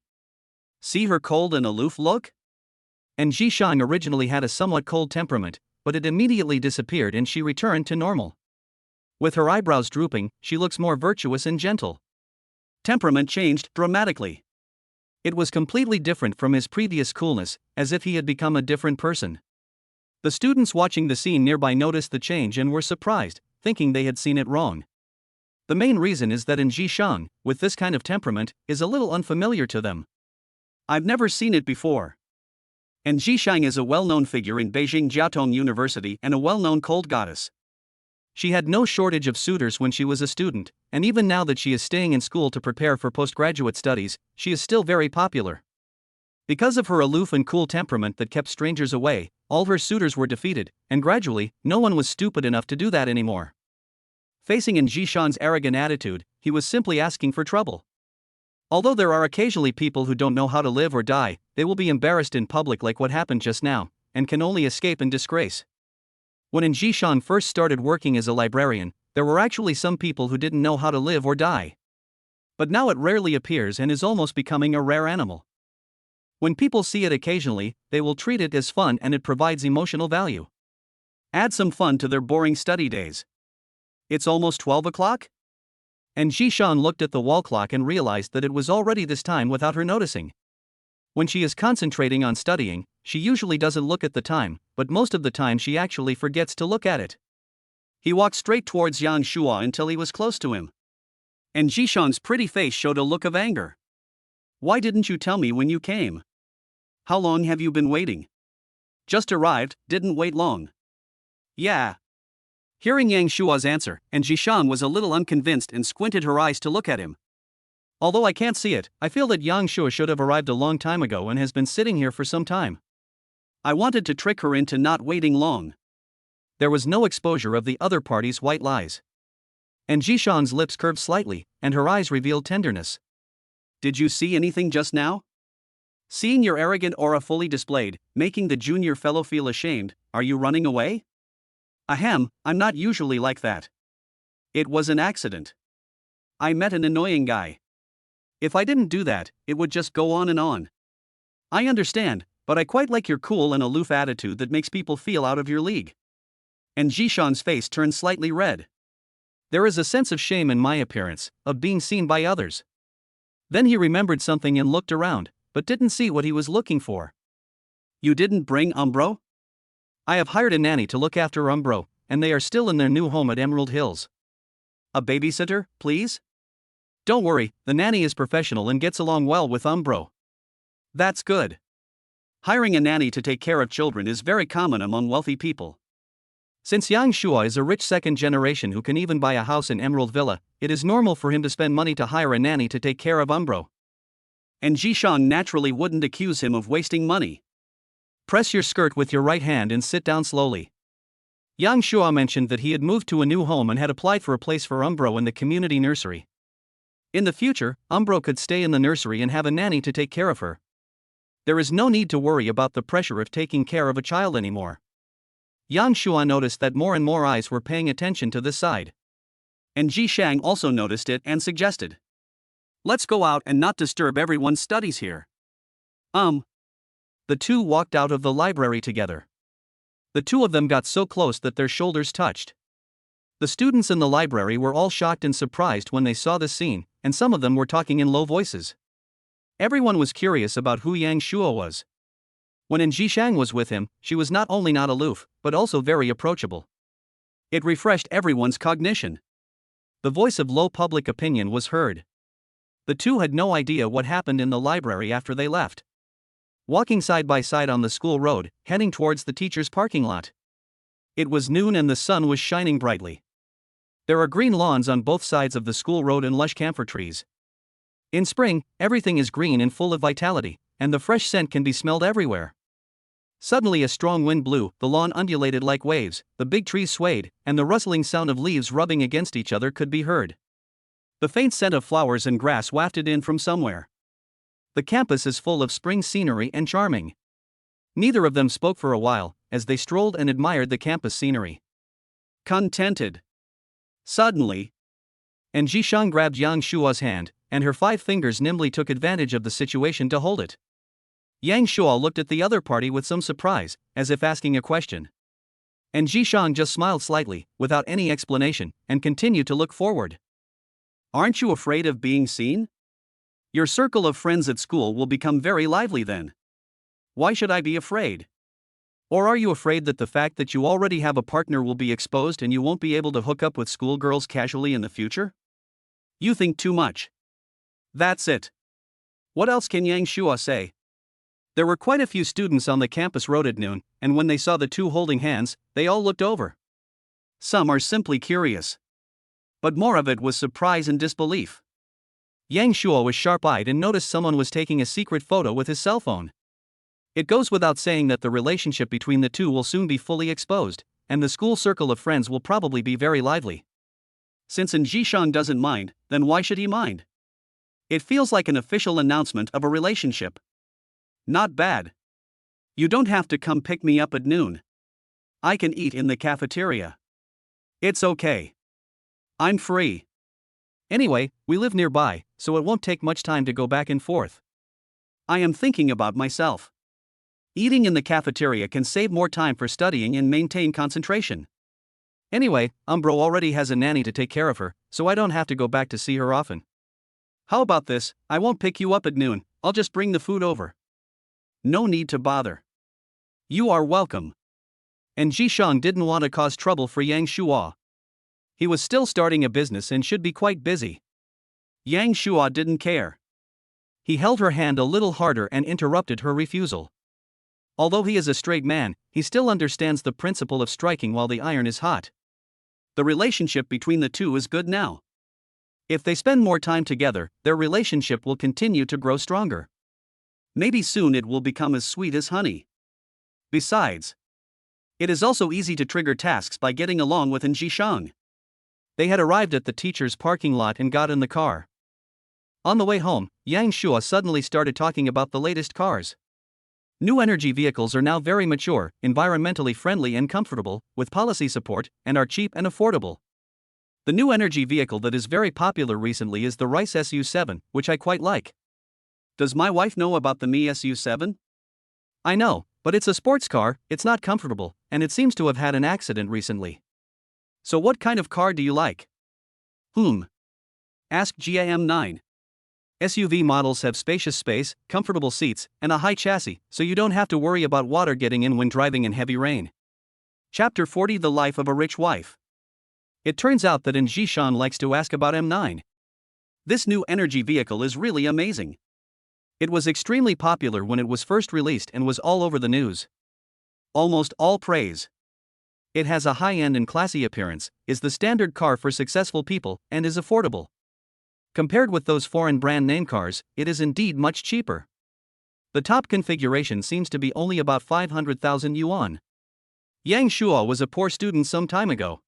See her cold and aloof look? And Jishang originally had a somewhat cold temperament, but it immediately disappeared and she returned to normal. With her eyebrows drooping, she looks more virtuous and gentle. Temperament changed dramatically. It was completely different from his previous coolness, as if he had become a different person. The students watching the scene nearby noticed the change and were surprised, thinking they had seen it wrong. The main reason is that In Jishang, with this kind of temperament, is a little unfamiliar to them. I've never seen it before. And Jishang is a well-known figure in Beijing Jiaotong University and a well-known cold goddess. She had no shortage of suitors when she was a student, and even now that she is staying in school to prepare for postgraduate studies, she is still very popular. Because of her aloof and cool temperament that kept strangers away, all her suitors were defeated, and gradually, no one was stupid enough to do that anymore. Facing In Jishang's arrogant attitude, he was simply asking for trouble. Although there are occasionally people who don't know how to live or die, they will be embarrassed in public like what happened just now, and can only escape in disgrace. When In Jishang first started working as a librarian, there were actually some people who didn't know how to live or die. But now it rarely appears and is almost becoming a rare animal. When people see it occasionally, they will treat it as fun and it provides emotional value. Add some fun to their boring study days. It's almost 12 o'clock? And Jishang looked at the wall clock and realized that it was already this time without her noticing. When she is concentrating on studying, she usually doesn't look at the time, but most of the time she actually forgets to look at it. He walked straight towards Yang Shua until he was close to him. And Jishang's pretty face showed a look of anger. Why didn't you tell me when you came? How long have you been waiting? Just arrived, didn't wait long. Yeah. Hearing Yang Shua's answer, and Jishang was a little unconvinced and squinted her eyes to look at him. Although I can't see it, I feel that Yang Shua should have arrived a long time ago and has been sitting here for some time. I wanted to trick her into not waiting long. There was no exposure of the other party's white lies. And Jishang's lips curved slightly, and her eyes revealed tenderness. Did you see anything just now? Seeing your arrogant aura fully displayed, making the junior fellow feel ashamed, are you running away? Ahem, I'm not usually like that. It was an accident. I met an annoying guy. If I didn't do that, it would just go on and on. I understand, but I quite like your cool and aloof attitude that makes people feel out of your league. And Jishang's face turned slightly red. There is a sense of shame in my appearance, of being seen by others. Then he remembered something and looked around, but didn't see what he was looking for. You didn't bring Umbro? I have hired a nanny to look after Umbro, and they are still in their new home at Emerald Hills. A babysitter, please? Don't worry, the nanny is professional and gets along well with Umbro. That's good. Hiring a nanny to take care of children is very common among wealthy people. Since Yang Shua is a rich second generation who can even buy a house in Emerald Villa, it is normal for him to spend money to hire a nanny to take care of Umbro. And Jishang naturally wouldn't accuse him of wasting money. Press your skirt with your right hand and sit down slowly. Yang Shua mentioned that he had moved to a new home and had applied for a place for Umbro in the community nursery. In the future, Umbro could stay in the nursery and have a nanny to take care of her. There is no need to worry about the pressure of taking care of a child anymore. Yang Shua noticed that more and more eyes were paying attention to this side. And Jishang also noticed it and suggested, "Let's go out and not disturb everyone's studies here." The two walked out of the library together. The two of them got so close that their shoulders touched. The students in the library were all shocked and surprised when they saw this scene, and some of them were talking in low voices. Everyone was curious about who Yang Shua was. When Jishang was with him, she was not only not aloof, but also very approachable. It refreshed everyone's cognition. The voice of low public opinion was heard. The two had no idea what happened in the library after they left. Walking side by side on the school road, heading towards the teacher's parking lot. It was noon and the sun was shining brightly. There are green lawns on both sides of the school road and lush camphor trees. In spring, everything is green and full of vitality, and the fresh scent can be smelled everywhere. Suddenly a strong wind blew, the lawn undulated like waves, the big trees swayed, and the rustling sound of leaves rubbing against each other could be heard. The faint scent of flowers and grass wafted in from somewhere. The campus is full of spring scenery and charming. Neither of them spoke for a while, as they strolled and admired the campus scenery. Contented. Suddenly, and Jishang grabbed Yang Shua's hand, and her 5 fingers nimbly took advantage of the situation to hold it. Yang Shua looked at the other party with some surprise, as if asking a question. And Jishang just smiled slightly, without any explanation, and continued to look forward. Aren't you afraid of being seen? Your circle of friends at school will become very lively then. Why should I be afraid? Or are you afraid that the fact that you already have a partner will be exposed and you won't be able to hook up with schoolgirls casually in the future? You think too much. That's it. What else can Yang Shua say? There were quite a few students on the campus road at noon, and when they saw the two holding hands, they all looked over. Some are simply curious. But more of it was surprise and disbelief. Yang Shua was sharp-eyed and noticed someone was taking a secret photo with his cell phone. It goes without saying that the relationship between the two will soon be fully exposed, and the school circle of friends will probably be very lively. Since Jishang doesn't mind, then why should he mind? It feels like an official announcement of a relationship. Not bad. You don't have to come pick me up at noon. I can eat in the cafeteria. It's okay. I'm free. Anyway, we live nearby, so it won't take much time to go back and forth. I am thinking about myself. Eating in the cafeteria can save more time for studying and maintain concentration. Anyway, Umbro already has a nanny to take care of her, so I don't have to go back to see her often. How about this? I won't pick you up at noon, I'll just bring the food over. No need to bother. You are welcome. And Jishang didn't want to cause trouble for Yang Shua. He was still starting a business and should be quite busy. Yang Shua didn't care. He held her hand a little harder and interrupted her refusal. Although he is a straight man, he still understands the principle of striking while the iron is hot. The relationship between the two is good now. If they spend more time together, their relationship will continue to grow stronger. Maybe soon it will become as sweet as honey. Besides, it is also easy to trigger tasks by getting along with Jishang. They had arrived at the teacher's parking lot and got in the car. On the way home, Yang Shua suddenly started talking about the latest cars. New energy vehicles are now very mature, environmentally friendly and comfortable, with policy support, and are cheap and affordable. The new energy vehicle that is very popular recently is the Rice SU7, which I quite like. Does my wife know about the Mi SU7? I know, but it's a sports car, it's not comfortable, and it seems to have had an accident recently. So what kind of car do you like? Ask GAM9. SUV models have spacious space, comfortable seats, and a high chassis, so you don't have to worry about water getting in when driving in heavy rain. Chapter 40: The Life of a Rich Wife. It turns out that Jishan likes to ask about M9. This new energy vehicle is really amazing. It was extremely popular when it was first released and was all over the news. Almost all praise. It has a high-end and classy appearance, is the standard car for successful people, and is affordable. Compared with those foreign brand name cars, it is indeed much cheaper. The top configuration seems to be only about 500,000 yuan. Yang Shuo was a poor student some time ago.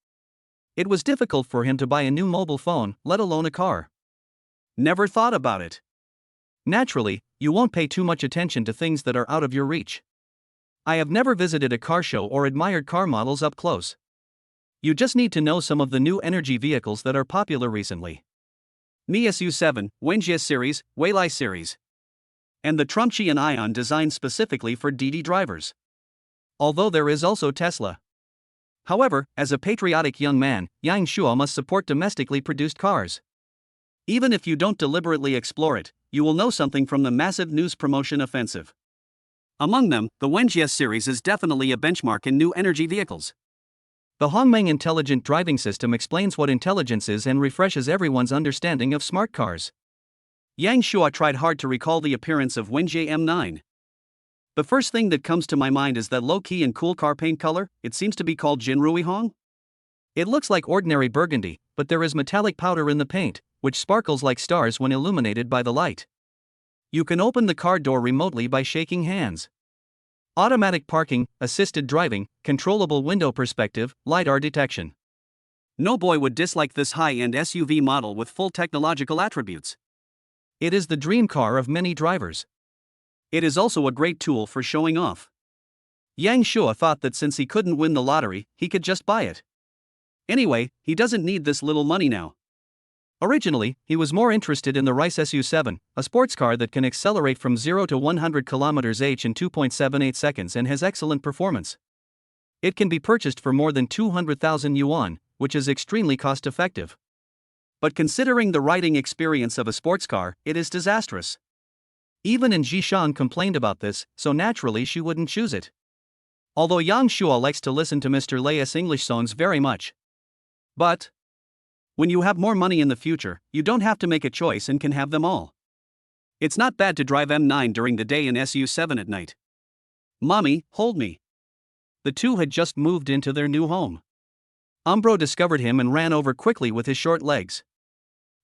It was difficult for him to buy a new mobile phone, let alone a car. Never thought about it. Naturally, you won't pay too much attention to things that are out of your reach. I have never visited a car show or admired car models up close. You just need to know some of the new energy vehicles that are popular recently. Mi SU7, Wenjie series, Weilai series. And the Trumchi and Ion designed specifically for DD drivers. Although there is also Tesla. However, as a patriotic young man, Yang Shuo must support domestically produced cars. Even if you don't deliberately explore it, you will know something from the massive news promotion offensive. Among them, the Wenjie series is definitely a benchmark in new energy vehicles. The Hongmeng Intelligent Driving System explains what intelligence is and refreshes everyone's understanding of smart cars. Yang Shuo tried hard to recall the appearance of Wenjie M9. The first thing that comes to my mind is that low-key and cool car paint color. It seems to be called Jinrui Hong. It looks like ordinary burgundy, but there is metallic powder in the paint, which sparkles like stars when illuminated by the light. You can open the car door remotely by shaking hands. Automatic parking, assisted driving, controllable window perspective, LiDAR detection. No boy would dislike this high-end SUV model with full technological attributes. It is the dream car of many drivers. It is also a great tool for showing off. Yang Shuo thought that since he couldn't win the lottery, he could just buy it. Anyway, he doesn't need this little money now. Originally, he was more interested in the Rice SU7, a sports car that can accelerate from 0 to 100 km/h in 2.78 seconds and has excellent performance. It can be purchased for more than 200,000 yuan, which is extremely cost-effective. But considering the riding experience of a sports car, it is disastrous. Even Jishan complained about this, so naturally she wouldn't choose it. Although Yang Shuo likes to listen to Mr. Lei's English songs very much. But when you have more money in the future, you don't have to make a choice and can have them all. It's not bad to drive M9 during the day and SU7 at night. Mommy, hold me. The two had just moved into their new home. Umbro discovered him and ran over quickly with his short legs.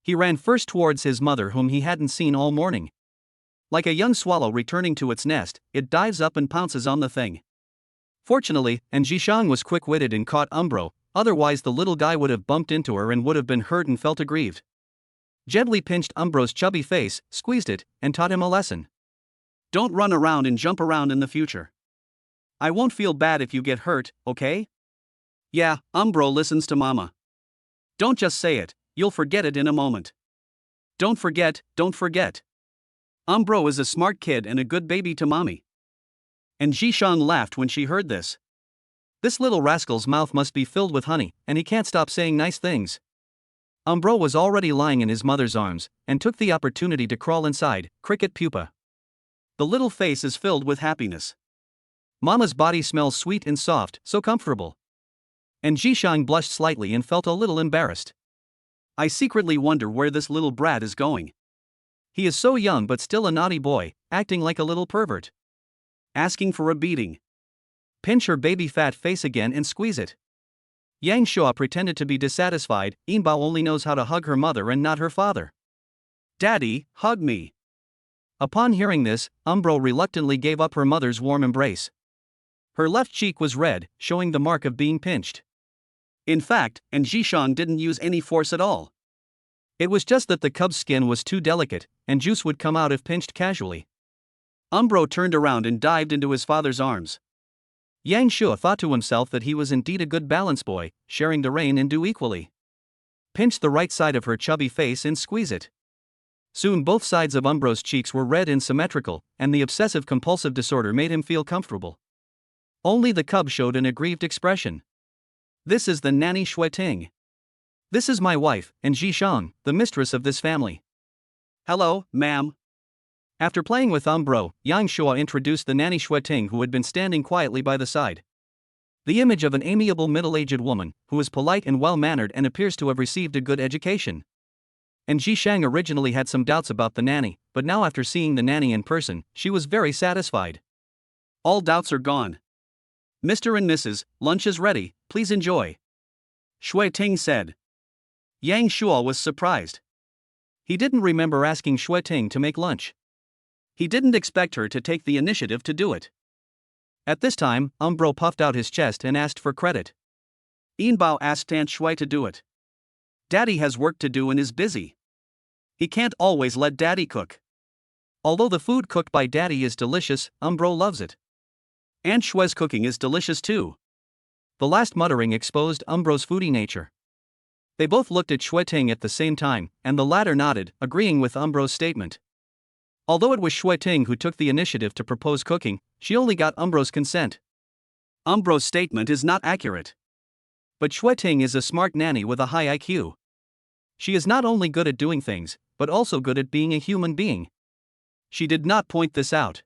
He ran first towards his mother, whom he hadn't seen all morning. Like a young swallow returning to its nest, it dives up and pounces on the thing. Fortunately, Jishan was quick-witted and caught Umbro, otherwise the little guy would have bumped into her and would have been hurt and felt aggrieved. Gently pinched Umbro's chubby face, squeezed it, and taught him a lesson. Don't run around and jump around in the future. I won't feel bad if you get hurt, okay? Yeah, Umbro listens to mama. Don't just say it, you'll forget it in a moment. Don't forget, don't forget. Umbro is a smart kid and a good baby to mommy. And Jishan laughed when she heard this. This little rascal's mouth must be filled with honey, and he can't stop saying nice things. Umbro was already lying in his mother's arms, and took the opportunity to crawl inside, cricket pupa. The little face is filled with happiness. Mama's body smells sweet and soft, so comfortable. And Jishan blushed slightly and felt a little embarrassed. I secretly wonder where this little brat is going. He is so young but still a naughty boy, acting like a little pervert. Asking for a beating. Pinch her baby fat face again and squeeze it. Yang Shuo pretended to be dissatisfied. Yinbao only knows how to hug her mother and not her father. Daddy, hug me. Upon hearing this, Umbro reluctantly gave up her mother's warm embrace. Her left cheek was red, showing the mark of being pinched. In fact, Jishan didn't use any force at all. It was just that the cub's skin was too delicate, and juice would come out if pinched casually. Umbro turned around and dived into his father's arms. Yang Shuo thought to himself that he was indeed a good balance boy, sharing the rein and do equally. Pinch the right side of her chubby face and squeeze it. Soon both sides of Umbro's cheeks were red and symmetrical, and the obsessive-compulsive disorder made him feel comfortable. Only the cub showed an aggrieved expression. This is the nanny Shueting. This is my wife, and Jishan, the mistress of this family. Hello, ma'am. After playing with Umbro, Yang Shuo introduced the nanny Shueting, who had been standing quietly by the side. The image of an amiable middle-aged woman, who is polite and well-mannered and appears to have received a good education. And Ji Shang originally had some doubts about the nanny, but now after seeing the nanny in person, she was very satisfied. All doubts are gone. Mr. and Mrs., lunch is ready, please enjoy. Shui Ting said. Yang Shuo was surprised. He didn't remember asking Shui Ting to make lunch. He didn't expect her to take the initiative to do it. At this time, Umbro puffed out his chest and asked for credit. Yinbao asked Aunt Shui to do it. Daddy has work to do and is busy. He can't always let Daddy cook. Although the food cooked by Daddy is delicious, Umbro loves it. Aunt Shui's cooking is delicious too. The last muttering exposed Umbro's foodie nature. They both looked at Shui Ting at the same time, and the latter nodded, agreeing with Umbro's statement. Although it was Shui Ting who took the initiative to propose cooking, she only got Umbro's consent. Umbro's statement is not accurate. But Shui Ting is a smart nanny with a high IQ. She is not only good at doing things, but also good at being a human being. She did not point this out.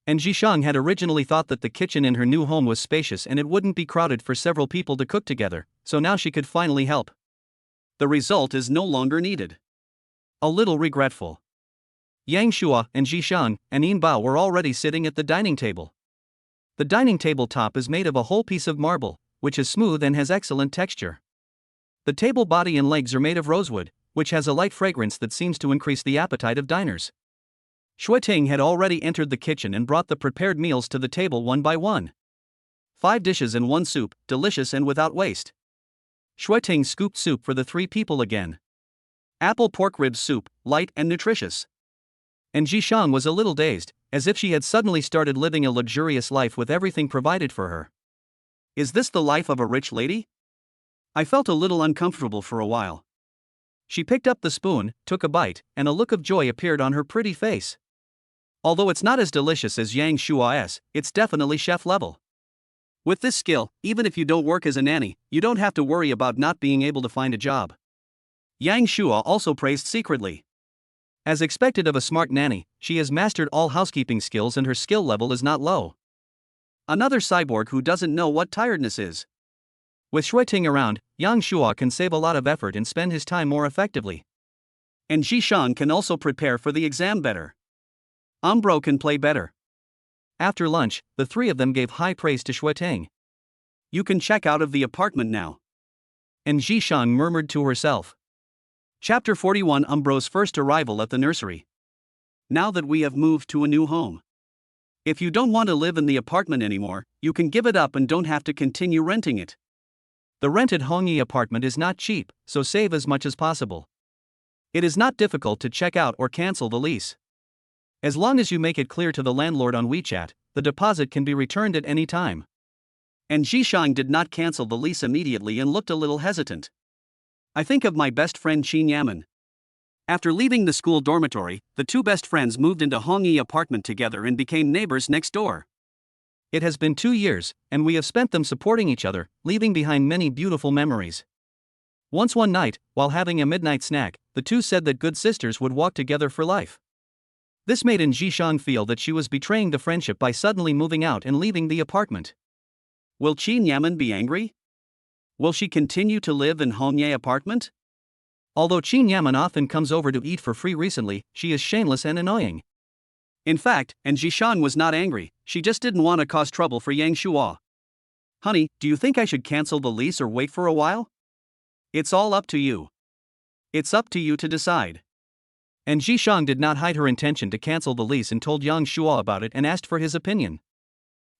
And Ji Shang had originally thought that the kitchen in her new home was spacious and it wouldn't be crowded for several people to cook together, so now she could finally help. The result is no longer needed. A little regretful. Yang Shuo and Ji Shang and Yin Bao were already sitting at the dining table. The dining table top is made of a whole piece of marble, which is smooth and has excellent texture. The table body and legs are made of rosewood, which has a light fragrance that seems to increase the appetite of diners. Shui Ting had already entered the kitchen and brought the prepared meals to the table one by one. 5 dishes and 1 soup, delicious and without waste. Shui Ting scooped soup for the 3 people again. Apple pork rib soup, light and nutritious. And Ji Shang was a little dazed, as if she had suddenly started living a luxurious life with everything provided for her. Is this the life of a rich lady? I felt a little uncomfortable for a while. She picked up the spoon, took a bite, and a look of joy appeared on her pretty face. Although it's not as delicious as Yang Shuo's, it's definitely chef level. With this skill, even if you don't work as a nanny, you don't have to worry about not being able to find a job. Yang Shuo also praised secretly. As expected of a smart nanny, she has mastered all housekeeping skills and her skill level is not low. Another cyborg who doesn't know what tiredness is. With Shui Ting around, Yang Shuo can save a lot of effort and spend his time more effectively. And Ji Shang can also prepare for the exam better. Umbro can play better. After lunch, the 3 of them gave high praise to Shui Ting. You can check out of the apartment now. And Ji Shang murmured to herself. Chapter 41 Umbro's first arrival at the nursery. Now that we have moved to a new home. If you don't want to live in the apartment anymore, you can give it up and don't have to continue renting it. The rented Hongyi apartment is not cheap, so save as much as possible. It is not difficult to check out or cancel the lease. As long as you make it clear to the landlord on WeChat, the deposit can be returned at any time. And Ji Shang did not cancel the lease immediately and looked a little hesitant. I think of my best friend Qin Yaman. After leaving the school dormitory, the 2 best friends moved into Hongyi apartment together and became neighbors next door. It has been 2 years, and we have spent them supporting each other, leaving behind many beautiful memories. Once one night, while having a midnight snack, the 2 said that good sisters would walk together for life. This made Ji Shang feel that she was betraying the friendship by suddenly moving out and leaving the apartment. Will Qin Yaman be angry? Will she continue to live in Hongyi apartment? Although Qin Yaman often comes over to eat for free recently, she is shameless and annoying. In fact, and Ji Shang was not angry, she just didn't want to cause trouble for Yang Shuo. Honey, do you think I should cancel the lease or wait for a while? It's all up to you. It's up to you to decide. And Ji Shang did not hide her intention to cancel the lease and told Yang Shuo about it and asked for his opinion.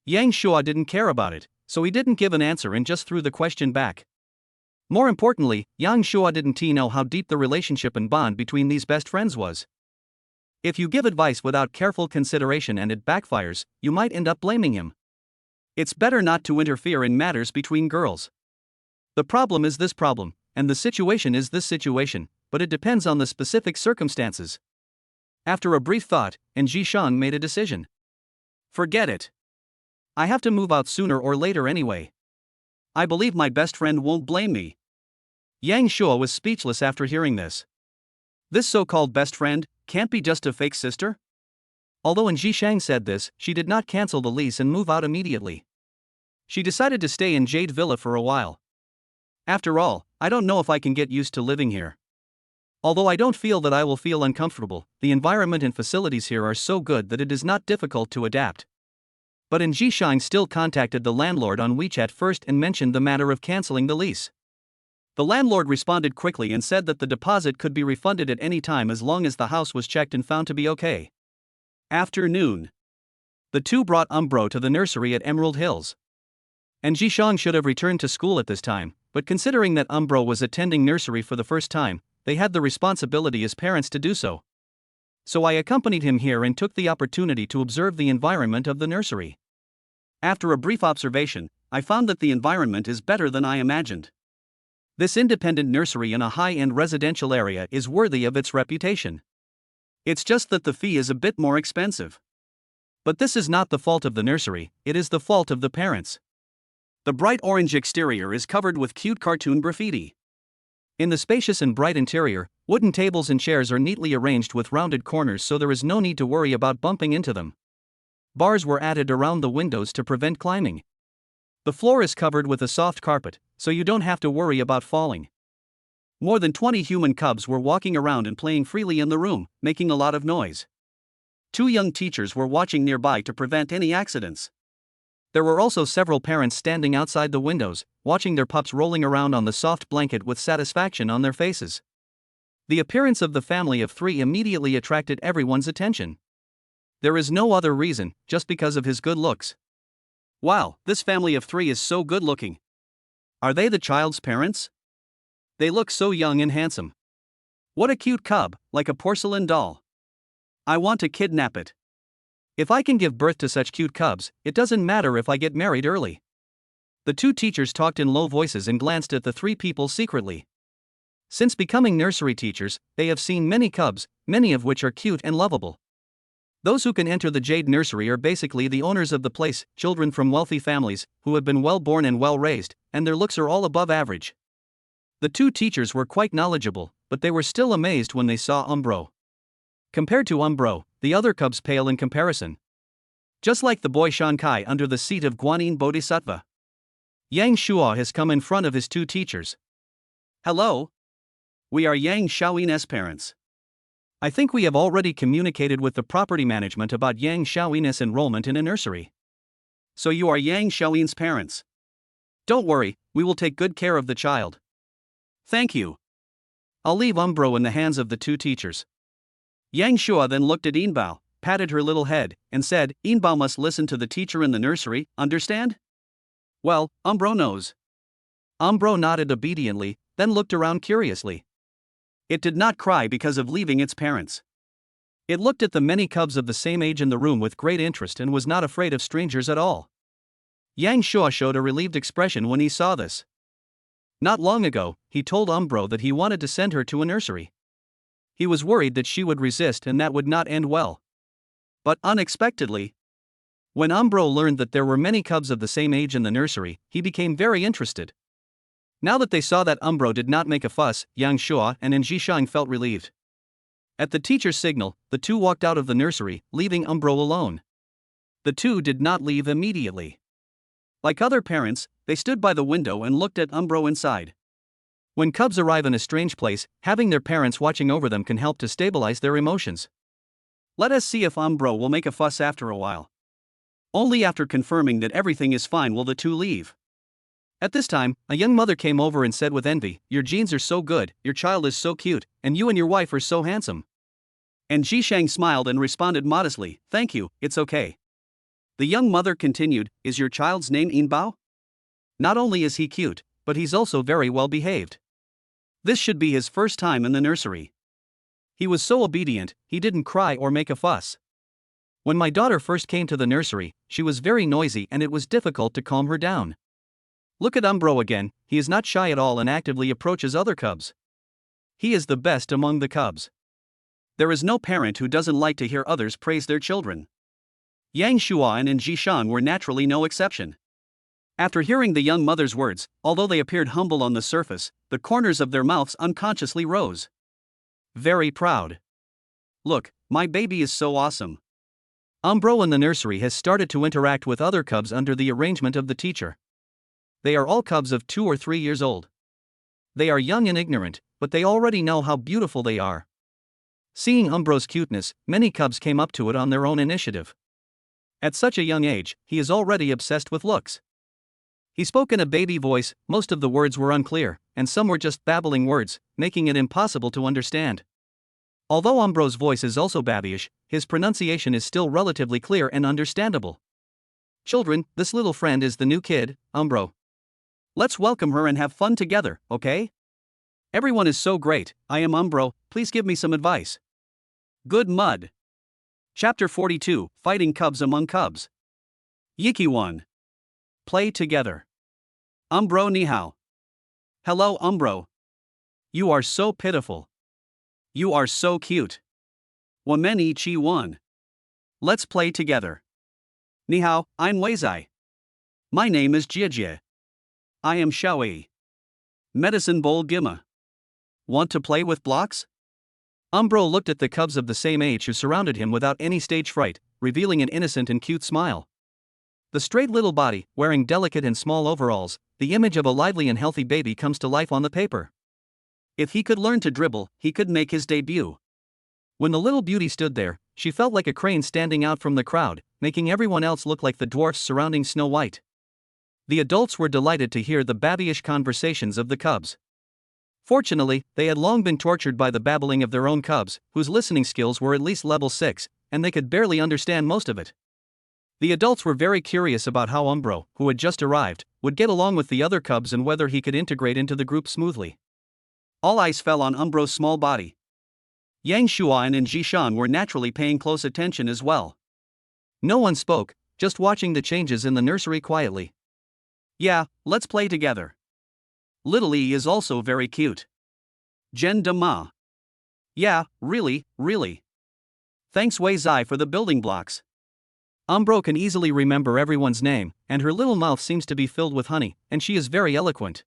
Yang Shuo didn't care about it, so he didn't give an answer and just threw the question back. More importantly, Yang Shuo didn't know how deep the relationship and bond between these best friends was. If you give advice without careful consideration and it backfires, you might end up blaming him. It's better not to interfere in matters between girls. The problem is this problem, and the situation is this situation, but it depends on the specific circumstances. After a brief thought, Ji Shang made a decision. Forget it. I have to move out sooner or later anyway. I believe my best friend won't blame me. Yang Shuo was speechless after hearing this. This so-called best friend can't be just a fake sister? Although Ji Shang said this, she did not cancel the lease and move out immediately. She decided to stay in Jade Villa for a while. After all, I don't know if I can get used to living here. Although I don't feel that I will feel uncomfortable, the environment and facilities here are so good that it is not difficult to adapt. But Jishang still contacted the landlord on WeChat first and mentioned the matter of canceling the lease. The landlord responded quickly and said that the deposit could be refunded at any time as long as the house was checked and found to be okay. Afternoon. The two brought Umbro to the nursery at Emerald Hills. And Jishang should have returned to school at this time, but considering that Umbro was attending nursery for the first time, they had the responsibility as parents to do so. So I accompanied him here and took the opportunity to observe the environment of the nursery. After a brief observation, I found that the environment is better than I imagined. This independent nursery in a high-end residential area is worthy of its reputation. It's just that the fee is a bit more expensive. But this is not the fault of the nursery, it is the fault of the parents. The bright orange exterior is covered with cute cartoon graffiti. In the spacious and bright interior, wooden tables and chairs are neatly arranged with rounded corners so there is no need to worry about bumping into them. Bars were added around the windows to prevent climbing. The floor is covered with a soft carpet, so you don't have to worry about falling. More than 20 human cubs were walking around and playing freely in the room, making a lot of noise. 2 young teachers were watching nearby to prevent any accidents. There were also several parents standing outside the windows, watching their pups rolling around on the soft blanket with satisfaction on their faces. The appearance of the family of 3 immediately attracted everyone's attention. There is no other reason, just because of his good looks. Wow, this family of 3 is so good looking. Are they the child's parents? They look so young and handsome. What a cute cub, like a porcelain doll. I want to kidnap it. If I can give birth to such cute cubs, it doesn't matter if I get married early. The 2 teachers talked in low voices and glanced at the 3 people secretly. Since becoming nursery teachers, they have seen many cubs, many of which are cute and lovable. Those who can enter the Jade Nursery are basically the owners of the place, children from wealthy families, who have been well born and well raised, and their looks are all above average. The 2 teachers were quite knowledgeable, but they were still amazed when they saw Umbro. Compared to Umbro, the other cubs pale in comparison. Just like the boy Shankai under the seat of Guanyin Bodhisattva. Yang Shuo has come in front of his 2 teachers. Hello? We are Yang Xiaoyin's parents. I think we have already communicated with the property management about Yang Xiaoyin's enrollment in a nursery. So you are Yang Xiaoyin's parents. Don't worry, we will take good care of the child. Thank you. I'll leave Umbro in the hands of the 2 teachers. Yang Shuo then looked at Yinbao, patted her little head, and said, Yinbao must listen to the teacher in the nursery, understand? Well, Umbro knows. Umbro nodded obediently, then looked around curiously. It did not cry because of leaving its parents. It looked at the many cubs of the same age in the room with great interest and was not afraid of strangers at all. Yang Shuo showed a relieved expression when he saw this. Not long ago, he told Umbro that he wanted to send her to a nursery. He was worried that she would resist and that would not end well. But unexpectedly, when Umbro learned that there were many cubs of the same age in the nursery, he became very interested. Now that they saw that Umbro did not make a fuss, Yang Shuo and Jishang felt relieved. At the teacher's signal, the 2 walked out of the nursery, leaving Umbro alone. The 2 did not leave immediately. Like other parents, they stood by the window and looked at Umbro inside. When cubs arrive in a strange place, having their parents watching over them can help to stabilize their emotions. Let us see if Umbro will make a fuss after a while. Only after confirming that everything is fine will the 2 leave. At this time, a young mother came over and said with envy, Your genes are so good, your child is so cute, and you and your wife are so handsome. And Jishang smiled and responded modestly, Thank you, it's okay. The young mother continued, Is your child's name Yinbao? Not only is he cute, but he's also very well behaved. This should be his first time in the nursery. He was so obedient, he didn't cry or make a fuss. When my daughter first came to the nursery, she was very noisy and it was difficult to calm her down. Look at Umbro again, he is not shy at all and actively approaches other cubs. He is the best among the cubs. There is no parent who doesn't like to hear others praise their children. Yang Shuo and Jishang were naturally no exception. After hearing the young mother's words, although they appeared humble on the surface, the corners of their mouths unconsciously rose. Very proud. Look, my baby is so awesome. Umbro in the nursery has started to interact with other cubs under the arrangement of the teacher. They are all cubs of 2 or 3 years old. They are young and ignorant, but they already know how beautiful they are. Seeing Umbro's cuteness, many cubs came up to it on their own initiative. At such a young age, he is already obsessed with looks. He spoke in a baby voice, most of the words were unclear, and some were just babbling words, making it impossible to understand. Although Umbro's voice is also babyish, his pronunciation is still relatively clear and understandable. Children, this little friend is the new kid, Umbro. Let's welcome her and have fun together, okay? Everyone is so great. I am Umbro, please give me some advice. Good mud. Chapter 42, Fighting Cubs Among Cubs. Yiki 1. Play together. Umbro ni hao. Hello Umbro. You are so pitiful. You are so cute. Wameni chi 1. Let's play together. Ni hao, I'm Weizai. My name is Jiajie. I am Xiaowei. Medicine bowl Gima. Want to play with blocks? Umbro looked at the cubs of the same age who surrounded him without any stage fright, revealing an innocent and cute smile. The straight little body, wearing delicate and small overalls, the image of a lively and healthy baby comes to life on the paper. If he could learn to dribble, he could make his debut. When the little beauty stood there, she felt like a crane standing out from the crowd, making everyone else look like the dwarfs surrounding Snow White. The adults were delighted to hear the babyish conversations of the cubs. Fortunately, they had long been tortured by the babbling of their own cubs, whose listening skills were at least level 6, and they could barely understand most of it. The adults were very curious about how Umbro, who had just arrived, would get along with the other cubs and whether he could integrate into the group smoothly. All eyes fell on Umbro's small body. Yang Shuan and Jishan were naturally paying close attention as well. No one spoke, just watching the changes in the nursery quietly. Yeah, let's play together. Little E is also very cute. Jen de Ma. Yeah, really. Thanks Wei Zai for the building blocks. Umbro can easily remember everyone's name, and her little mouth seems to be filled with honey, and she is very eloquent.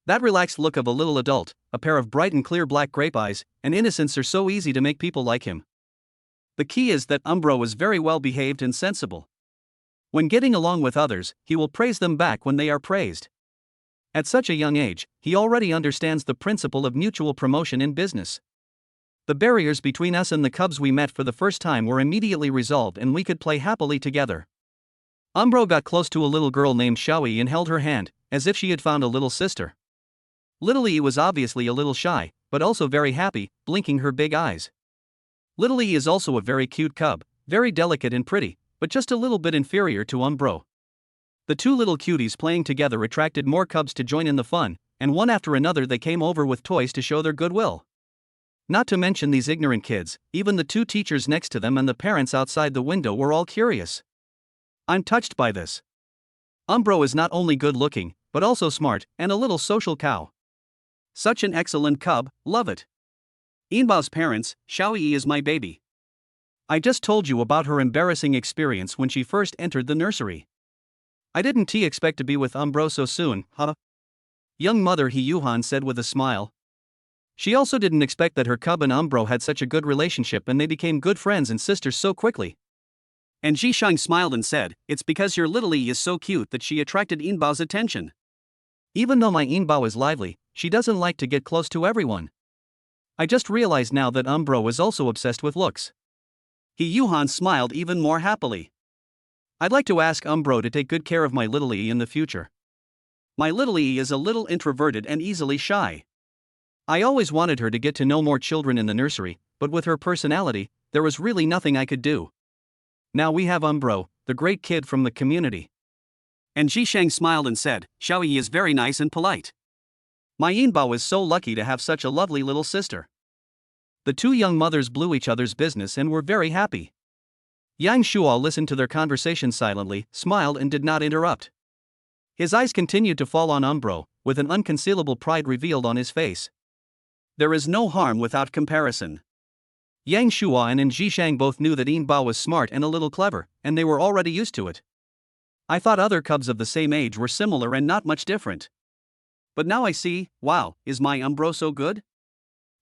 That relaxed look of a little adult, a pair of bright and clear black grape eyes, and innocence are so easy to make people like him. The key is that Umbro is very well behaved and sensible. When getting along with others, he will praise them back when they are praised. At such a young age, he already understands the principle of mutual promotion in business. The barriers between us and the cubs we met for the first time were immediately resolved and we could play happily together. Umbro got close to a little girl named Xiaoyi and held her hand, as if she had found a little sister. Little E was obviously a little shy, but also very happy, blinking her big eyes. Little E is also a very cute cub, very delicate and pretty, but just a little bit inferior to Umbro. The two little cuties playing together attracted more cubs to join in the fun, and one after another they came over with toys to show their goodwill. Not to mention these ignorant kids, even the two teachers next to them and the parents outside the window were all curious. I'm touched by this. Umbro is not only good looking, but also smart, and a little social cow. Such an excellent cub, love it. Inbao's parents, Xiaoyi is my baby. I just told you about her embarrassing experience when she first entered the nursery. I didn't expect to be with Umbro so soon, huh? Young mother He Yuhan said with a smile. She also didn't expect that her cub and Umbro had such a good relationship and they became good friends and sisters so quickly. And Jishang smiled and said, it's because your little E is so cute that she attracted Inbao's attention. Even though my Inbao is lively, she doesn't like to get close to everyone. I just realized now that Umbro is also obsessed with looks. He Yuhan smiled even more happily. I'd like to ask Umbro to take good care of my little E in the future. My little E is a little introverted and easily shy. I always wanted her to get to know more children in the nursery, but with her personality, there was really nothing I could do. Now we have Umbro, the great kid from the community. And Jishang smiled and said, Xiaoyi is very nice and polite. My Yinbao is so lucky to have such a lovely little sister. The two young mothers blew each other's business and were very happy. Yang Shuo listened to their conversation silently, smiled and did not interrupt. His eyes continued to fall on Umbro, with an unconcealable pride revealed on his face. There is no harm without comparison. Yang Shuan and Jishang both knew that Yinbao was smart and a little clever, and they were already used to it. I thought other cubs of the same age were similar and not much different. But now I see, wow, is my Umbro so good?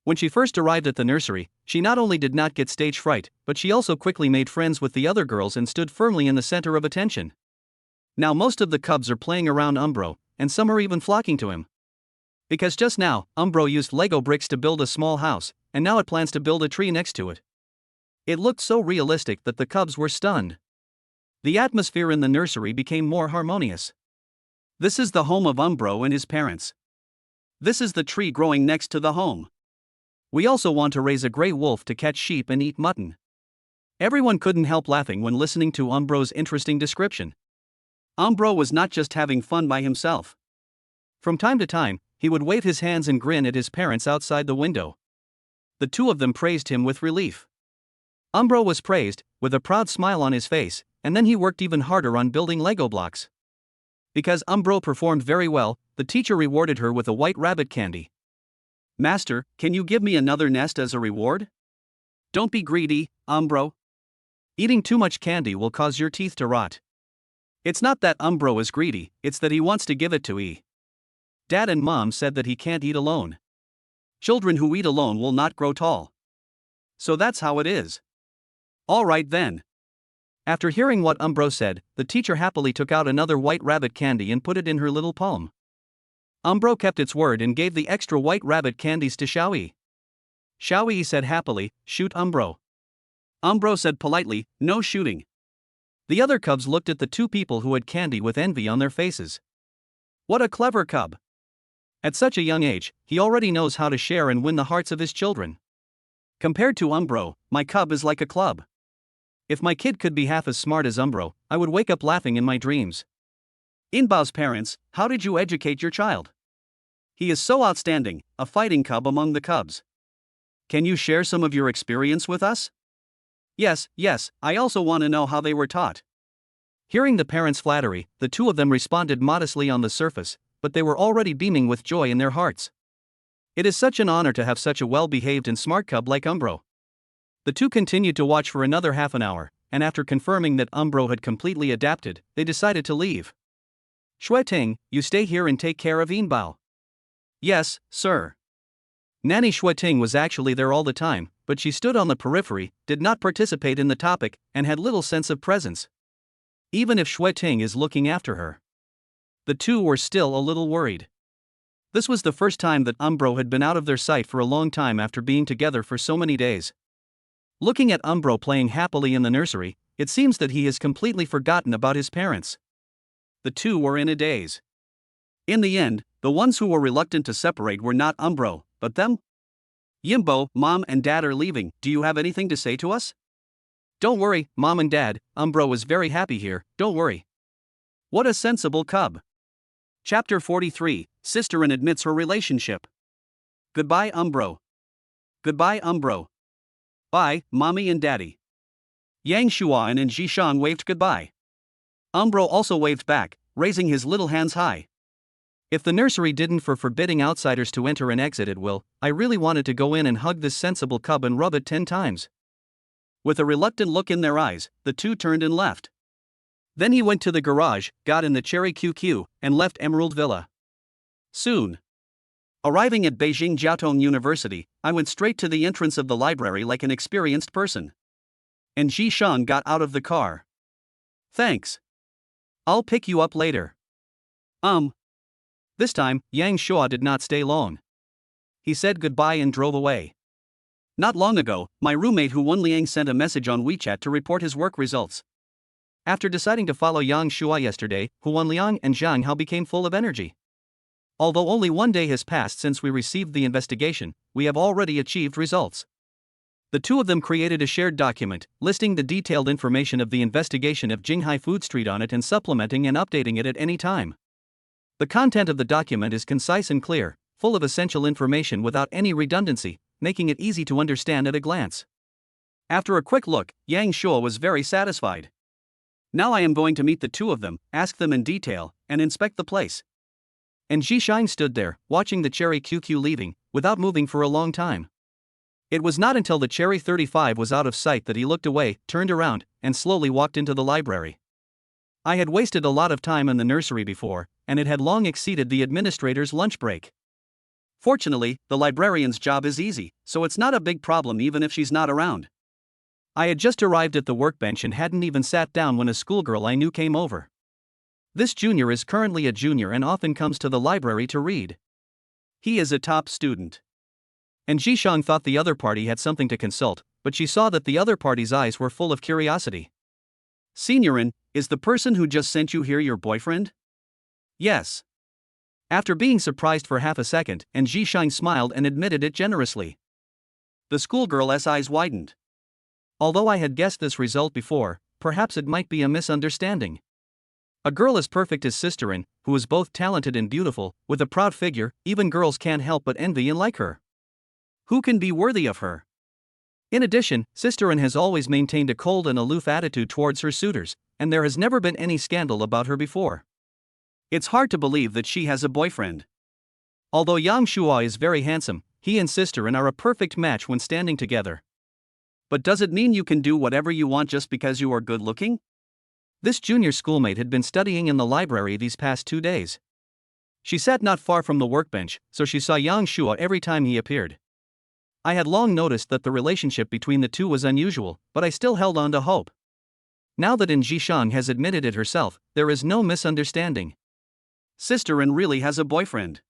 When she first arrived at the nursery, she not only did not get stage fright, but she also quickly made friends with the other girls and stood firmly in the center of attention. Now most of the cubs are playing around Umbro, and some are even flocking to him. Because just now, Umbro used Lego bricks to build a small house, and now it plans to build a tree next to it. It looked so realistic that the cubs were stunned. The atmosphere in the nursery became more harmonious. This is the home of Umbro and his parents. This is the tree growing next to the home. We also want to raise a gray wolf to catch sheep and eat mutton. Everyone couldn't help laughing when listening to Umbro's interesting description. Umbro was not just having fun by himself. From time to time, he would wave his hands and grin at his parents outside the window. The two of them praised him with relief. Umbro was praised, with a proud smile on his face, and then he worked even harder on building Lego blocks. Because Umbro performed very well, the teacher rewarded her with a white rabbit candy. Master, can you give me another nest as a reward? Don't be greedy, Umbro. Eating too much candy will cause your teeth to rot. It's not that Umbro is greedy, it's that he wants to give it to E. Dad and Mom said that he can't eat alone. Children who eat alone will not grow tall. So that's how it is. All right then. After hearing what Umbro said, the teacher happily took out another white rabbit candy and put it in her little palm. Umbro kept its word and gave the extra white rabbit candies to Xiaoyi. Xiaoyi said happily, "Shoot Umbro." Umbro said politely, "No shooting." The other cubs looked at the two people who had candy with envy on their faces. What a clever cub! At such a young age, he already knows how to share and win the hearts of his children. Compared to Umbro, my cub is like a club. If my kid could be half as smart as Umbro, I would wake up laughing in my dreams. Inbao's parents, how did you educate your child? He is so outstanding, a fighting cub among the cubs. Can you share some of your experience with us? Yes, I also want to know how they were taught. Hearing the parents' flattery, the two of them responded modestly on the surface, but they were already beaming with joy in their hearts. It is such an honor to have such a well-behaved and smart cub like Umbro. The two continued to watch for another half an hour, and after confirming that Umbro had completely adapted, they decided to leave. Xueting, you stay here and take care of Yinbao. Yes, sir. Nanny Xueting was actually there all the time, but she stood on the periphery, did not participate in the topic, and had little sense of presence. Even if Xueting is looking after her. The two were still a little worried. This was the first time that Umbro had been out of their sight for a long time after being together for so many days. Looking at Umbro playing happily in the nursery, it seems that he has completely forgotten about his parents. The two were in a daze. In the end, the ones who were reluctant to separate were not Umbro, but them. Yimbo, Mom and Dad are leaving, do you have anything to say to us? Don't worry, Mom and Dad, Umbro is very happy here, don't worry. What a sensible cub. Chapter 43, Sister admits her relationship. Goodbye, Umbro. Goodbye, Umbro. Bye, Mommy and Daddy. Yang Shuan and Jishan waved goodbye. Umbro also waved back, raising his little hands high. If the nursery didn't for forbidding outsiders to enter and exit at will, I really wanted to go in and hug this sensible cub and rub it 10 times. With a reluctant look in their eyes, the two turned and left. Then he went to the garage, got in the Cherry QQ, and left Emerald Villa. Soon. Arriving at Beijing Jiaotong University, I went straight to the entrance of the library like an experienced person. And Jishan got out of the car. Thanks. I'll pick you up later. This time, Yang Shua did not stay long. He said goodbye and drove away. Not long ago, my roommate Hu Wenliang sent a message on WeChat to report his work results. After deciding to follow Yang Shua yesterday, Hu Wenliang and Zhang Hao became full of energy. Although only one day has passed since we received the investigation, we have already achieved results. The two of them created a shared document, listing the detailed information of the investigation of Jinghai Food Street on it and supplementing and updating it at any time. The content of the document is concise and clear, full of essential information without any redundancy, making it easy to understand at a glance. After a quick look, Yang Shua was very satisfied. Now I am going to meet the two of them, ask them in detail, and inspect the place. And Jishan stood there, watching the Cherry QQ leaving, without moving for a long time. It was not until the Cherry 35 was out of sight that he looked away, turned around, and slowly walked into the library. I had wasted a lot of time in the nursery before, and it had long exceeded the administrator's lunch break. Fortunately, the librarian's job is easy, so it's not a big problem even if she's not around. I had just arrived at the workbench and hadn't even sat down when a schoolgirl I knew came over. This junior is currently a junior and often comes to the library to read. He is a top student. And Jishang thought the other party had something to consult, but she saw that the other party's eyes were full of curiosity. Seniorin, is the person who just sent you here your boyfriend? Yes. After being surprised for half a second, and Jishang smiled and admitted it generously. The schoolgirl's eyes widened. Although I had guessed this result before, perhaps it might be a misunderstanding. A girl as perfect as Sisterin, who is both talented and beautiful, with a proud figure, even girls can't help but envy and like her. Who can be worthy of her? In addition, Sisterin has always maintained a cold and aloof attitude towards her suitors, and there has never been any scandal about her before. It's hard to believe that she has a boyfriend. Although Yang Shua is very handsome, he and Sisterin are a perfect match when standing together. But does it mean you can do whatever you want just because you are good looking? This junior schoolmate had been studying in the library these past 2 days. She sat not far from the workbench, so she saw Yang Shua every time he appeared. I had long noticed that the relationship between the two was unusual, but I still held on to hope. Now that Jishang has admitted it herself, there is no misunderstanding. Sisterin really has a boyfriend.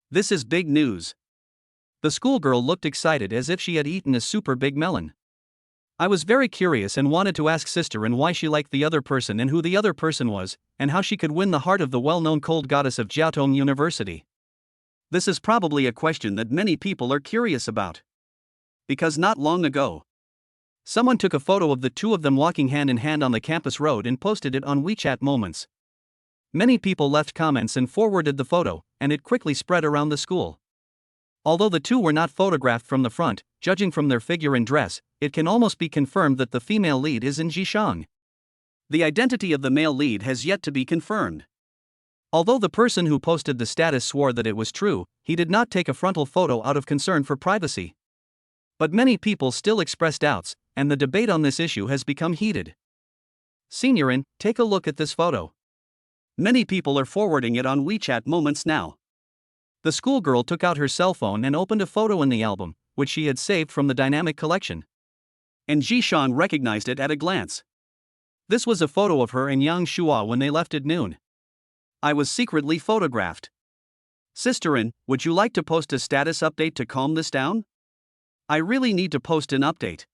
This is big news. The schoolgirl looked excited as if she had eaten a super big melon. I was very curious and wanted to ask Sisterin why she liked the other person and who the other person was, and how she could win the heart of the well-known cold goddess of Jiaotong University. This is probably a question that many people are curious about. Because not long ago, someone took a photo of the two of them walking hand in hand on the campus road and posted it on WeChat Moments. Many people left comments and forwarded the photo, and it quickly spread around the school. Although the two were not photographed from the front, judging from their figure and dress, it can almost be confirmed that the female lead is Jishang. The identity of the male lead has yet to be confirmed. Although the person who posted the status swore that it was true, he did not take a frontal photo out of concern for privacy. But many people still express doubts, and the debate on this issue has become heated. Seniorin, take a look at this photo. Many people are forwarding it on WeChat Moments now. The schoolgirl took out her cell phone and opened a photo in the album, which she had saved from the dynamic collection. And Jishang recognized it at a glance. This was a photo of her and Yang Shua when they left at noon. I was secretly photographed. Sisterin, would you like to post a status update to calm this down? I really need to post an update.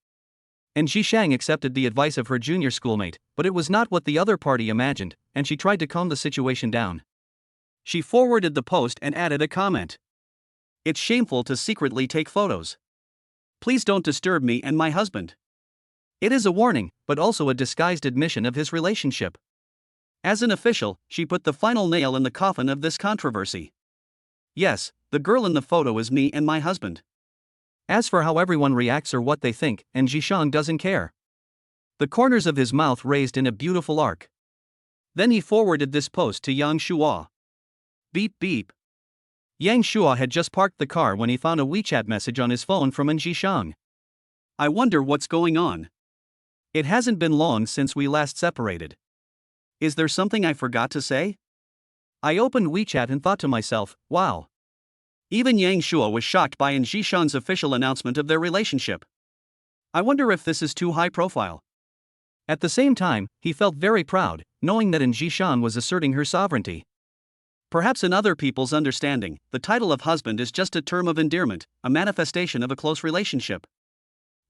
And Jishang accepted the advice of her junior schoolmate, but it was not what the other party imagined, and she tried to calm the situation down. She forwarded the post and added a comment. It's shameful to secretly take photos. Please don't disturb me and my husband. It is a warning, but also a disguised admission of his relationship. As an official, she put the final nail in the coffin of this controversy. Yes, the girl in the photo is me and my husband. As for how everyone reacts or what they think, and Jishang doesn't care. The corners of his mouth raised in a beautiful arc. Then he forwarded this post to Yang Shua. Beep beep. Yang Shua had just parked the car when he found a WeChat message on his phone from Jishang. I wonder what's going on. It hasn't been long since we last separated. Is there something I forgot to say? I opened WeChat and thought to myself, wow. Even Yang Shua was shocked by Jishang's official announcement of their relationship. I wonder if this is too high profile. At the same time, he felt very proud, knowing that Jishang was asserting her sovereignty. Perhaps in other people's understanding, the title of husband is just a term of endearment, a manifestation of a close relationship.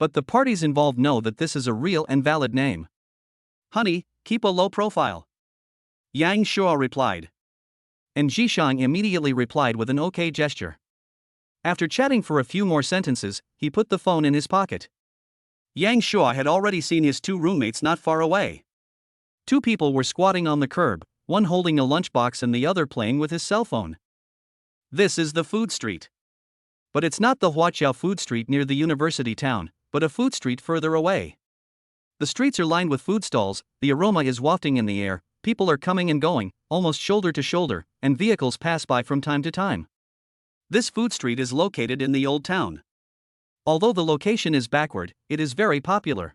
But the parties involved know that this is a real and valid name. Honey, keep a low profile. Yang Shua replied. And Jishang immediately replied with an okay gesture. After chatting for a few more sentences, he put the phone in his pocket. Yang Shua had already seen his two roommates not far away. Two people were squatting on the curb, one holding a lunchbox and the other playing with his cell phone. This is the food street. But it's not the Huaqiao food street near the university town, but a food street further away. The streets are lined with food stalls, the aroma is wafting in the air, people are coming and going, almost shoulder to shoulder, and vehicles pass by from time to time. This food street is located in the old town. Although the location is backward, it is very popular.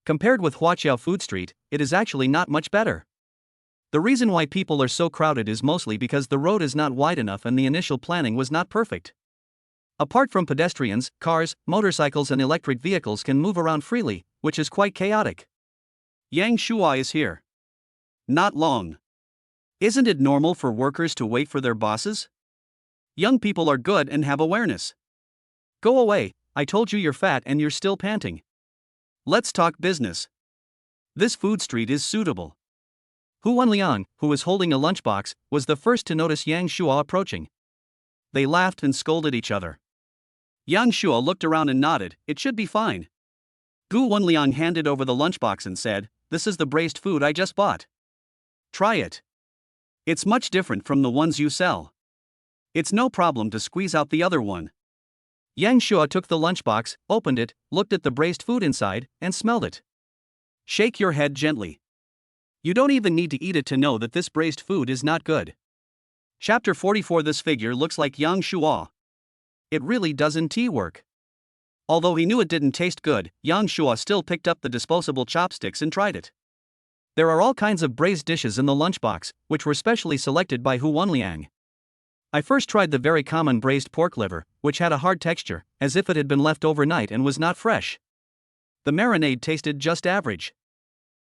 Compared with Huaqiao Food Street, it is actually not much better. The reason why people are so crowded is mostly because the road is not wide enough and the initial planning was not perfect. Apart from pedestrians, cars, motorcycles and electric vehicles can move around freely, which is quite chaotic. Yang Shuo is here. Not long. Isn't it normal for workers to wait for their bosses? Young people are good and have awareness. Go away, I told you you're fat and you're still panting. Let's talk business. This food street is suitable. Hu Wenliang, who was holding a lunchbox, was the first to notice Yang Shuo approaching. They laughed and scolded each other. Yang Shuo looked around and nodded, it should be fine. Gu Wenliang handed over the lunchbox and said, "This is the braised food I just bought. Try it. It's much different from the ones you sell. It's no problem to squeeze out the other one." Yang Shuo took the lunchbox, opened it, looked at the braised food inside, and smelled it. Shake your head gently. You don't even need to eat it to know that this braised food is not good. Chapter 44. This figure looks like Yang Shuo. It really doesn't work. Although he knew it didn't taste good, Yang Shuo still picked up the disposable chopsticks and tried it. There are all kinds of braised dishes in the lunchbox, which were specially selected by Hu Wenliang. I first tried the very common braised pork liver, which had a hard texture, as if it had been left overnight and was not fresh. The marinade tasted just average.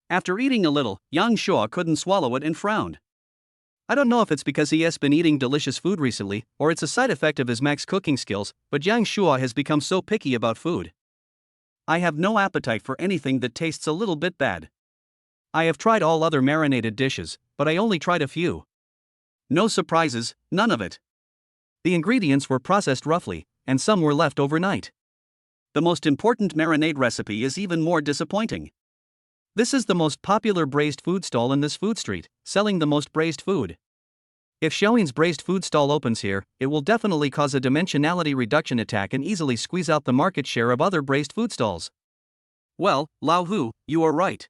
After eating a little, Yang Shuo couldn't swallow it and frowned. I don't know if it's because he has been eating delicious food recently, or it's a side effect of his max cooking skills, but Yang Shuo has become so picky about food. I have no appetite for anything that tastes a little bit bad. I have tried all other marinated dishes, but I only tried a few. No surprises, none of it. The ingredients were processed roughly, and some were left overnight. The most important marinade recipe is even more disappointing. This is the most popular braised food stall in this food street, selling the most braised food. If Xiaoyin's braised food stall opens here, it will definitely cause a dimensionality reduction attack and easily squeeze out the market share of other braised food stalls. Well, Lao Hu, you are right.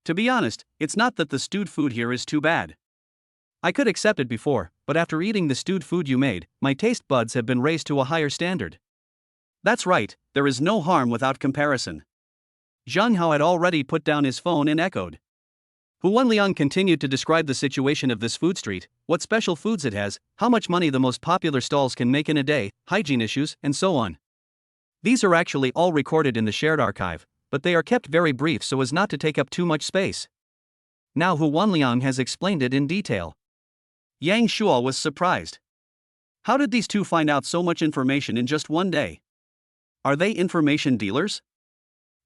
To be honest, it's not that the stewed food here is too bad. I could accept it before, but after eating the stewed food you made, my taste buds have been raised to a higher standard. That's right, there is no harm without comparison. Zhang Hao had already put down his phone and echoed. Hu Wenliang continued to describe the situation of this food street, what special foods it has, how much money the most popular stalls can make in a day, hygiene issues, and so on. These are actually all recorded in the shared archive, but they are kept very brief so as not to take up too much space. Now Hu Wenliang has explained it in detail. Yang Shuo was surprised. How did these two find out so much information in just one day? Are they information dealers?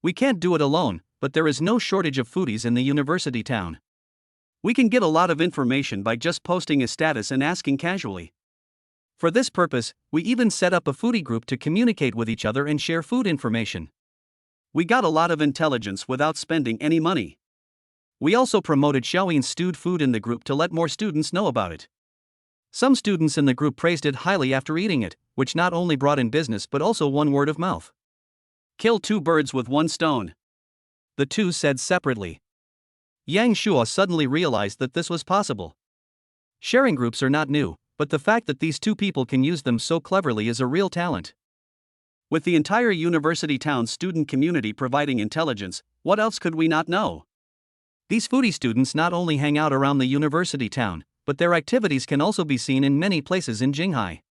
We can't do it alone, but there is no shortage of foodies in the university town. We can get a lot of information by just posting a status and asking casually. For this purpose, we even set up a foodie group to communicate with each other and share food information. We got a lot of intelligence without spending any money. We also promoted Xiaoyin's stewed food in the group to let more students know about it. Some students in the group praised it highly after eating it, which not only brought in business but also won word of mouth. Kill two birds with one stone, the two said separately. Yang Shuo suddenly realized that this was possible. Sharing groups are not new, but the fact that these two people can use them so cleverly is a real talent. With the entire university town's student community providing intelligence, what else could we not know? These foodie students not only hang out around the university town, but their activities can also be seen in many places in Jinghai.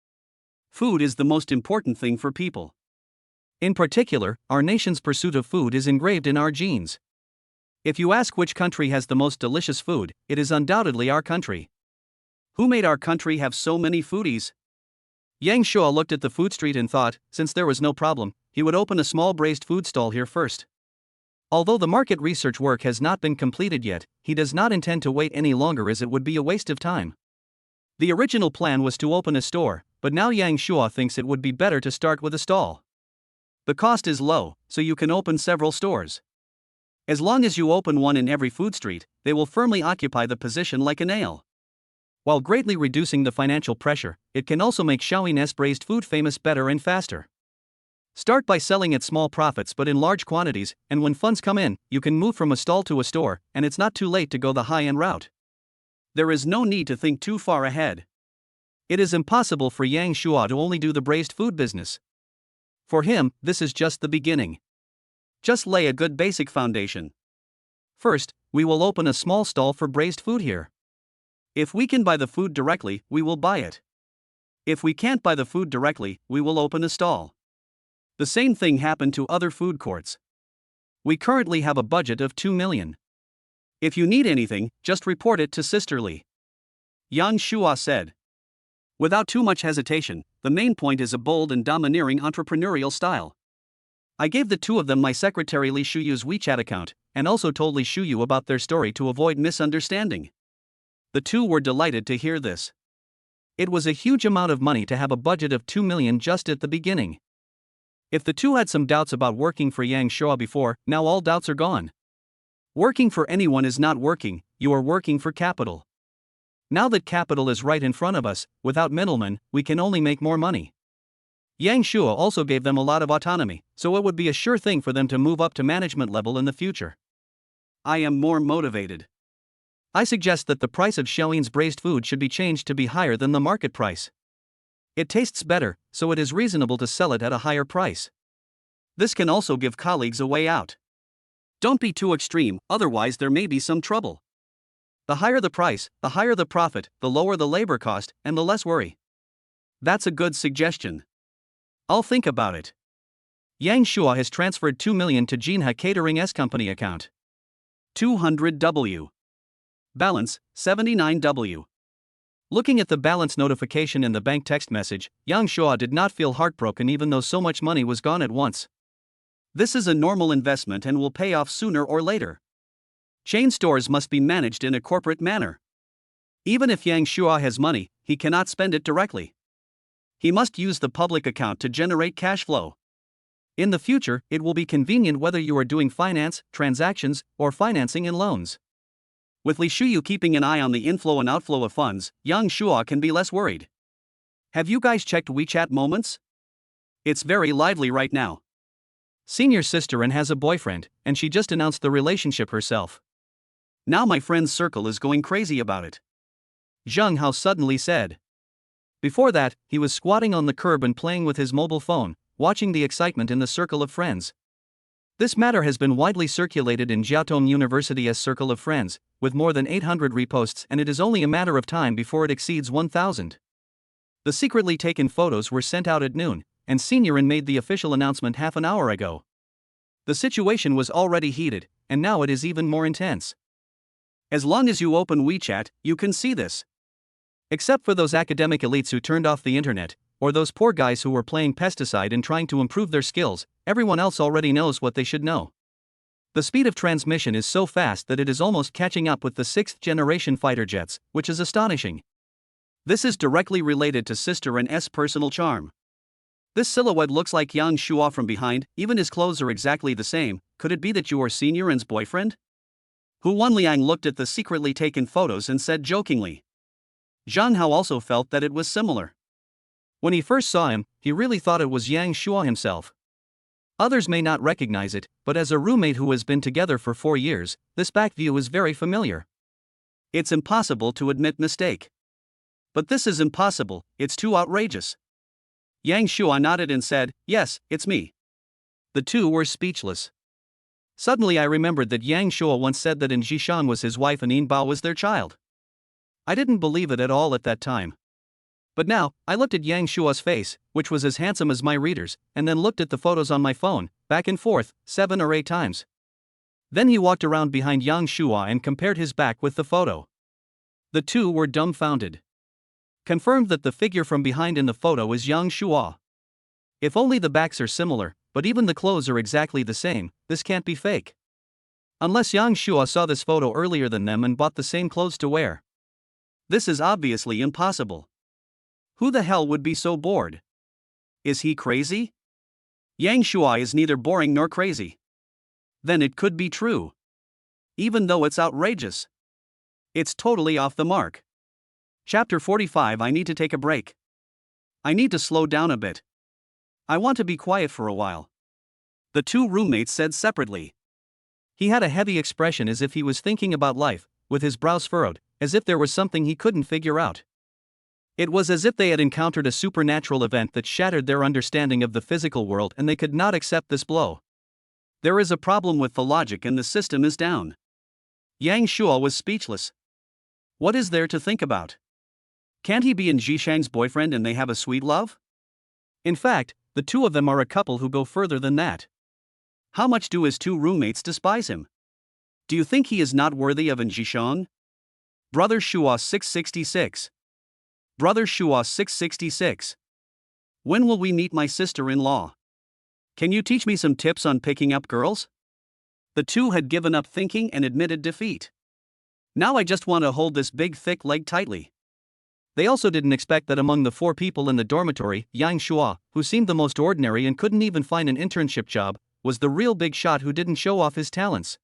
Food is the most important thing for people. In particular, our nation's pursuit of food is engraved in our genes. If you ask which country has the most delicious food, it is undoubtedly our country. Who made our country have so many foodies? Yang Shuo looked at the food street and thought, since there was no problem, he would open a small braised food stall here first. Although the market research work has not been completed yet, he does not intend to wait any longer as it would be a waste of time. The original plan was to open a store, but now Yang Shuo thinks it would be better to start with a stall. The cost is low, so you can open several stores. As long as you open one in every food street, they will firmly occupy the position like a nail. While greatly reducing the financial pressure, it can also make Xiaoyin's braised food famous better and faster. Start by selling at small profits but in large quantities, and when funds come in, you can move from a stall to a store, and it's not too late to go the high-end route. There is no need to think too far ahead. It is impossible for Yang Shuo to only do the braised food business. For him, this is just the beginning. Just lay a good basic foundation. First, We will open a small stall for braised food here. If we can buy the food directly, we will buy it. If we can't buy the food directly, we will open a stall. The same thing happened to other food courts. We currently have a budget of 2 million. If you need anything, just report it to Sisterly. Yang Shua said. Without too much hesitation, the main point is a bold and domineering entrepreneurial style. I gave the two of them my secretary Li Shuyu's WeChat account, and also told Li Shuyu about their story to avoid misunderstanding. The two were delighted to hear this. It was a huge amount of money to have a budget of 2 million just at the beginning. If the two had some doubts about working for Yang Shua before, now all doubts are gone. Working for anyone is not working, you are working for capital. Now that capital is right in front of us, without middlemen, we can only make more money. Yang Shua also gave them a lot of autonomy, so it would be a sure thing for them to move up to management level in the future. I am more motivated. I suggest that the price of Xiaoyin's braised food should be changed to be higher than the market price. It tastes better, so it is reasonable to sell it at a higher price. This can also give colleagues a way out. Don't be too extreme, otherwise there may be some trouble. The higher the price, the higher the profit, the lower the labor cost, and the less worry. That's a good suggestion. I'll think about it. Yang Shua has transferred 2 million to Jinha Catering's company account. 200W. Balance, 79W. Looking at the balance notification in the bank text message, Yang Shua did not feel heartbroken even though so much money was gone at once. This is a normal investment and will pay off sooner or later. Chain stores must be managed in a corporate manner. Even if Yang Shua has money, he cannot spend it directly. He must use the public account to generate cash flow. In the future, it will be convenient whether you are doing finance, transactions, or financing and loans. With Li Shuyu keeping an eye on the inflow and outflow of funds, Yang Shua can be less worried. Have you guys checked WeChat Moments? It's very lively right now. Senior sister and has a boyfriend, and she just announced the relationship herself. Now my friend's circle is going crazy about it. Zheng Hao suddenly said. Before that, he was squatting on the curb and playing with his mobile phone, watching the excitement in the circle of friends. This matter has been widely circulated in Jiaotong University's circle of friends, with more than 800 reposts, and it is only a matter of time before it exceeds 1,000. The secretly taken photos were sent out at noon, and Seniorin made the official announcement half an hour ago. The situation was already heated, and now it is even more intense. As long as you open WeChat, you can see this. Except for those academic elites who turned off the internet, or those poor guys who were playing pesticide and trying to improve their skills, everyone else already knows what they should know. The speed of transmission is so fast that it is almost catching up with the 6th-generation fighter jets, which is astonishing. This is directly related to Sister and S personal charm. This silhouette looks like Yang Shua from behind, even his clothes are exactly the same. Could it be that you are Seniorin's boyfriend? Hu Wanliang looked at the secretly taken photos and said jokingly. Zhang Hao also felt that it was similar. When he first saw him, he really thought it was Yang Shua himself. Others may not recognize it, but as a roommate who has been together for 4 years, this back view is very familiar. It's impossible to admit mistake. But this is impossible, it's too outrageous. Yang Shua nodded and said, yes, it's me. The two were speechless. Suddenly I remembered that Yang Shua once said that In Jishan was his wife and In Bao was their child. I didn't believe it at all at that time. But now, I looked at Yang Shua's face, which was as handsome as my reader's, and then looked at the photos on my phone, back and forth, 7 or 8 times. Then he walked around behind Yang Shua and compared his back with the photo. The two were dumbfounded. Confirmed that the figure from behind in the photo is Yang Shua. If only the backs are similar, but even the clothes are exactly the same, this can't be fake. Unless Yang Shua saw this photo earlier than them and bought the same clothes to wear. This is obviously impossible. Who the hell would be so bored? Is he crazy? Yang Shua is neither boring nor crazy. Then it could be true. Even though it's outrageous. It's totally off the mark. Chapter 45. I need to take a break. I need to slow down a bit. I want to be quiet for a while. The two roommates said separately. He had a heavy expression as if he was thinking about life, with his brows furrowed, as if there was something he couldn't figure out. It was as if they had encountered a supernatural event that shattered their understanding of the physical world and they could not accept this blow. There is a problem with the logic and the system is down. Yang Shuo was speechless. What is there to think about? Can't he be in Zhishang's boyfriend and they have a sweet love? In fact, the two of them are a couple who go further than that. How much do his two roommates despise him? Do you think he is not worthy of an Zhishang? Brother Shuo 666. Brother Shuo 666. When will we meet my sister-in-law? Can you teach me some tips on picking up girls? The two had given up thinking and admitted defeat. Now I just want to hold this big thick leg tightly. They also didn't expect that among the 4 people in the dormitory, Yang Shuo, who seemed the most ordinary and couldn't even find an internship job, was the real big shot who didn't show off his talents.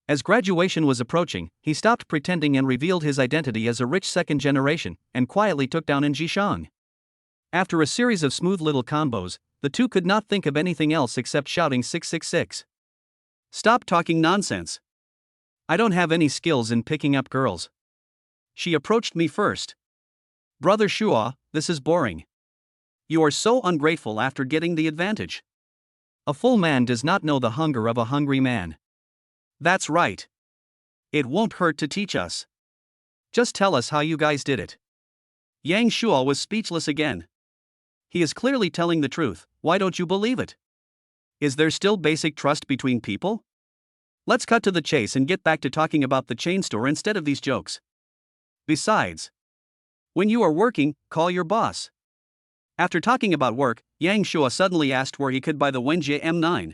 As graduation was approaching, he stopped pretending and revealed his identity as a rich second generation, and quietly took down in Zhishang. After a series of smooth little combos, the two could not think of anything else except shouting 666. Stop talking nonsense. I don't have any skills in picking up girls. She approached me first. Brother Shuo, this is boring. You are so ungrateful after getting the advantage. A full man does not know the hunger of a hungry man. That's right. It won't hurt to teach us. Just tell us how you guys did it. Yang Shuo was speechless again. He is clearly telling the truth, why don't you believe it? Is there still basic trust between people? Let's cut to the chase and get back to talking about the chain store instead of these jokes. Besides, when you are working, call your boss. After talking about work, Yang Shuo suddenly asked where he could buy the Wenjie M9.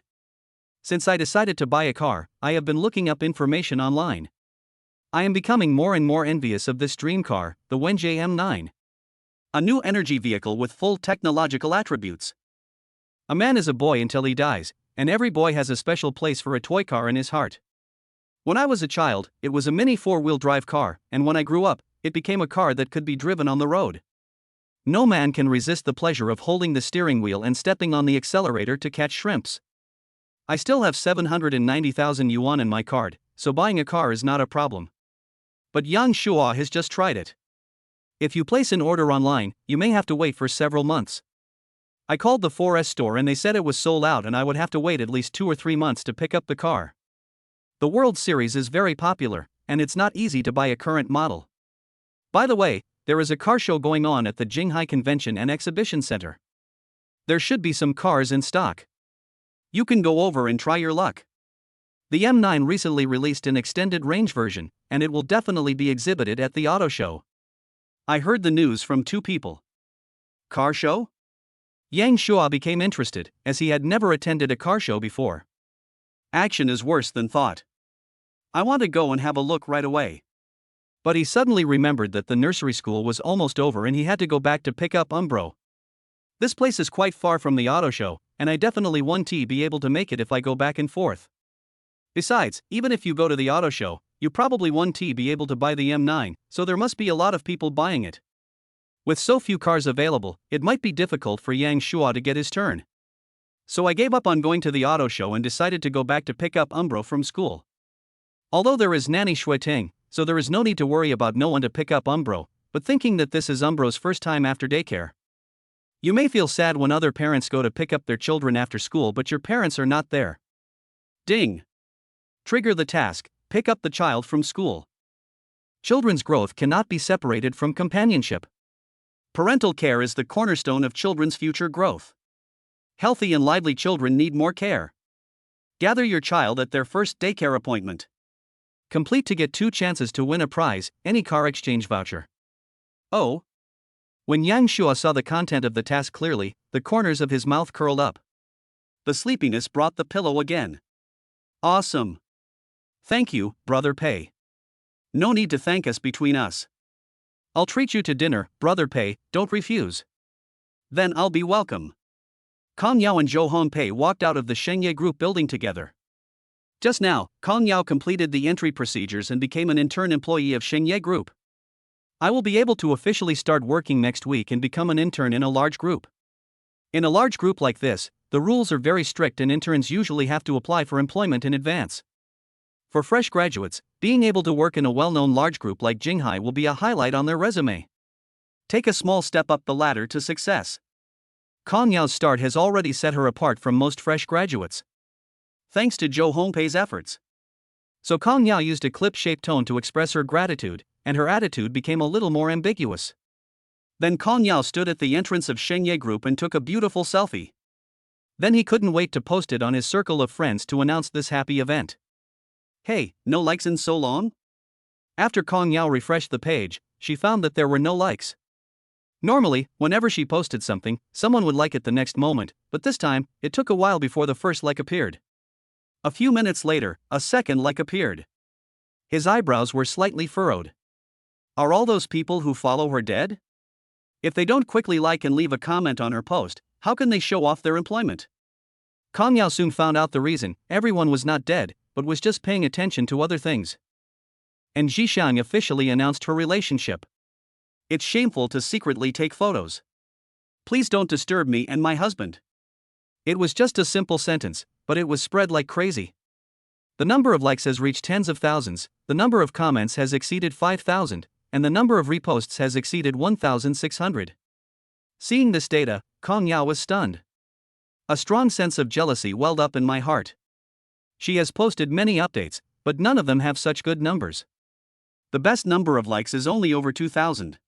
Since I decided to buy a car, I have been looking up information online. I am becoming more and more envious of this dream car, the Wenjie M9. A new energy vehicle with full technological attributes. A man is a boy until he dies, and every boy has a special place for a toy car in his heart. When I was a child, it was a mini 4-wheel drive car, and when I grew up, it became a car that could be driven on the road. No man can resist the pleasure of holding the steering wheel and stepping on the accelerator to catch shrimps. I still have 790,000 yuan in my card, so buying a car is not a problem. But Yang Shuo has just tried it. If you place an order online, you may have to wait for several months. I called the 4S store and they said it was sold out and I would have to wait at least 2 or 3 months to pick up the car. The World Series is very popular, and it's not easy to buy a current model. By the way, there is a car show going on at the Jinghai Convention and Exhibition Center. There should be some cars in stock. You can go over and try your luck. The M9 recently released an extended range version, and it will definitely be exhibited at the auto show. I heard the news from 2 people. Car show? Yang Shuo became interested, as he had never attended a car show before. Action is worse than thought. I want to go and have a look right away. But he suddenly remembered that the nursery school was almost over and he had to go back to pick up Umbro. This place is quite far from the auto show, and I definitely won't be able to make it if I go back and forth. Besides, even if you go to the auto show, you probably won't be able to buy the M9, so there must be a lot of people buying it. With so few cars available, it might be difficult for Yang Shuo to get his turn. So I gave up on going to the auto show and decided to go back to pick up Umbro from school. Although there is Nanny Shuiting, so there is no need to worry about no one to pick up Umbro, but thinking that this is Umbro's first time after daycare. You may feel sad when other parents go to pick up their children after school but your parents are not there. Ding! Trigger the task, pick up the child from school. Children's growth cannot be separated from companionship. Parental care is the cornerstone of children's future growth. Healthy and lively children need more care. Gather your child at their first daycare appointment. Complete to get 2 chances to win a prize, any car exchange voucher. Oh! When Yang Shuo saw the content of the task clearly, the corners of his mouth curled up. The sleepiness brought the pillow again. Awesome! Thank you, Brother Pei. No need to thank us between us. I'll treat you to dinner, Brother Pei, don't refuse. Then I'll be welcome. Kong Yao and Zhou Hongpei walked out of the Shengye Group building together. Just now, Kong Yao completed the entry procedures and became an intern employee of Shengye Group. I will be able to officially start working next week and become an intern in a large group. In a large group like this, the rules are very strict and interns usually have to apply for employment in advance. For fresh graduates, being able to work in a well-known large group like Jinghai will be a highlight on their resume. Take a small step up the ladder to success. Kong Yao's start has already set her apart from most fresh graduates. Thanks to Zhou Hongpei's efforts. So Kong Yao used a clip-shaped tone to express her gratitude, and her attitude became a little more ambiguous. Then Kong Yao stood at the entrance of Shengye Group and took a beautiful selfie. Then he couldn't wait to post it on his circle of friends to announce this happy event. Hey, no likes in so long? After Kong Yao refreshed the page, she found that there were no likes. Normally, whenever she posted something, someone would like it the next moment, but this time, it took a while before the first like appeared. A few minutes later, a second like appeared. His eyebrows were slightly furrowed. Are all those people who follow her dead? If they don't quickly like and leave a comment on her post, how can they show off their employment? Kong Yao soon found out the reason. Everyone was not dead, but was just paying attention to other things. And Zhishang officially announced her relationship. It's shameful to secretly take photos. Please don't disturb me and my husband. It was just a simple sentence, but it was spread like crazy. The number of likes has reached tens of thousands, the number of comments has exceeded 5,000, and the number of reposts has exceeded 1,600. Seeing this data, Kong Yao was stunned. A strong sense of jealousy welled up in my heart. She has posted many updates, but none of them have such good numbers. The best number of likes is only over 2,000.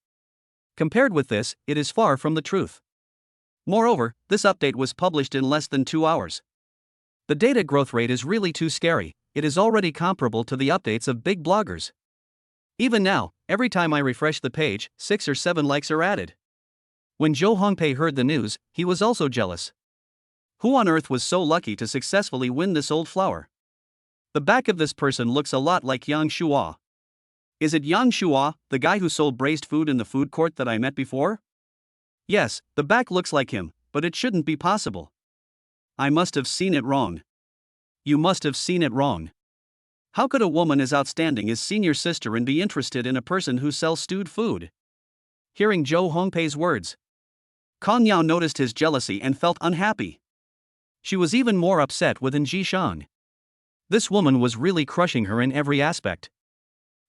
Compared with this, it is far from the truth. Moreover, this update was published in less than 2 hours. The data growth rate is really too scary. It is already comparable to the updates of big bloggers. Even now, every time I refresh the page, 6 or 7 likes are added. When Zhou Hongpei heard the news, he was also jealous. Who on earth was so lucky to successfully win this old flower? The back of this person looks a lot like Yang Shuo. Is it Yang Shuo, the guy who sold braised food in the food court that I met before? Yes, the back looks like him, but it shouldn't be possible. I must have seen it wrong. You must have seen it wrong. How could a woman as outstanding as senior sister and be interested in a person who sells stewed food? Hearing Zhou Hongpei's words, Kong Yao noticed his jealousy and felt unhappy. She was even more upset with Zhishang. This woman was really crushing her in every aspect.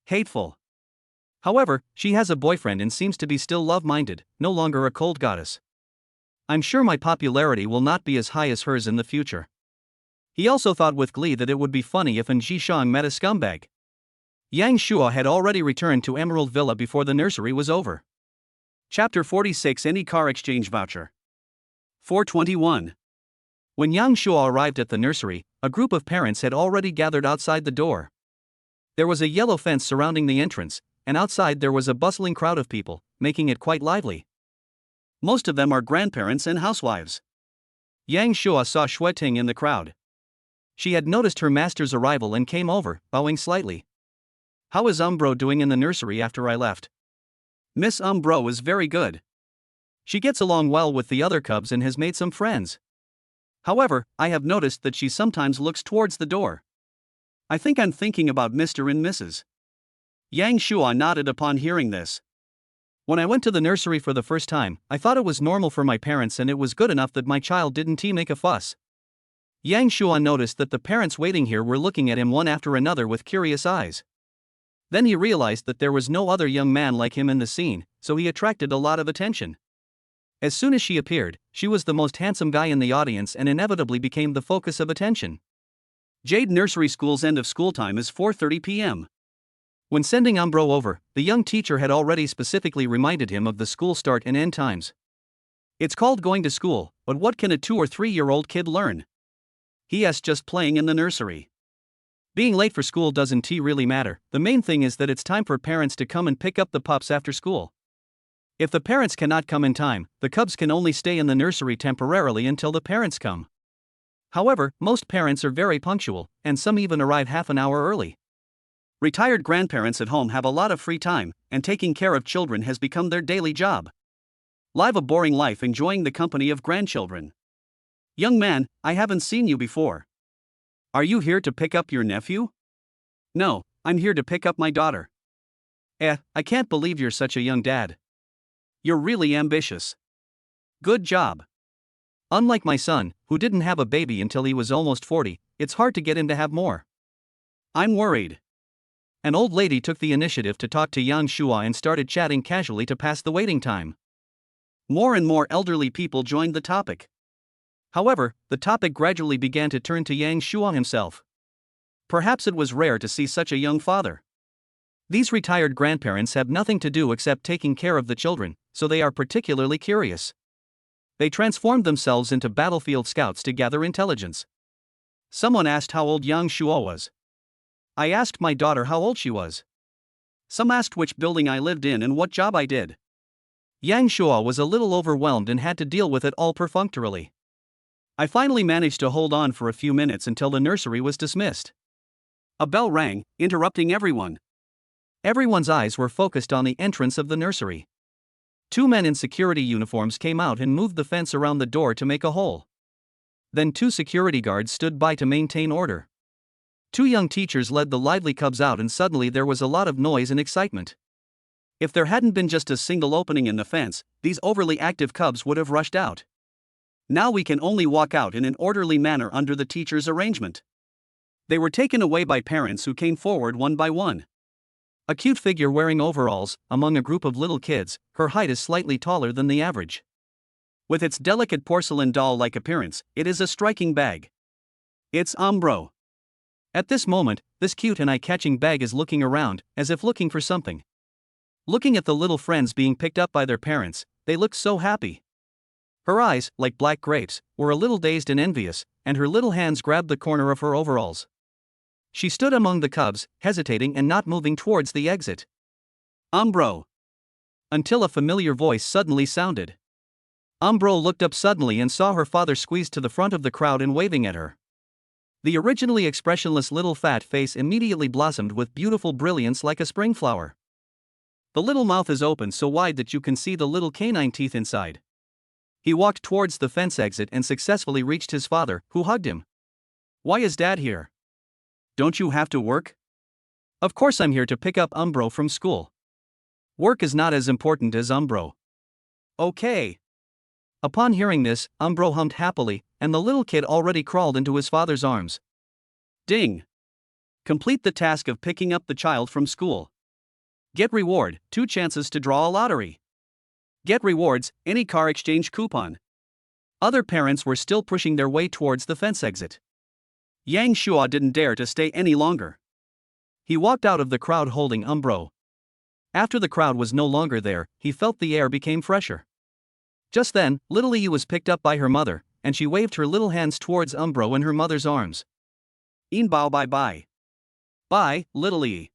Hateful. However, she has a boyfriend and seems to be still love-minded, no longer a cold goddess. I'm sure my popularity will not be as high as hers in the future. He also thought with glee that it would be funny if Zhishang met a scumbag. Yang Shuo had already returned to Emerald Villa before the nursery was over. Chapter 46 Any Car Exchange Voucher 421. When Yang Shuo arrived at the nursery, a group of parents had already gathered outside the door. There was a yellow fence surrounding the entrance, and outside there was a bustling crowd of people, making it quite lively. Most of them are grandparents and housewives. Yang Shuo saw Xueting in the crowd. She had noticed her master's arrival and came over, bowing slightly. How is Umbro doing in the nursery after I left? Miss Umbro is very good. She gets along well with the other cubs and has made some friends. However, I have noticed that she sometimes looks towards the door. I think I'm thinking about Mr. and Mrs. Yang Shuo nodded upon hearing this. When I went to the nursery for the first time, I thought it was normal for my parents and it was good enough that my child didn't make a fuss. Yang Shuo noticed that the parents waiting here were looking at him one after another with curious eyes. Then he realized that there was no other young man like him in the scene, so he attracted a lot of attention. As soon as she appeared, she was the most handsome guy in the audience and inevitably became the focus of attention. Jade Nursery School's end of school time is 4:30 p.m. When sending Umbro over, the young teacher had already specifically reminded him of the school start and end times. It's called going to school, but what can a 2 or 3-year-old kid learn? He is just playing in the nursery. Being late for school doesn't really matter. The main thing is that it's time for parents to come and pick up the pups after school. If the parents cannot come in time, the cubs can only stay in the nursery temporarily until the parents come. However, most parents are very punctual, and some even arrive half an hour early. Retired grandparents at home have a lot of free time, and taking care of children has become their daily job. Live a boring life enjoying the company of grandchildren. Young man, I haven't seen you before. Are you here to pick up your nephew? No, I'm here to pick up my daughter. I can't believe you're such a young dad. You're really ambitious. Good job. Unlike my son, who didn't have a baby until he was almost 40, it's hard to get him to have more. I'm worried. An old lady took the initiative to talk to Yang Shuo and started chatting casually to pass the waiting time. More and more elderly people joined the topic. However, the topic gradually began to turn to Yang Shuo himself. Perhaps it was rare to see such a young father. These retired grandparents have nothing to do except taking care of the children, so they are particularly curious. They transformed themselves into battlefield scouts to gather intelligence. Someone asked how old Yang Shuo was. I asked my daughter how old she was. Some asked which building I lived in and what job I did. Yang Shuo was a little overwhelmed and had to deal with it all perfunctorily. I finally managed to hold on for a few minutes until the nursery was dismissed. A bell rang, interrupting everyone. Everyone's eyes were focused on the entrance of the nursery. Two men in security uniforms came out and moved the fence around the door to make a hole. Then two security guards stood by to maintain order. Two young teachers led the lively cubs out, and suddenly there was a lot of noise and excitement. If there hadn't been just a single opening in the fence, these overly active cubs would have rushed out. Now we can only walk out in an orderly manner under the teacher's arrangement. They were taken away by parents who came forward one by one. A cute figure wearing overalls, among a group of little kids, her height is slightly taller than the average. With its delicate porcelain doll-like appearance, it is a striking bag. It's Umbro. At this moment, this cute and eye-catching bag is looking around, as if looking for something. Looking at the little friends being picked up by their parents, they looked so happy. Her eyes, like black grapes, were a little dazed and envious, and her little hands grabbed the corner of her overalls. She stood among the cubs, hesitating and not moving towards the exit. Umbro. Until a familiar voice suddenly sounded. Umbro looked up suddenly and saw her father squeezed to the front of the crowd and waving at her. The originally expressionless little fat face immediately blossomed with beautiful brilliance like a spring flower. The little mouth is open so wide that you can see the little canine teeth inside. He walked towards the fence exit and successfully reached his father, who hugged him. Why is Dad here? Don't you have to work? Of course I'm here to pick up Umbro from school. Work is not as important as Umbro. Okay. Upon hearing this, Umbro hummed happily, and the little kid already crawled into his father's arms. Ding! Complete the task of picking up the child from school. Get reward, 2 chances to draw a lottery. Get rewards, any car exchange coupon. Other parents were still pushing their way towards the fence exit. Yang Shuo didn't dare to stay any longer. He walked out of the crowd holding Umbro. After the crowd was no longer there, he felt the air became fresher. Just then, little Yi was picked up by her mother, and she waved her little hands towards Umbro in her mother's arms. Inbao bye bye. Bye, little Yi.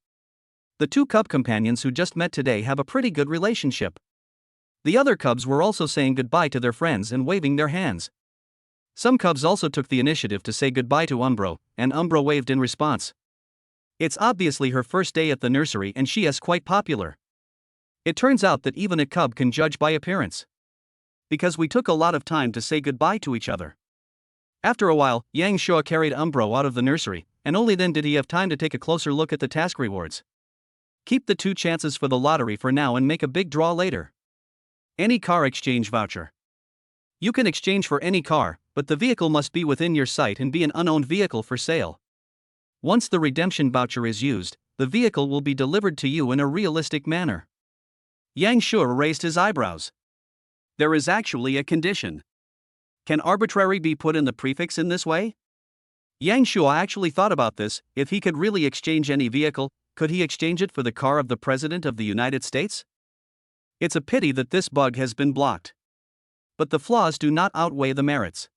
The two cub companions who just met today have a pretty good relationship. The other cubs were also saying goodbye to their friends and waving their hands. Some cubs also took the initiative to say goodbye to Umbro, and Umbro waved in response. It's obviously her first day at the nursery and she is quite popular. It turns out that even a cub can judge by appearance. Because we took a lot of time to say goodbye to each other. After a while, Yang Shuo carried Umbro out of the nursery, and only then did he have time to take a closer look at the task rewards. Keep the 2 chances for the lottery for now and make a big draw later. Any car exchange voucher. You can exchange for any car, but the vehicle must be within your sight and be an unowned vehicle for sale. Once the redemption voucher is used, the vehicle will be delivered to you in a realistic manner. Yang Shuo raised his eyebrows. There is actually a condition. Can arbitrary be put in the prefix in this way? Yang Shuo actually thought about this. If he could really exchange any vehicle, could he exchange it for the car of the President of the United States? It's a pity that this bug has been blocked. But the flaws do not outweigh the merits.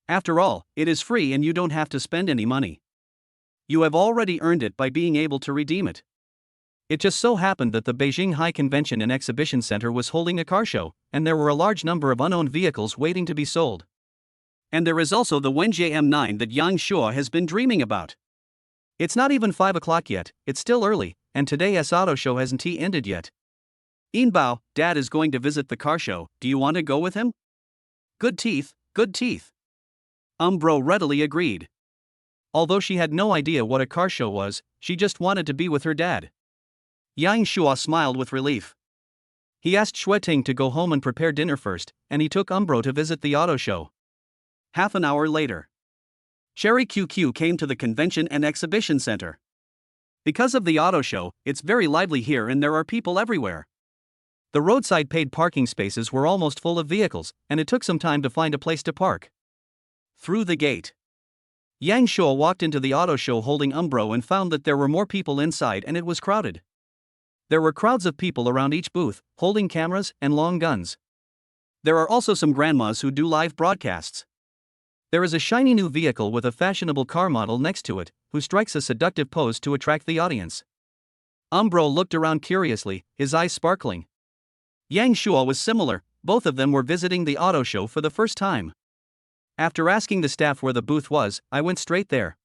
After all, it is free and you don't have to spend any money. You have already earned it by being able to redeem it. It just so happened that the Beijing High Convention and Exhibition Center was holding a car show, and there were a large number of unowned vehicles waiting to be sold. And there is also the Wenjie M9 that Yang Shuo has been dreaming about. It's not even 5 o'clock yet, it's still early, and today's auto show hasn't ended yet. Inbao, Dad is going to visit the car show, do you want to go with him? Good teeth, good teeth. Umbro readily agreed. Although she had no idea what a car show was, she just wanted to be with her dad. Yang Shuo smiled with relief. He asked Shueting to go home and prepare dinner first, and he took Umbro to visit the auto show. Half an hour later, Cherry QQ came to the Convention and Exhibition Center. Because of the auto show, it's very lively here and there are people everywhere. The roadside paid parking spaces were almost full of vehicles, and it took some time to find a place to park. Through the gate, Yang Shuo walked into the auto show holding Umbro and found that there were more people inside and it was crowded. There were crowds of people around each booth, holding cameras and long guns. There are also some grandmas who do live broadcasts. There is a shiny new vehicle with a fashionable car model next to it, who strikes a seductive pose to attract the audience. Umbro looked around curiously, his eyes sparkling. Yang Shuo was similar, both of them were visiting the auto show for the first time. After asking the staff where the booth was, I went straight there.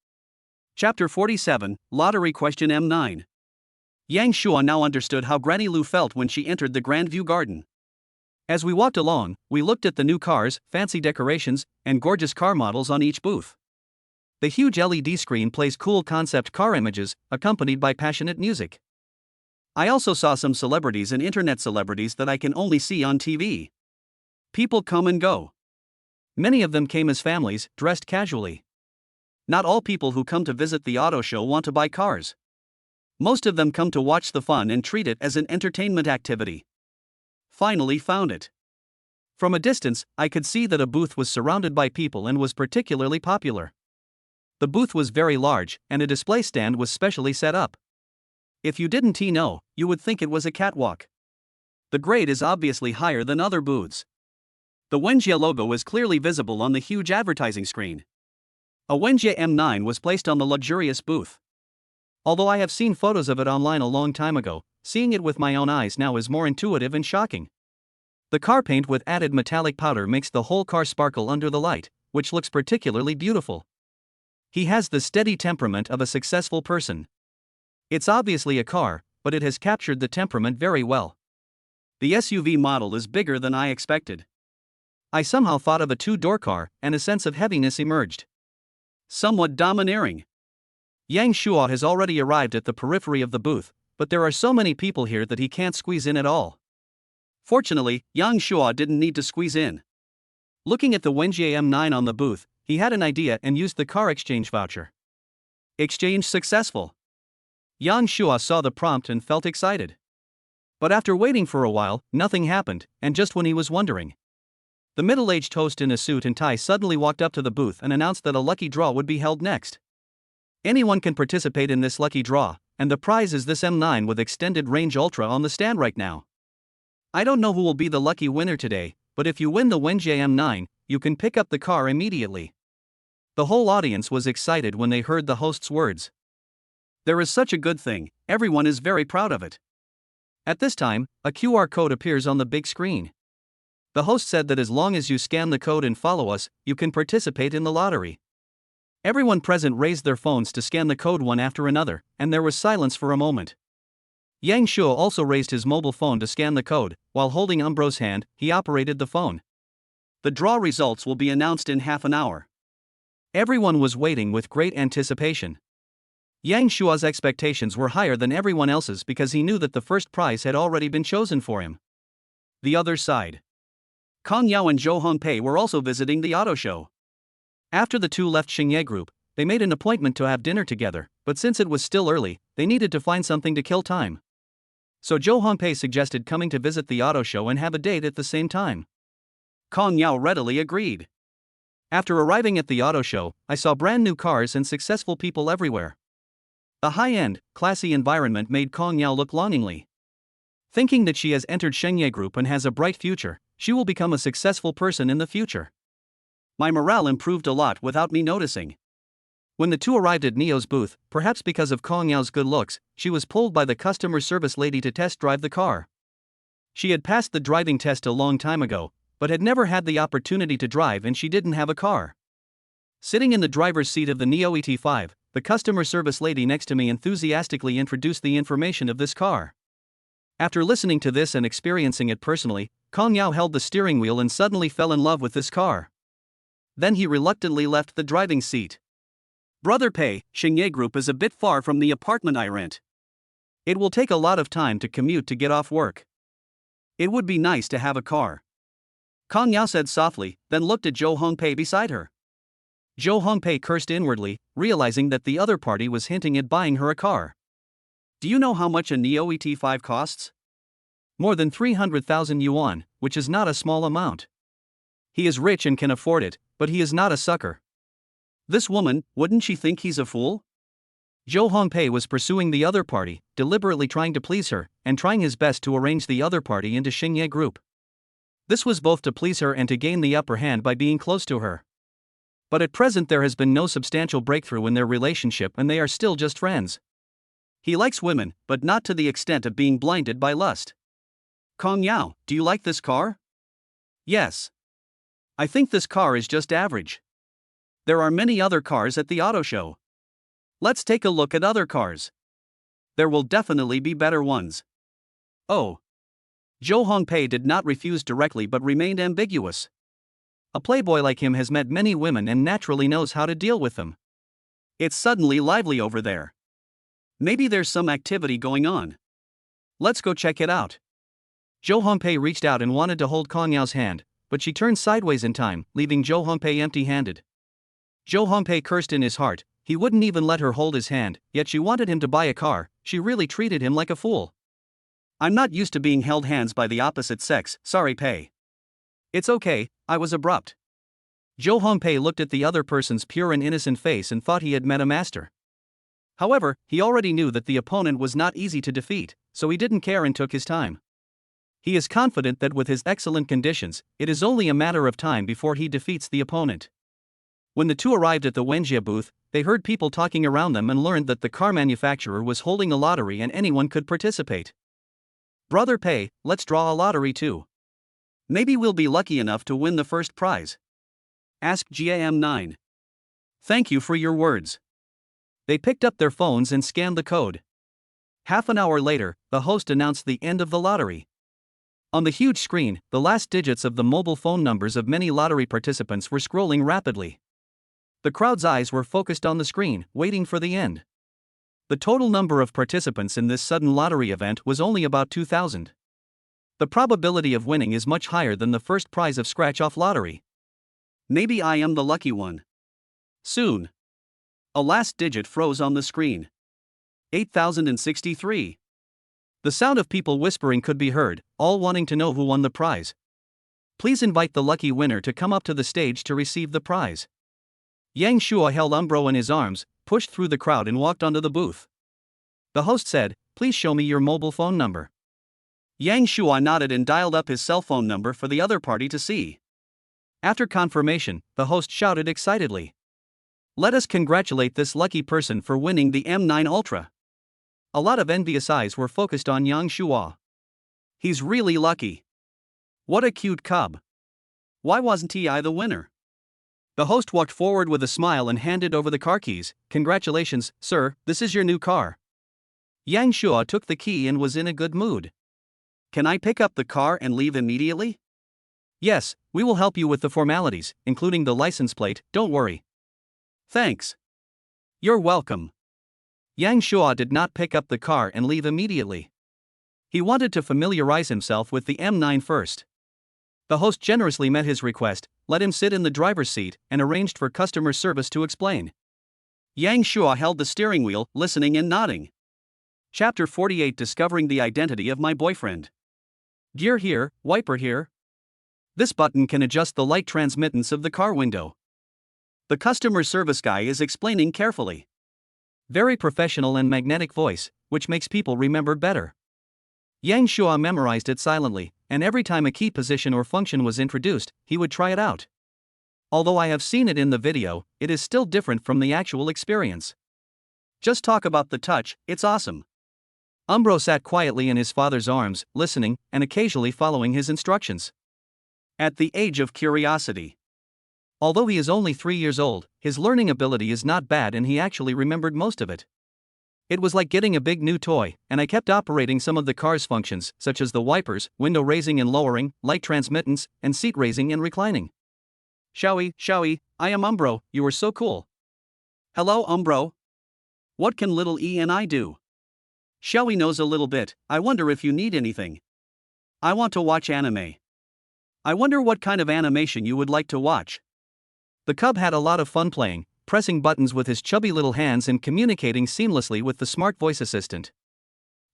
Chapter 47, Lottery Question M9. Yang Shuo now understood how Granny Lu felt when she entered the Grandview Garden. As we walked along, we looked at the new cars, fancy decorations, and gorgeous car models on each booth. The huge LED screen plays cool concept car images, accompanied by passionate music. I also saw some celebrities and internet celebrities that I can only see on TV. People come and go. Many of them came as families, dressed casually. Not all people who come to visit the auto show want to buy cars. Most of them come to watch the fun and treat it as an entertainment activity. Finally found it. From a distance, I could see that a booth was surrounded by people and was particularly popular. The booth was very large, and a display stand was specially set up. If you didn't know, you would think it was a catwalk. The grade is obviously higher than other booths. The Wenjie logo is clearly visible on the huge advertising screen. A Wenjie M9 was placed on the luxurious booth. Although I have seen photos of it online a long time ago, seeing it with my own eyes now is more intuitive and shocking. The car paint with added metallic powder makes the whole car sparkle under the light, which looks particularly beautiful. He has the steady temperament of a successful person. It's obviously a car, but it has captured the temperament very well. The SUV model is bigger than I expected. I somehow thought of a two-door car, and a sense of heaviness emerged. Somewhat domineering. Yang Shuo has already arrived at the periphery of the booth, but there are so many people here that he can't squeeze in at all. Fortunately, Yang Shuo didn't need to squeeze in. Looking at the Wenjie M9 on the booth, he had an idea and used the car exchange voucher. Exchange successful. Yang Shuo saw the prompt and felt excited. But after waiting for a while, nothing happened, and just when he was wondering, the middle-aged host in a suit and tie suddenly walked up to the booth and announced that a lucky draw would be held next. Anyone can participate in this lucky draw, and the prize is this M9 with extended range Ultra on the stand right now. I don't know who will be the lucky winner today, but if you win the Wenjie M9, you can pick up the car immediately. The whole audience was excited when they heard the host's words. There is such a good thing, everyone is very proud of it. At this time, a QR code appears on the big screen. The host said that as long as you scan the code and follow us, you can participate in the lottery. Everyone present raised their phones to scan the code one after another, and there was silence for a moment. Yang Shuo also raised his mobile phone to scan the code, while holding Umbro's hand, he operated the phone. The draw results will be announced in half an hour. Everyone was waiting with great anticipation. Yang Shuo's expectations were higher than everyone else's because he knew that the first prize had already been chosen for him. The other side. Kong Yao and Zhou Hongpei were also visiting the auto show. After the two left Xingye Group, they made an appointment to have dinner together, but since it was still early, they needed to find something to kill time. So Zhou Hongpei suggested coming to visit the auto show and have a date at the same time. Kong Yao readily agreed. After arriving at the auto show, I saw brand new cars and successful people everywhere. The high-end, classy environment made Kong Yao look longingly. Thinking that she has entered Xingye Group and has a bright future, she will become a successful person in the future. My morale improved a lot without me noticing. When the two arrived at Neo's booth, perhaps because of Kong Yao's good looks, she was pulled by the customer service lady to test drive the car. She had passed the driving test a long time ago, but had never had the opportunity to drive and she didn't have a car. Sitting in the driver's seat of the Neo ET5, the customer service lady next to me enthusiastically introduced the information of this car. After listening to this and experiencing it personally, Kong Yao held the steering wheel and suddenly fell in love with this car. Then he reluctantly left the driving seat. Brother Pei, Xingye Group is a bit far from the apartment I rent. It will take a lot of time to commute to get off work. It would be nice to have a car. Kong Yao said softly, then looked at Zhou Hongpei beside her. Zhou Hongpei cursed inwardly, realizing that the other party was hinting at buying her a car. Do you know how much a Neo ET5 costs? More than 300,000 yuan, which is not a small amount. He is rich and can afford it, but he is not a sucker. This woman, wouldn't she think he's a fool? Zhou Hongpei was pursuing the other party, deliberately trying to please her, and trying his best to arrange the other party into Xingye group. This was both to please her and to gain the upper hand by being close to her. But at present there has been no substantial breakthrough in their relationship and they are still just friends. He likes women, but not to the extent of being blinded by lust. Kong Yao, do you like this car? Yes. I think this car is just average. There are many other cars at the auto show. Let's take a look at other cars. There will definitely be better ones. Oh. Zhou Hongpei did not refuse directly but remained ambiguous. A playboy like him has met many women and naturally knows how to deal with them. It's suddenly lively over there. Maybe there's some activity going on. Let's go check it out. Zhou Hongpei reached out and wanted to hold Kong Yao's hand, but she turned sideways in time, leaving Zhou Hongpei empty-handed. Zhou Hongpei cursed in his heart. He wouldn't even let her hold his hand, yet she wanted him to buy a car. She really treated him like a fool. I'm not used to being held hands by the opposite sex, sorry Pei. It's okay, I was abrupt. Zhou Hongpei looked at the other person's pure and innocent face and thought he had met a master. However, he already knew that the opponent was not easy to defeat, so he didn't care and took his time. He is confident that with his excellent conditions, it is only a matter of time before he defeats the opponent. When the two arrived at the Wenjie booth, they heard people talking around them and learned that the car manufacturer was holding a lottery and anyone could participate. Brother Pei, let's draw a lottery too. Maybe we'll be lucky enough to win the first prize. Asked GAM9. Thank you for your words. They picked up their phones and scanned the code. Half an hour later, the host announced the end of the lottery. On the huge screen, the last digits of the mobile phone numbers of many lottery participants were scrolling rapidly. The crowd's eyes were focused on the screen, waiting for the end. The total number of participants in this sudden lottery event was only about 2,000. The probability of winning is much higher than the first prize of scratch-off lottery. Maybe I am the lucky one. Soon. A last digit froze on the screen. 8,063. The sound of people whispering could be heard, all wanting to know who won the prize. Please invite the lucky winner to come up to the stage to receive the prize. Yang Shua held Umbro in his arms, pushed through the crowd and walked onto the booth. The host said, "Please show me your mobile phone number." Yang Shua nodded and dialed up his cell phone number for the other party to see. After confirmation, the host shouted excitedly, "Let us congratulate this lucky person for winning the M9 Ultra." A lot of envious eyes were focused on Yang Shua. He's really lucky. What a cute cub. Why wasn't he the winner? The host walked forward with a smile and handed over the car keys. "Congratulations, sir, this is your new car." Yang Shua took the key and was in a good mood. "Can I pick up the car and leave immediately?" "Yes, we will help you with the formalities, including the license plate, don't worry." "Thanks." "You're welcome." Yang Shua did not pick up the car and leave immediately. He wanted to familiarize himself with the M9 first. The host generously met his request, let him sit in the driver's seat, and arranged for customer service to explain. Yang Shua held the steering wheel, listening and nodding. Chapter 48: Discovering the Identity of My Boyfriend. Gear here, wiper here. This button can adjust the light transmittance of the car window. The customer service guy is explaining carefully. Very professional and magnetic voice, which makes people remember better. Yang Shua memorized it silently, and every time a key position or function was introduced, he would try it out. Although I have seen it in the video, it is still different from the actual experience. Just talk about the touch, it's awesome. Umbro sat quietly in his father's arms, listening, and occasionally following his instructions. At the age of curiosity. Although he is only 3 years old, his learning ability is not bad and he actually remembered most of it. It was like getting a big new toy, and I kept operating some of the car's functions, such as the wipers, window raising and lowering, light transmittance, and seat raising and reclining. Shaoi, I am Umbro, you are so cool. Hello Umbro. What can little E and I do? Shaoi knows a little bit, I wonder if you need anything. I want to watch anime. I wonder what kind of animation you would like to watch. The cub had a lot of fun playing, pressing buttons with his chubby little hands and communicating seamlessly with the smart voice assistant.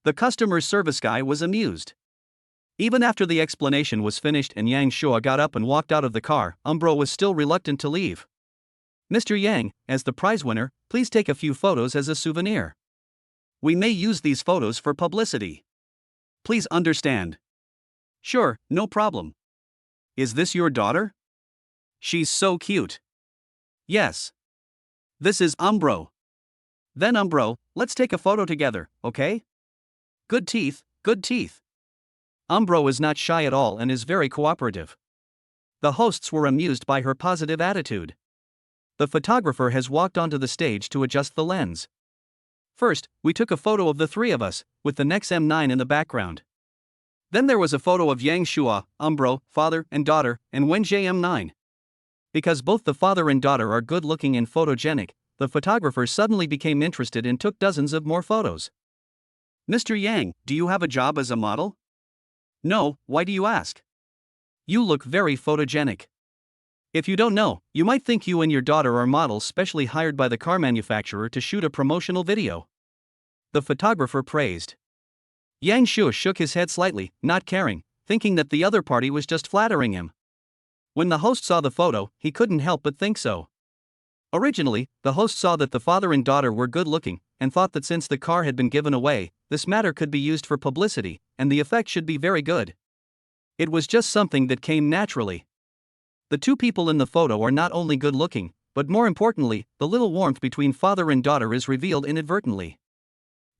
The customer service guy was amused. Even after the explanation was finished and Yang Shua got up and walked out of the car, Umbro was still reluctant to leave. Mr. Yang, as the prize winner, please take a few photos as a souvenir. We may use these photos for publicity. Please understand. Sure, no problem. Is this your daughter? She's so cute. Yes. This is Umbro. Then Umbro, let's take a photo together, okay? Good teeth, good teeth. Umbro is not shy at all and is very cooperative. The hosts were amused by her positive attitude. The photographer has walked onto the stage to adjust the lens. First, we took a photo of the three of us, with the next M9 in the background. Then there was a photo of Yang Shua, Umbro, father and daughter, and Wenjie M9. Because both the father and daughter are good looking and photogenic, the photographer suddenly became interested and took dozens of more photos. Mr. Yang, do you have a job as a model? No, why do you ask? You look very photogenic. If you don't know, you might think you and your daughter are models specially hired by the car manufacturer to shoot a promotional video. The photographer praised. Yang Shu shook his head slightly, not caring, thinking that the other party was just flattering him. When the host saw the photo, he couldn't help but think so. Originally, the host saw that the father and daughter were good looking, and thought that since the car had been given away, this matter could be used for publicity, and the effect should be very good. It was just something that came naturally. The two people in the photo are not only good looking, but more importantly, the little warmth between father and daughter is revealed inadvertently.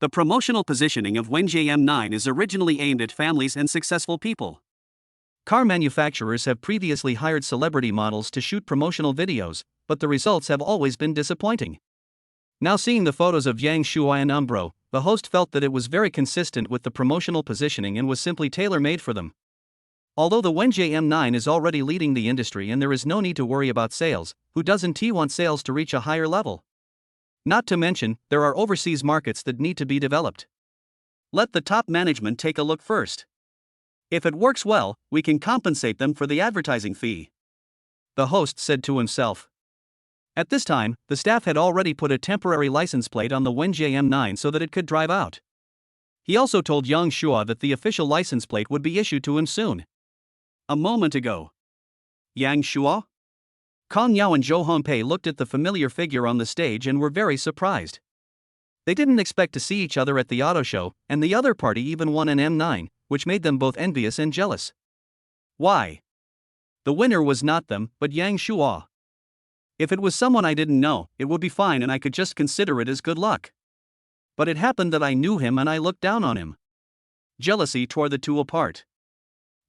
The promotional positioning of Wenjie M9 is originally aimed at families and successful people. Car manufacturers have previously hired celebrity models to shoot promotional videos, but the results have always been disappointing. Now seeing the photos of Yang Shuai and Umbro, the host felt that it was very consistent with the promotional positioning and was simply tailor-made for them. Although the Wenjie M9 is already leading the industry and there is no need to worry about sales, who doesn't want sales to reach a higher level? Not to mention, there are overseas markets that need to be developed. Let the top management take a look first. If it works well, we can compensate them for the advertising fee. The host said to himself. At this time, the staff had already put a temporary license plate on the Wenjie M9 so that it could drive out. He also told Yang Shua that the official license plate would be issued to him soon. A moment ago. Yang Shua? Kong Yao and Zhou Honpei looked at the familiar figure on the stage and were very surprised. They didn't expect to see each other at the auto show, and the other party even won an M9, which made them both envious and jealous. Why? The winner was not them, but Yang Shua. If it was someone I didn't know, it would be fine and I could just consider it as good luck. But it happened that I knew him and I looked down on him. Jealousy tore the two apart.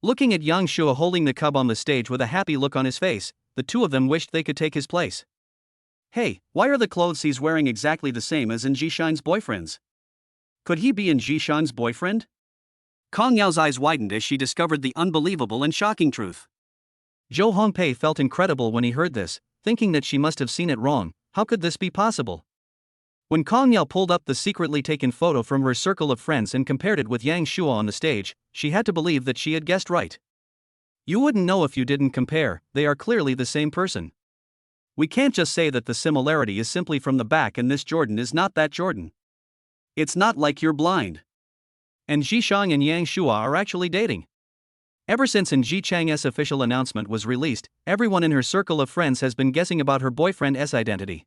Looking at Yang Shua holding the cub on the stage with a happy look on his face, the two of them wished they could take his place. Hey, why are the clothes he's wearing exactly the same as in Jishan's boyfriend's? Could he be in Jishan's boyfriend? Kong Yao's eyes widened as she discovered the unbelievable and shocking truth. Zhou Honpei felt incredible when he heard this, thinking that she must have seen it wrong. How could this be possible? When Kong Yao pulled up the secretly taken photo from her circle of friends and compared it with Yang Shua on the stage, she had to believe that she had guessed right. You wouldn't know if you didn't compare, they are clearly the same person. We can't just say that the similarity is simply from the back and this Jordan is not that Jordan. It's not like you're blind. And Zhishang and Yang Shua are actually dating. Ever since Ji Chang's official announcement was released, everyone in her circle of friends has been guessing about her boyfriend's identity.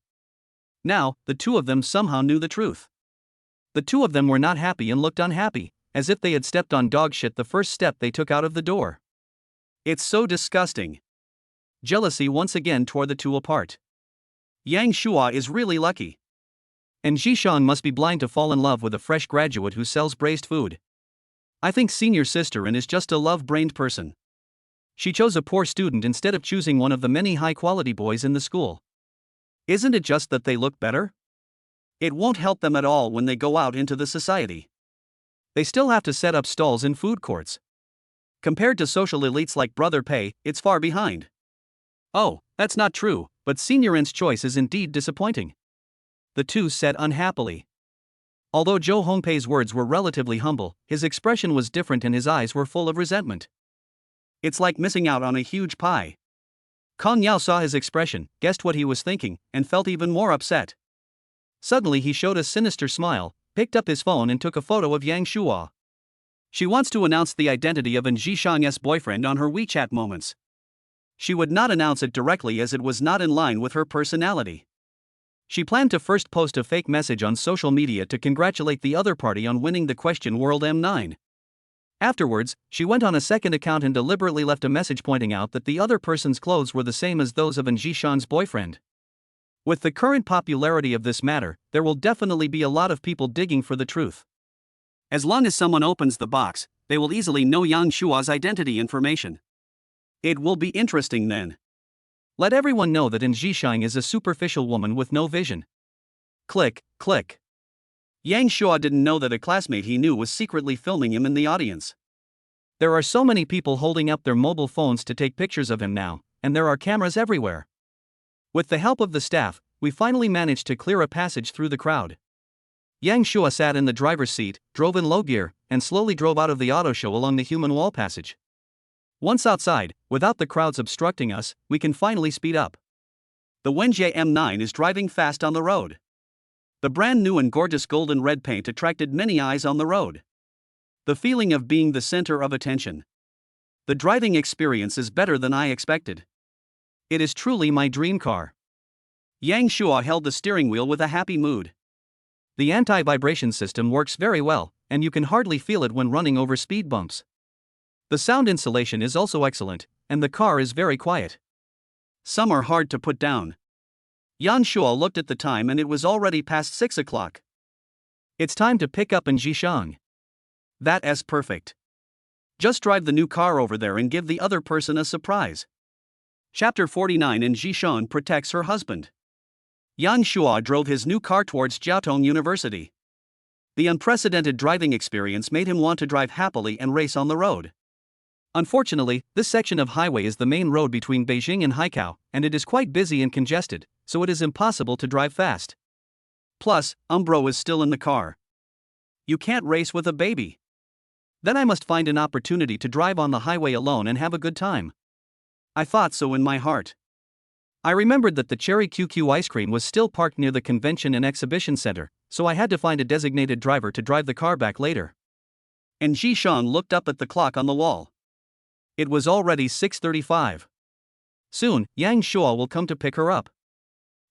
Now, the two of them somehow knew the truth. The two of them were not happy and looked unhappy, as if they had stepped on dog shit the first step they took out of the door. It's so disgusting. Jealousy once again tore the two apart. Yang Shua is really lucky. And Zhishang must be blind to fall in love with a fresh graduate who sells braised food. I think senior sister and is just a love-brained person. She chose a poor student instead of choosing one of the many high-quality boys in the school. Isn't it just that they look better? It won't help them at all when they go out into the society. They still have to set up stalls in food courts. Compared to social elites like Brother Pei, it's far behind. Oh, that's not true, but Senior N's choice is indeed disappointing. The two said unhappily. Although Zhou Honpei's words were relatively humble, his expression was different and his eyes were full of resentment. It's like missing out on a huge pie. Kong Yao saw his expression, guessed what he was thinking, and felt even more upset. Suddenly he showed a sinister smile, picked up his phone and took a photo of Yang Shua. She wants to announce the identity of An Zhishang's boyfriend on her WeChat moments. She would not announce it directly as it was not in line with her personality. She planned to first post a fake message on social media to congratulate the other party on winning the Question World M9. Afterwards, she went on a second account and deliberately left a message pointing out that the other person's clothes were the same as those of Jishan's boyfriend. With the current popularity of this matter, there will definitely be a lot of people digging for the truth. As long as someone opens the box, they will easily know Yang Shua's identity information. It will be interesting then. Let everyone know that Jishang is a superficial woman with no vision. Click, click. Yang Shua didn't know that a classmate he knew was secretly filming him in the audience. There are so many people holding up their mobile phones to take pictures of him now, and there are cameras everywhere. With the help of the staff, we finally managed to clear a passage through the crowd. Yang Shua sat in the driver's seat, drove in low gear, and slowly drove out of the auto show along the human wall passage. Once outside, without the crowds obstructing us, we can finally speed up. The Wenjie M9 is driving fast on the road. The brand new and gorgeous golden red paint attracted many eyes on the road. The feeling of being the center of attention. The driving experience is better than I expected. It is truly my dream car. Yang Shua held the steering wheel with a happy mood. The anti-vibration system works very well, and you can hardly feel it when running over speed bumps. The sound insulation is also excellent, and the car is very quiet. Some are hard to put down. Yang Shua looked at the time and it was already past 6 o'clock. It's time to pick up Jishang. That's perfect. Just drive the new car over there and give the other person a surprise. Chapter 49. Jishang protects her husband. Yang Shua drove his new car towards Jiaotong University. The unprecedented driving experience made him want to drive happily and race on the road. Unfortunately, this section of highway is the main road between Beijing and Haikao, and it is quite busy and congested, so it is impossible to drive fast. Plus, Umbro is still in the car. You can't race with a baby. Then I must find an opportunity to drive on the highway alone and have a good time. I thought so in my heart. I remembered that the Cherry QQ ice cream was still parked near the convention and exhibition center, so I had to find a designated driver to drive the car back later. And Jishang looked up at the clock on the wall. It was already 6:35. Soon, Yang Shua will come to pick her up.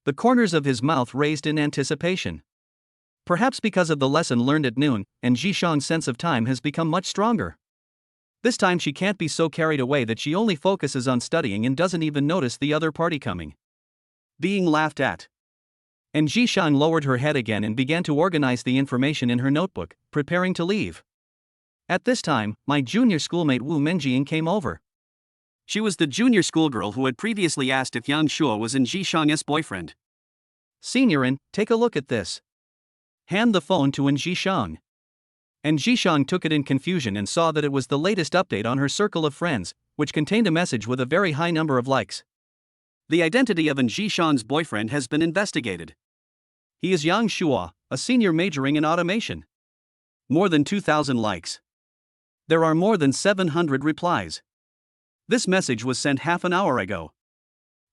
The corners of his mouth raised in anticipation. Perhaps because of the lesson learned at noon, and Jishang's sense of time has become much stronger. This time she can't be so carried away that she only focuses on studying and doesn't even notice the other party coming. Being laughed at. And Jishang lowered her head again and began to organize the information in her notebook, preparing to leave. At this time, my junior schoolmate Wu Menjian came over. She was the junior schoolgirl who had previously asked if Yang Shua was Jishang's boyfriend. Seniorin, take a look at this. Hand the phone to Jishang. And Jishang took it in confusion and saw that it was the latest update on her circle of friends, which contained a message with a very high number of likes. The identity of Jishang's boyfriend has been investigated. He is Yang Shua, a senior majoring in automation. More than 2,000 likes. There are more than 700 replies. This message was sent half an hour ago.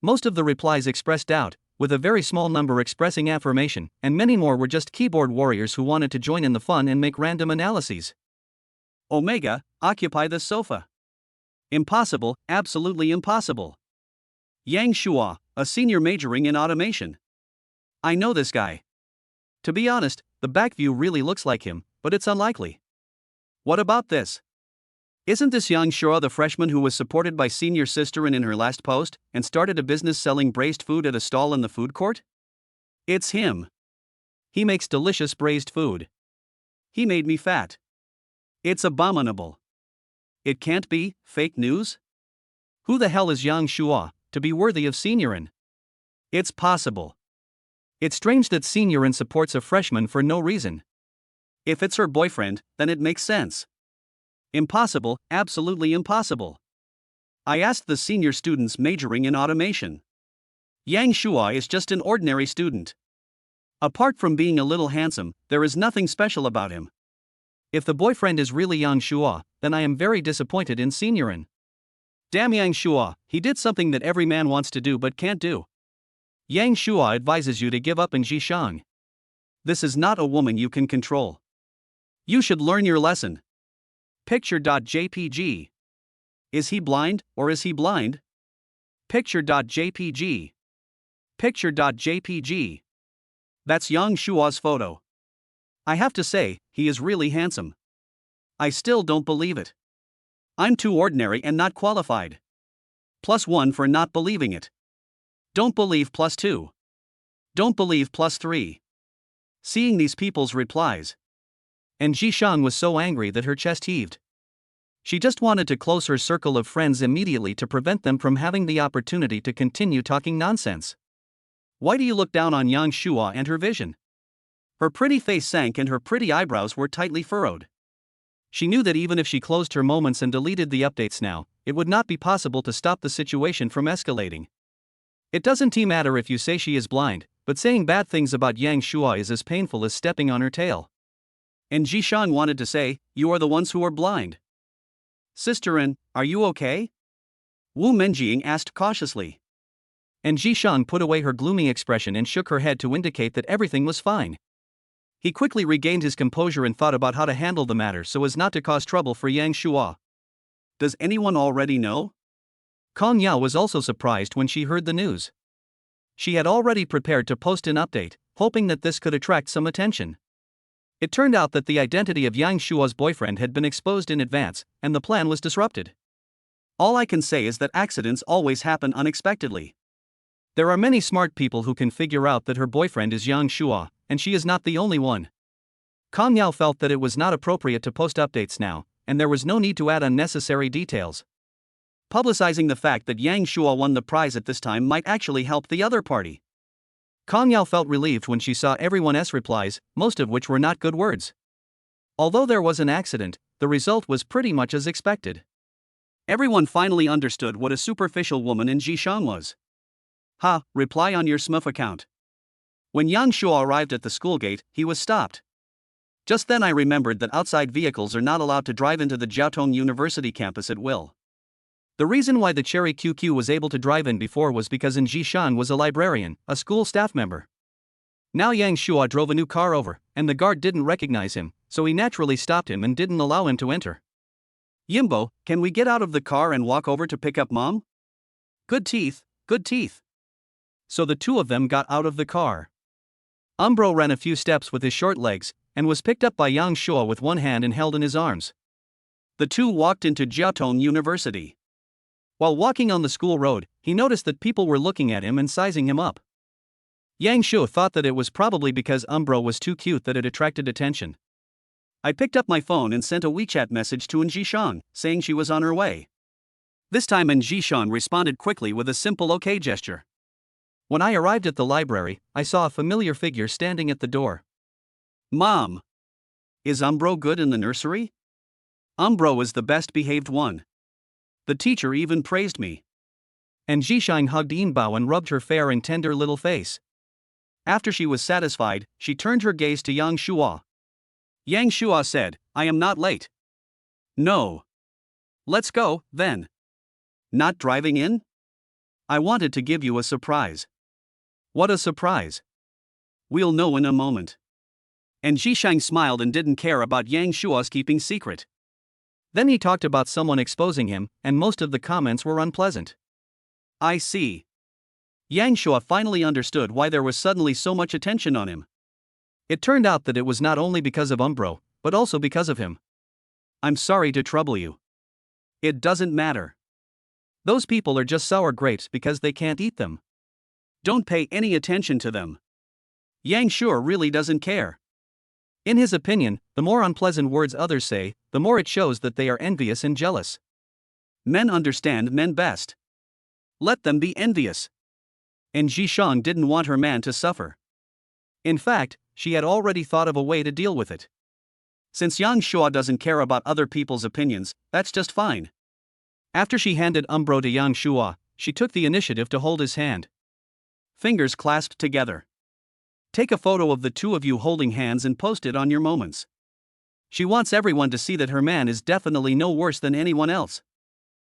Most of the replies expressed doubt, with a very small number expressing affirmation, and many more were just keyboard warriors who wanted to join in the fun and make random analyses. Omega, occupy the sofa. Impossible, absolutely impossible. Yang Shua, a senior majoring in automation. I know this guy. To be honest, the back view really looks like him, but it's unlikely. What about this? Isn't this Yang Shua the freshman who was supported by senior sister in her last post, and started a business selling braised food at a stall in the food court? It's him. He makes delicious braised food. He made me fat. It's abominable. It can't be fake news? Who the hell is Yang Shua, to be worthy of seniorin? It's possible. It's strange that seniorin supports a freshman for no reason. If it's her boyfriend, then it makes sense. Impossible, absolutely impossible. I asked the senior students majoring in automation. Yang Shua is just an ordinary student. Apart from being a little handsome, there is nothing special about him. If the boyfriend is really Yang Shua, then I am very disappointed in seniorin. Damn Yang Shua, he did something that every man wants to do but can't do. Yang Shua advises you to give up Jishang. This is not a woman you can control. You should learn your lesson. Picture.jpg. Is he blind, or is he blind? Picture.jpg. Picture.jpg. That's Yang Shua's photo. I have to say, he is really handsome. I still don't believe it. I'm too ordinary and not qualified. +1 for not believing it. Don't believe +2. Don't believe +3. Seeing these people's replies, and Jishang was so angry that her chest heaved. She just wanted to close her circle of friends immediately to prevent them from having the opportunity to continue talking nonsense. Why do you look down on Yang Shua and her vision? Her pretty face sank and her pretty eyebrows were tightly furrowed. She knew that even if she closed her moments and deleted the updates now, it would not be possible to stop the situation from escalating. It doesn't matter if you say she is blind, but saying bad things about Yang Shua is as painful as stepping on her tail. And Jishang wanted to say, you are the ones who are blind. Sisterin, are you okay? Wu Menjing asked cautiously. And Jishang put away her gloomy expression and shook her head to indicate that everything was fine. He quickly regained his composure and thought about how to handle the matter so as not to cause trouble for Yang Shua. Does anyone already know? Kong Yao was also surprised when she heard the news. She had already prepared to post an update, hoping that this could attract some attention. It turned out that the identity of Yang Shua's boyfriend had been exposed in advance, and the plan was disrupted. All I can say is that accidents always happen unexpectedly. There are many smart people who can figure out that her boyfriend is Yang Shua, and she is not the only one. Kong Yao felt that it was not appropriate to post updates now, and there was no need to add unnecessary details. Publicizing the fact that Yang Shua won the prize at this time might actually help the other party. Kong Yao felt relieved when she saw everyone's replies, most of which were not good words. Although there was an accident, the result was pretty much as expected. Everyone finally understood what a superficial woman in Jishang was. Ha, reply on your Smurf account. When Yang Shua arrived at the school gate, he was stopped. Just then I remembered that outside vehicles are not allowed to drive into the Jiaotong University campus at will. The reason why the Cherry QQ was able to drive in before was because in Jishang was a librarian, a school staff member. Now Yang Shua drove a new car over, and the guard didn't recognize him, so he naturally stopped him and didn't allow him to enter. Yimbo, can we get out of the car and walk over to pick up Mom? Good teeth, good teeth. So the two of them got out of the car. Umbro ran a few steps with his short legs, and was picked up by Yang Shua with one hand and held in his arms. The two walked into Jiaotong University. While walking on the school road, he noticed that people were looking at him and sizing him up. Yang Shua thought that it was probably because Umbro was too cute that it attracted attention. I picked up my phone and sent a WeChat message to Njishang, saying she was on her way. This time Njishang responded quickly with a simple OK gesture. When I arrived at the library, I saw a familiar figure standing at the door. Mom! Is Umbro good in the nursery? Umbro is the best behaved one. The teacher even praised me. And Jishang hugged Yinbao and rubbed her fair and tender little face. After she was satisfied, she turned her gaze to Yang Shua. Yang Shua said, I am not late. No. Let's go, then. Not driving in? I wanted to give you a surprise. What a surprise. We'll know in a moment. And Jishang smiled and didn't care about Yang Shua's keeping secret. Then he talked about someone exposing him, and most of the comments were unpleasant. I see. Yang Shua finally understood why there was suddenly so much attention on him. It turned out that it was not only because of Umbro, but also because of him. I'm sorry to trouble you. It doesn't matter. Those people are just sour grapes because they can't eat them. Don't pay any attention to them. Yang Shua really doesn't care. In his opinion, the more unpleasant words others say, the more it shows that they are envious and jealous. Men understand men best. Let them be envious. And Jishang didn't want her man to suffer. In fact, she had already thought of a way to deal with it. Since Yang Shua doesn't care about other people's opinions, that's just fine. After she handed Umbro to Yang Shua, she took the initiative to hold his hand. Fingers clasped together. Take a photo of the two of you holding hands and post it on your moments. She wants everyone to see that her man is definitely no worse than anyone else.